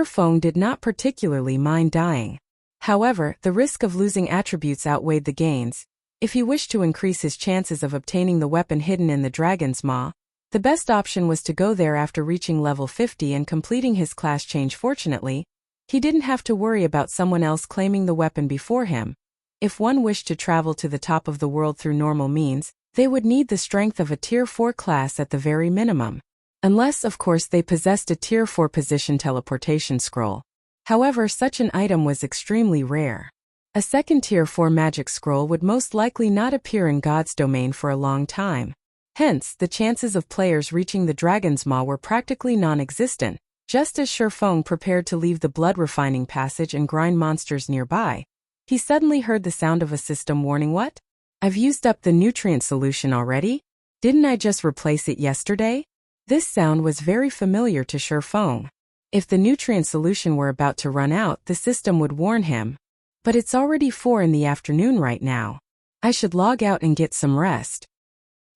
Feng did not particularly mind dying. However, the risk of losing attributes outweighed the gains. If he wished to increase his chances of obtaining the weapon hidden in the Dragon's Maw, the best option was to go there after reaching level 50 and completing his class change. Fortunately, he didn't have to worry about someone else claiming the weapon before him. If one wished to travel to the top of the world through normal means, they would need the strength of a Tier 4 class at the very minimum. Unless, of course, they possessed a Tier 4 position teleportation scroll. However, such an item was extremely rare. A second Tier 4 magic scroll would most likely not appear in God's domain for a long time. Hence, the chances of players reaching the Dragon's Maw were practically non-existent. Just as Feng prepared to leave the blood refining passage and grind monsters nearby, he suddenly heard the sound of a system warning. What? I've used up the nutrient solution already? Didn't I just replace it yesterday? This sound was very familiar to Feng. If the nutrient solution were about to run out, the system would warn him. But it's already 4 in the afternoon right now. I should log out and get some rest.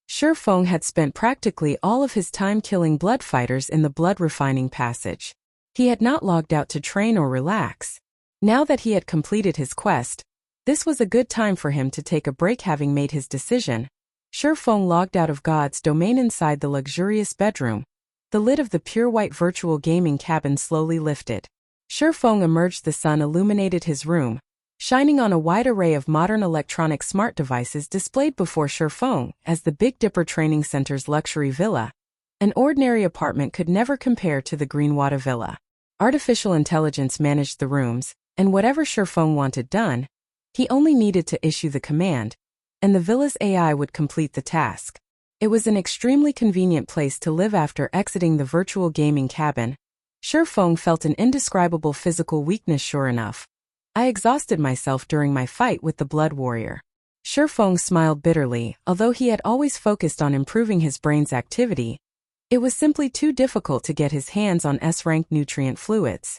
Feng had spent practically all of his time killing blood fighters in the blood refining passage. He had not logged out to train or relax. Now that he had completed his quest, this was a good time for him to take a break. Having made his decision, Feng logged out of God's domain inside the luxurious bedroom. The lid of the pure white virtual gaming cabin slowly lifted. Feng emerged. The sun illuminated his room, shining on a wide array of modern electronic smart devices displayed before Feng as the Big Dipper Training Center's luxury villa. An ordinary apartment could never compare to the Greenwater Villa. Artificial intelligence managed the rooms, and whatever Feng wanted done, he only needed to issue the command, and the villa's AI would complete the task. It was an extremely convenient place to live. After exiting the virtual gaming cabin, Feng felt an indescribable physical weakness. Sure enough, I exhausted myself during my fight with the Blood Warrior. Feng smiled bitterly. Although he had always focused on improving his brain's activity, it was simply too difficult to get his hands on S-rank nutrient fluids.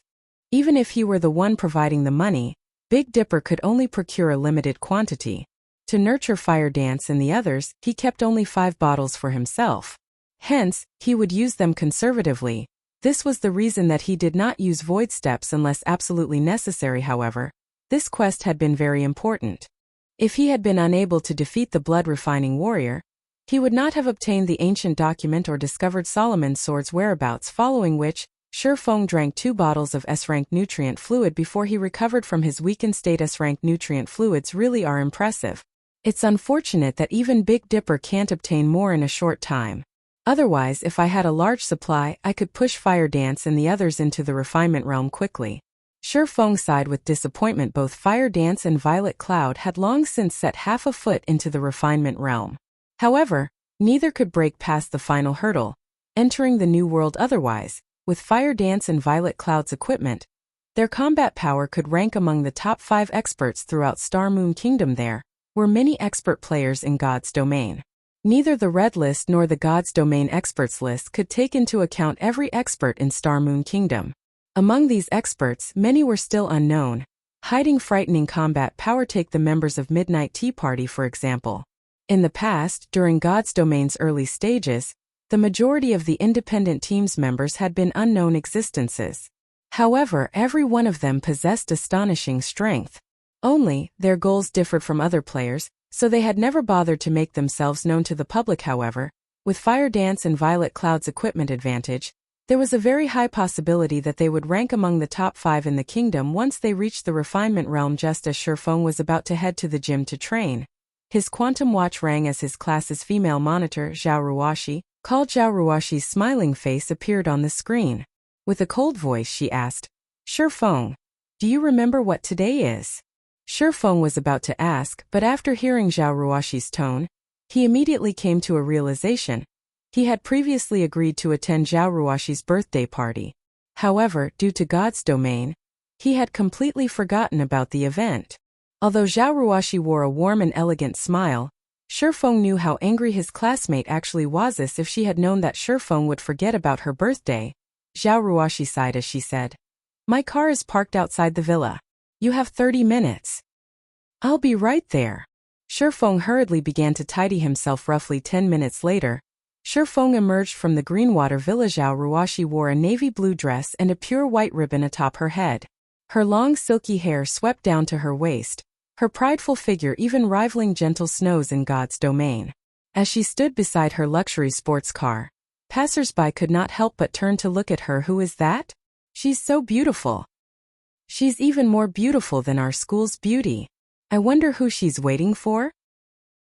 Even if he were the one providing the money, Big Dipper could only procure a limited quantity. To nurture Fire Dance and the others, he kept only 5 bottles for himself. Hence, he would use them conservatively. This was the reason that he did not use Void Steps unless absolutely necessary. However, this quest had been very important. If he had been unable to defeat the blood refining warrior, he would not have obtained the ancient document or discovered Solomon's sword's whereabouts, following which, Feng drank 2 bottles of S-rank nutrient fluid before he recovered from his weakened state. S-rank nutrient fluids really are impressive. It's unfortunate that even Big Dipper can't obtain more in a short time. Otherwise, if I had a large supply, I could push Fire Dance and the others into the refinement realm quickly. Feng sighed with disappointment. Both Fire Dance and Violet Cloud had long since set half a foot into the refinement realm. However, neither could break past the final hurdle, entering the new world. Otherwise, with Fire Dance and Violet Cloud's equipment, their combat power could rank among the top 5 experts throughout Star Moon Kingdom. There were many expert players in God's domain. Neither the Red List nor the God's Domain Experts list could take into account every expert in Star Moon Kingdom. Among these experts, many were still unknown. Hiding frightening combat power. Take the members of Midnight Tea Party for example. In the past, during God's Domain's early stages, the majority of the independent team's members had been unknown existences. However, every one of them possessed astonishing strength. Only, their goals differed from other players, so they had never bothered to make themselves known to the public. However, with Fire Dance and Violet Cloud's equipment advantage, there was a very high possibility that they would rank among the top 5 in the kingdom once they reached the refinement realm. Just as Feng was about to head to the gym to train, his quantum watch rang as his class's female monitor, Zhao Ruoshi, called. Zhao Ruoshi's smiling face appeared on the screen. With a cold voice she asked, Feng, do you remember what today is? Feng was about to ask, but after hearing Zhao Ruoshi's tone, he immediately came to a realization. He had previously agreed to attend Zhao Ruoshi's birthday party. However, due to God's Domain, he had completely forgotten about the event. Although Zhao Ruoshi wore a warm and elegant smile, Feng knew how angry his classmate actually was. As if she had known that Feng would forget about her birthday, Zhao Ruoshi sighed as she said, My car is parked outside the villa. You have 30 minutes. I'll be right there. Feng hurriedly began to tidy himself. Roughly 10 minutes later, Feng emerged from the Greenwater Villa. Zhao Ruoshi wore a navy blue dress and a pure white ribbon atop her head. Her long silky hair swept down to her waist, her prideful figure even rivaling gentle snows in God's Domain. As she stood beside her luxury sports car, passers-by could not help but turn to look at her. Who is that? She's so beautiful. She's even more beautiful than our school's beauty. I wonder who she's waiting for?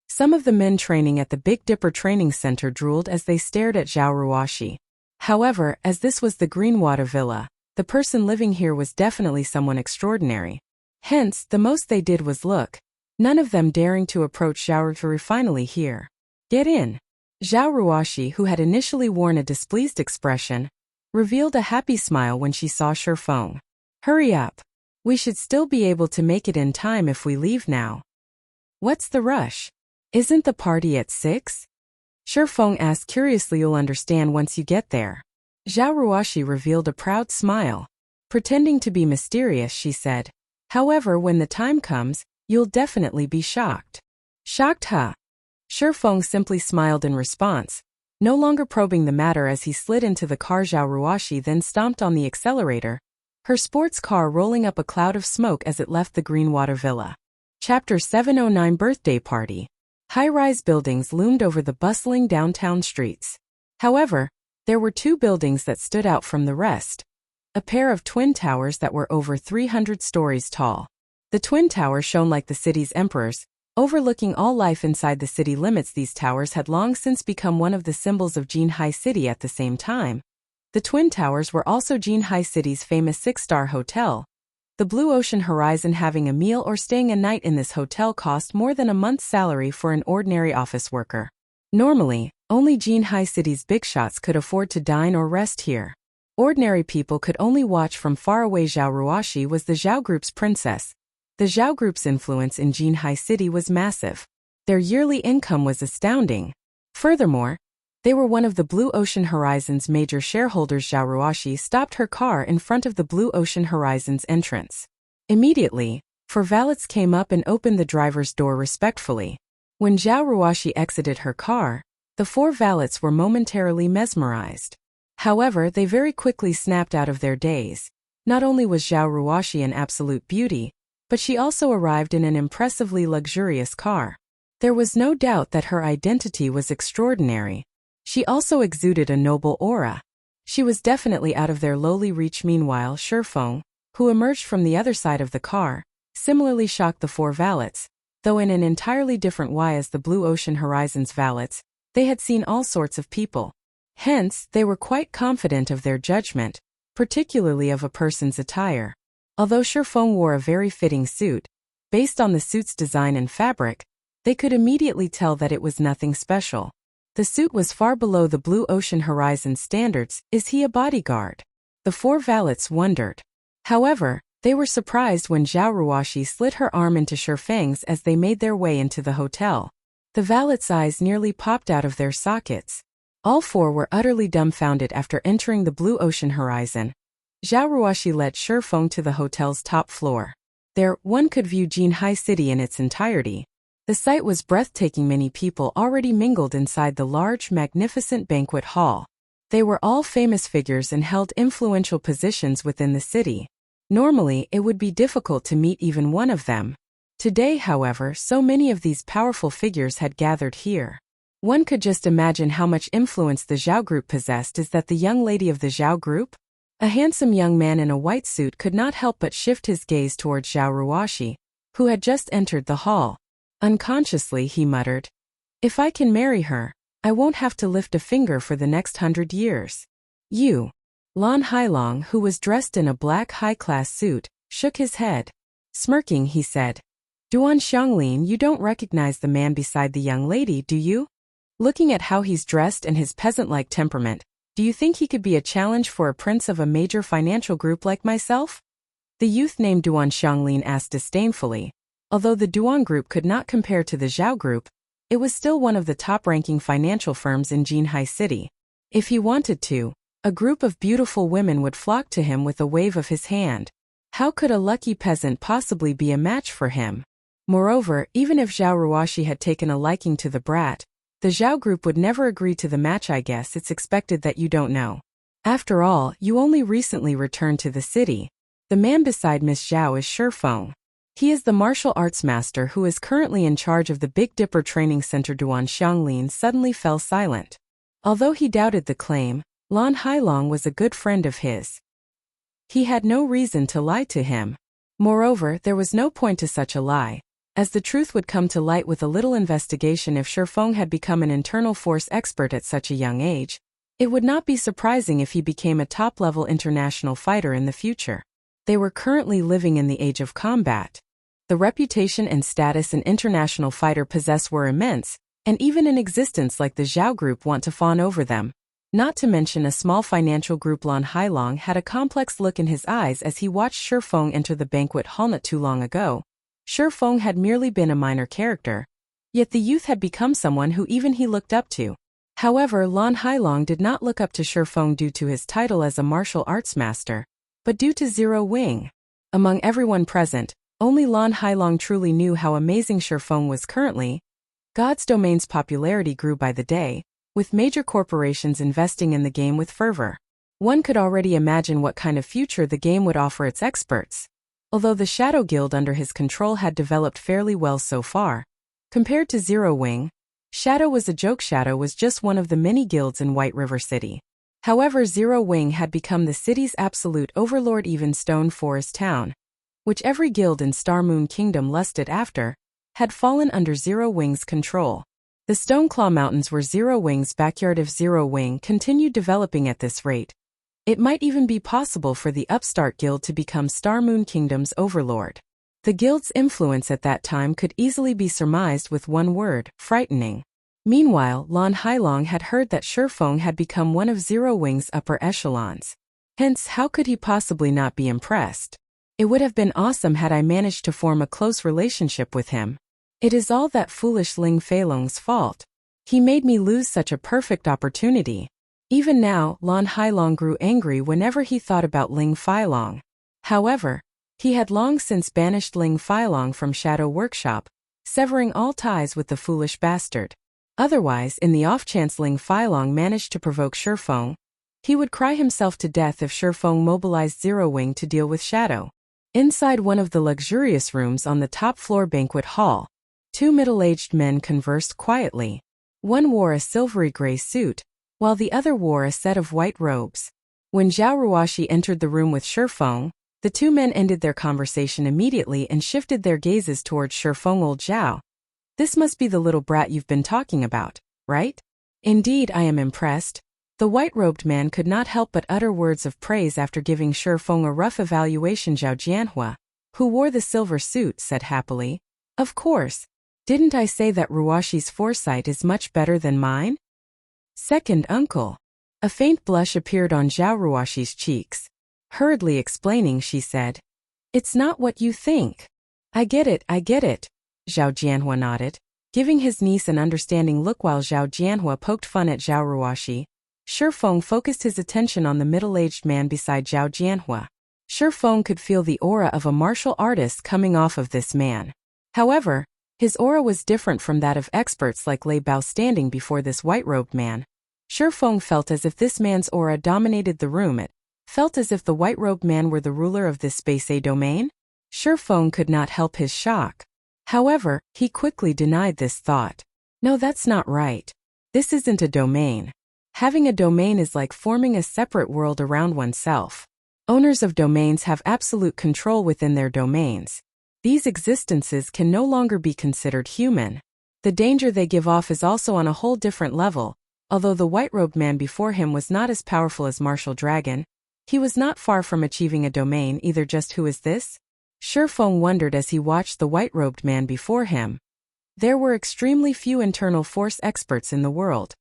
Some of the men training at the Big Dipper Training Center drooled as they stared at Zhao Ruoshi. However, as this was the Greenwater Villa, the person living here was definitely someone extraordinary. Hence, the most they did was look, none of them daring to approach Zhao Ruoshi. Finally here. Get in. Zhao Ruoshi, who had initially worn a displeased expression, revealed a happy smile when she saw Feng. Hurry up. We should still be able to make it in time if we leave now. What's the rush? Isn't the party at 6? Feng asked curiously. You'll understand once you get there. Zhao Ruoshi revealed a proud smile. Pretending to be mysterious, she said, However, when the time comes, you'll definitely be shocked. Shocked, huh? Feng simply smiled in response, no longer probing the matter as he slid into the car. Zhao Ruoshi then stomped on the accelerator, her sports car rolling up a cloud of smoke as it left the Greenwater Villa. Chapter 709 Birthday Party. High-rise buildings loomed over the bustling downtown streets. However, there were 2 buildings that stood out from the rest. A pair of twin towers that were over 300 stories tall. The twin towers shone like the city's emperors, overlooking all life inside the city limits. These towers had long since become one of the symbols of Jinhai City. At the same time, the twin towers were also Jinhai City's famous 6-star hotel. The Blue Ocean Horizon. Having a meal or staying a night in this hotel cost more than a month's salary for an ordinary office worker. Normally, only Jinhai City's big shots could afford to dine or rest here. Ordinary people could only watch from far away. Zhao Ruoshi was the Zhao Group's princess. The Zhao Group's influence in Jinhai City was massive. Their yearly income was astounding. Furthermore, they were one of the Blue Ocean Horizon's major shareholders. Zhao Ruoshi stopped her car in front of the Blue Ocean Horizon's entrance. Immediately, 4 valets came up and opened the driver's door respectfully. When Zhao Ruoshi exited her car, the 4 valets were momentarily mesmerized. However, they very quickly snapped out of their daze. Not only was Zhao Ruoshi an absolute beauty, but she also arrived in an impressively luxurious car. There was no doubt that her identity was extraordinary. She also exuded a noble aura. She was definitely out of their lowly reach. Meanwhile, Feng, who emerged from the other side of the car, similarly shocked the 4 valets, though in an entirely different way. As the Blue Ocean Horizon's valets, they had seen all sorts of people. Hence, they were quite confident of their judgment, particularly of a person's attire. Although Feng wore a very fitting suit, based on the suit's design and fabric, they could immediately tell that it was nothing special. The suit was far below the Blue Ocean Horizon standards. Is he a bodyguard? The 4 valets wondered. However, they were surprised when Zhao Ruoshi slid her arm into Feng's as they made their way into the hotel. The valets' eyes nearly popped out of their sockets. All 4 were utterly dumbfounded after entering the Blue Ocean Horizon. Zhao Ruoshi led Feng to the hotel's top floor. There, one could view Jinhai City in its entirety. The sight was breathtaking. Many people already mingled inside the large, magnificent banquet hall. They were all famous figures and held influential positions within the city. Normally, it would be difficult to meet even one of them. Today, however, so many of these powerful figures had gathered here. One could just imagine how much influence the Zhao group possessed. Is that the young lady of the Zhao group? A handsome young man in a white suit could not help but shift his gaze towards Zhao Ruoshi, who had just entered the hall. Unconsciously, he muttered, "If I can marry her, I won't have to lift a finger for the next 100 years. You." Lan Hailong, who was dressed in a black high-class suit, shook his head. Smirking, he said, "Duan Xianglin, you don't recognize the man beside the young lady, do you? Looking at how he's dressed and his peasant-like temperament, do you think he could be a challenge for a prince of a major financial group like myself?" The youth named Duan Xianglin asked disdainfully. Although the Duan group could not compare to the Zhao group, it was still one of the top-ranking financial firms in Jinhai City. If he wanted to, a group of beautiful women would flock to him with a wave of his hand. How could a lucky peasant possibly be a match for him? Moreover, even if Zhao Ruoshi had taken a liking to the brat, the Zhao group would never agree to the match. I guess it's expected that you don't know. After all, you only recently returned to the city. The man beside Miss Zhao is Feng. He is the martial arts master who is currently in charge of the Big Dipper Training Center. Duan Xianglin suddenly fell silent. Although he doubted the claim, Lan Hailong was a good friend of his. He had no reason to lie to him. Moreover, there was no point to such a lie, as the truth would come to light with a little investigation. If Feng had become an internal force expert at such a young age, it would not be surprising if he became a top-level international fighter in the future. They were currently living in the age of combat. The reputation and status an international fighter possessed were immense, and even an existence like the Zhao group want to fawn over them. Not to mention a small financial group. Lan Hailong had a complex look in his eyes as he watched Feng enter the banquet hall. Not too long ago, Feng had merely been a minor character, yet the youth had become someone who even he looked up to. However, Lan Hailong did not look up to Feng due to his title as a martial arts master, but due to Zero Wing. Among everyone present, only Lan Hailong truly knew how amazing Feng was currently. God's Domain's popularity grew by the day, with major corporations investing in the game with fervor. One could already imagine what kind of future the game would offer its experts. Although the Shadow Guild under his control had developed fairly well so far, compared to Zero Wing, Shadow was a joke. Shadow was just one of the many guilds in White River City. However, Zero Wing had become the city's absolute overlord. Even Stone Forest Town, which every guild in Star Moon Kingdom lusted after, had fallen under Zero Wing's control. The Stoneclaw Mountains were Zero Wing's backyard. If Zero Wing continued developing at this rate, it might even be possible for the upstart guild to become Star Moon Kingdom's overlord. The guild's influence at that time could easily be surmised with one word: frightening. Meanwhile, Lan Hailong had heard that Feng had become one of Zero Wing's upper echelons. Hence, how could he possibly not be impressed? It would have been awesome had I managed to form a close relationship with him. It is all that foolish Ling Feilong's fault. He made me lose such a perfect opportunity. Even now, Lan Hailong grew angry whenever he thought about Ling Feilong. However, he had long since banished Ling Feilong from Shadow Workshop, severing all ties with the foolish bastard. Otherwise, in the off-chance Ling Feilong managed to provoke Feng, he would cry himself to death if Feng mobilized Zero Wing to deal with Shadow. Inside one of the luxurious rooms on the top-floor banquet hall, two middle-aged men conversed quietly. One wore a silvery gray suit, while the other wore a set of white robes. When Zhao Ruoshi entered the room with Feng, the two men ended their conversation immediately and shifted their gazes towards Feng. Old Zhao, this must be the little brat you've been talking about, right? Indeed, I am impressed. The white-robed man could not help but utter words of praise after giving Feng a rough evaluation. Zhao Jianhua, who wore the silver suit, said happily, "Of course. Didn't I say that Ruoshi's foresight is much better than mine?" Second uncle. A faint blush appeared on Zhao Ruoshi's cheeks. Hurriedly explaining, she said, "It's not what you think." I get it. Zhao Jianhua nodded, giving his niece an understanding look while Zhao Jianhua poked fun at Zhao Ruoshi. Feng focused his attention on the middle-aged man beside Zhao Jianhua. Feng could feel the aura of a martial artist coming off of this man. However, his aura was different from that of experts like Lei Bao standing before this white-robed man. Feng felt as if this man's aura dominated the room. It felt as if the white-robed man were the ruler of this space A domain. Feng could not help his shock. However, he quickly denied this thought. No, that's not right. This isn't a domain. Having a domain is like forming a separate world around oneself. Owners of domains have absolute control within their domains. These existences can no longer be considered human. The danger they give off is also on a whole different level. Although the white-robed man before him was not as powerful as Martial Dragon, he was not far from achieving a domain either. Just who is this? Feng wondered as he watched the white-robed man before him. There were extremely few internal force experts in the world.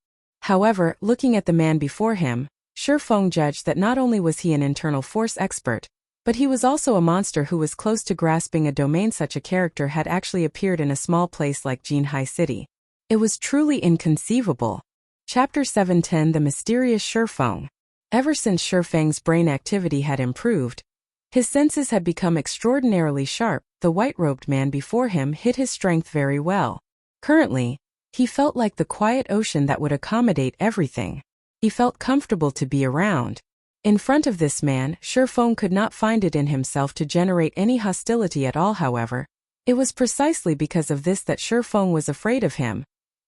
However, looking at the man before him, Feng judged that not only was he an internal force expert, but he was also a monster who was close to grasping a domain. Such a character had actually appeared in a small place like Jinhai City. It was truly inconceivable. Chapter 710 The Mysterious Feng. Ever since Feng's brain activity had improved, his senses had become extraordinarily sharp. The white-robed man before him hid his strength very well. Currently, he felt like the quiet ocean that would accommodate everything. He felt comfortable to be around. In front of this man, Feng could not find it in himself to generate any hostility at all. However, it was precisely because of this that Feng was afraid of him.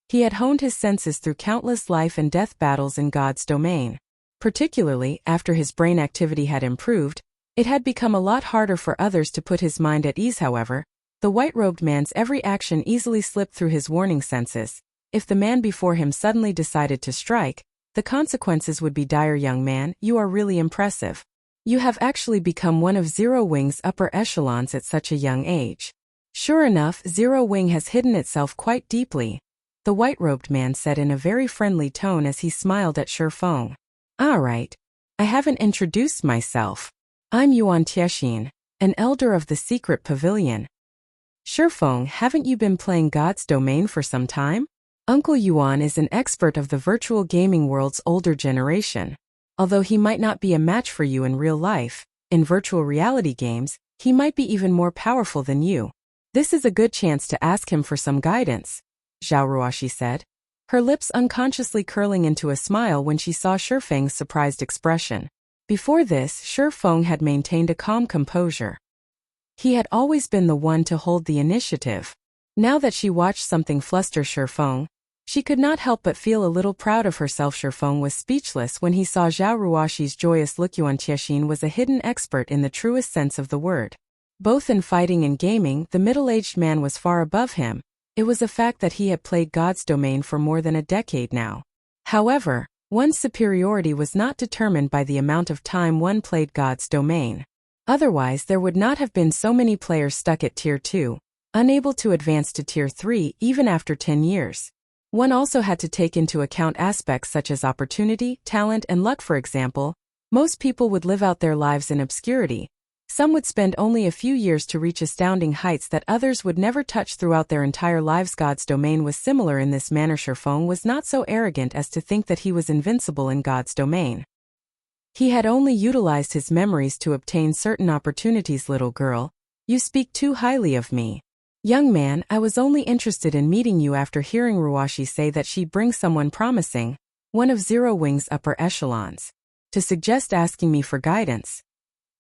He had honed his senses through countless life and death battles in God's domain. Particularly, after his brain activity had improved, it had become a lot harder for others to put his mind at ease. However, the white-robed man's every action easily slipped through his warning senses. If the man before him suddenly decided to strike, the consequences would be dire. Young man, you are really impressive. You have actually become one of Zero Wing's upper echelons at such a young age. Sure enough, Zero Wing has hidden itself quite deeply, the white-robed man said in a very friendly tone as he smiled at Feng. All right. I haven't introduced myself. I'm Yuan Tiexin, an elder of the secret pavilion. Feng, haven't you been playing God's domain for some time? Uncle Yuan is an expert of the virtual gaming world's older generation. Although he might not be a match for you in real life, in virtual reality games, he might be even more powerful than you. This is a good chance to ask him for some guidance, Zhao Ruoshi said, her lips unconsciously curling into a smile when she saw Feng's surprised expression. Before this, Feng had maintained a calm composure. He had always been the one to hold the initiative. Now that she watched something fluster Feng, she could not help but feel a little proud of herself. Feng was speechless when he saw Zhao Ruoshi's joyous look. Yuan Tiexin was a hidden expert in the truest sense of the word. Both in fighting and gaming, the middle-aged man was far above him. It was a fact that he had played God's domain for more than a decade now. However, one's superiority was not determined by the amount of time one played God's domain. Otherwise, there would not have been so many players stuck at Tier 2, unable to advance to Tier 3 even after 10 years. One also had to take into account aspects such as opportunity, talent, and luck. For example, most people would live out their lives in obscurity. Some would spend only a few years to reach astounding heights that others would never touch throughout their entire lives. God's domain was similar in this manner. Feng was not so arrogant as to think that he was invincible in God's domain. He had only utilized his memories to obtain certain opportunities. Little girl, you speak too highly of me. Young man, I was only interested in meeting you after hearing Ruoshi say that she brings someone promising, one of Zero Wing's upper echelons, to suggest asking me for guidance.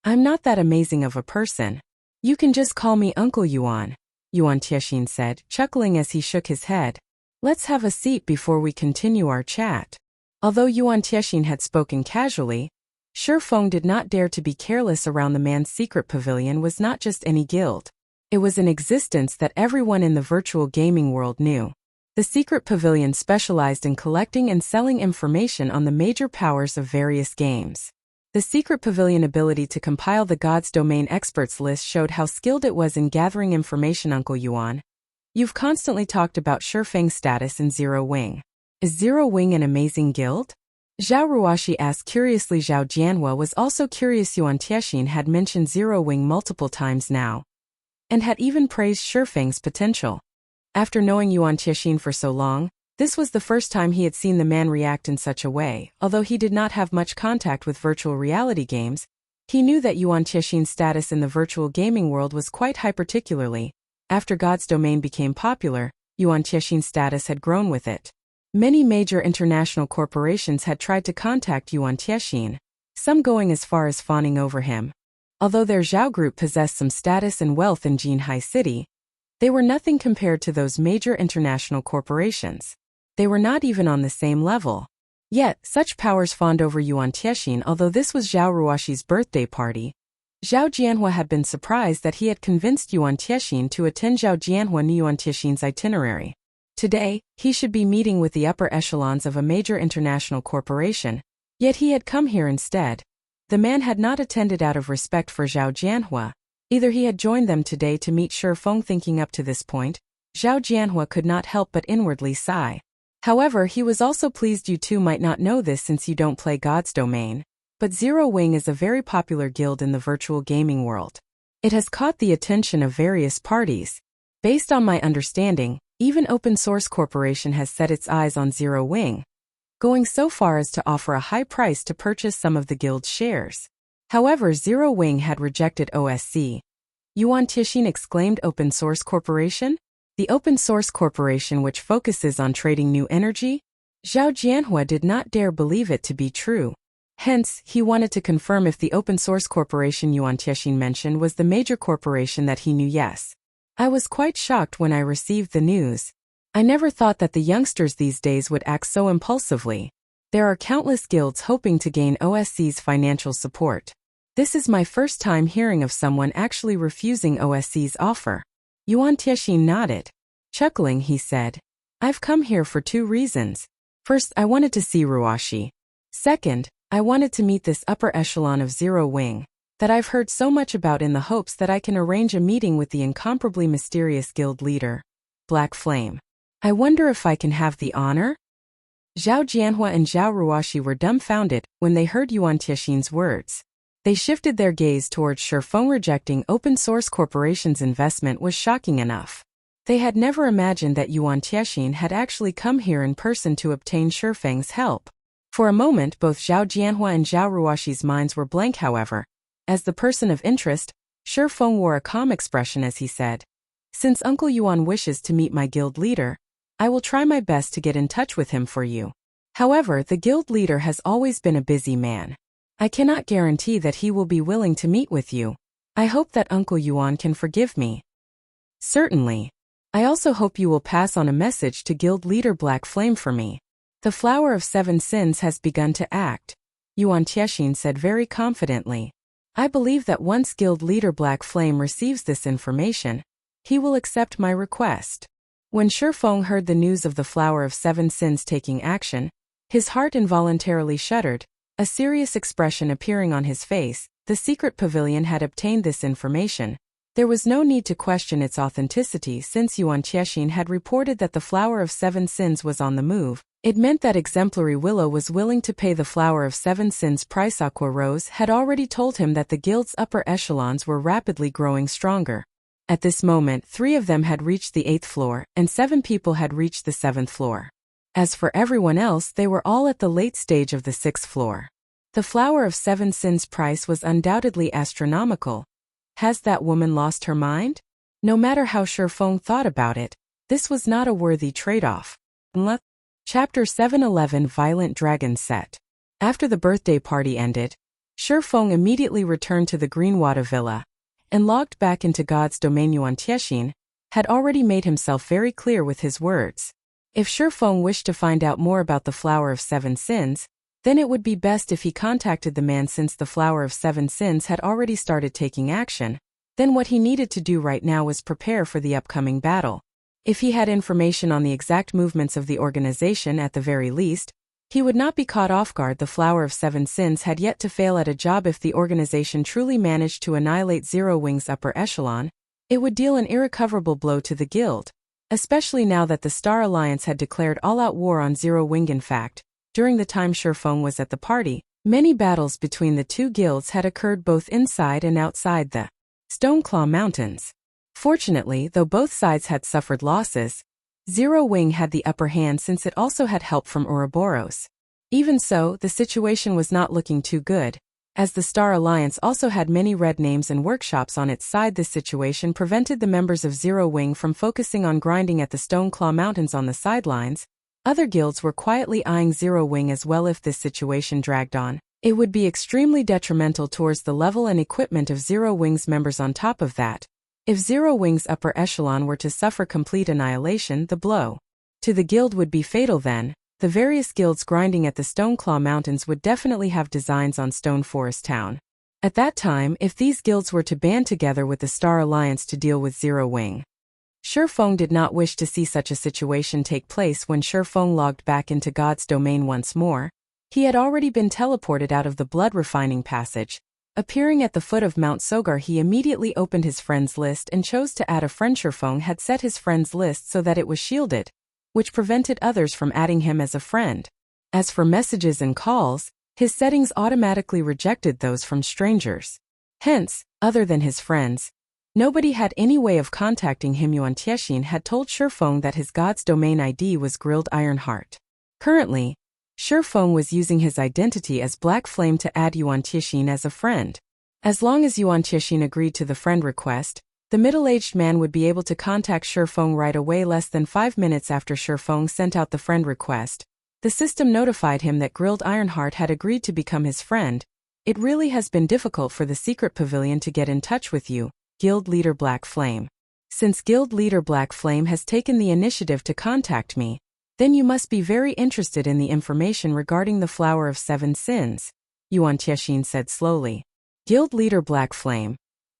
I'm not that amazing of a person. You can just call me Uncle Yuan, Yuan Tiexin said, chuckling as he shook his head. Let's have a seat before we continue our chat. Although Yuan Tiexin had spoken casually, Feng did not dare to be careless around the man's secret pavilion. Was not just any guild. It was an existence that everyone in the virtual gaming world knew. The secret pavilion specialized in collecting and selling information on the major powers of various games. The secret pavilion ability to compile the God's Domain experts list showed how skilled it was in gathering information. Uncle Yuan, you've constantly talked about Feng's status in Zero Wing. Is Zero Wing an amazing guild? Zhao Ruoshi asked curiously. Zhao Jianhua was also curious. Yuan Tiexin had mentioned Zero Wing multiple times now, and had even praised Feng's potential. After knowing Yuan Tiexin for so long, this was the first time he had seen the man react in such a way. Although he did not have much contact with virtual reality games, He knew that Yuan Tiexin's status in the virtual gaming world was quite high, particularly after God's domain became popular. Yuan Tiexin's status had grown with it. Many major international corporations had tried to contact Yuan Tiexin, some going as far as fawning over him. Although their Zhao group possessed some status and wealth in Jinhai City, they were nothing compared to those major international corporations. They were not even on the same level. Yet, such powers fawned over Yuan Tiexin. Although this was Zhao Ruoxi's birthday party, Zhao Jianhua had been surprised that he had convinced Yuan Tiexin to attend Zhao Jianhua and Yuan Tiexin's itinerary. Today, he should be meeting with the upper echelons of a major international corporation, yet he had come here instead. The man had not attended out of respect for Zhao Jianhua. Either he had joined them today to meet Feng. Thinking up to this point, Zhao Jianhua could not help but inwardly sigh. However, he was also pleased. You two might not know this since you don't play God's domain, but Zero Wing is a very popular guild in the virtual gaming world. It has caught the attention of various parties. Based on my understanding, even Open Source Corporation has set its eyes on Zero Wing, going so far as to offer a high price to purchase some of the guild's shares. However, Zero Wing had rejected OSC. Yuan Tiexin exclaimed. Open Source Corporation? The Open Source Corporation which focuses on trading new energy? Zhao Jianhua did not dare believe it to be true. Hence, he wanted to confirm if the Open Source Corporation Yuan Tiexin mentioned was the major corporation that he knew. Yes. I was quite shocked when I received the news. I never thought that the youngsters these days would act so impulsively. There are countless guilds hoping to gain OSC's financial support. This is my first time hearing of someone actually refusing OSC's offer. Yuan Tiexin nodded. Chuckling, he said, I've come here for two reasons. First, I wanted to see Ruoxi. Second, I wanted to meet this upper echelon of Zero Wing that I've heard so much about, in the hopes that I can arrange a meeting with the incomparably mysterious guild leader, Black Flame. I wonder if I can have the honor? Zhao Jianhua and Zhao Ruoxi were dumbfounded when they heard Yuan Tiexin's words. They shifted their gaze towards Feng. Rejecting Open Source Corporation's investment was shocking enough. They had never imagined that Yuan Tiexin had actually come here in person to obtain Feng's help. For a moment, both Zhao Jianhua and Zhao Ruoxi's minds were blank. However, as the person of interest, Feng wore a calm expression as he said, Since Uncle Yuan wishes to meet my guild leader, I will try my best to get in touch with him for you. However, the guild leader has always been a busy man. I cannot guarantee that he will be willing to meet with you. I hope that Uncle Yuan can forgive me. Certainly. I also hope you will pass on a message to guild leader Black Flame for me. The Flower of Seven Sins has begun to act, Yuan Tiexin said very confidently. I believe that once guild leader Black Flame receives this information, he will accept my request. When Feng heard the news of the Flower of Seven Sins taking action, his heart involuntarily shuddered, a serious expression appearing on his face. The secret pavilion had obtained this information. There was no need to question its authenticity since Yuan Tiexin had reported that the Flower of Seven Sins was on the move. It meant that Exemplary Willow was willing to pay the Flower of Seven Sins price. Aqua Rose had already told him that the guild's upper echelons were rapidly growing stronger. At this moment, 3 of them had reached the 8th floor, and 7 people had reached the 7th floor. As for everyone else, they were all at the late stage of the 6th floor. The Flower of Seven Sins price was undoubtedly astronomical. Has that woman lost her mind? No matter how Feng thought about it, this was not a worthy trade-off. Chapter 711 Violent Dragon Set. After the birthday party ended, Feng immediately returned to the Greenwater Villa and logged back into God's domain. Yuan Tiexin had already made himself very clear with his words. If Feng wished to find out more about the Flower of Seven Sins, then it would be best if he contacted the man, since the Flower of Seven Sins had already started taking action. Then what he needed to do right now was prepare for the upcoming battle. If he had information on the exact movements of the organization, at the very least, he would not be caught off guard. The Flower of Seven Sins had yet to fail at a job. If the organization truly managed to annihilate Zero Wing's upper echelon, it would deal an irrecoverable blow to the guild, especially now that the Star Alliance had declared all-out war on Zero Wing. In fact, during the time Feng was at the party, many battles between the two guilds had occurred both inside and outside the Stoneclaw Mountains. Fortunately, though both sides had suffered losses, Zero Wing had the upper hand since it also had help from Ouroboros. Even so, the situation was not looking too good, As the Star Alliance also had many red names and workshops on its side, this situation prevented the members of Zero Wing from focusing on grinding at the Stoneclaw Mountains on the sidelines. Other guilds were quietly eyeing Zero Wing as well. If this situation dragged on, it would be extremely detrimental towards the level and equipment of Zero Wing's members. On top of that, if Zero Wing's upper echelon were to suffer complete annihilation, the blow to the guild would be fatal. Then, the various guilds grinding at the Stoneclaw Mountains would definitely have designs on Stone Forest Town. At that time, if these guilds were to band together with the Star Alliance to deal with Zero Wing, Feng did not wish to see such a situation take place. When Feng logged back into God's domain once more, he had already been teleported out of the blood refining passage. Appearing at the foot of Mount Sogar, he immediately opened his friends list and chose to add a friend. Feng had set his friends list so that it was shielded, which prevented others from adding him as a friend. As for messages and calls, his settings automatically rejected those from strangers. Hence, other than his friends, nobody had any way of contacting him. Yuan Tiexin had told Feng that his God's domain ID was Grilled Ironheart. Currently, Feng was using his identity as Black Flame to add Yuan Tiexin as a friend. As long as Yuan Tiexin agreed to the friend request, the middle-aged man would be able to contact Feng right away. Less than 5 minutes after Feng sent out the friend request, the system notified him that Grilled Ironheart had agreed to become his friend. It really has been difficult for the secret pavilion to get in touch with you, Guild Leader Black Flame. Since Guild Leader Black Flame has taken the initiative to contact me, then you must be very interested in the information regarding the Flower of Seven Sins, Yuan Tiexin said slowly. Guild Leader Black Flame,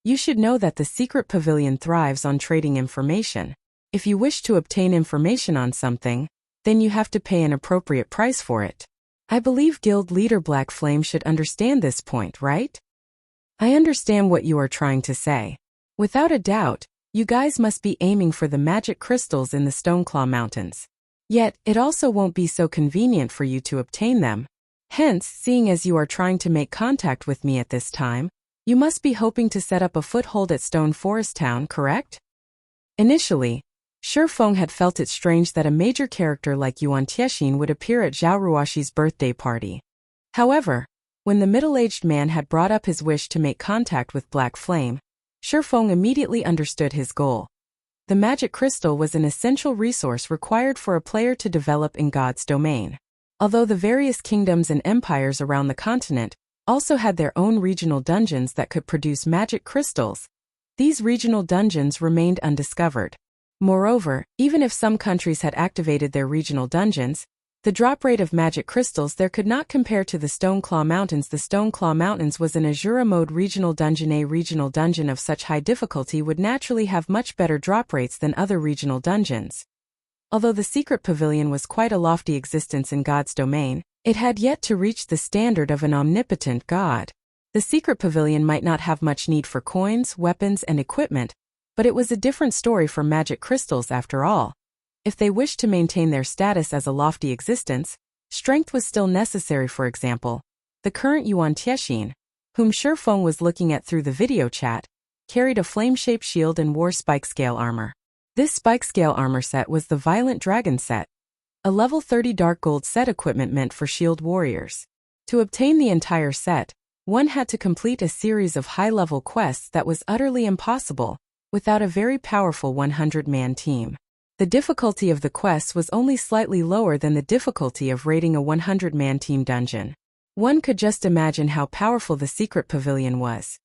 you should know that the secret pavilion thrives on trading information. If you wish to obtain information on something, then you have to pay an appropriate price for it. I believe Guild Leader Black Flame should understand this point, right? I understand what you are trying to say. Without a doubt, you guys must be aiming for the magic crystals in the Stoneclaw Mountains. Yet, it also won't be so convenient for you to obtain them. Hence, seeing as you are trying to make contact with me at this time, you must be hoping to set up a foothold at Stone Forest Town, correct? Initially, Feng had felt it strange that a major character like Yuan Tiexin would appear at Zhao Ruoxi's birthday party. However, when the middle-aged man had brought up his wish to make contact with Black Flame, Feng immediately understood his goal. The magic crystal was an essential resource required for a player to develop in God's domain. Although the various kingdoms and empires around the continent also had their own regional dungeons that could produce magic crystals, these regional dungeons remained undiscovered. Moreover, even if some countries had activated their regional dungeons, the drop rate of magic crystals there could not compare to the Stoneclaw Mountains. The Stoneclaw Mountains was an Azura mode regional dungeon. A regional dungeon of such high difficulty would naturally have much better drop rates than other regional dungeons. Although the secret pavilion was quite a lofty existence in God's domain, it had yet to reach the standard of an omnipotent god. The secret pavilion might not have much need for coins, weapons, and equipment, but it was a different story for magic crystals after all. If they wished to maintain their status as a lofty existence, strength was still necessary. For example, the current Yuan Tiexin, whom Feng was looking at through the video chat, carried a flame-shaped shield and wore spike-scale armor. This spike-scale armor set was the Violent Dragon set, a level 30 dark gold set equipment meant for shield warriors. To obtain the entire set, one had to complete a series of high-level quests that was utterly impossible without a very powerful 100-man team. The difficulty of the quests was only slightly lower than the difficulty of raiding a 100-man team dungeon. One could just imagine how powerful the secret pavilion was.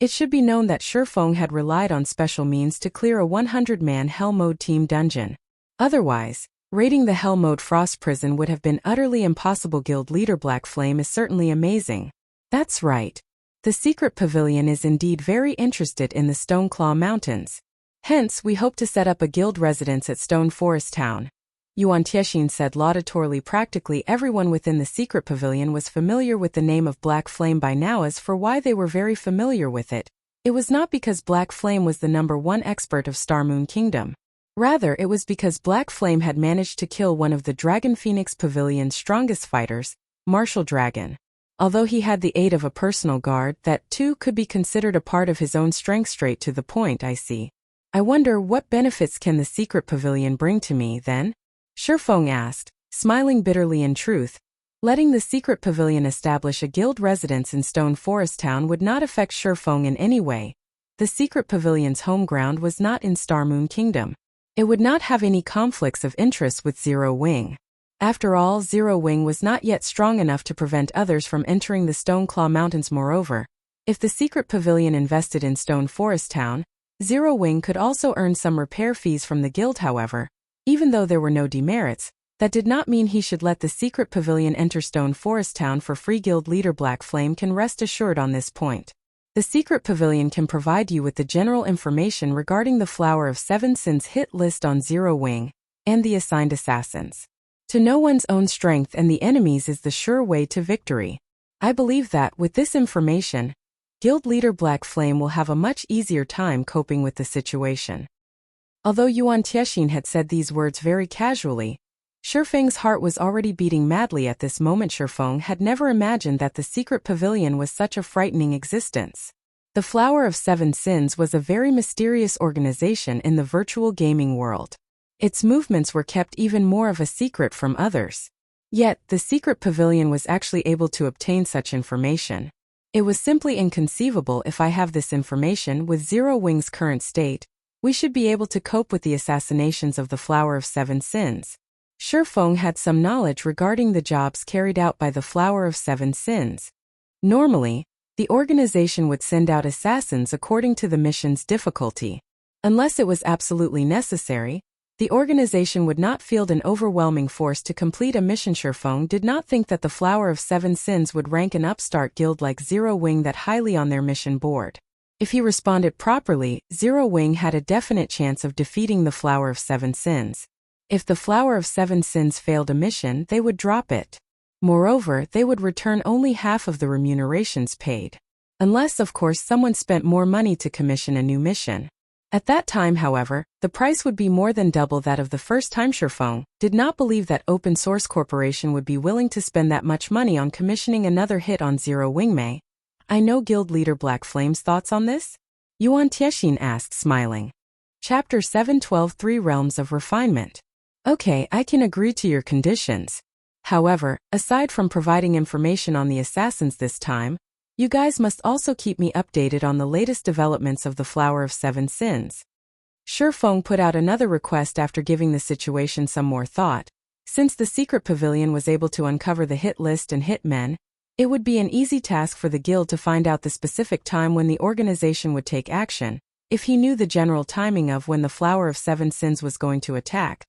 It should be known that Feng had relied on special means to clear a 100-man Hell Mode team dungeon. Otherwise, raiding the Hell Mode Frost Prison would have been utterly impossible. Guild Leader Black Flame is certainly amazing. That's right. The secret pavilion is indeed very interested in the Stoneclaw Mountains. Hence, we hope to set up a guild residence at Stone Forest Town, Yuan Tiexin said laudatorily. Practically everyone within the secret pavilion was familiar with the name of Black Flame by now. As for why they were very familiar with it, it was not because Black Flame was the #1 expert of Star Moon Kingdom. Rather, it was because Black Flame had managed to kill one of the Dragon Phoenix Pavilion's strongest fighters, Martial Dragon. Although he had the aid of a personal guard, that too could be considered a part of his own strength. Straight to the point, I see. I wonder what benefits can the secret pavilion bring to me, then? Feng asked, smiling bitterly. In truth, Letting the secret pavilion establish a guild residence in Stone Forest Town would not affect Feng in any way. The secret pavilion's home ground was not in Starmoon Kingdom. It would not have any conflicts of interest with Zero Wing. After all, Zero Wing was not yet strong enough to prevent others from entering the Stoneclaw Mountains. Moreover, if the secret pavilion invested in Stone Forest Town, Zero Wing could also earn some repair fees from the guild. However, even though there were no demerits, that did not mean he should let the secret pavilion enter Stone Forest Town for free. Guild leader Black Flame can rest assured on this point. The secret pavilion can provide you with the general information regarding the Flower of Seven Sins hit list on Zero Wing and the assigned assassins. To know one's own strength and the enemy's is the sure way to victory. I believe that, with this information, Guild leader Black Flame will have a much easier time coping with the situation. Although Yuan Tiexin had said these words very casually, Feng's heart was already beating madly at this moment. Feng had never imagined that the secret pavilion was such a frightening existence. The Flower of Seven Sins was a very mysterious organization in the virtual gaming world. Its movements were kept even more of a secret from others. Yet, the secret pavilion was actually able to obtain such information. It was simply inconceivable. If I have this information with Zero Wing's current state, we should be able to cope with the assassinations of the Flower of Seven Sins. Feng had some knowledge regarding the jobs carried out by the Flower of Seven Sins. Normally, the organization would send out assassins according to the mission's difficulty. Unless it was absolutely necessary, the organization would not field an overwhelming force to complete a mission. Feng did not think that the Flower of Seven Sins would rank an upstart guild like Zero Wing that highly on their mission board. If he responded properly, Zero Wing had a definite chance of defeating the Flower of Seven Sins. If the Flower of Seven Sins failed a mission, they would drop it. Moreover, they would return only half of the remunerations paid. Unless, of course, someone spent more money to commission a new mission. At that time, however, the price would be more than double that of the first time. Feng did not believe that Open Source Corporation would be willing to spend that much money on commissioning another hit on Zero Wing. May I know Guild leader Black Flame's thoughts on this? Yuan Tiexin asked, smiling. Chapter 712 Three Realms of Refinement. Okay, I can agree to your conditions. However, aside from providing information on the assassins this time, you guys must also keep me updated on the latest developments of the Flower of Seven Sins. Feng put out another request after giving the situation some more thought. Since the secret pavilion was able to uncover the hit list and hit men, it would be an easy task for the guild to find out the specific time when the organization would take action. If he knew the general timing of when the Flower of Seven Sins was going to attack,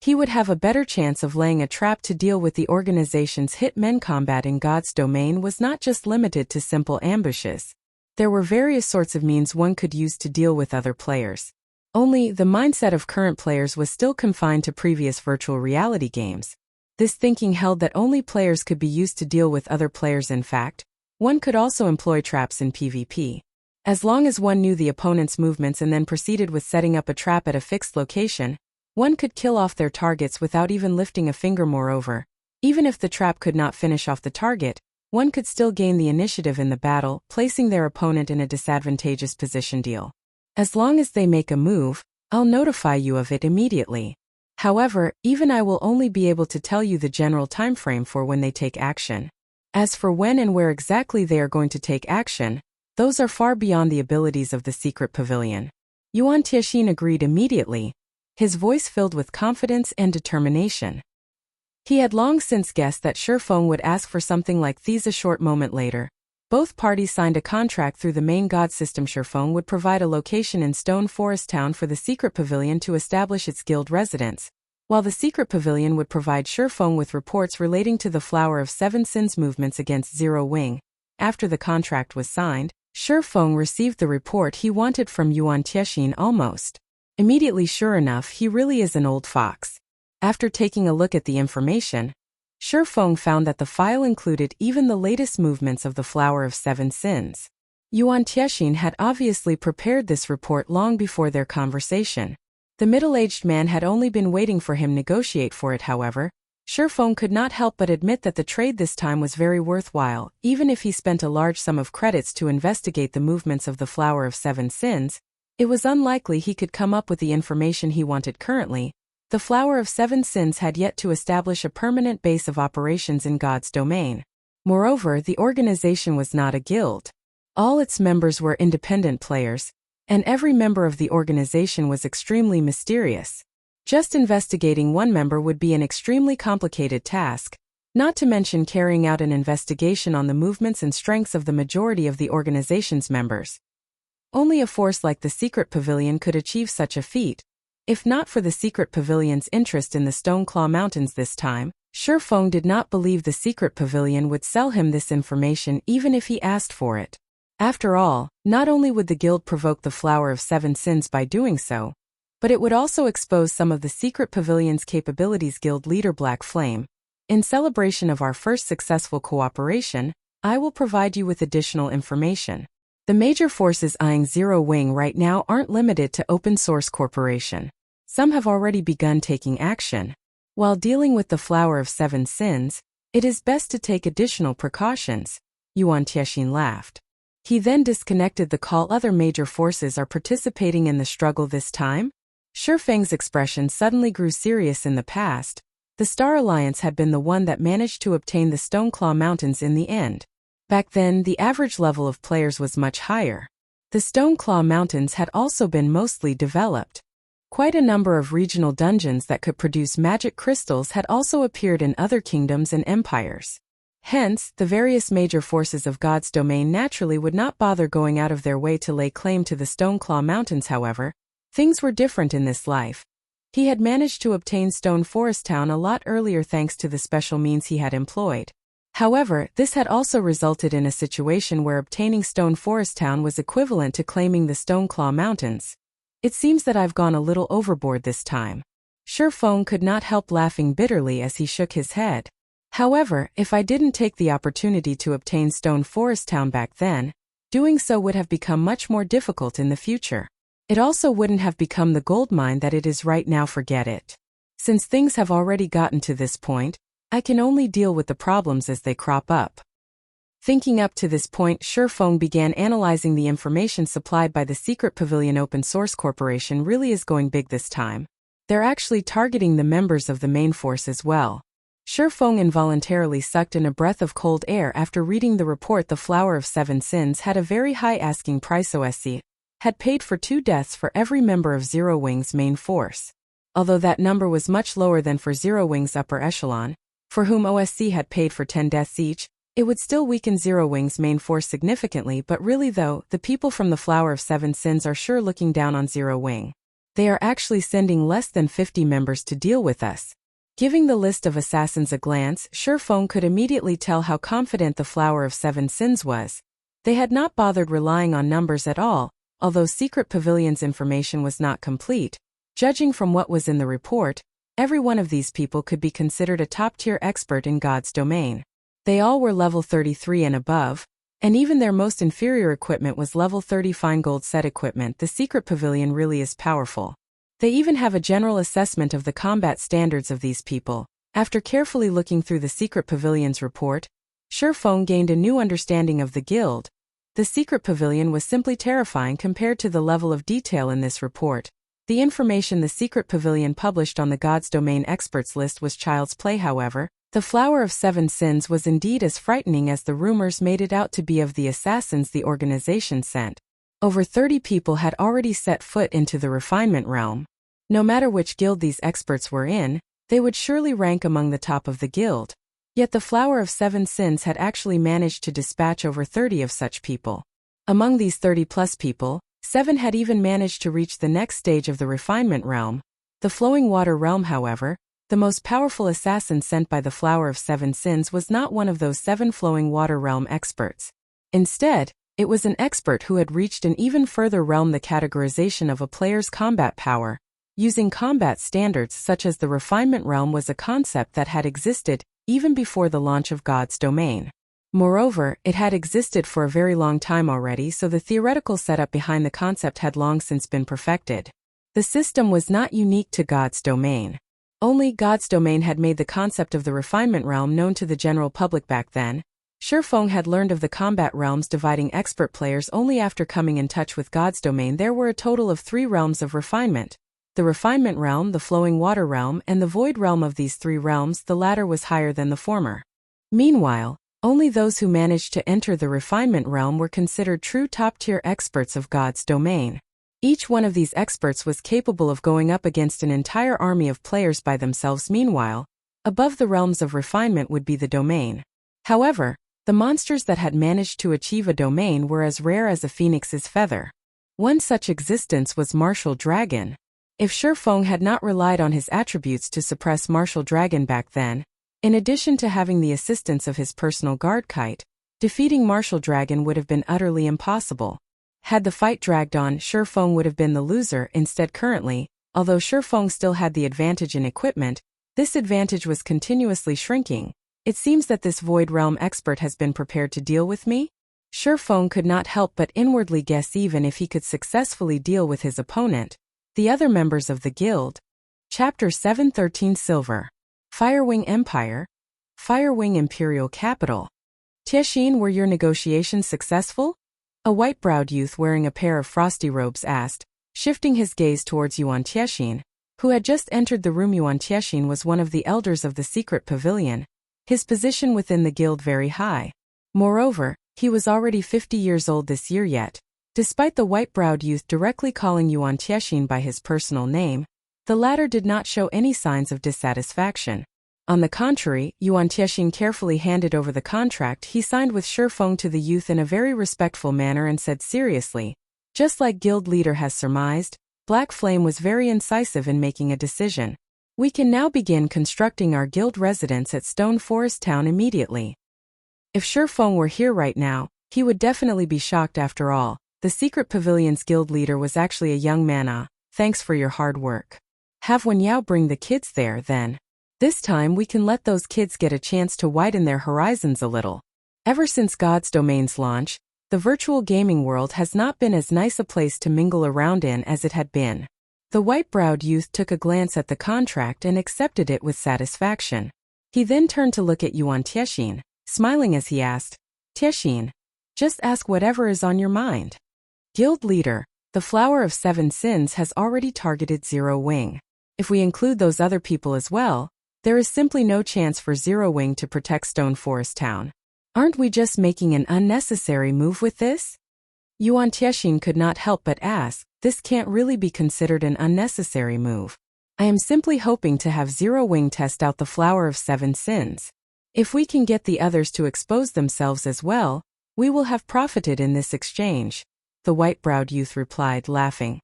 he would have a better chance of laying a trap to deal with the organization's hit men. Combat in God's domain was not just limited to simple ambushes. There were various sorts of means one could use to deal with other players. Only, the mindset of current players was still confined to previous virtual reality games. This thinking held that only players could be used to deal with other players. In fact, one could also employ traps in PvP. As long as one knew the opponent's movements and then proceeded with setting up a trap at a fixed location, one could kill off their targets without even lifting a finger. Moreover, even if the trap could not finish off the target, one could still gain the initiative in the battle, placing their opponent in a disadvantageous position. Deal. As long as they make a move, I'll notify you of it immediately. However, even I will only be able to tell you the general time frame for when they take action. As for when and where exactly they are going to take action, those are far beyond the abilities of the secret pavilion. Yuan Tiexin agreed immediately, his voice filled with confidence and determination. He had long since guessed that Feng would ask for something like these. A short moment later, both parties signed a contract through the main god system. Feng would provide a location in Stone Forest Town for the secret pavilion to establish its guild residence, while the secret pavilion would provide Feng with reports relating to the Flower of Seven Sins movements against Zero Wing. After the contract was signed, Feng received the report he wanted from Yuan Tiexin almost immediately. Sure enough, he really is an old fox. After taking a look at the information, Feng found that the file included even the latest movements of the Flower of Seven Sins. Yuan Tiexin had obviously prepared this report long before their conversation. The middle-aged man had only been waiting for him negotiate for it. However, Feng could not help but admit that the trade this time was very worthwhile. Even if he spent a large sum of credits to investigate the movements of the Flower of Seven Sins, it was unlikely he could come up with the information he wanted currently. The Flower of Seven Sins had yet to establish a permanent base of operations in God's domain. Moreover, the organization was not a guild. All its members were independent players, and every member of the organization was extremely mysterious. Just investigating one member would be an extremely complicated task, not to mention carrying out an investigation on the movements and strengths of the majority of the organization's members. Only a force like the Secret Pavilion could achieve such a feat. If not for the Secret Pavilion's interest in the Stoneclaw Mountains this time, Feng did not believe the Secret Pavilion would sell him this information even if he asked for it. After all, not only would the guild provoke the Flower of Seven Sins by doing so, but it would also expose some of the Secret Pavilion's capabilities. Guild leader Black Flame, in celebration of our first successful cooperation, I will provide you with additional information. The major forces eyeing Zero Wing right now aren't limited to Open Source Corporation. Some have already begun taking action. While dealing with the Flower of Seven Sins, it is best to take additional precautions. Yuan Tiexin laughed. He then disconnected the call. Other major forces are participating in the struggle this time? Feng's expression suddenly grew serious. In the past, the Star Alliance had been the one that managed to obtain the Stoneclaw Mountains in the end. Back then, the average level of players was much higher. The Stoneclaw Mountains had also been mostly developed. Quite a number of regional dungeons that could produce magic crystals had also appeared in other kingdoms and empires. Hence, the various major forces of God's domain naturally would not bother going out of their way to lay claim to the Stoneclaw Mountains. However, things were different in this life. He had managed to obtain Stone Forest Town a lot earlier thanks to the special means he had employed. However, this had also resulted in a situation where obtaining Stone Forest Town was equivalent to claiming the Stoneclaw Mountains. It seems that I've gone a little overboard this time. Feng could not help laughing bitterly as he shook his head. However, if I didn't take the opportunity to obtain Stone Forest Town back then, doing so would have become much more difficult in the future. It also wouldn't have become the gold mine that it is right now. Forget it. Since things have already gotten to this point, I can only deal with the problems as they crop up. Thinking up to this point, Feng began analyzing the information supplied by the Secret Pavilion. Open Source Corporation really is going big this time. They're actually targeting the members of the main force as well. Feng involuntarily sucked in a breath of cold air after reading the report. The Flower of Seven Sins had a very high asking price. OSC had paid for 2 deaths for every member of Zero Wing's main force. Although that number was much lower than for Zero Wing's upper echelon, for whom OSC had paid for 10 deaths each, it would still weaken Zero Wing's main force significantly. But really though, the people from the Flower of Seven Sins are sure looking down on Zero Wing. They are actually sending less than 50 members to deal with us. Giving the list of assassins a glance, Feng could immediately tell how confident the Flower of Seven Sins was. They had not bothered relying on numbers at all, although Secret Pavilion's information was not complete. Judging from what was in the report, every one of these people could be considered a top-tier expert in God's domain. They all were level 33 and above, and even their most inferior equipment was level 30 fine gold set equipment. The Secret Pavilion really is powerful. They even have a general assessment of the combat standards of these people. After carefully looking through the Secret Pavilion's report, Feng gained a new understanding of the guild. The Secret Pavilion was simply terrifying compared to the level of detail in this report. The information the Secret Pavilion published on the God's Domain experts list was child's play. However, the Flower of Seven Sins was indeed as frightening as the rumors made it out to be of the assassins the organization sent. Over 30 people had already set foot into the Refinement realm. No matter which guild these experts were in, they would surely rank among the top of the guild. Yet the Flower of Seven Sins had actually managed to dispatch over 30 of such people. Among these 30-plus people, 7 had even managed to reach the next stage of the Refinement realm. The Flowing Water realm, however, the most powerful assassin sent by the Flower of Seven Sins was not one of those 7 Flowing Water realm experts. Instead, it was an expert who had reached an even further realm, the categorization of a player's combat power. Using combat standards such as the Refinement realm was a concept that had existed even before the launch of God's domain. Moreover, it had existed for a very long time already, so the theoretical setup behind the concept had long since been perfected. The system was not unique to God's domain. Only God's domain had made the concept of the Refinement realm known to the general public back then. Feng had learned of the combat realms dividing expert players only after coming in touch with God's domain. There were a total of 3 realms of refinement. the Refinement realm, the Flowing Water realm, and the Void realm. Of these 3 realms, the latter was higher than the former. Meanwhile, only those who managed to enter the Refinement realm were considered true top-tier experts of God's domain. Each one of these experts was capable of going up against an entire army of players by themselves. Meanwhile, above the realms of Refinement would be the domain. However, the monsters that had managed to achieve a domain were as rare as a phoenix's feather. One such existence was Martial Dragon. If Feng had not relied on his attributes to suppress Martial Dragon back then, in addition to having the assistance of his personal guard Kite, defeating Martial Dragon would have been utterly impossible. Had the fight dragged on, Feng would have been the loser. Instead, currently, although Feng still had the advantage in equipment, this advantage was continuously shrinking. It seems that this Void Realm expert has been prepared to deal with me? Feng could not help but inwardly guess even if he could successfully deal with his opponent, the other members of the guild. Chapter 713 Silver. Firewing Empire. Firewing Imperial Capital. Tiexin, were your negotiations successful? A white-browed youth wearing a pair of frosty robes asked, shifting his gaze towards Yuan Tiexin, who had just entered the room. Yuan Tiexin was one of the elders of the secret pavilion, his position within the guild very high. Moreover, he was already 50 years old this year yet. Despite the white-browed youth directly calling Yuan Tiexin by his personal name, the latter did not show any signs of dissatisfaction. On the contrary, Yuan Tiexin carefully handed over the contract he signed with Feng to the youth in a very respectful manner and said seriously, just like guild leader has surmised, Black Flame was very incisive in making a decision. We can now begin constructing our guild residence at Stone Forest Town immediately. If Feng were here right now, he would definitely be shocked. After all, the secret pavilion's guild leader was actually a young man. Thanks for your hard work. Have Wen Yao bring the kids there then. This time we can let those kids get a chance to widen their horizons a little. Ever since God's Domain's launch, the virtual gaming world has not been as nice a place to mingle around in as it had been. The white-browed youth took a glance at the contract and accepted it with satisfaction. He then turned to look at Yuan Tiexin, smiling as he asked, Tiexin, just ask whatever is on your mind. Guild leader, the Flower of 7 Sins has already targeted Zero Wing. If we include those other people as well, there is simply no chance for Zero Wing to protect Stone Forest Town. Aren't we just making an unnecessary move with this? Yuan Tiexin could not help but ask, this can't really be considered an unnecessary move. I am simply hoping to have Zero Wing test out the Flower of 7 Sins. If we can get the others to expose themselves as well, we will have profited in this exchange, the white-browed youth replied, laughing.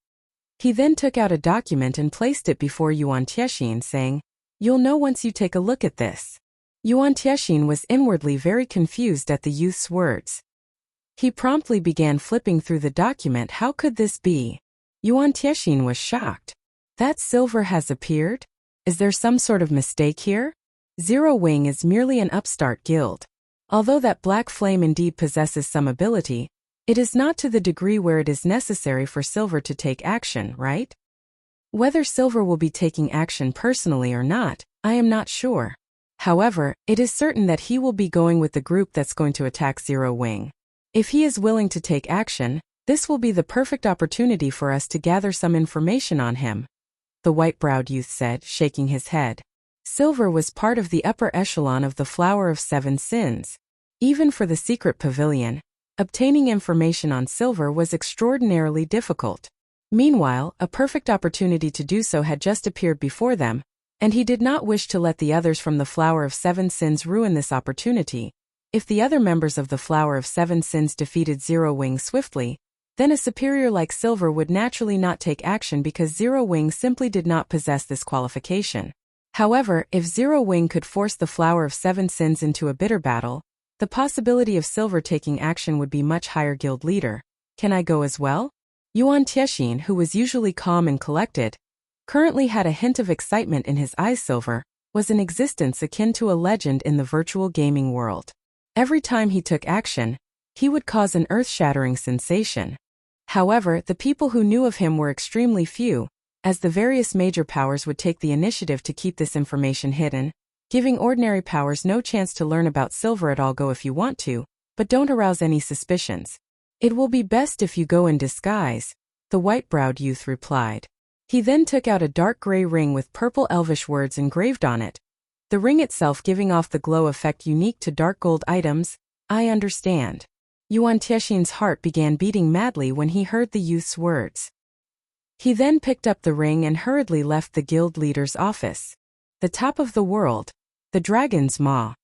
He then took out a document and placed it before Yuan Tiexin, saying, You'll know once you take a look at this. Yuan Tiexin was inwardly very confused at the youth's words. He promptly began flipping through the document. How could this be? Yuan Tiexin was shocked. That silver has appeared? Is there some sort of mistake here? Zero Wing is merely an upstart guild. Although that Black Flame indeed possesses some ability, it is not to the degree where it is necessary for Silver to take action, right? Whether Silver will be taking action personally or not, I am not sure. However, it is certain that he will be going with the group that's going to attack Zero Wing. If he is willing to take action, this will be the perfect opportunity for us to gather some information on him, the white-browed youth said, shaking his head. Silver was part of the upper echelon of the Flower of 7 Sins. Even for the secret pavilion, obtaining information on Silver was extraordinarily difficult. Meanwhile, a perfect opportunity to do so had just appeared before them, and he did not wish to let the others from the Flower of 7 Sins ruin this opportunity. If the other members of the Flower of 7 Sins defeated Zero Wing swiftly, then a superior like Silver would naturally not take action because Zero Wing simply did not possess this qualification. However, if Zero Wing could force the Flower of 7 Sins into a bitter battle, the possibility of Silver taking action would be much higher. Guild leader, can I go as well? Yuan Tiexin, who was usually calm and collected, currently had a hint of excitement in his eyes. Silver was an existence akin to a legend in the virtual gaming world. Every time he took action, he would cause an earth-shattering sensation. However, the people who knew of him were extremely few, as the various major powers would take the initiative to keep this information hidden, giving ordinary powers no chance to learn about Silver at all. Go if you want to, but don't arouse any suspicions. It will be best if you go in disguise, the white-browed youth replied. He then took out a dark gray ring with purple elvish words engraved on it, the ring itself giving off the glow effect unique to dark gold items. I understand. Yuan Tiexin's heart began beating madly when he heard the youth's words. He then picked up the ring and hurriedly left the guild leader's office. The top of the world. The Dragon's Maw.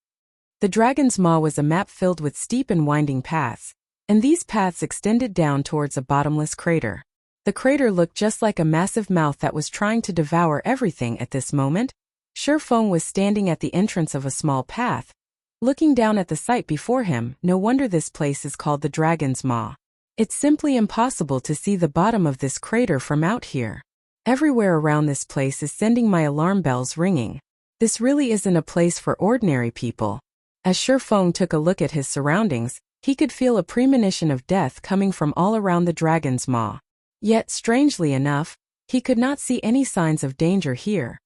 The Dragon's Maw was a map filled with steep and winding paths, and these paths extended down towards a bottomless crater. The crater looked just like a massive mouth that was trying to devour everything at this moment. Feng was standing at the entrance of a small path, looking down at the sight before him. No wonder this place is called the Dragon's Maw. It's simply impossible to see the bottom of this crater from out here. Everywhere around this place is sending my alarm bells ringing. This really isn't a place for ordinary people. As Feng took a look at his surroundings, he could feel a premonition of death coming from all around the Dragon's Maw. Yet, strangely enough, he could not see any signs of danger here.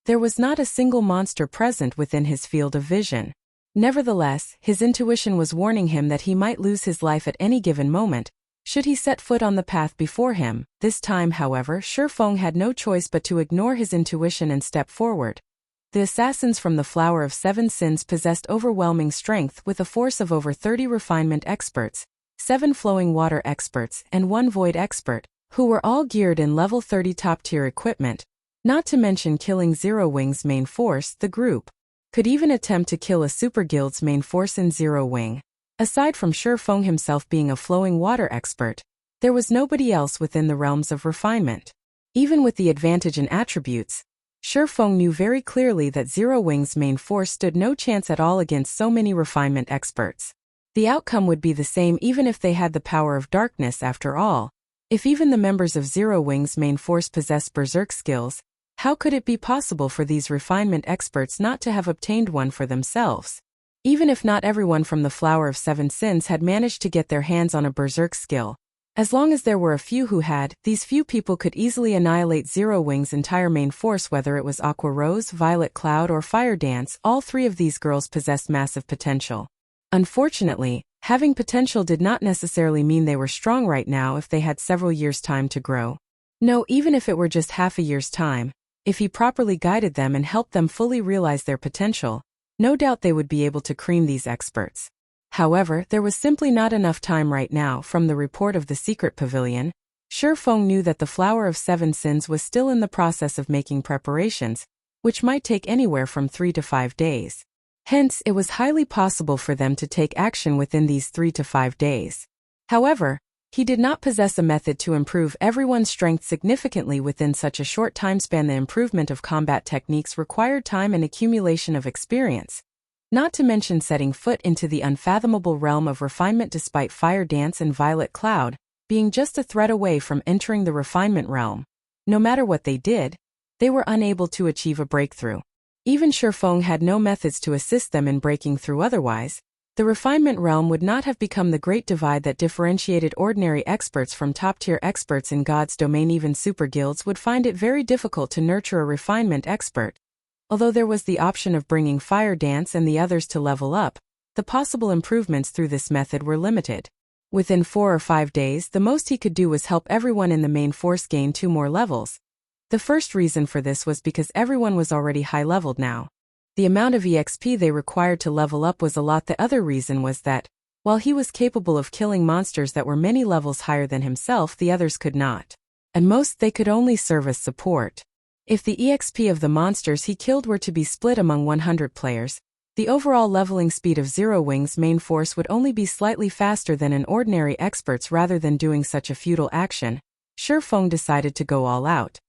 There was not a single monster present within his field of vision. Nevertheless, his intuition was warning him that he might lose his life at any given moment, should he set foot on the path before him. This time, however, Feng had no choice but to ignore his intuition and step forward. The assassins from the Flower of Seven Sins possessed overwhelming strength with a force of over 30 refinement experts, 7 flowing water experts, and 1 void expert, who were all geared in level 30 top-tier equipment. Not to mention killing Zero Wing's main force. The group could even attempt to kill a super guild's main force in Zero Wing. Aside from Feng himself being a flowing water expert, there was nobody else within the realms of refinement. Even with the advantage in attributes, Feng knew very clearly that Zero Wing's main force stood no chance at all against so many refinement experts. The outcome would be the same even if they had the power of darkness. After all, if even the members of Zero Wing's main force possessed berserk skills, how could it be possible for these refinement experts not to have obtained one for themselves? Even if not everyone from the Flower of Seven Sins had managed to get their hands on a berserk skill, as long as there were a few who had, these few people could easily annihilate Zero Wing's entire main force. Whether it was Aqua Rose, Violet Cloud, or Fire Dance, all 3 of these girls possessed massive potential. Unfortunately, having potential did not necessarily mean they were strong right now if they had several years' time to grow. No, even if it were just half a year's time, if he properly guided them and helped them fully realize their potential, no doubt they would be able to cream these experts. However, there was simply not enough time right now. From the report of the secret pavilion, Feng knew that the Flower of Seven Sins was still in the process of making preparations, which might take anywhere from 3 to 5 days. Hence, it was highly possible for them to take action within these 3 to 5 days. However, he did not possess a method to improve everyone's strength significantly within such a short time span. The improvement of combat techniques required time and accumulation of experience, not to mention setting foot into the unfathomable realm of refinement. Despite Fire Dance and Violet Cloud being just a thread away from entering the refinement realm, no matter what they did, they were unable to achieve a breakthrough. Even Feng had no methods to assist them in breaking through. Otherwise, the refinement realm would not have become the great divide that differentiated ordinary experts from top-tier experts in God's domain. Even super guilds would find it very difficult to nurture a refinement expert. Although there was the option of bringing Fire Dance and the others to level up, the possible improvements through this method were limited. Within 4 or 5 days, the most he could do was help everyone in the main force gain 2 more levels. The first reason for this was because everyone was already high-leveled now. The amount of EXP they required to level up was a lot. The other reason was that, while he was capable of killing monsters that were many levels higher than himself, the others could not. At most, they could only serve as support. If the EXP of the monsters he killed were to be split among 100 players, the overall leveling speed of Zero Wing's main force would only be slightly faster than an ordinary expert's. Rather than doing such a futile action, Feng decided to go all out.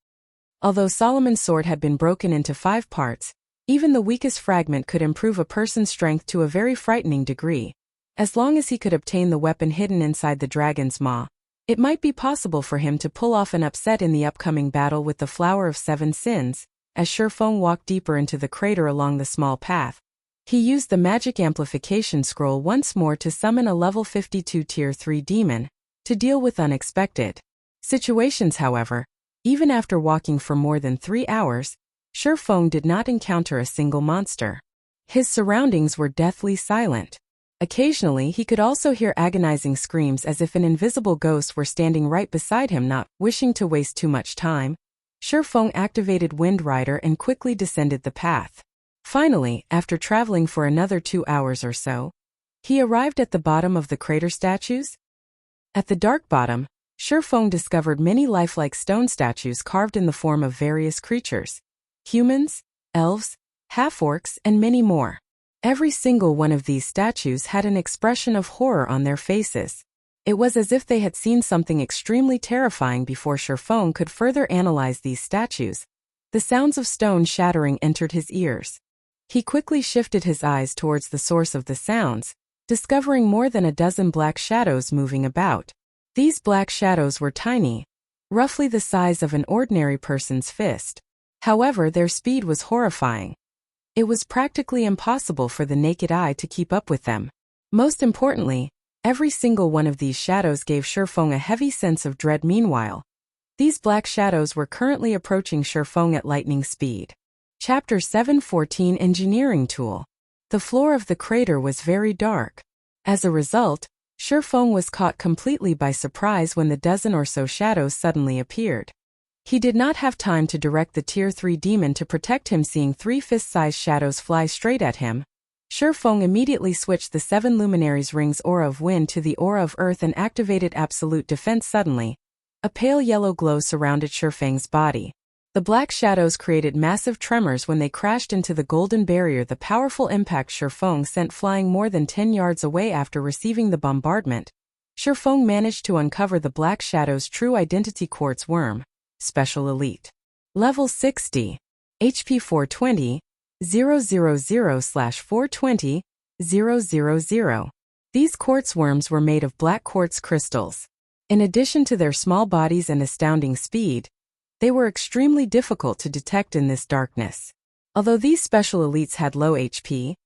Although Solomon's sword had been broken into 5 parts, even the weakest fragment could improve a person's strength to a very frightening degree. As long as he could obtain the weapon hidden inside the Dragon's Maw, it might be possible for him to pull off an upset in the upcoming battle with the Flower of Seven Sins. As Feng walked deeper into the crater along the small path, he used the magic amplification scroll once more to summon a level 52 tier 3 demon to deal with unexpected situations. However, even after walking for more than 3 hours, Feng did not encounter a single monster. His surroundings were deathly silent. Occasionally, he could also hear agonizing screams as if an invisible ghost were standing right beside him. Not wishing to waste too much time, Feng activated Wind Rider and quickly descended the path. Finally, after traveling for another 2 hours or so, he arrived at the bottom of the crater statues. At the dark bottom, Feng discovered many lifelike stone statues carved in the form of various creatures: humans, elves, half-orcs, and many more. Every single one of these statues had an expression of horror on their faces. It was as if they had seen something extremely terrifying before Feng could further analyze these statues. The sounds of stone shattering entered his ears. He quickly shifted his eyes towards the source of the sounds, discovering more than a dozen black shadows moving about. These black shadows were tiny, roughly the size of an ordinary person's fist. However, their speed was horrifying. It was practically impossible for the naked eye to keep up with them. Most importantly, every single one of these shadows gave Feng a heavy sense of dread. Meanwhile, these black shadows were currently approaching Feng at lightning speed. Chapter 714 Engineering Tool. The floor of the crater was very dark. As a result, Feng was caught completely by surprise when the dozen or so shadows suddenly appeared. He did not have time to direct the Tier 3 demon to protect him, seeing 3 fist-sized shadows fly straight at him. Feng immediately switched the 7 luminaries' rings aura of wind to the aura of earth and activated absolute defense. Suddenly, a pale yellow glow surrounded Feng's body. The black shadows created massive tremors when they crashed into the golden barrier. The powerful impact Feng sent flying more than 10 yards away. After receiving the bombardment, Feng managed to uncover the black shadow's true identity: Quartz Worm, Special Elite. Level 60. HP 420, 000/420, 000. These quartz worms were made of black quartz crystals. In addition to their small bodies and astounding speed, they were extremely difficult to detect in this darkness. Although these special elites had low HP,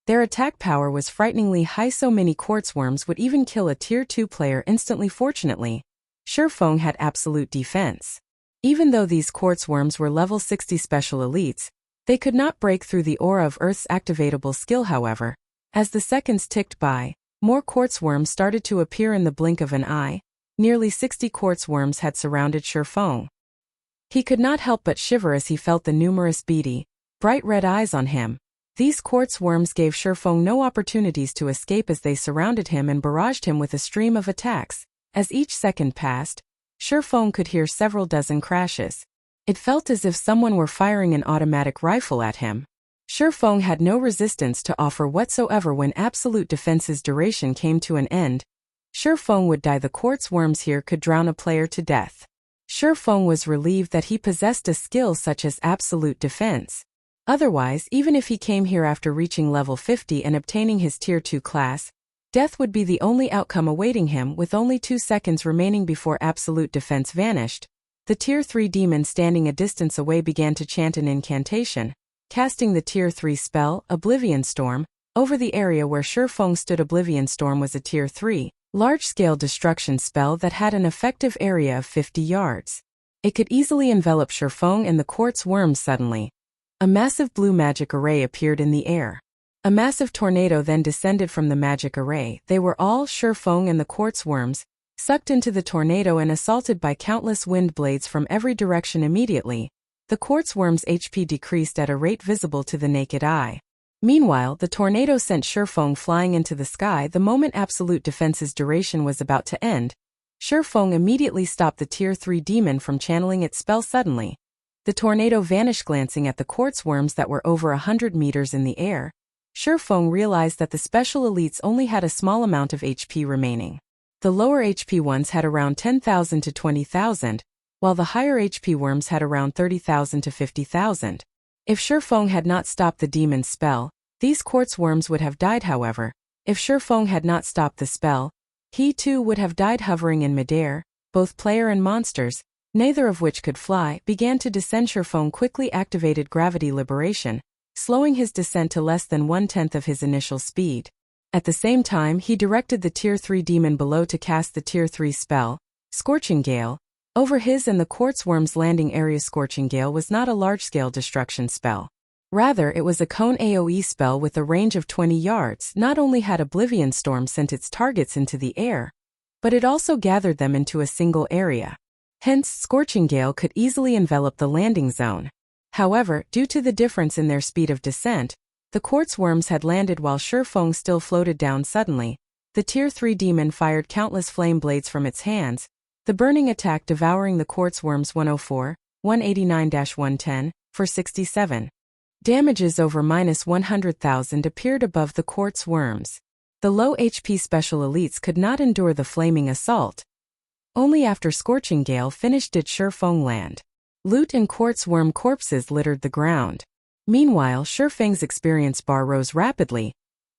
their attack power was frighteningly high. So many quartz worms would even kill a Tier 2 player instantly. Fortunately, Feng had absolute defense. Even though these quartz worms were level 60 special elites, they could not break through the aura of Earth's activatable skill. However, as the seconds ticked by, more quartz worms started to appear in the blink of an eye. Nearly 60 quartz worms had surrounded Feng. He could not help but shiver as he felt the numerous beady, bright red eyes on him. These quartz worms gave Feng no opportunities to escape as they surrounded him and barraged him with a stream of attacks. As each second passed, Feng could hear several dozen crashes. It felt as if someone were firing an automatic rifle at him. Feng had no resistance to offer whatsoever. When absolute defense's duration came to an end, Feng would die. The quartz worms here could drown a player to death. Feng was relieved that he possessed a skill such as absolute defense. Otherwise, even if he came here after reaching level 50 and obtaining his Tier 2 class, death would be the only outcome awaiting him. With only 2 seconds remaining before absolute defense vanished, the Tier 3 demon standing a distance away began to chant an incantation, casting the Tier 3 spell, Oblivion Storm, over the area where Feng stood. Oblivion Storm was a Tier 3, large-scale destruction spell that had an effective area of 50 yards. It could easily envelop Feng and the quartz worms. Suddenly, a massive blue magic array appeared in the air. A massive tornado then descended from the magic array. They were all, Feng and the quartz worms, sucked into the tornado and assaulted by countless wind blades from every direction. Immediately, the quartz worms' HP decreased at a rate visible to the naked eye. Meanwhile, the tornado sent Feng flying into the sky. The moment absolute defense's duration was about to end, Feng immediately stopped the Tier 3 demon from channeling its spell. Suddenly, the tornado vanished. Glancing at the quartz worms that were over 100 meters in the air, Feng realized that the special elites only had a small amount of HP remaining. The lower HP ones had around 10,000 to 20,000, while the higher HP worms had around 30,000 to 50,000. If Feng had not stopped the demon's spell, these quartz worms would have died. However, if Feng had not stopped the spell, he too would have died. Hovering in midair, both player and monsters, neither of which could fly, began to descend. Feng quickly activated gravity liberation, slowing his descent to less than 1/10 of his initial speed. At the same time, he directed the Tier 3 demon below to cast the Tier 3 spell, Scorching Gale, over his and the quartz worm's landing area. Scorching Gale was not a large-scale destruction spell. Rather, it was a cone AoE spell with a range of 20 yards. Not only had Oblivion Storm sent its targets into the air, but it also gathered them into a single area. Hence, Scorching Gale could easily envelop the landing zone. However, due to the difference in their speed of descent, the quartz worms had landed while Feng still floated down suddenly. The Tier 3 demon fired countless flame blades from its hands, the burning attack devouring the quartz worms 104, 189-110, for 67. Damages over -100,000 appeared above the quartz worms. The low HP special elites could not endure the flaming assault. Only after Scorching Gale finished did Feng land. Loot and quartz worm corpses littered the ground. Meanwhile, Feng's experience bar rose rapidly.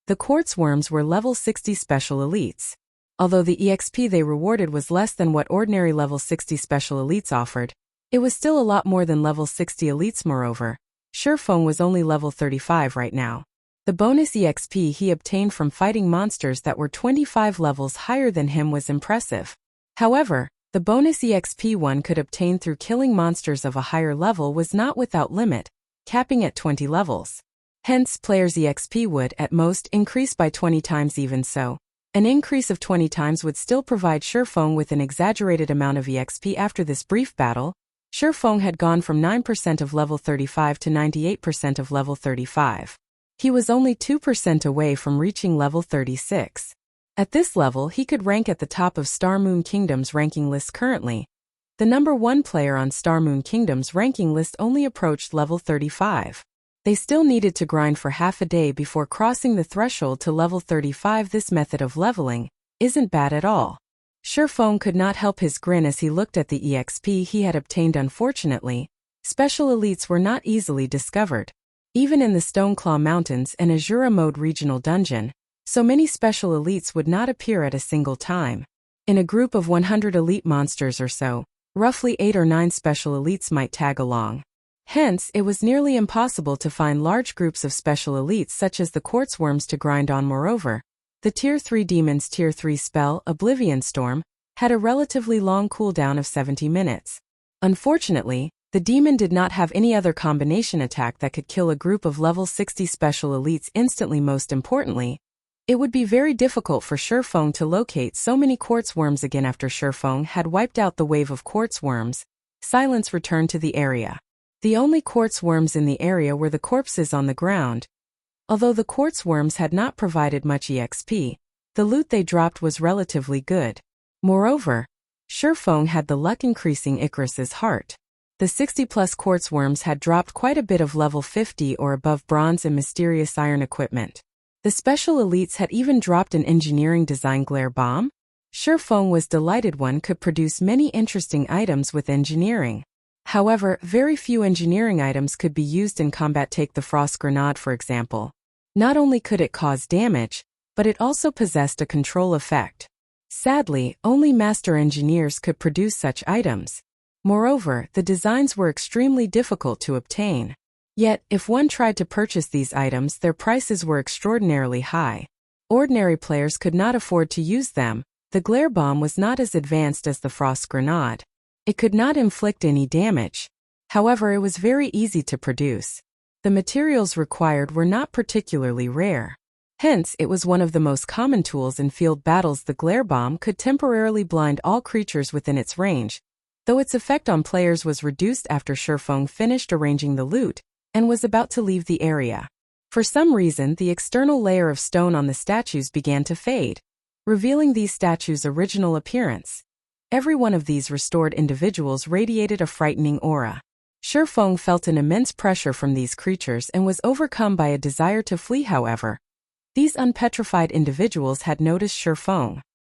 The quartz worms were level 60 special elites. Although the EXP they rewarded was less than what ordinary level 60 special elites offered, it was still a lot more than level 60 elites. Moreover, Feng was only level 35 right now. The bonus EXP he obtained from fighting monsters that were 25 levels higher than him was impressive. However, the bonus EXP one could obtain through killing monsters of a higher level was not without limit, capping at 20 levels. Hence, players' EXP would, at most, increase by 20 times. Even so, an increase of 20 times would still provide Feng with an exaggerated amount of EXP. After this brief battle, Feng had gone from 9% of level 35 to 98% of level 35. He was only 2% away from reaching level 36. At this level, he could rank at the top of Star Moon Kingdom's ranking list currently. The number 1 player on Star Moon Kingdom's ranking list only approached level 35. They still needed to grind for half a day before crossing the threshold to level 35. This method of leveling isn't bad at all. Feng could not help his grin as he looked at the EXP he had obtained. Unfortunately, special elites were not easily discovered. Even in the Stoneclaw Mountains and Azura Mode regional dungeon, so many special elites would not appear at a single time. In a group of 100 elite monsters or so, roughly 8 or 9 special elites might tag along. Hence, it was nearly impossible to find large groups of special elites such as the quartz worms to grind on. Moreover, the Tier 3 demon's Tier 3 spell, Oblivion Storm, had a relatively long cooldown of 70 minutes. Unfortunately, the demon did not have any other combination attack that could kill a group of level 60 special elites instantly. Most importantly, it would be very difficult for Feng to locate so many quartz worms again. After Feng had wiped out the wave of quartz worms, silence returned to the area. The only quartz worms in the area were the corpses on the ground. Although the quartz worms had not provided much EXP, the loot they dropped was relatively good. Moreover, Feng had the luck increasing Icarus's heart. The 60-plus quartz worms had dropped quite a bit of level 50 or above bronze and mysterious iron equipment. The special elites had even dropped an engineering design glare bomb. Feng was delighted one could produce many interesting items with engineering. However, very few engineering items could be used in combat. Take the Frost Grenade for example. Not only could it cause damage, but it also possessed a control effect. Sadly, only master engineers could produce such items. Moreover, the designs were extremely difficult to obtain. Yet, if one tried to purchase these items, their prices were extraordinarily high. Ordinary players could not afford to use them. The glare bomb was not as advanced as the Frost Grenade. It could not inflict any damage. However, it was very easy to produce. The materials required were not particularly rare. Hence, it was one of the most common tools in field battles. The glare bomb could temporarily blind all creatures within its range, though its effect on players was reduced after Feng finished arranging the loot and was about to leave the area. For some reason, the external layer of stone on the statues began to fade, revealing these statues' original appearance. Every one of these restored individuals radiated a frightening aura. Feng felt an immense pressure from these creatures and was overcome by a desire to flee. However, these unpetrified individuals had noticed Feng.